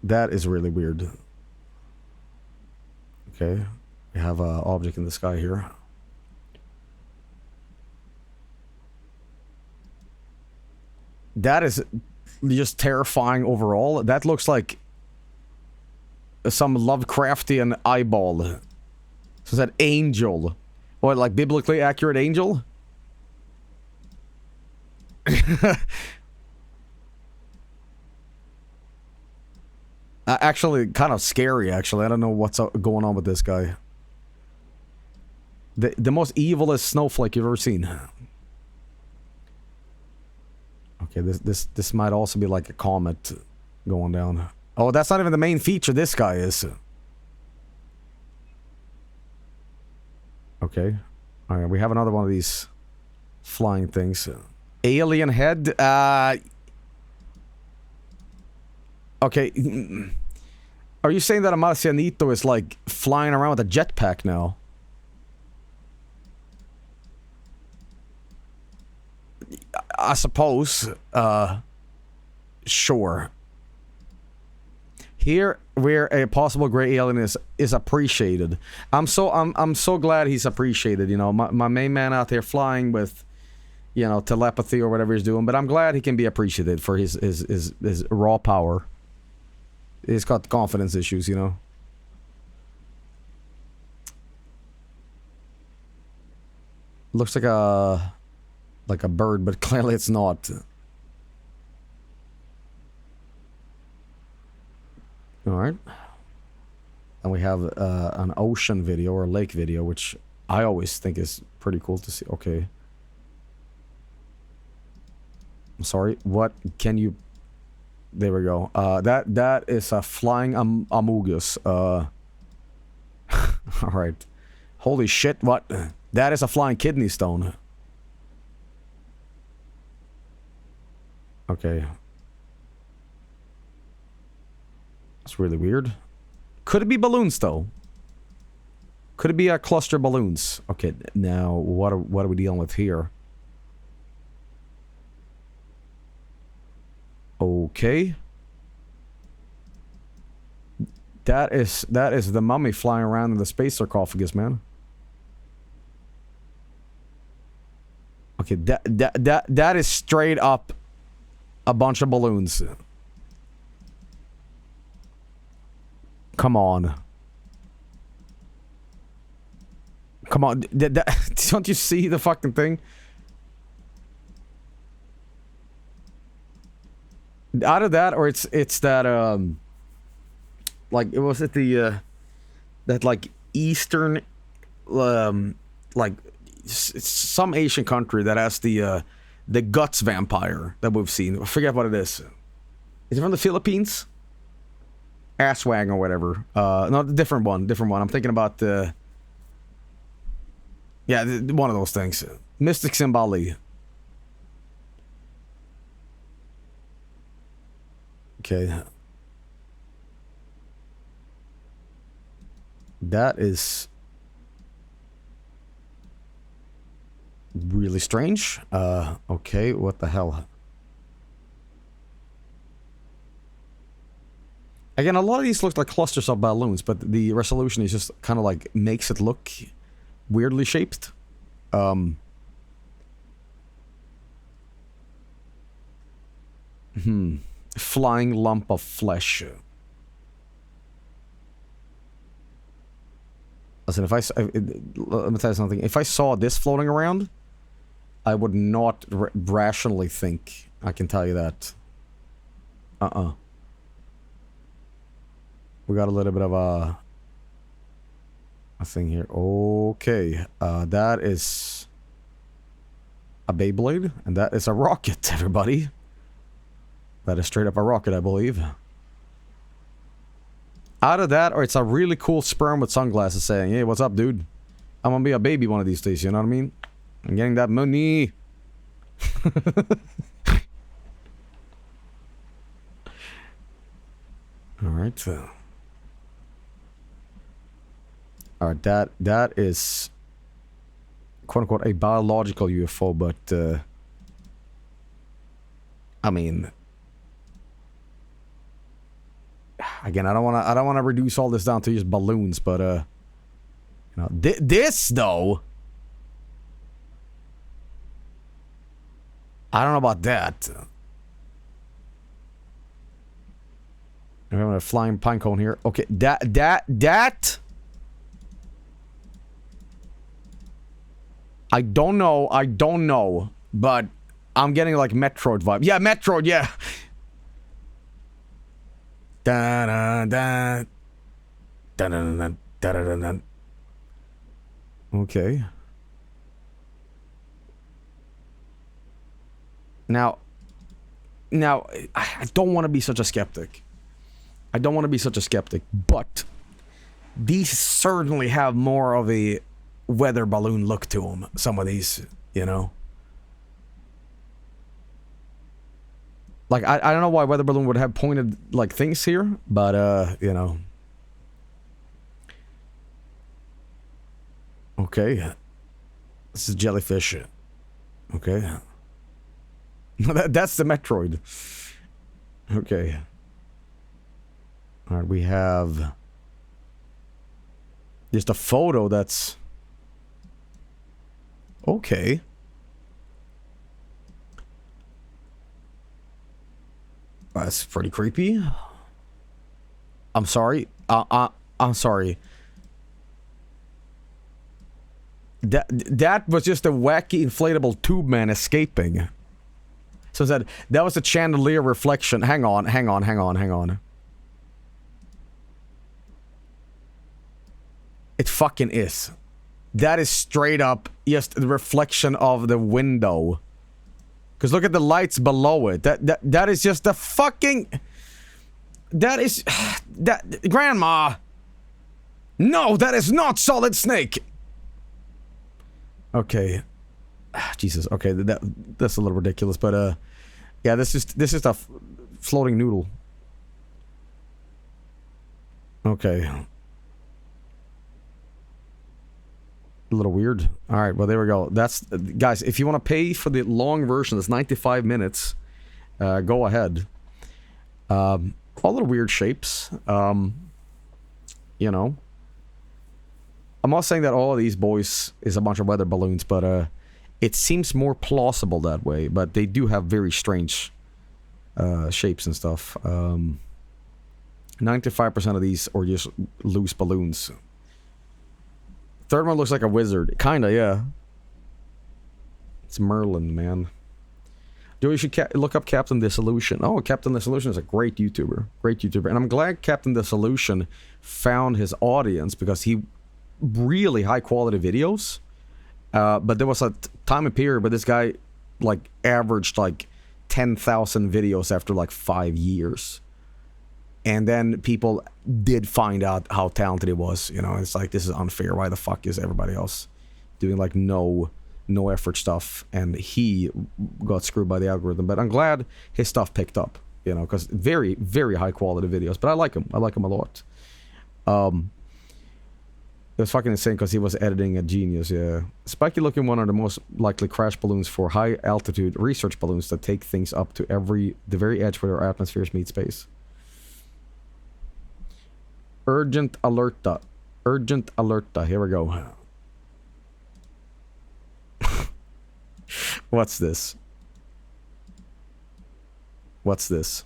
That is really weird. Okay, we have an object in the sky here. That is just terrifying overall. That looks like some Lovecraftian eyeball. So is that angel? Or like biblically accurate angel? Actually, kind of scary, actually. I don't know what's going on with this guy. The most evilest snowflake you've ever seen. Okay, this might also be like a comet going down. Oh, that's not even the main feature. This guy is. Okay. Alright, we have another one of these flying things. Alien head. Okay. Are you saying that a Marcianito is like flying around with a jetpack now? I suppose. Sure. Here, where a possible gray alien is appreciated. I'm so glad he's appreciated. You know, my main man out there flying with, you know, telepathy or whatever he's doing. But I'm glad he can be appreciated for his raw power. He's got confidence issues, you know. Looks like a bird, but clearly it's not. Alright. And we have an ocean video or a lake video, which I always think is pretty cool to see. Okay. I'm sorry, what can you... There we go. That is a flying amogus. Alright. Holy shit, what? That is a flying kidney stone. Okay. That's really weird. Could it be balloons, though? Could it be a cluster of balloons? Okay, now, what are we dealing with here? Okay. That is the mummy flying around in the space sarcophagus, man. Okay, that is straight up a bunch of balloons. Come on. Come on. Don't you see the fucking thing? Either that or it's that like it was at the that like eastern like some Asian country that has the guts vampire that we've seen. I forget what it is. Is it from the Philippines? Asswang or whatever. No, different one. I'm thinking about yeah, one of those things. Mystics in Bali. Okay. That is really strange. Okay, what the hell? Again, a lot of these look like clusters of balloons, but the resolution is just kind of like makes it look weirdly shaped. Flying lump of flesh. Listen, let me tell you something. If I saw this floating around, I would not rationally think. I can tell you that. We got a little bit of a thing here. Okay, that is a Beyblade, and that is a rocket, everybody. That is straight up a rocket, I believe. Either that, or it's a really cool sperm with sunglasses saying, "Hey, what's up, dude? I'm gonna be a baby one of these days." You know what I mean? I'm getting that money. All right. All right. That is quote unquote a biological UFO, but I mean, again, I don't want to reduce all this down to just balloons, but you know, this though, I don't know about that. I'm having a flying pine cone here. Okay, that. I don't know, but I'm getting like Metroid vibe. Yeah, Metroid, yeah. Da da da da da da da da. Okay. Now, I don't want to be such a skeptic. But these certainly have more of a weather balloon look to them. Some of these, you know. Like, I don't know why weather balloon would have pointed, like, things here, but, you know. Okay. This is jellyfish. Okay. That's the Metroid. Okay. Alright, we have just a photo that's okay. That's pretty creepy. I'm sorry. I'm sorry. That was just a wacky inflatable tube man escaping. So that was a chandelier reflection. Hang on. It fucking is. That is straight up just the reflection of the window. Because look at the lights below it. That is just a fucking... That is... That... Grandma! No, that is not Solid Snake! Okay. Jesus, okay, that's a little ridiculous, but, yeah, this is a floating noodle. Okay. A little weird. Alright, well, there we go. That's... Guys, if you want to pay for the long version, that's 95 minutes, go ahead. All little weird shapes. You know. I'm not saying that all of these boys is a bunch of weather balloons, but, it seems more plausible that way, but they do have very strange, shapes and stuff. 95% of these are just loose balloons. Third one looks like a wizard. Kinda, yeah. It's Merlin, man. Joey, you should look up Captain Dissolution. Oh, Captain Dissolution is a great YouTuber. And I'm glad Captain Dissolution found his audience because he really high quality videos. But there was a time and period where this guy, like, averaged, like, 10,000 videos after, like, 5 years. And then people did find out how talented he was, you know. It's like, this is unfair. Why the fuck is everybody else doing, like, no effort stuff? And he got screwed by the algorithm. But I'm glad his stuff picked up, you know, because very, very high quality videos. But I like him. I like him a lot. It was fucking insane because he was editing a genius, yeah. Spiky looking one are the most likely crash balloons for high altitude research balloons that take things up to the very edge where our atmospheres meet space. Urgent alerta. Here we go. What's this? What's this?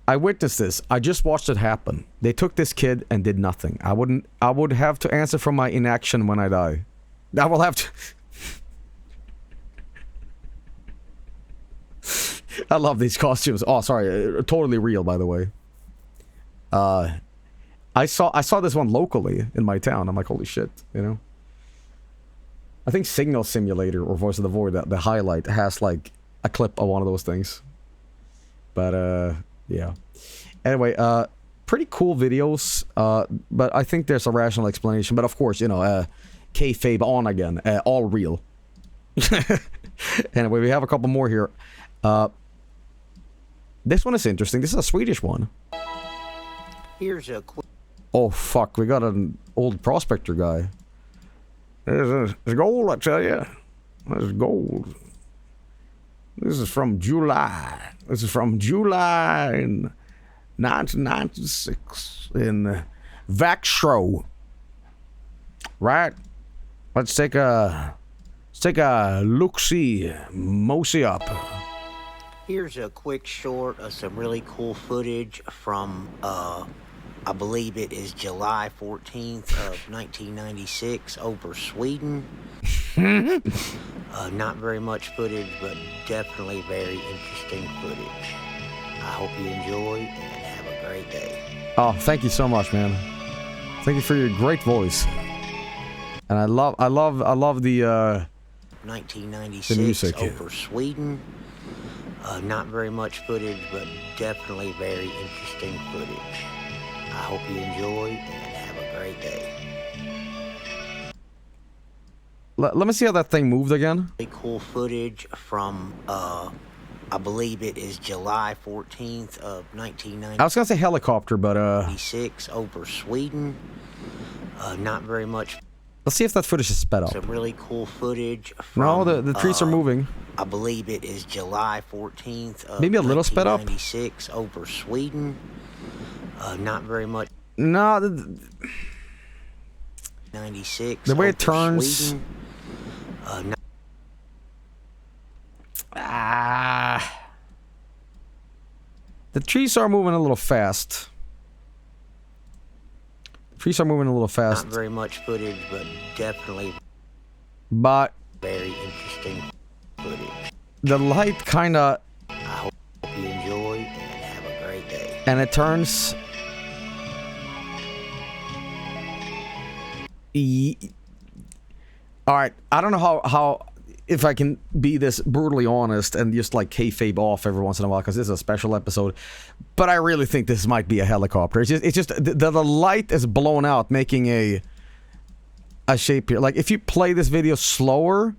I witnessed this. I just watched it happen. They took this kid and did nothing. I would have to answer for my inaction when I die. I will have to... I love these costumes. Oh, sorry. Totally real, by the way. I saw this one locally in my town. I'm like, holy shit, you know? I think Signal Simulator or Voice of the Void, the highlight, has like a clip of one of those things. But, yeah. Anyway, pretty cool videos, but I think there's a rational explanation. But of course, you know, kayfabe on again, all real. Anyway, we have a couple more here. This one is interesting. This is a Swedish one. Here's a quick... Oh, fuck. We got an old prospector guy. There's gold, I tell you. There's gold. This is from July. This is from July in 1996 in Vaxro. Right? Let's take a look-see, mosey up. Here's a quick short of some really cool footage from, I believe it is July 14th of 1996 over Sweden. Not very much footage, but definitely very interesting footage. I hope you enjoy and have a great day. Oh, thank you so much, man. Thank you for your great voice. And I love the 1996 the music. over Sweden. Not very much footage, but definitely very interesting footage. I hope you enjoy and have a great day. Let me see how that thing moved again. Really cool footage from, I believe it is July 14th of 1996. I was gonna say helicopter, but 96 over Sweden. Not very much. Let's see if that footage is sped up. Some really cool footage from, No, the trees are moving. I believe it is July 14th of Maybe a little sped up. 1996 over Sweden. Not very much. No, 96. The way it over turns. Sweden. The trees are moving a little fast. Trees are moving a little fast. Not very much footage, but definitely. But very interesting footage. The light kind of. I hope you enjoy and have a great day. And it turns. Alright, I don't know how if I can be this brutally honest and just like kayfabe off every once in a while because this is a special episode, but I really think this might be a helicopter. It's just the light is blown out, making a shape here. Like if you play this video slower,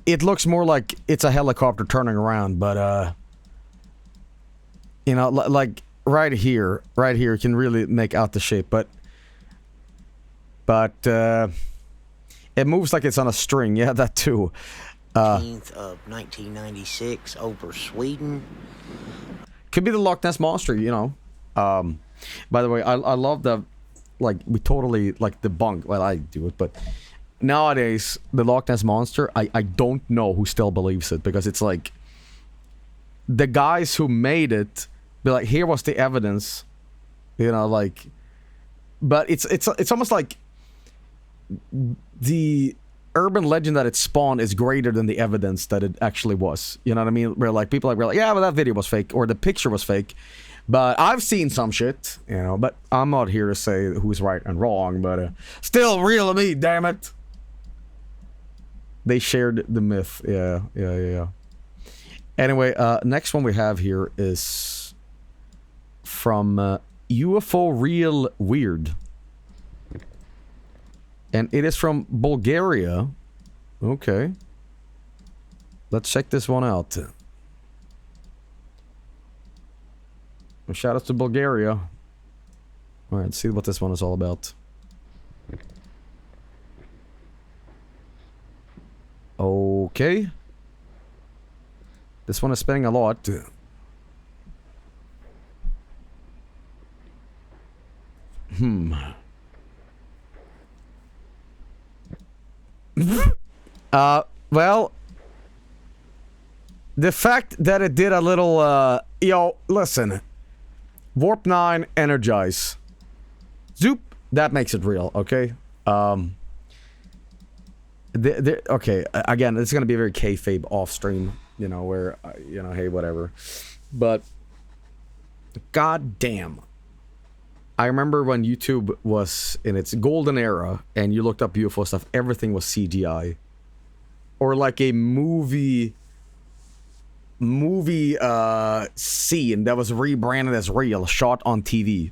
it looks more like it's a helicopter turning around, but you know, like right here you can really make out the shape, but it moves like it's on a string. Yeah, that too. 18th of 1996 over Sweden. Could be the Loch Ness Monster, you know. By the way, I love the, like, we totally, like, debunk, well, I do it, but nowadays, the Loch Ness Monster, I don't know who still believes it, because it's like, the guys who made it, be like, here was the evidence, you know, like, but it's almost like, the urban legend that it spawned is greater than the evidence that it actually was. You know what I mean? Where like people are like, yeah, but that video was fake or the picture was fake. But I've seen some shit, you know. But I'm not here to say who's right and wrong. But still real to me, damn it. They shared the myth. Yeah. Anyway, next one we have here is from UFO Real Weird. And it is from Bulgaria. Okay. Let's check this one out. Shout out to Bulgaria. Alright, let's see what this one is all about. Okay. This one is spinning a lot. Well, the fact that it did a little, yo, listen. Warp 9, energize. Zoop, that makes it real, okay? Okay, again, it's gonna be a very kayfabe off-stream, you know, where, you know, hey, whatever. But, god damn. I remember when YouTube was in its golden era, and you looked up UFO stuff, everything was CGI. Or like a movie scene that was rebranded as real, shot on TV.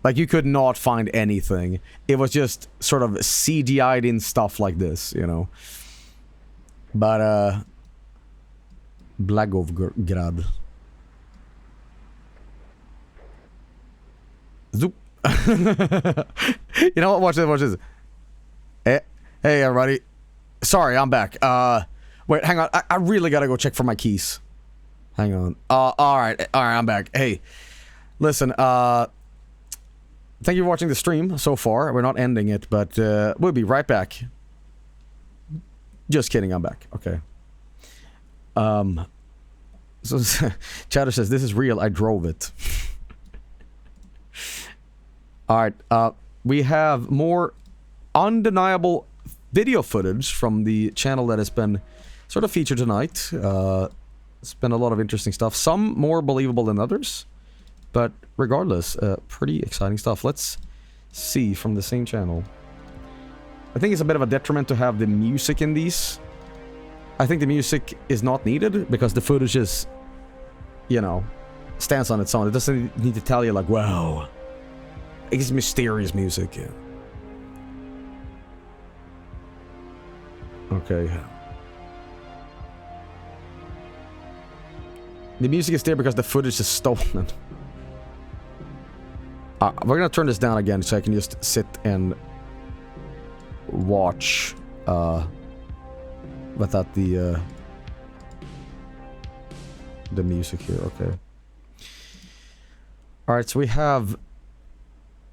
Like, you could not find anything. It was just sort of CGI'd in stuff like this, you know. But, Blagovgrad. Zoop. You know what? Watch this. Hey, everybody. Sorry, I'm back. Wait, hang on. I really gotta go check for my keys. Hang on. Alright, I'm back. Hey, listen, thank you for watching the stream so far. We're not ending it, but we'll be right back. Just kidding, I'm back. Okay. So Chatter says, this is real, I drove it. Alright, we have more undeniable video footage from the channel that has been sort of featured tonight. It's been a lot of interesting stuff. Some more believable than others. But regardless, pretty exciting stuff. Let's see from the same channel. I think it's a bit of a detriment to have the music in these. I think the music is not needed because the footage is, you know, stands on its own. It doesn't need to tell you like, wow. It's mysterious music. Yeah. Okay. The music is there because the footage is stolen. We're gonna turn this down again so I can just sit and watch without the music here. Okay. Alright, so we have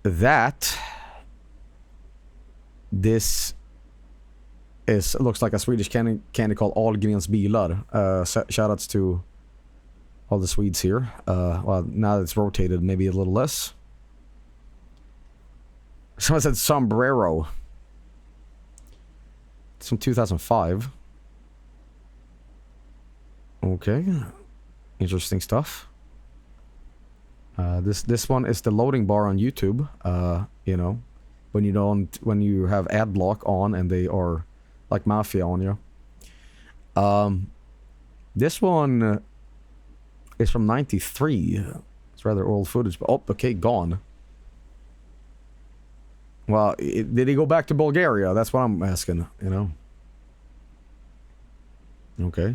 that. This looks like a Swedish candy called Ahlgrens bilar. Shoutouts to all the Swedes here. Well, now that it's rotated, maybe a little less. Someone said sombrero. It's from 2005. Okay. Interesting stuff. This one is the loading bar on YouTube. You know, when you have ad block on and they are like mafia on you. This one is from 93. It's rather old footage, but oh, okay, gone. Well, did he go back to Bulgaria? That's what I'm asking, you know. Okay.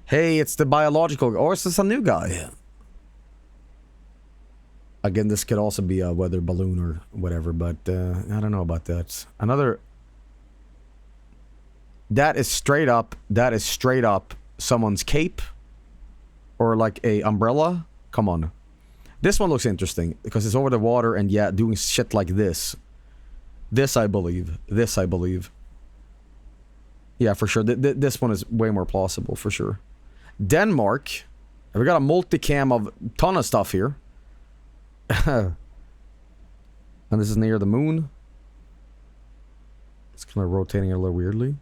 Hey, it's the biological, or is this a new guy? Again, this could also be a weather balloon or whatever, but I don't know about that. Another. That is straight up someone's cape or like a umbrella. Come on. This one looks interesting because it's over the water and yeah, doing shit like this. This I believe. Yeah, for sure. This one is way more plausible for sure. Denmark. We got a multicam of ton of stuff here. And this is near the moon. It's kind of rotating a little weirdly.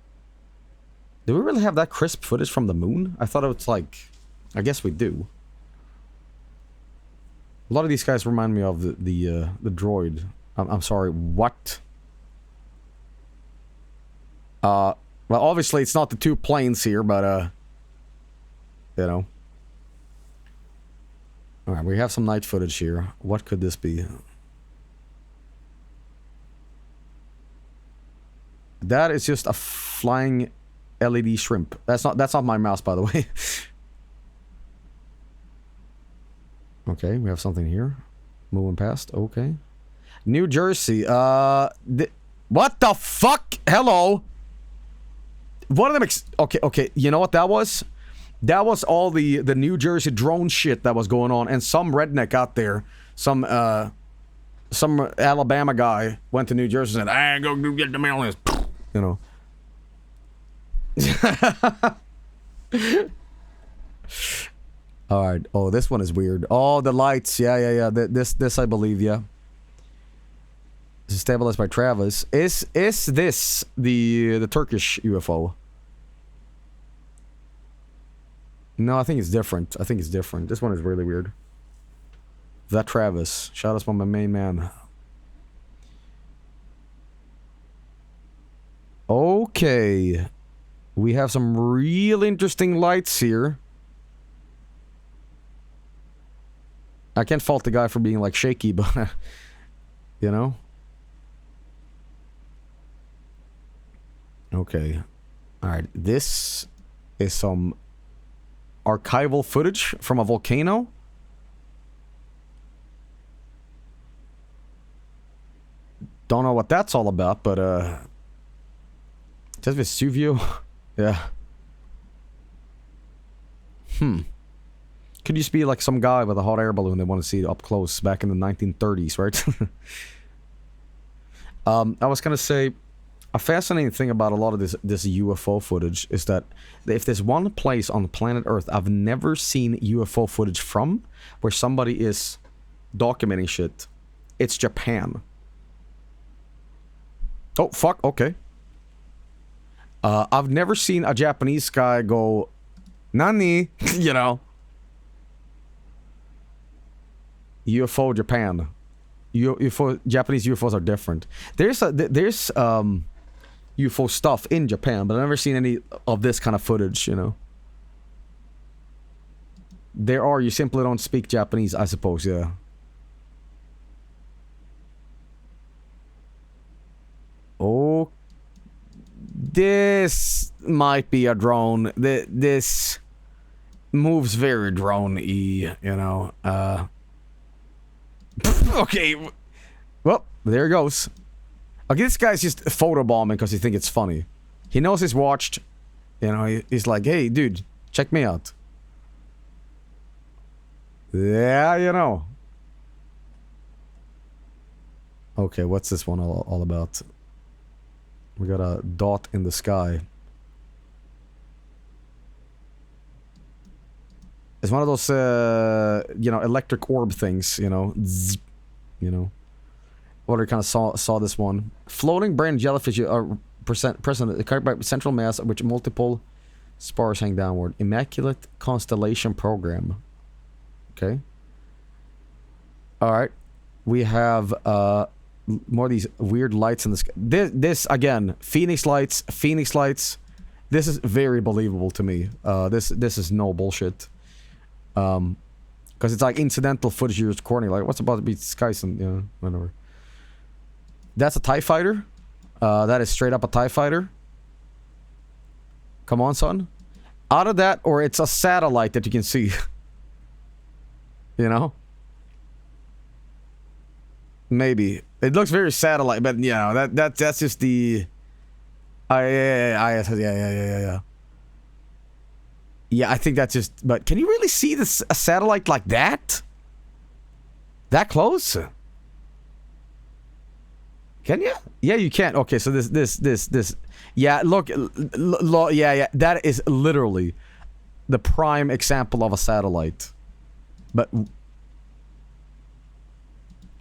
Do we really have that crisp footage from the moon? I thought it was like... I guess we do. A lot of these guys remind me of the droid. I'm sorry, what? Well, obviously it's not the two planes here, but, you know. Alright, we have some night footage here. What could this be? That is just a flying LED shrimp. That's not my mouse, by the way. Okay, we have something here. Moving past, okay. New Jersey, what the fuck? Hello? One of them okay, you know what that was? That was all the New Jersey drone shit that was going on, and some redneck out there, some Alabama guy went to New Jersey and said, "I go get the mail," you know. All right. Oh, this one is weird. Oh, the lights. Yeah. This I believe. Yeah. This is stabilized by Travis. Is this the Turkish UFO? No, I think it's different. This one is really weird. That Travis. Shout out to my main man. Okay. We have some real interesting lights here. I can't fault the guy for being like shaky, but you know. Okay. Alright, this is some archival footage from a volcano. Don't know what that's all about, but it says Vesuvio. Yeah. Could just be like some guy with a hot air balloon they want to see up close back in the 1930s, right? I was gonna say, a fascinating thing about a lot of this UFO footage is that if there's one place on planet Earth I've never seen UFO footage from where somebody is documenting shit, it's Japan. Oh, fuck, okay. I've never seen a Japanese guy go, Nani, you know. UFO Japan. Japanese UFOs are different. There's UFO stuff in Japan, but I've never seen any of this kind of footage, you know. There are, you simply don't speak Japanese, I suppose, yeah. Oh, this might be a drone. This moves very drone-y, you know. Okay. Well, there it goes. Okay, this guy's just photobombing because he thinks it's funny. He knows he's watched. You know, he's like, hey, dude, check me out. Yeah, you know. Okay, what's this one all about? We got a dot in the sky. It's one of those, you know, electric orb things, you know. Zzz, you know. Water kind of saw this one. Floating brain jellyfish are present carried by central mass, which multiple spars hang downward. Immaculate constellation program. Okay. Alright. We have more of these weird lights in the sky. This again, Phoenix lights. This is very believable to me. This is no bullshit. Because it's like incidental footage you're recording. Like, what's about to be skies and, you know, whatever. That's a TIE fighter. That is straight up a TIE fighter. Come on, son. Out of that, or it's a satellite that you can see. You know? Maybe. It looks very satellite, but, you know, that's just the... Yeah. Yeah, I think that's just... But can you really see a satellite like that? That close? Can you? Yeah, you can. Okay, so this. Yeah, look. Yeah. That is literally the prime example of a satellite. But...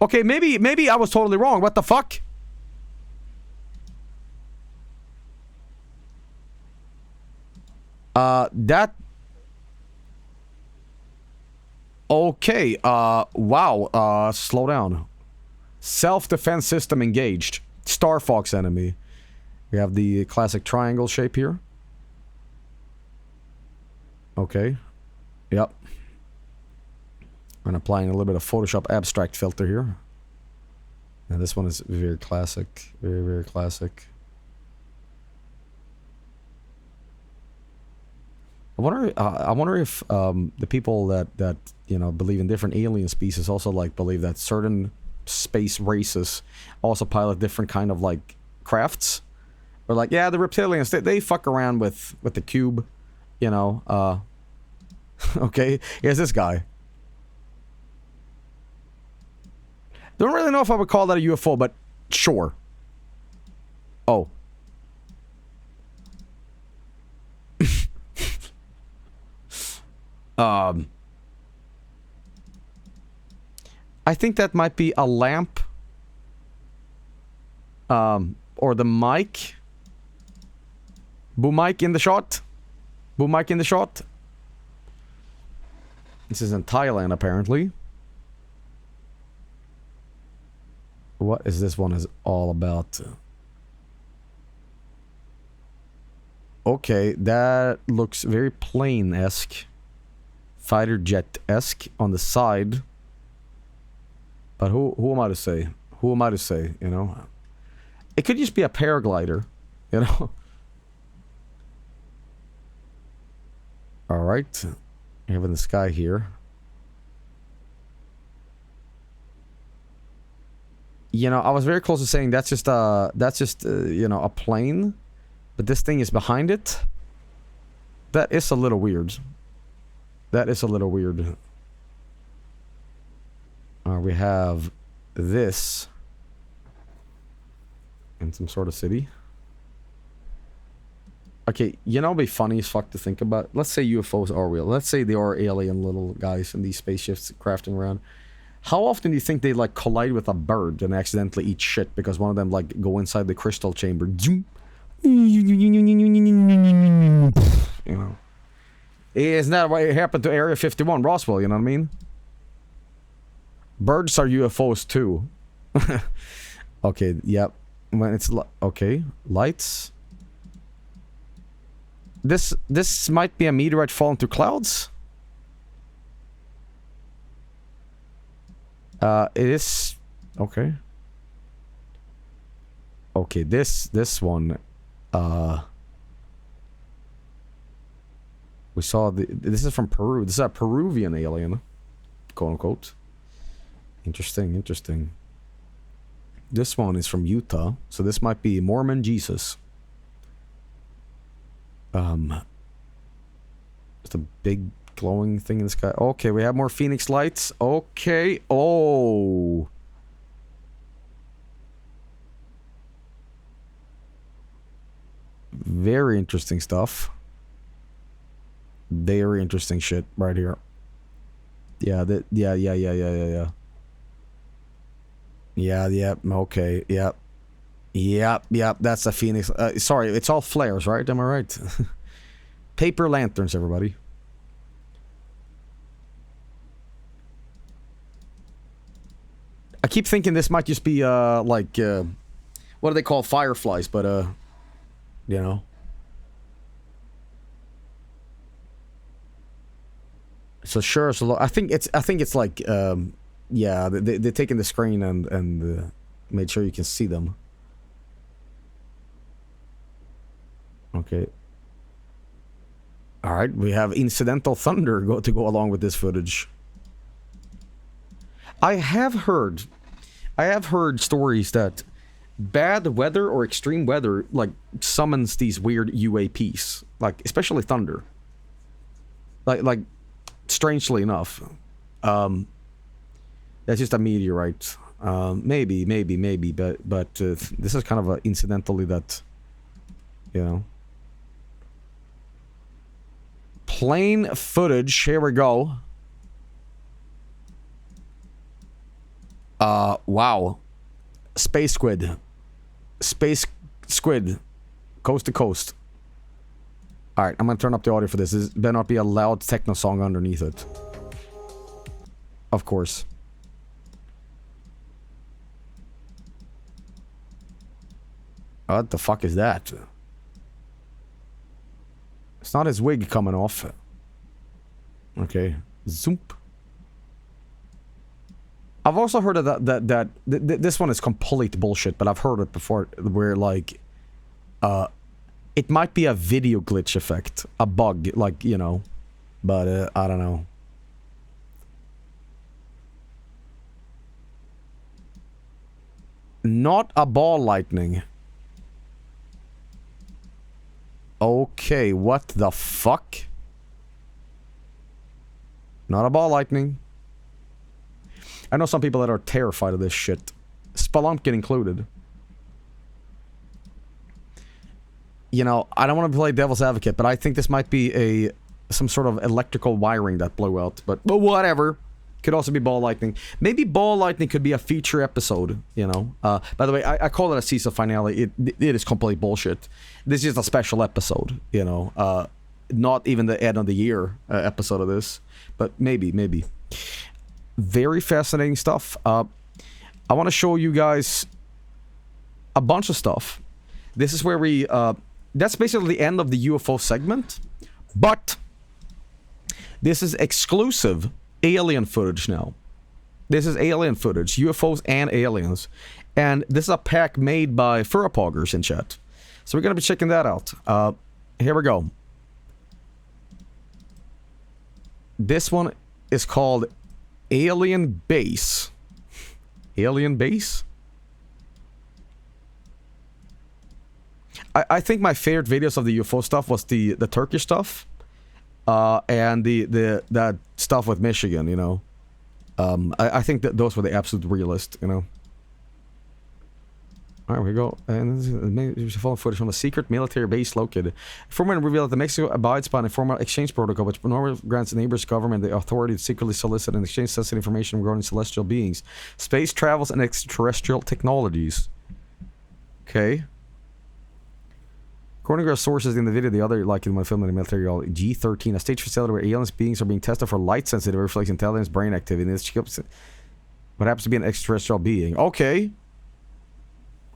Okay, maybe I was totally wrong. What the fuck? That... Okay, wow, slow down. Self-defense system engaged. Star Fox enemy. We have the classic triangle shape here. Okay. Yep. I'm applying a little bit of Photoshop abstract filter here. And this one is very classic. Very, very classic. I wonder if the people that you know believe in different alien species also like believe that certain space races also pilot different kind of like crafts, or like, yeah, the reptilians they fuck around with the cube, you know. Okay, here's this guy. Don't really know if I would call that a UFO, but sure. Oh. I think that might be a lamp. Or the mic. Boom mic in the shot. Boom mic in the shot. This is in Thailand, apparently. What is this one is all about? Okay, that looks very plane-esque. Fighter jet-esque on the side. But who am I to say? Who am I to say, you know? It could just be a paraglider, you know? Alright. We have in the sky here. You know, I was very close to saying that's just you know, a plane. But this thing is behind it. That is a little weird. That is a little weird. We have this. In some sort of city. Okay, you know, it'd be funny as fuck to think about. Let's say UFOs are real. Let's say they are alien little guys in these spaceships crafting around. How often do you think they like collide with a bird and accidentally eat shit because one of them like go inside the crystal chamber? You know. Isn't that what happened to Area 51, Roswell, you know what I mean? Birds are UFOs too. Okay, yep. When it's okay, lights. This might be a meteorite falling through clouds. It is okay. Okay, this one. We saw this is from Peru. This is a Peruvian alien, quote unquote. Interesting, interesting. This one is from Utah, so this might be Mormon Jesus. Just a big glowing thing in the sky. Okay, we have more Phoenix lights. Okay. Oh. Very interesting stuff. Very interesting shit right here. Yeah, yeah. Yeah, okay, yep. Yep, that's a Phoenix. Sorry, it's all flares, right? Am I right? Paper lanterns, everybody. I keep thinking this might just be, like, what do they call fireflies, but, you know. So sure, so I think it's like, yeah, they're taking the screen and made sure you can see them. Okay. All right, we have incidental thunder to go along with this footage. I have heard stories that bad weather or extreme weather like summons these weird UAPs, like especially thunder. Like strangely enough, that's just a meteorite. Maybe, but this is kind of incidentally that, you know. Plane footage. Here we go. Wow. Space squid. Space squid. Coast to coast. Alright, I'm gonna turn up the audio for this. This better not be a loud techno song underneath it. Of course. What the fuck is that? It's not his wig coming off. Okay. Zoop. I've also heard of that this one is complete bullshit, but I've heard it before where like it might be a video glitch effect, a bug, like, you know, but I don't know. Not a ball lightning. Okay, what the fuck? Not a ball lightning. I know some people that are terrified of this shit. Spelunking included. You know, I don't want to play devil's advocate, but I think this might be a some sort of electrical wiring that blew out, but whatever. Could also be ball lightning. Maybe ball lightning could be a feature episode, you know. By the way, I call it a season finale. It is complete bullshit. This is a special episode, you know. Not even the end of the year episode of this, but maybe. Very fascinating stuff. I want to show you guys a bunch of stuff. This is where we... that's basically the end of the UFO segment, but this is exclusive alien footage now. This is alien footage, UFOs and aliens. And this is a pack made by Furrapoggers in chat. So we're going to be checking that out. Here we go. This one is called Alien Base. Alien Base? I think my favorite videos of the UFO stuff was the Turkish stuff. And that stuff with Michigan, you know. I think that those were the absolute realist, you know. Alright, here we go. And this is phone footage from a secret military base located. Informant revealed that Mexico abides by an informal exchange protocol which normally grants the neighbor's government the authority to secretly solicit and exchange sensitive information regarding celestial beings, space travels, and extraterrestrial technologies. Okay. According to our sources in the video, the other, like in my film in the military, G13, a stage facility where aliens beings are being tested for light sensitive, reflects intelligence, brain activity. And this what happens to be an extraterrestrial being. Okay.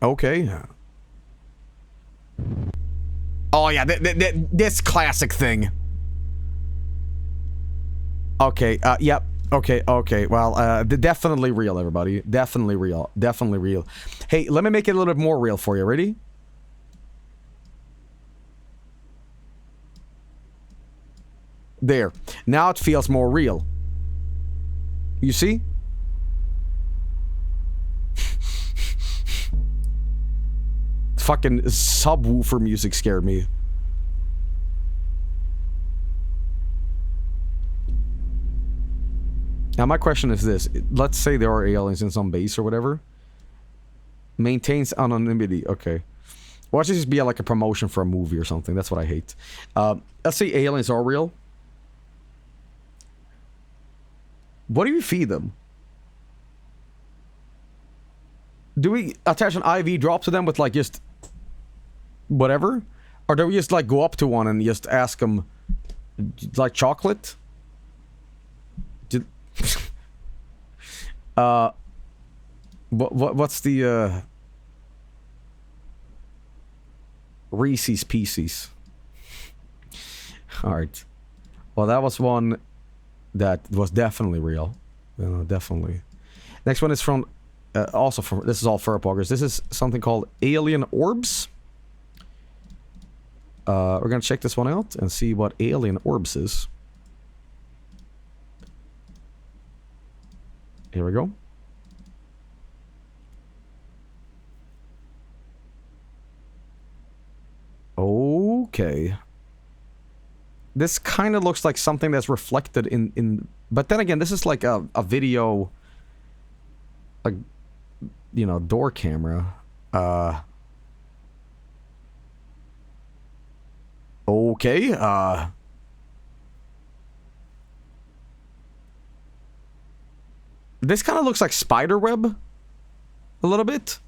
Okay. Oh yeah, this classic thing. Okay. Yep. Okay. Well, definitely real, everybody. Definitely real. Definitely real. Hey, let me make it a little bit more real for you. Ready? There. Now it feels more real. You see? Fucking subwoofer music scared me. Now my question is this. Let's say there are aliens in some base or whatever. Maintains anonymity. Okay. Watch this be like a promotion for a movie or something. That's what I hate. Let's say aliens are real. What do you feed them? Do we attach an IV drop to them with like just whatever? Or do we just like go up to one and just ask them like chocolate? What's the Reese's Pieces? Alright. Well, that was one that was definitely real. You know, definitely. Next one is from also from, this is all Furrapoggers. This is something called Alien Orbs. We're gonna check this one out and see what Alien Orbs is. Here we go. Okay. This kind of looks like something that's reflected in... But then again, this is like a video... Like, you know, door camera. Okay, this kind of looks like spider web. A little bit.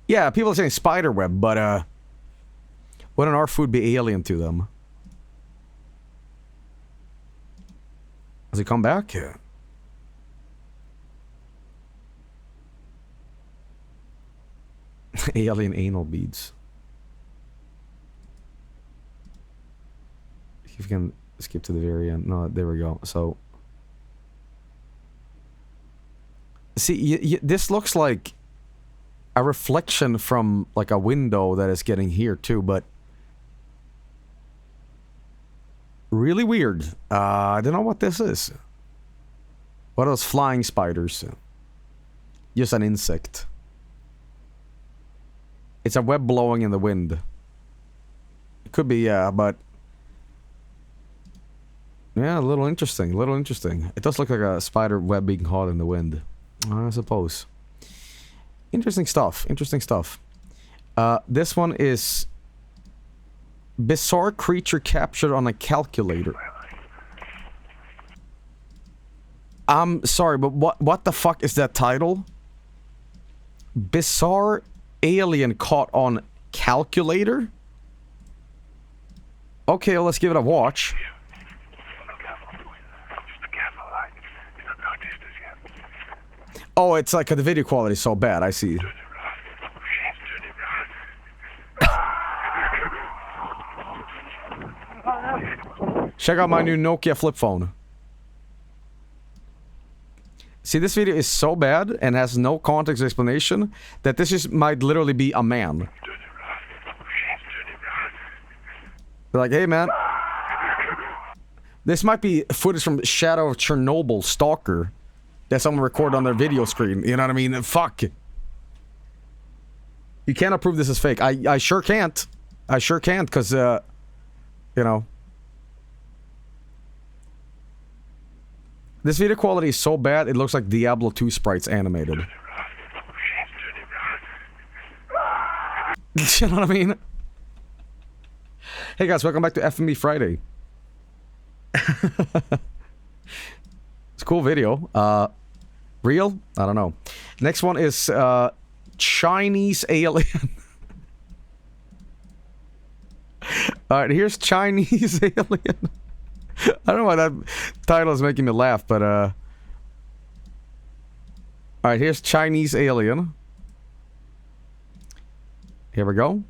Yeah, people are saying spider web, but, wouldn't our food be alien to them? Does he come back? Yeah. Alien anal beads. If you can skip to the very end. No, there we go. So, see, this looks like a reflection from like a window that is getting here too, but really weird. I don't know what this is. What are those flying spiders? Just an insect. It's a web blowing in the wind. It could be, yeah, but... Yeah, a little interesting, It does look like a spider web being caught in the wind. I suppose. Interesting stuff, This one is... Bizarre creature captured on a calculator. I'm sorry, but what the fuck is that title? Bizarre alien caught on calculator? Okay, well, let's give it a watch. Oh, it's like the video quality is so bad, I see. Check out my new Nokia flip phone. See, this video is so bad and has no context explanation that this just might literally be a man. They're like, hey man, this might be footage from Shadow of Chernobyl Stalker that someone recorded on their video screen. You know what I mean? Fuck. You cannot prove this is fake. I sure can't. I sure can't, because, you know. This video quality is so bad, it looks like Diablo 2 sprites animated. You know what I mean? Hey guys, welcome back to FME Friday. It's a cool video. Real? I don't know. Next one is Chinese alien. Alright, here's Chinese alien. I don't know why that title is making me laugh, but alright, here's Chinese alien. Here we go.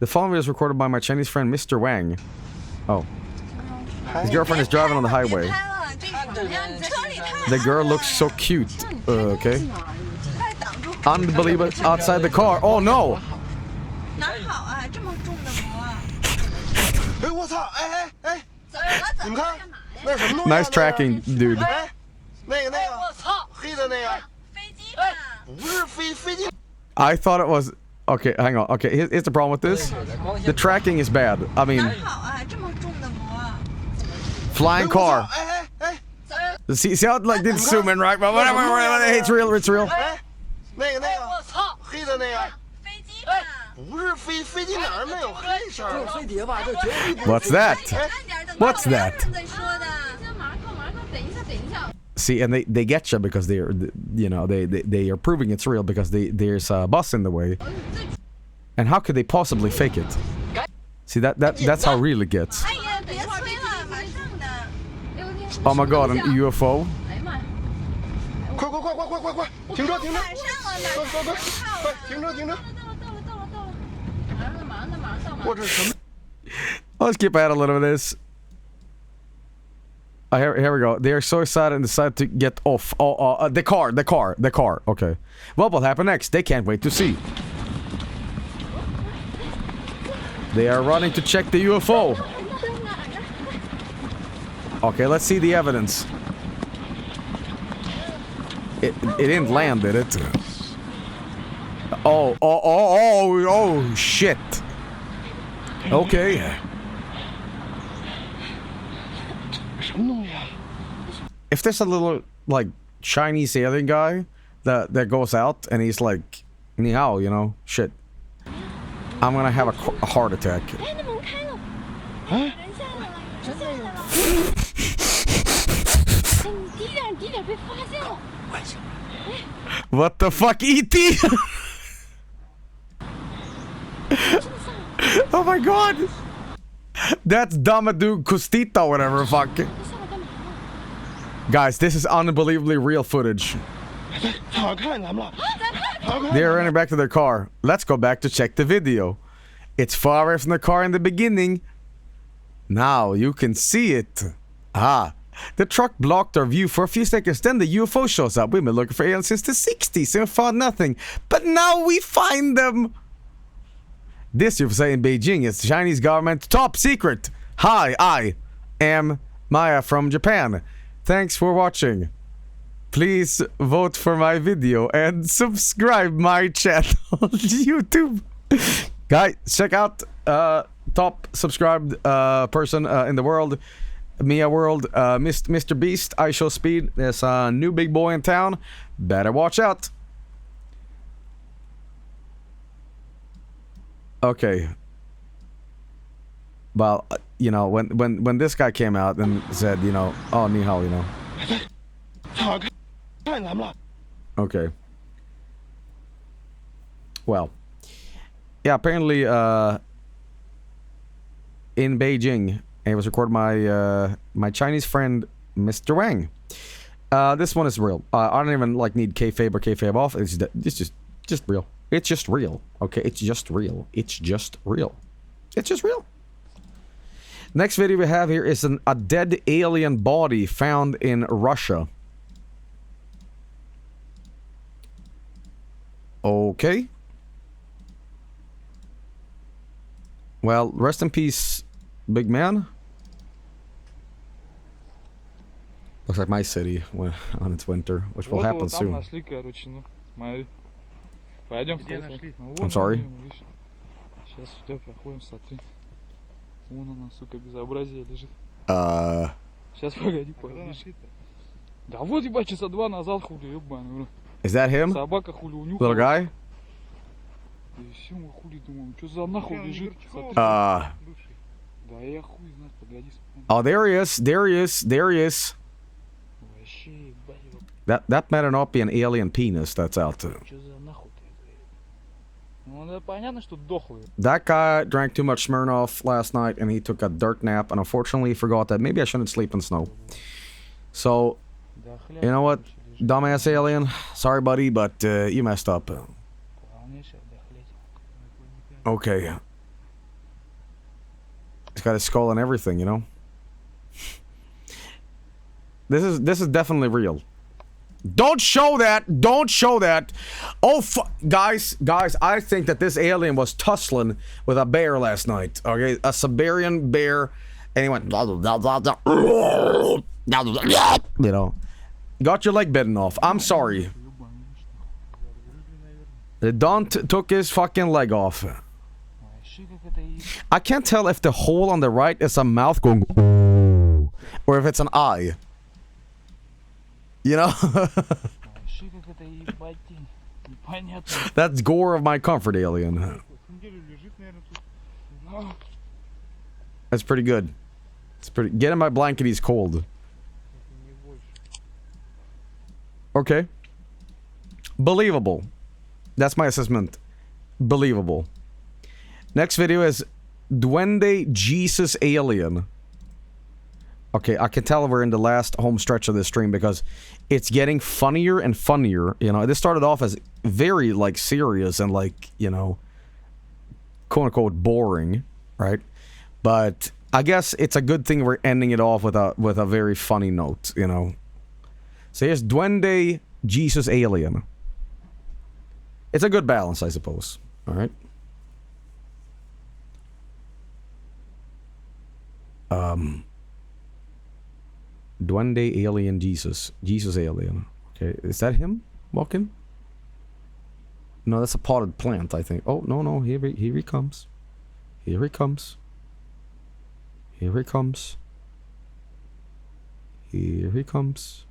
The following video is recorded by my Chinese friend, Mr. Wang. Oh. His girlfriend is driving on the highway. The girl looks so cute. Okay. Unbelievable. Outside the car. Oh no! Nice tracking, dude. I thought it was... Okay, hang on. Okay, here's the problem with this. The tracking is bad. I mean... Flying car. See how it like didn't zoom in, right? But whatever, hey, it's real, it's real. What's that? What's that? See, and they get you because they're, you know, they are proving it's real because there's a bus in the way. And how could they possibly fake it? See, that's how real it gets. Oh my god, an UFO. Let's skip ahead a little bit of this. Oh, here we go. They are so excited and decide to get off. Oh, the car. Okay. Well, what happened next? They can't wait to see. They are running to check the UFO. Okay, let's see the evidence. It didn't land, did it? Oh, shit. Okay. If there's a little, like, Chinese alien guy that goes out and he's like, ni hao, you know, shit. I'm gonna have a heart attack. What the fuck, E.T.? Oh my god! That's Damadou Costita, whatever, fuck. Guys, this is unbelievably real footage. They're running back to their car. Let's go back to check the video. It's far away from the car in the beginning. Now you can see it. Ah. The truck blocked our view for a few seconds, then the UFO shows up. We've been looking for aliens since the 60s and found nothing. But now we find them! This UFO in Beijing is the Chinese government top secret. Hi, I am Maya from Japan. Thanks for watching. Please vote for my video and subscribe my channel on YouTube. Guys, check out top subscribed person in the world. Mia World, Mr. Beast, I Show Speed. There's a new big boy in town. Better watch out. Okay. Well, you know, when this guy came out and said, you know, oh, ni hao, you know, Okay. Well. Yeah, apparently, in Beijing, it was recorded by, my Chinese friend, Mr. Wang. This one is real. I don't even, like, need kayfabe or kayfabe off. It's just real. It's just real. Okay, it's just real. It's just real. It's just real. Next video we have here is a dead alien body found in Russia. Okay. Well, rest in peace, big man. Looks like my city when, on its winter, which will happen soon. I'm sorry. Сейчас погоди, Да вот, ебать, часа 2 назад хули, ебаный. Is that him? Собака хули унюхала. Little guy? И все, мы хули думаем, что за нахуй лежит? Да я хуй знает, погоди. Oh, there he is. There he is. There he is. That better not be an alien penis that's out there. That guy drank too much Smirnoff last night and he took a dirt nap and unfortunately he forgot that maybe I shouldn't sleep in snow. So, you know what, dumbass alien, sorry buddy, but you messed up. Okay. He's got his skull and everything, you know. This is definitely real. Don't show that! Don't show that! Oh, guys, I think that this alien was tussling with a bear last night. Okay, a Siberian bear, and he went, you know, got your leg bitten off. I'm sorry. The Don took his fucking leg off. I can't tell if the hole on the right is a mouth going, or if it's an eye. You know? That's gore of my comfort, alien. That's pretty good. It's pretty. Get in my blanket, he's cold. Okay. Believable. That's my assessment. Believable. Next video is Duende Jesus Alien. Okay, I can tell we're in the last home stretch of this stream because it's getting funnier and funnier. You know, this started off as very, like, serious and, like, you know, quote-unquote boring, right? But I guess it's a good thing we're ending it off with a very funny note, you know. So here's Duende Jesus Alien. It's a good balance, I suppose. All right. Duende Alien Jesus. Jesus Alien. Okay, is that him walking? No, that's a potted plant, I think. Oh, no, here he comes. Here he comes. Here he comes. Here he comes.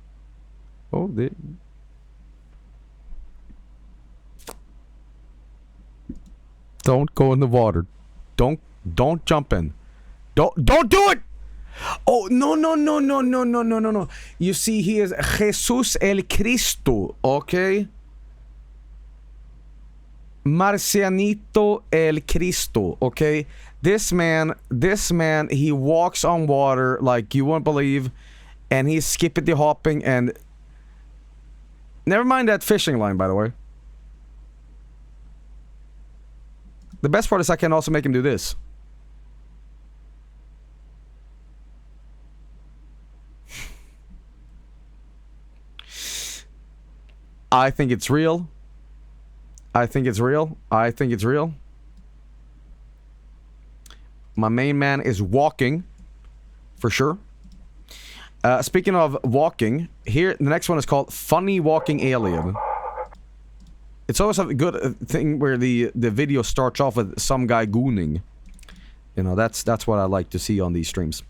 Oh, there. Don't go in the water. Don't jump in. Don't do it! Oh, no. You see, he is Jesus el Cristo, okay? Marcianito el Cristo, okay? This man, he walks on water like you won't believe, and he's skippity hopping and... Never mind that fishing line, by the way. The best part is I can also make him do this. I think it's real. I think it's real. I think it's real. My main man is walking. For sure. Speaking of walking, here, the next one is called Funny Walking Alien. It's always a good thing where the video starts off with some guy gooning. You know, that's what I like to see on these streams.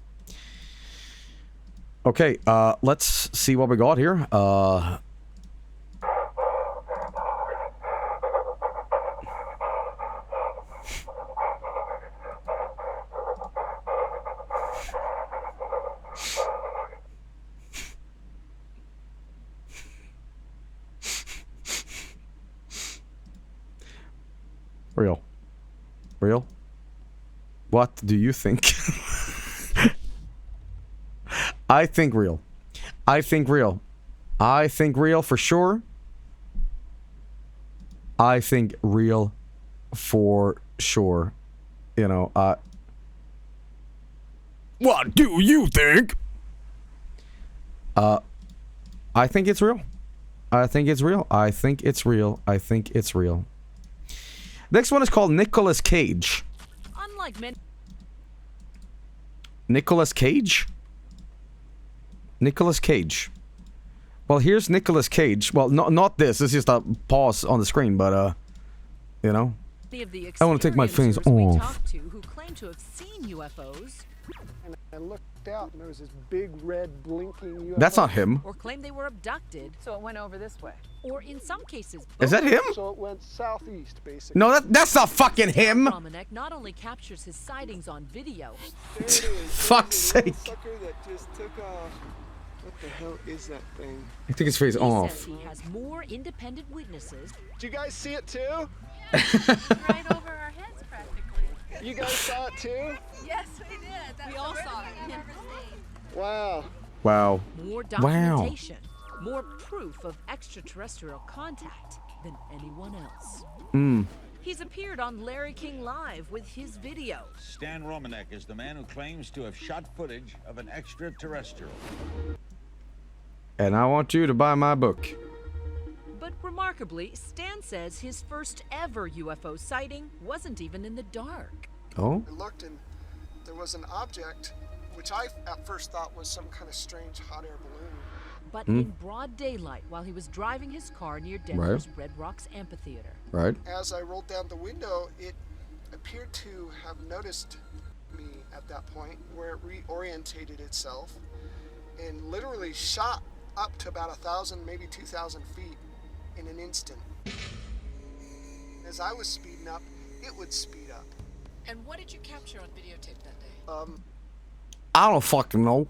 Okay, let's see what we got here. Real. Real? What do you think? I think real. I think real. I think real for sure. I think real for sure. You know, what do you think? I think it's real. I think it's real. I think it's real. I think it's real. Next one is called Nicolas Cage. Unlike many. Nicolas Cage? Nicolas Cage. Well, here's Nicolas Cage. Well, not this. It's just a pause on the screen, but, you know. I want to take my things off. Who claim to have seen UFOs. And I looked out and there was this big red blinking UFO. That's not him. Or claim they were abducted. So it went over this way. Or in some cases. Is that him? So it went southeast, basically. No, that's not fucking him. Romanek not only captures his sightings on video. Fuck's sake. Sucker that just took off. What the hell is that thing? I think his face off. Says he has more independent witnesses. Did you guys see it too? Right over our heads, practically. You guys saw it too? Yes, we did. We all saw it. Wow. Wow. More documentation, more proof of extraterrestrial contact than anyone else. He's appeared on Larry King Live with his video. Stan Romanek is the man who claims to have shot footage of an extraterrestrial. And I want you to buy my book. But remarkably, Stan says his first ever UFO sighting wasn't even in the dark. Oh? I looked and there was an object, which I at first thought was some kind of strange hot air balloon. But in broad daylight, while he was driving his car near Denver's Red Rocks Amphitheater. Right. As I rolled down the window, it appeared to have noticed me at that point, where it reorientated itself and literally shot up to about 1,000, maybe 2,000 feet in an instant. As I was speeding up, it would speed up. And what did you capture on videotape that day? I don't fucking know.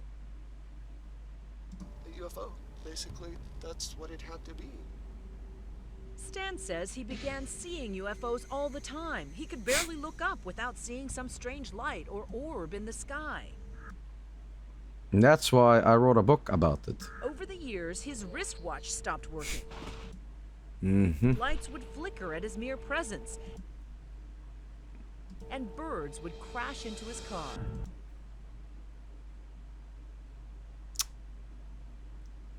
A UFO. Basically, that's what it had to be. Stan says he began seeing UFOs all the time. He could barely look up without seeing some strange light or orb in the sky. And that's why I wrote a book about it. Over the years, his wristwatch stopped working. Lights would flicker at his mere presence. And birds would crash into his car.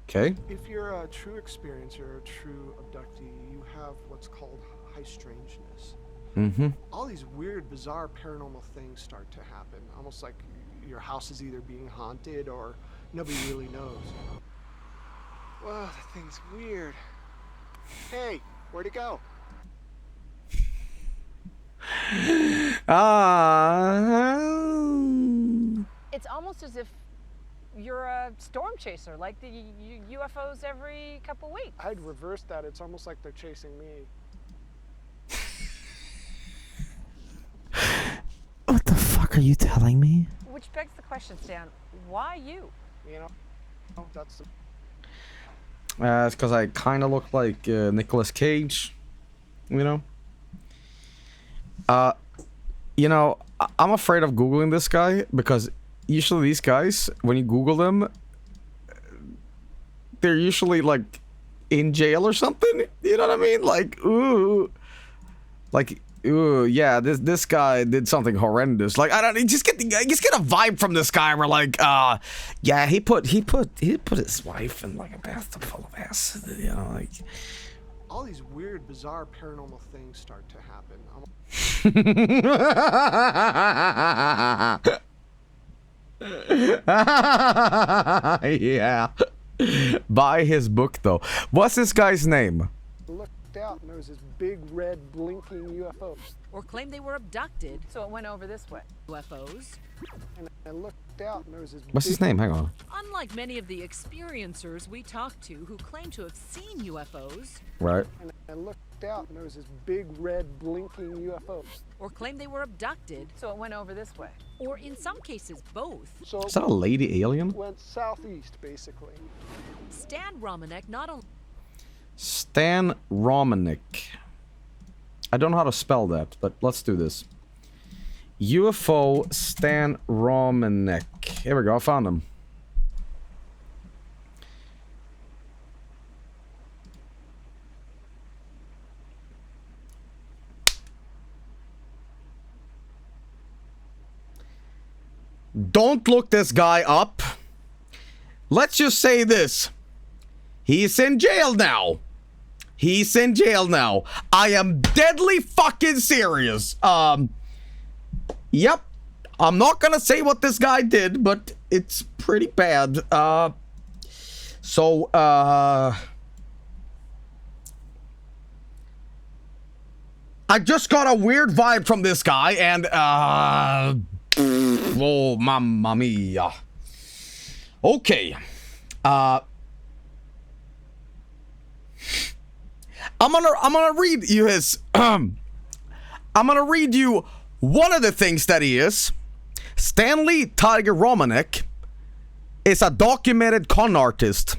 Okay. If you're a true experiencer, a true abductee, you have what's called high strangeness. All these weird, bizarre paranormal things start to happen. Almost like your house is either being haunted or nobody really knows. Wow, that thing's weird. Hey, where'd it go? It's almost as if you're a storm chaser, like the UFOs every couple weeks. I'd reverse that. It's almost like they're chasing me. What the fuck are you telling me? Which begs the question, Stan, why you? You know, that's the... It's because I kind of look like Nicolas Cage, you know? You know, I'm afraid of Googling this guy because usually these guys, when you Google them, they're usually like in jail or something. You know what I mean? Like, ooh. Like, ooh, yeah, this guy did something horrendous. Like, I don't know, you just get a vibe from this guy where like, yeah, he put his wife in like a bathtub full of acid, you know, like. All these weird, bizarre paranormal things start to happen. Yeah. Buy his book though. What's this guy's name? Looked out and there was this big red blinking UFO. Or claim they were abducted. So it went over this way. UFOs. And I looked out and there was this What's his name? Hang on. Unlike many of the experiencers we talked to who claim to have seen UFOs. Right. And I looked out and there was this big red blinking UFO. Or claim they were abducted. So it went over this way. Or in some cases, both. So Is that a lady alien? Went southeast, basically. Stan Romanek not only... Stan Romanek. I don't know how to spell that, but let's do this. UFO Stan Romanek. Here we go, I found him. Don't look this guy up. Let's just say this. He's in jail now. He's in jail now. I am deadly fucking serious. Yep. I'm not gonna say what this guy did, but it's pretty bad. I just got a weird vibe from this guy, and oh, mamma mia. Okay. I'm gonna read you his I'm gonna read you one of the things that he is. Stanley Tiger Romanek is a documented con artist.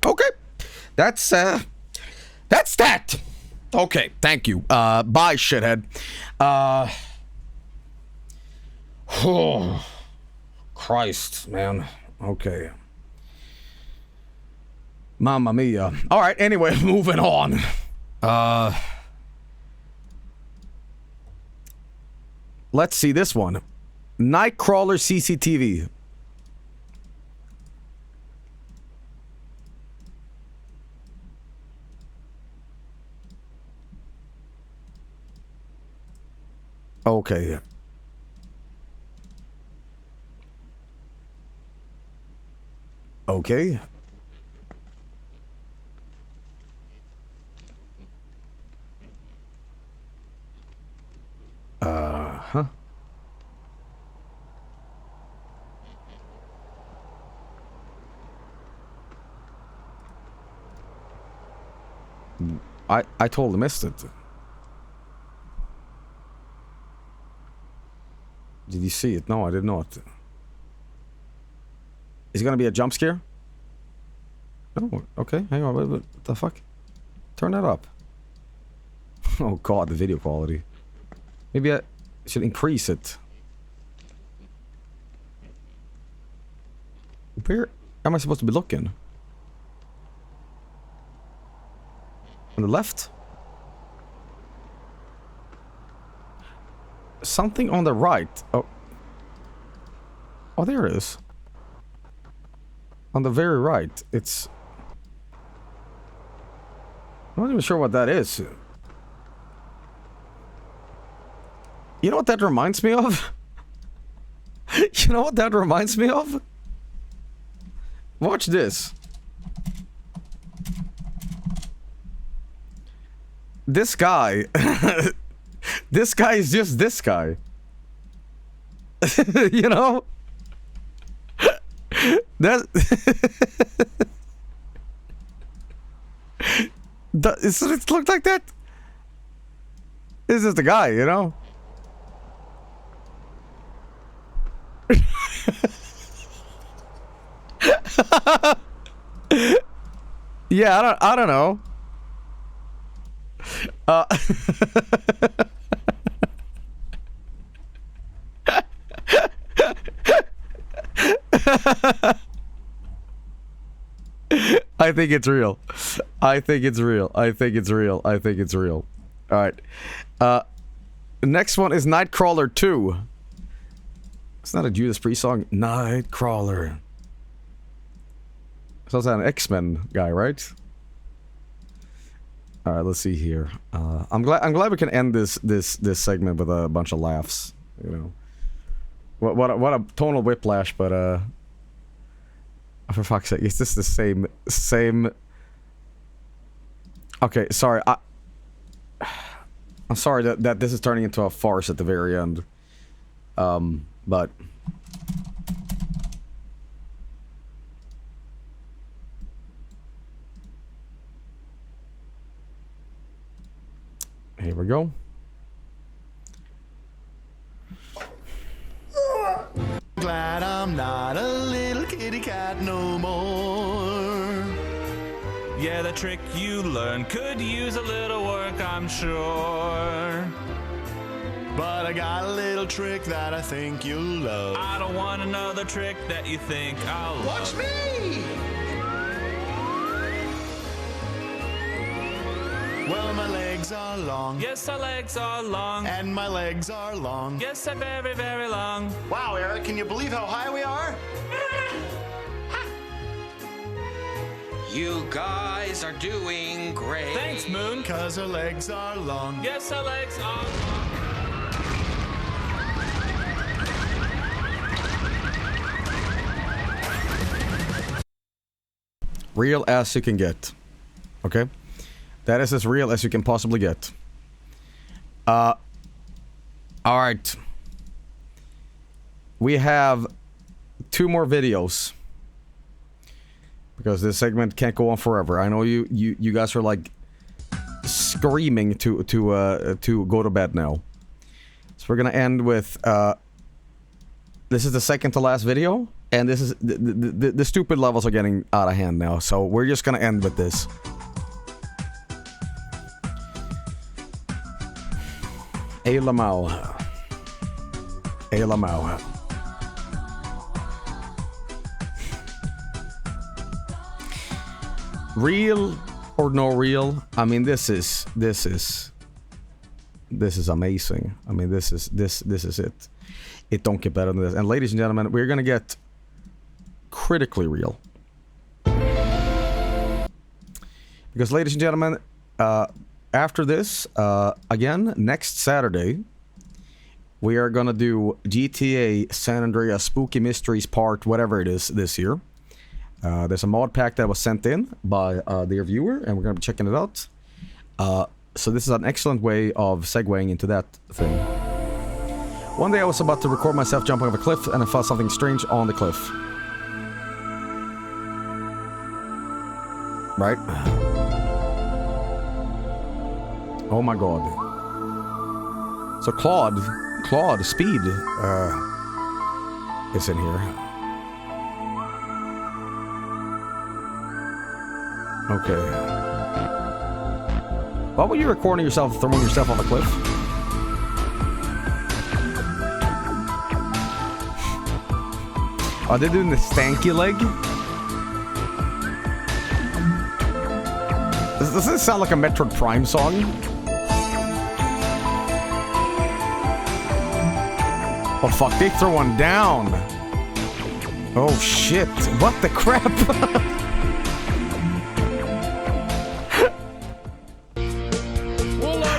Okay. That's that. Okay, thank you. Bye, shithead. Oh, Christ, man. Okay. Mamma mia. All right, anyway, moving on. Let's see this one. Nightcrawler CCTV. Okay. Okay. Huh. I totally missed it. Did you see it? No, I did not. Is it gonna be a jump scare? No, okay, hang on, what the fuck? Turn that up. Oh god, the video quality. Maybe I should increase it. Where am I supposed to be looking? On the left? Something on the right. Oh. Oh, there it is. On the very right. It's... I'm not even sure what that is. You know what that reminds me of? You know what that reminds me of? Watch this. This guy... This guy is just this guy. You know? That... Does it look like that? This is the guy, you know? Yeah, I don't know. I think it's real. I think it's real. I think it's real. I think it's real. Alright. Next one is Nightcrawler 2. It's not a Judas Priest song. Nightcrawler. So it's an X-Men guy, right? Alright, let's see here. I'm glad we can end this segment with a bunch of laughs. You know. What a tonal whiplash, but for fuck's sake, is this the same... Okay, sorry, I'm sorry that this is turning into a farce at the very end. But... Here we go. Glad I'm not a little kitty cat no more. Yeah, the trick you learned could use a little work, I'm sure. But I got a little trick that I think you'll love. I don't want another trick that you think I'll love. Watch me! Well, my legs are long. Yes, our legs are long. And my legs are long. Yes, they're very, very long. Wow, Eric, can you believe how high we are? You guys are doing great. Thanks, Moon. 'Cause our legs are long. Yes, our legs are long. Real as you can get. Okay? That is as real as you can possibly get. Alright. We have 2 more videos. Because this segment can't go on forever. I know you guys are like screaming to go to bed now. So we're gonna end with this is the second to last video, and this is the stupid levels are getting out of hand now. So we're just gonna end with this. Elamau. Elamau. Real or no real? I mean, this is amazing. I mean, this is it. It don't get better than this. And ladies and gentlemen, we're gonna get critically real. Because ladies and gentlemen, after this, again, next Saturday, we are gonna do GTA San Andreas Spooky Mysteries Part whatever it is this year. There's a mod pack that was sent in by their viewer, and we're going to be checking it out. So this is an excellent way of segueing into that thing. One day I was about to record myself jumping off a cliff, and I felt something strange on the cliff. Right? Oh my god. So Claude Speed is in here. Okay. Why were you recording yourself throwing yourself off a cliff? Are they doing the stanky leg? Does this sound like a Metroid Prime song? Oh fuck, they throw one down. Oh shit, what the crap?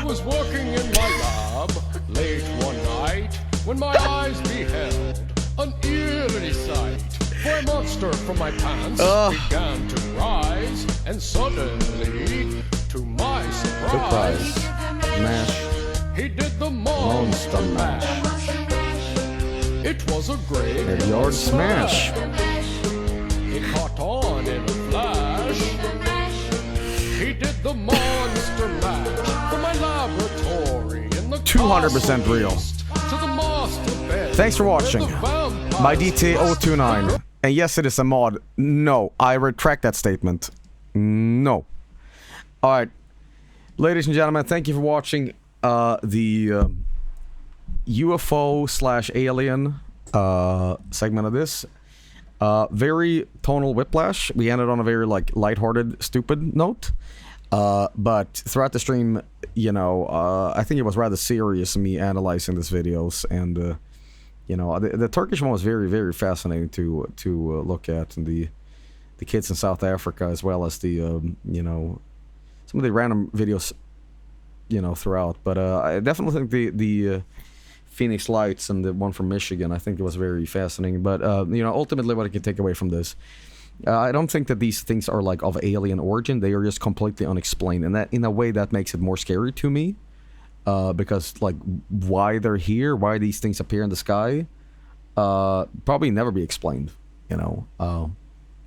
Was working in my lab late one night when my eyes beheld an eerie sight. For a monster from my pants began to rise, and suddenly, to my surprise, he did the monster mash. It was a great yard smash. It caught on in a flash. He did the monster mash. 200% real. Thanks for watching. My DT029. And yes, it is a mod. No, I retract that statement. No. Alright. Ladies and gentlemen, thank you for watching the UFO/alien segment of this. Very tonal whiplash. We ended on a very like lighthearted, stupid note. But throughout the stream, you know, I think it was rather serious me analyzing these videos, and you know, the Turkish one was very, very fascinating to look at, and the kids in South Africa, as well as the you know, some of the random videos, you know, throughout. But I definitely think the Phoenix Lights and the one from Michigan, I think it was very fascinating. But you know, ultimately, what I can take away from this. I don't think that these things are like of alien origin. They are just completely unexplained, and that in a way that makes it more scary to me, because like why they're here, why these things appear in the sky, probably never be explained, you know.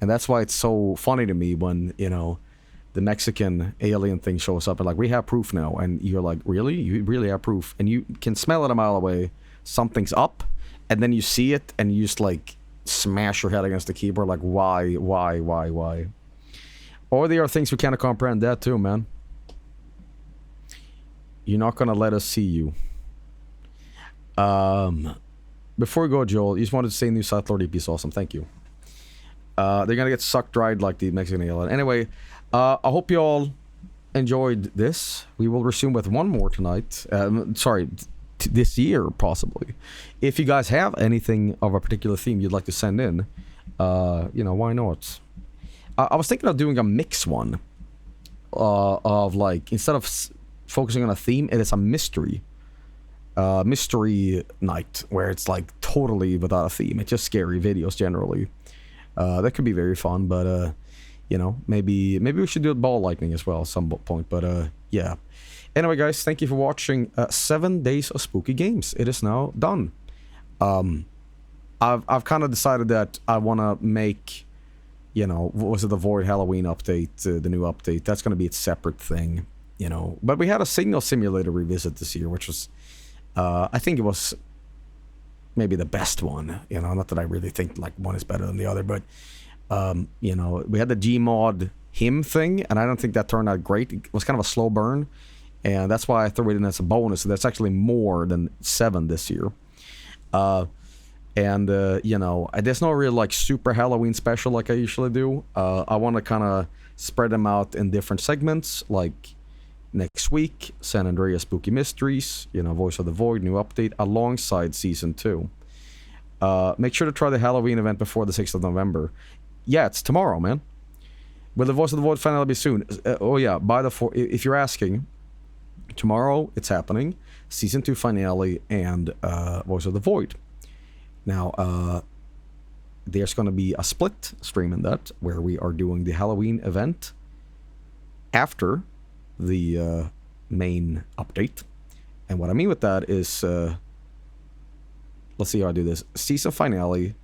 And that's why it's so funny to me when, you know, the Mexican alien thing shows up and like, we have proof now, and you're like, really? You really have proof? And you can smell it a mile away, something's up, and then you see it and you just like smash your head against the keyboard like, why? Or there are things we cannot comprehend. That too, man. You're not gonna let us see you. Before we go, Joel, you just wanted to say new South Lord EP is awesome. Thank you. They're gonna get sucked dried like the Mexican alien. Anyway, I hope you all enjoyed this. We will resume with one more tonight. Sorry, this year possibly. If you guys have anything of a particular theme you'd like to send in, you know, why not? I was thinking of doing a mix one of like, instead of focusing on a theme, it is a mystery night where it's like totally without a theme. It's just scary videos generally. That could be very fun, but you know, maybe we should do ball lightning as well at some point. But yeah. Anyway, guys, thank you for watching 7 days of spooky games. It is now done. I've kind of decided that I want to make, you know, what was it, the Void Halloween update, the new update. That's going to be its separate thing, you know. But we had a Signal Simulator revisit this year, which was, I think it was maybe the best one. You know, not that I really think like one is better than the other, but you know, we had the Gmod him thing, and I don't think that turned out great. It was kind of a slow burn, and that's why I threw it in as a bonus. So that's actually more than 7 this year. And you know, there's no real like super Halloween special like I usually do. I want to kind of spread them out in different segments, like next week, San Andreas Spooky Mysteries, you know, Voice of the Void, new update, alongside Season 2. Make sure to try the Halloween event before the 6th of November. Yeah, it's tomorrow, man. Will the Voice of the Void finale be soon? Oh yeah, if you're asking, tomorrow it's happening. Season 2 finale and Voice of the Void. Now, there's going to be a split stream in that, where we are doing the Halloween event after the main update. And what I mean with that is, let's see how I do this. Season finale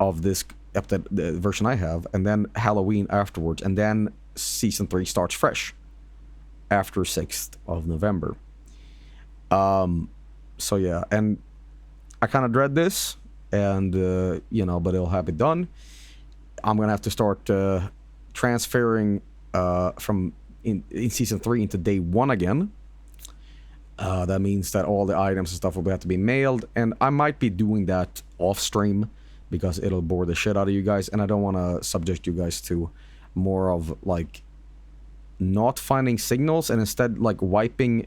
of this update, the version I have, and then Halloween afterwards, and then Season 3 starts fresh after 6th of November. So yeah, and I kind of dread this, and you know, but it'll have it done. I'm gonna have to start transferring from in Season 3 into Day 1 again. That means that all the items and stuff will have to be mailed, and I might be doing that off stream because it'll bore the shit out of you guys, and I don't want to subject you guys to more of like not finding signals and instead like wiping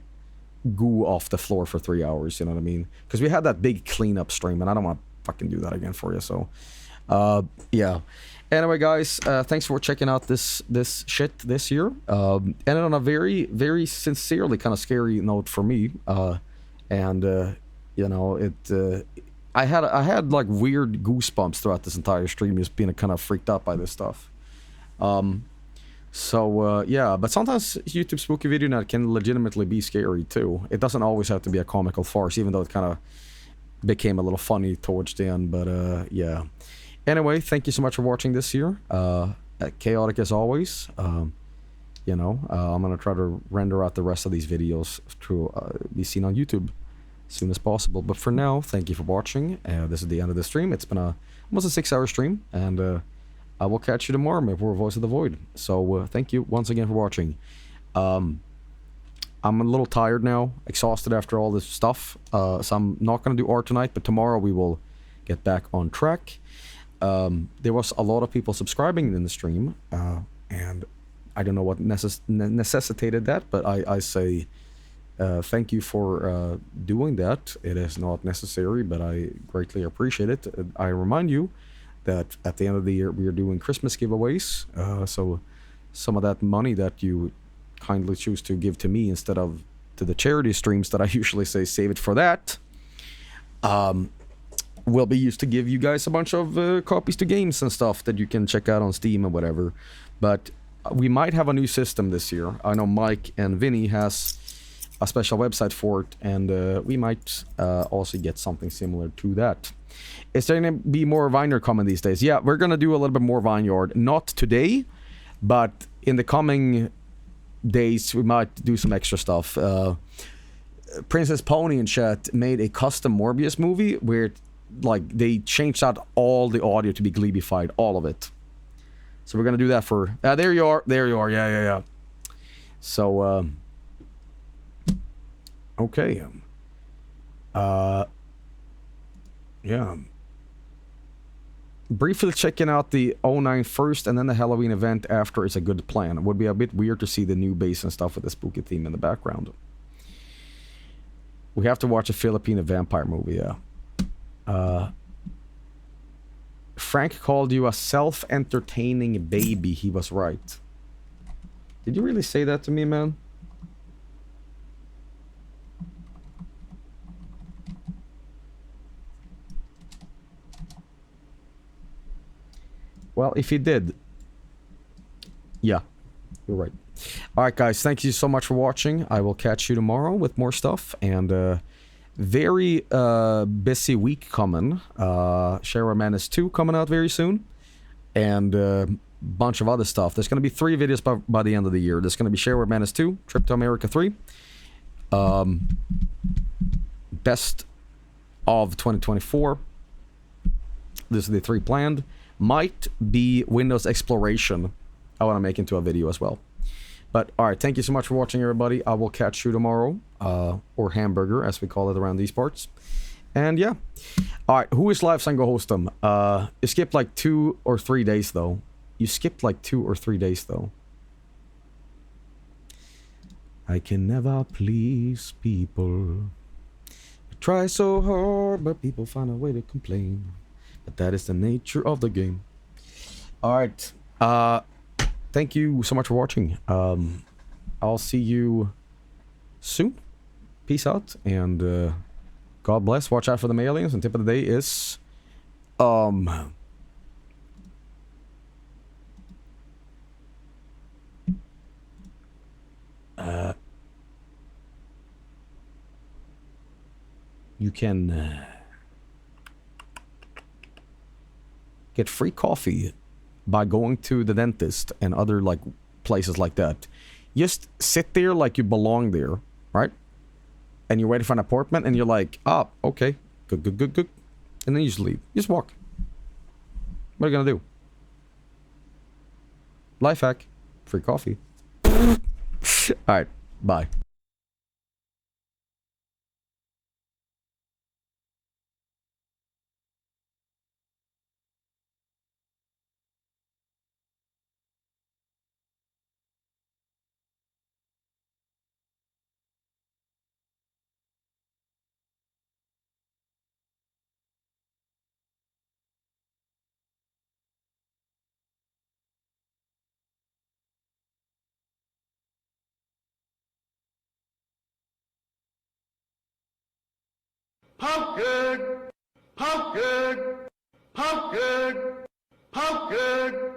goo off the floor for 3 hours, you know what I mean? Because we had that big cleanup stream, and I don't want to fucking do that again for you. So yeah. Anyway, guys, thanks for checking out this shit this year. And on a very, very sincerely kind of scary note for me, and you know, it I had like weird goosebumps throughout this entire stream, just being kind of freaked out by this stuff. So yeah, but sometimes YouTube Spooky Video Night can legitimately be scary too. It doesn't always have to be a comical farce, even though it kind of became a little funny towards the end. But yeah. Anyway, thank you so much for watching this year. Chaotic as always. You know, I'm gonna try to render out the rest of these videos to be seen on YouTube as soon as possible. But for now, thank you for watching. This is the end of the stream. It's been almost a 6-hour stream, and I will catch you tomorrow for Voice of the Void. So thank you once again for watching. I'm a little tired now, exhausted after all this stuff. So I'm not going to do art tonight, but tomorrow we will get back on track. There was a lot of people subscribing in the stream, and I don't know what necessitated that, but I say thank you for doing that. It is not necessary, but I greatly appreciate it. I remind you that at the end of the year we are doing Christmas giveaways, so some of that money that you kindly choose to give to me instead of to the charity streams that I usually say save it for that, will be used to give you guys a bunch of copies to games and stuff that you can check out on Steam and whatever. But we might have a new system this year. I know Mike and Vinny has a special website for it, and we might also get something similar to that. Is there going to be more Vineyard coming these days? Yeah, we're going to do a little bit more Vineyard. Not today, but in the coming days we might do some extra stuff. Princess Pony in chat made a custom Morbius movie where like, they changed out all the audio to be Gleebified, all of it. So we're gonna do that for... there you are, yeah. So, okay. Yeah. Briefly checking out the 09 first and then the Halloween event after is a good plan. It would be a bit weird to see the new base and stuff with the spooky theme in the background. We have to watch a Filipino vampire movie, yeah. Frank called you a self-entertaining baby. He was right. Did you really say that to me, man? Well, if he did... Yeah, you're right. Alright, guys, thank you so much for watching. I will catch you tomorrow with more stuff. And, very busy week coming. Sheriff Menace 2 coming out very soon. And a bunch of other stuff. There's going to be 3 videos by the end of the year. There's going to be Sheriff Menace 2, Trip to America 3. Best of 2024. This is the 3 planned. Might be Windows Exploration. I want to make into a video as well. But, alright, thank you so much for watching, everybody. I will catch you tomorrow. Or Hamburger, as we call it around these parts. And, yeah. Alright, who is live? So I can go host them. You skipped like 2 or 3 days, though. You skipped like 2 or 3 days, though. I can never please people. I try so hard, but people find a way to complain. But that is the nature of the game. Alright. Thank you so much for watching. I'll see you soon. Peace out. And God bless. Watch out for the aliens. And tip of the day is... you can... get free coffee by going to the dentist and other like places like that. Just sit there like you belong there, right? And you're waiting for an appointment and you're like, oh, okay, good. And then you just leave. You just walk. What are you gonna do? Life hack. Free coffee. Alright, bye. Pumpkin! Pumpkin! Pumpkin! Pumpkin!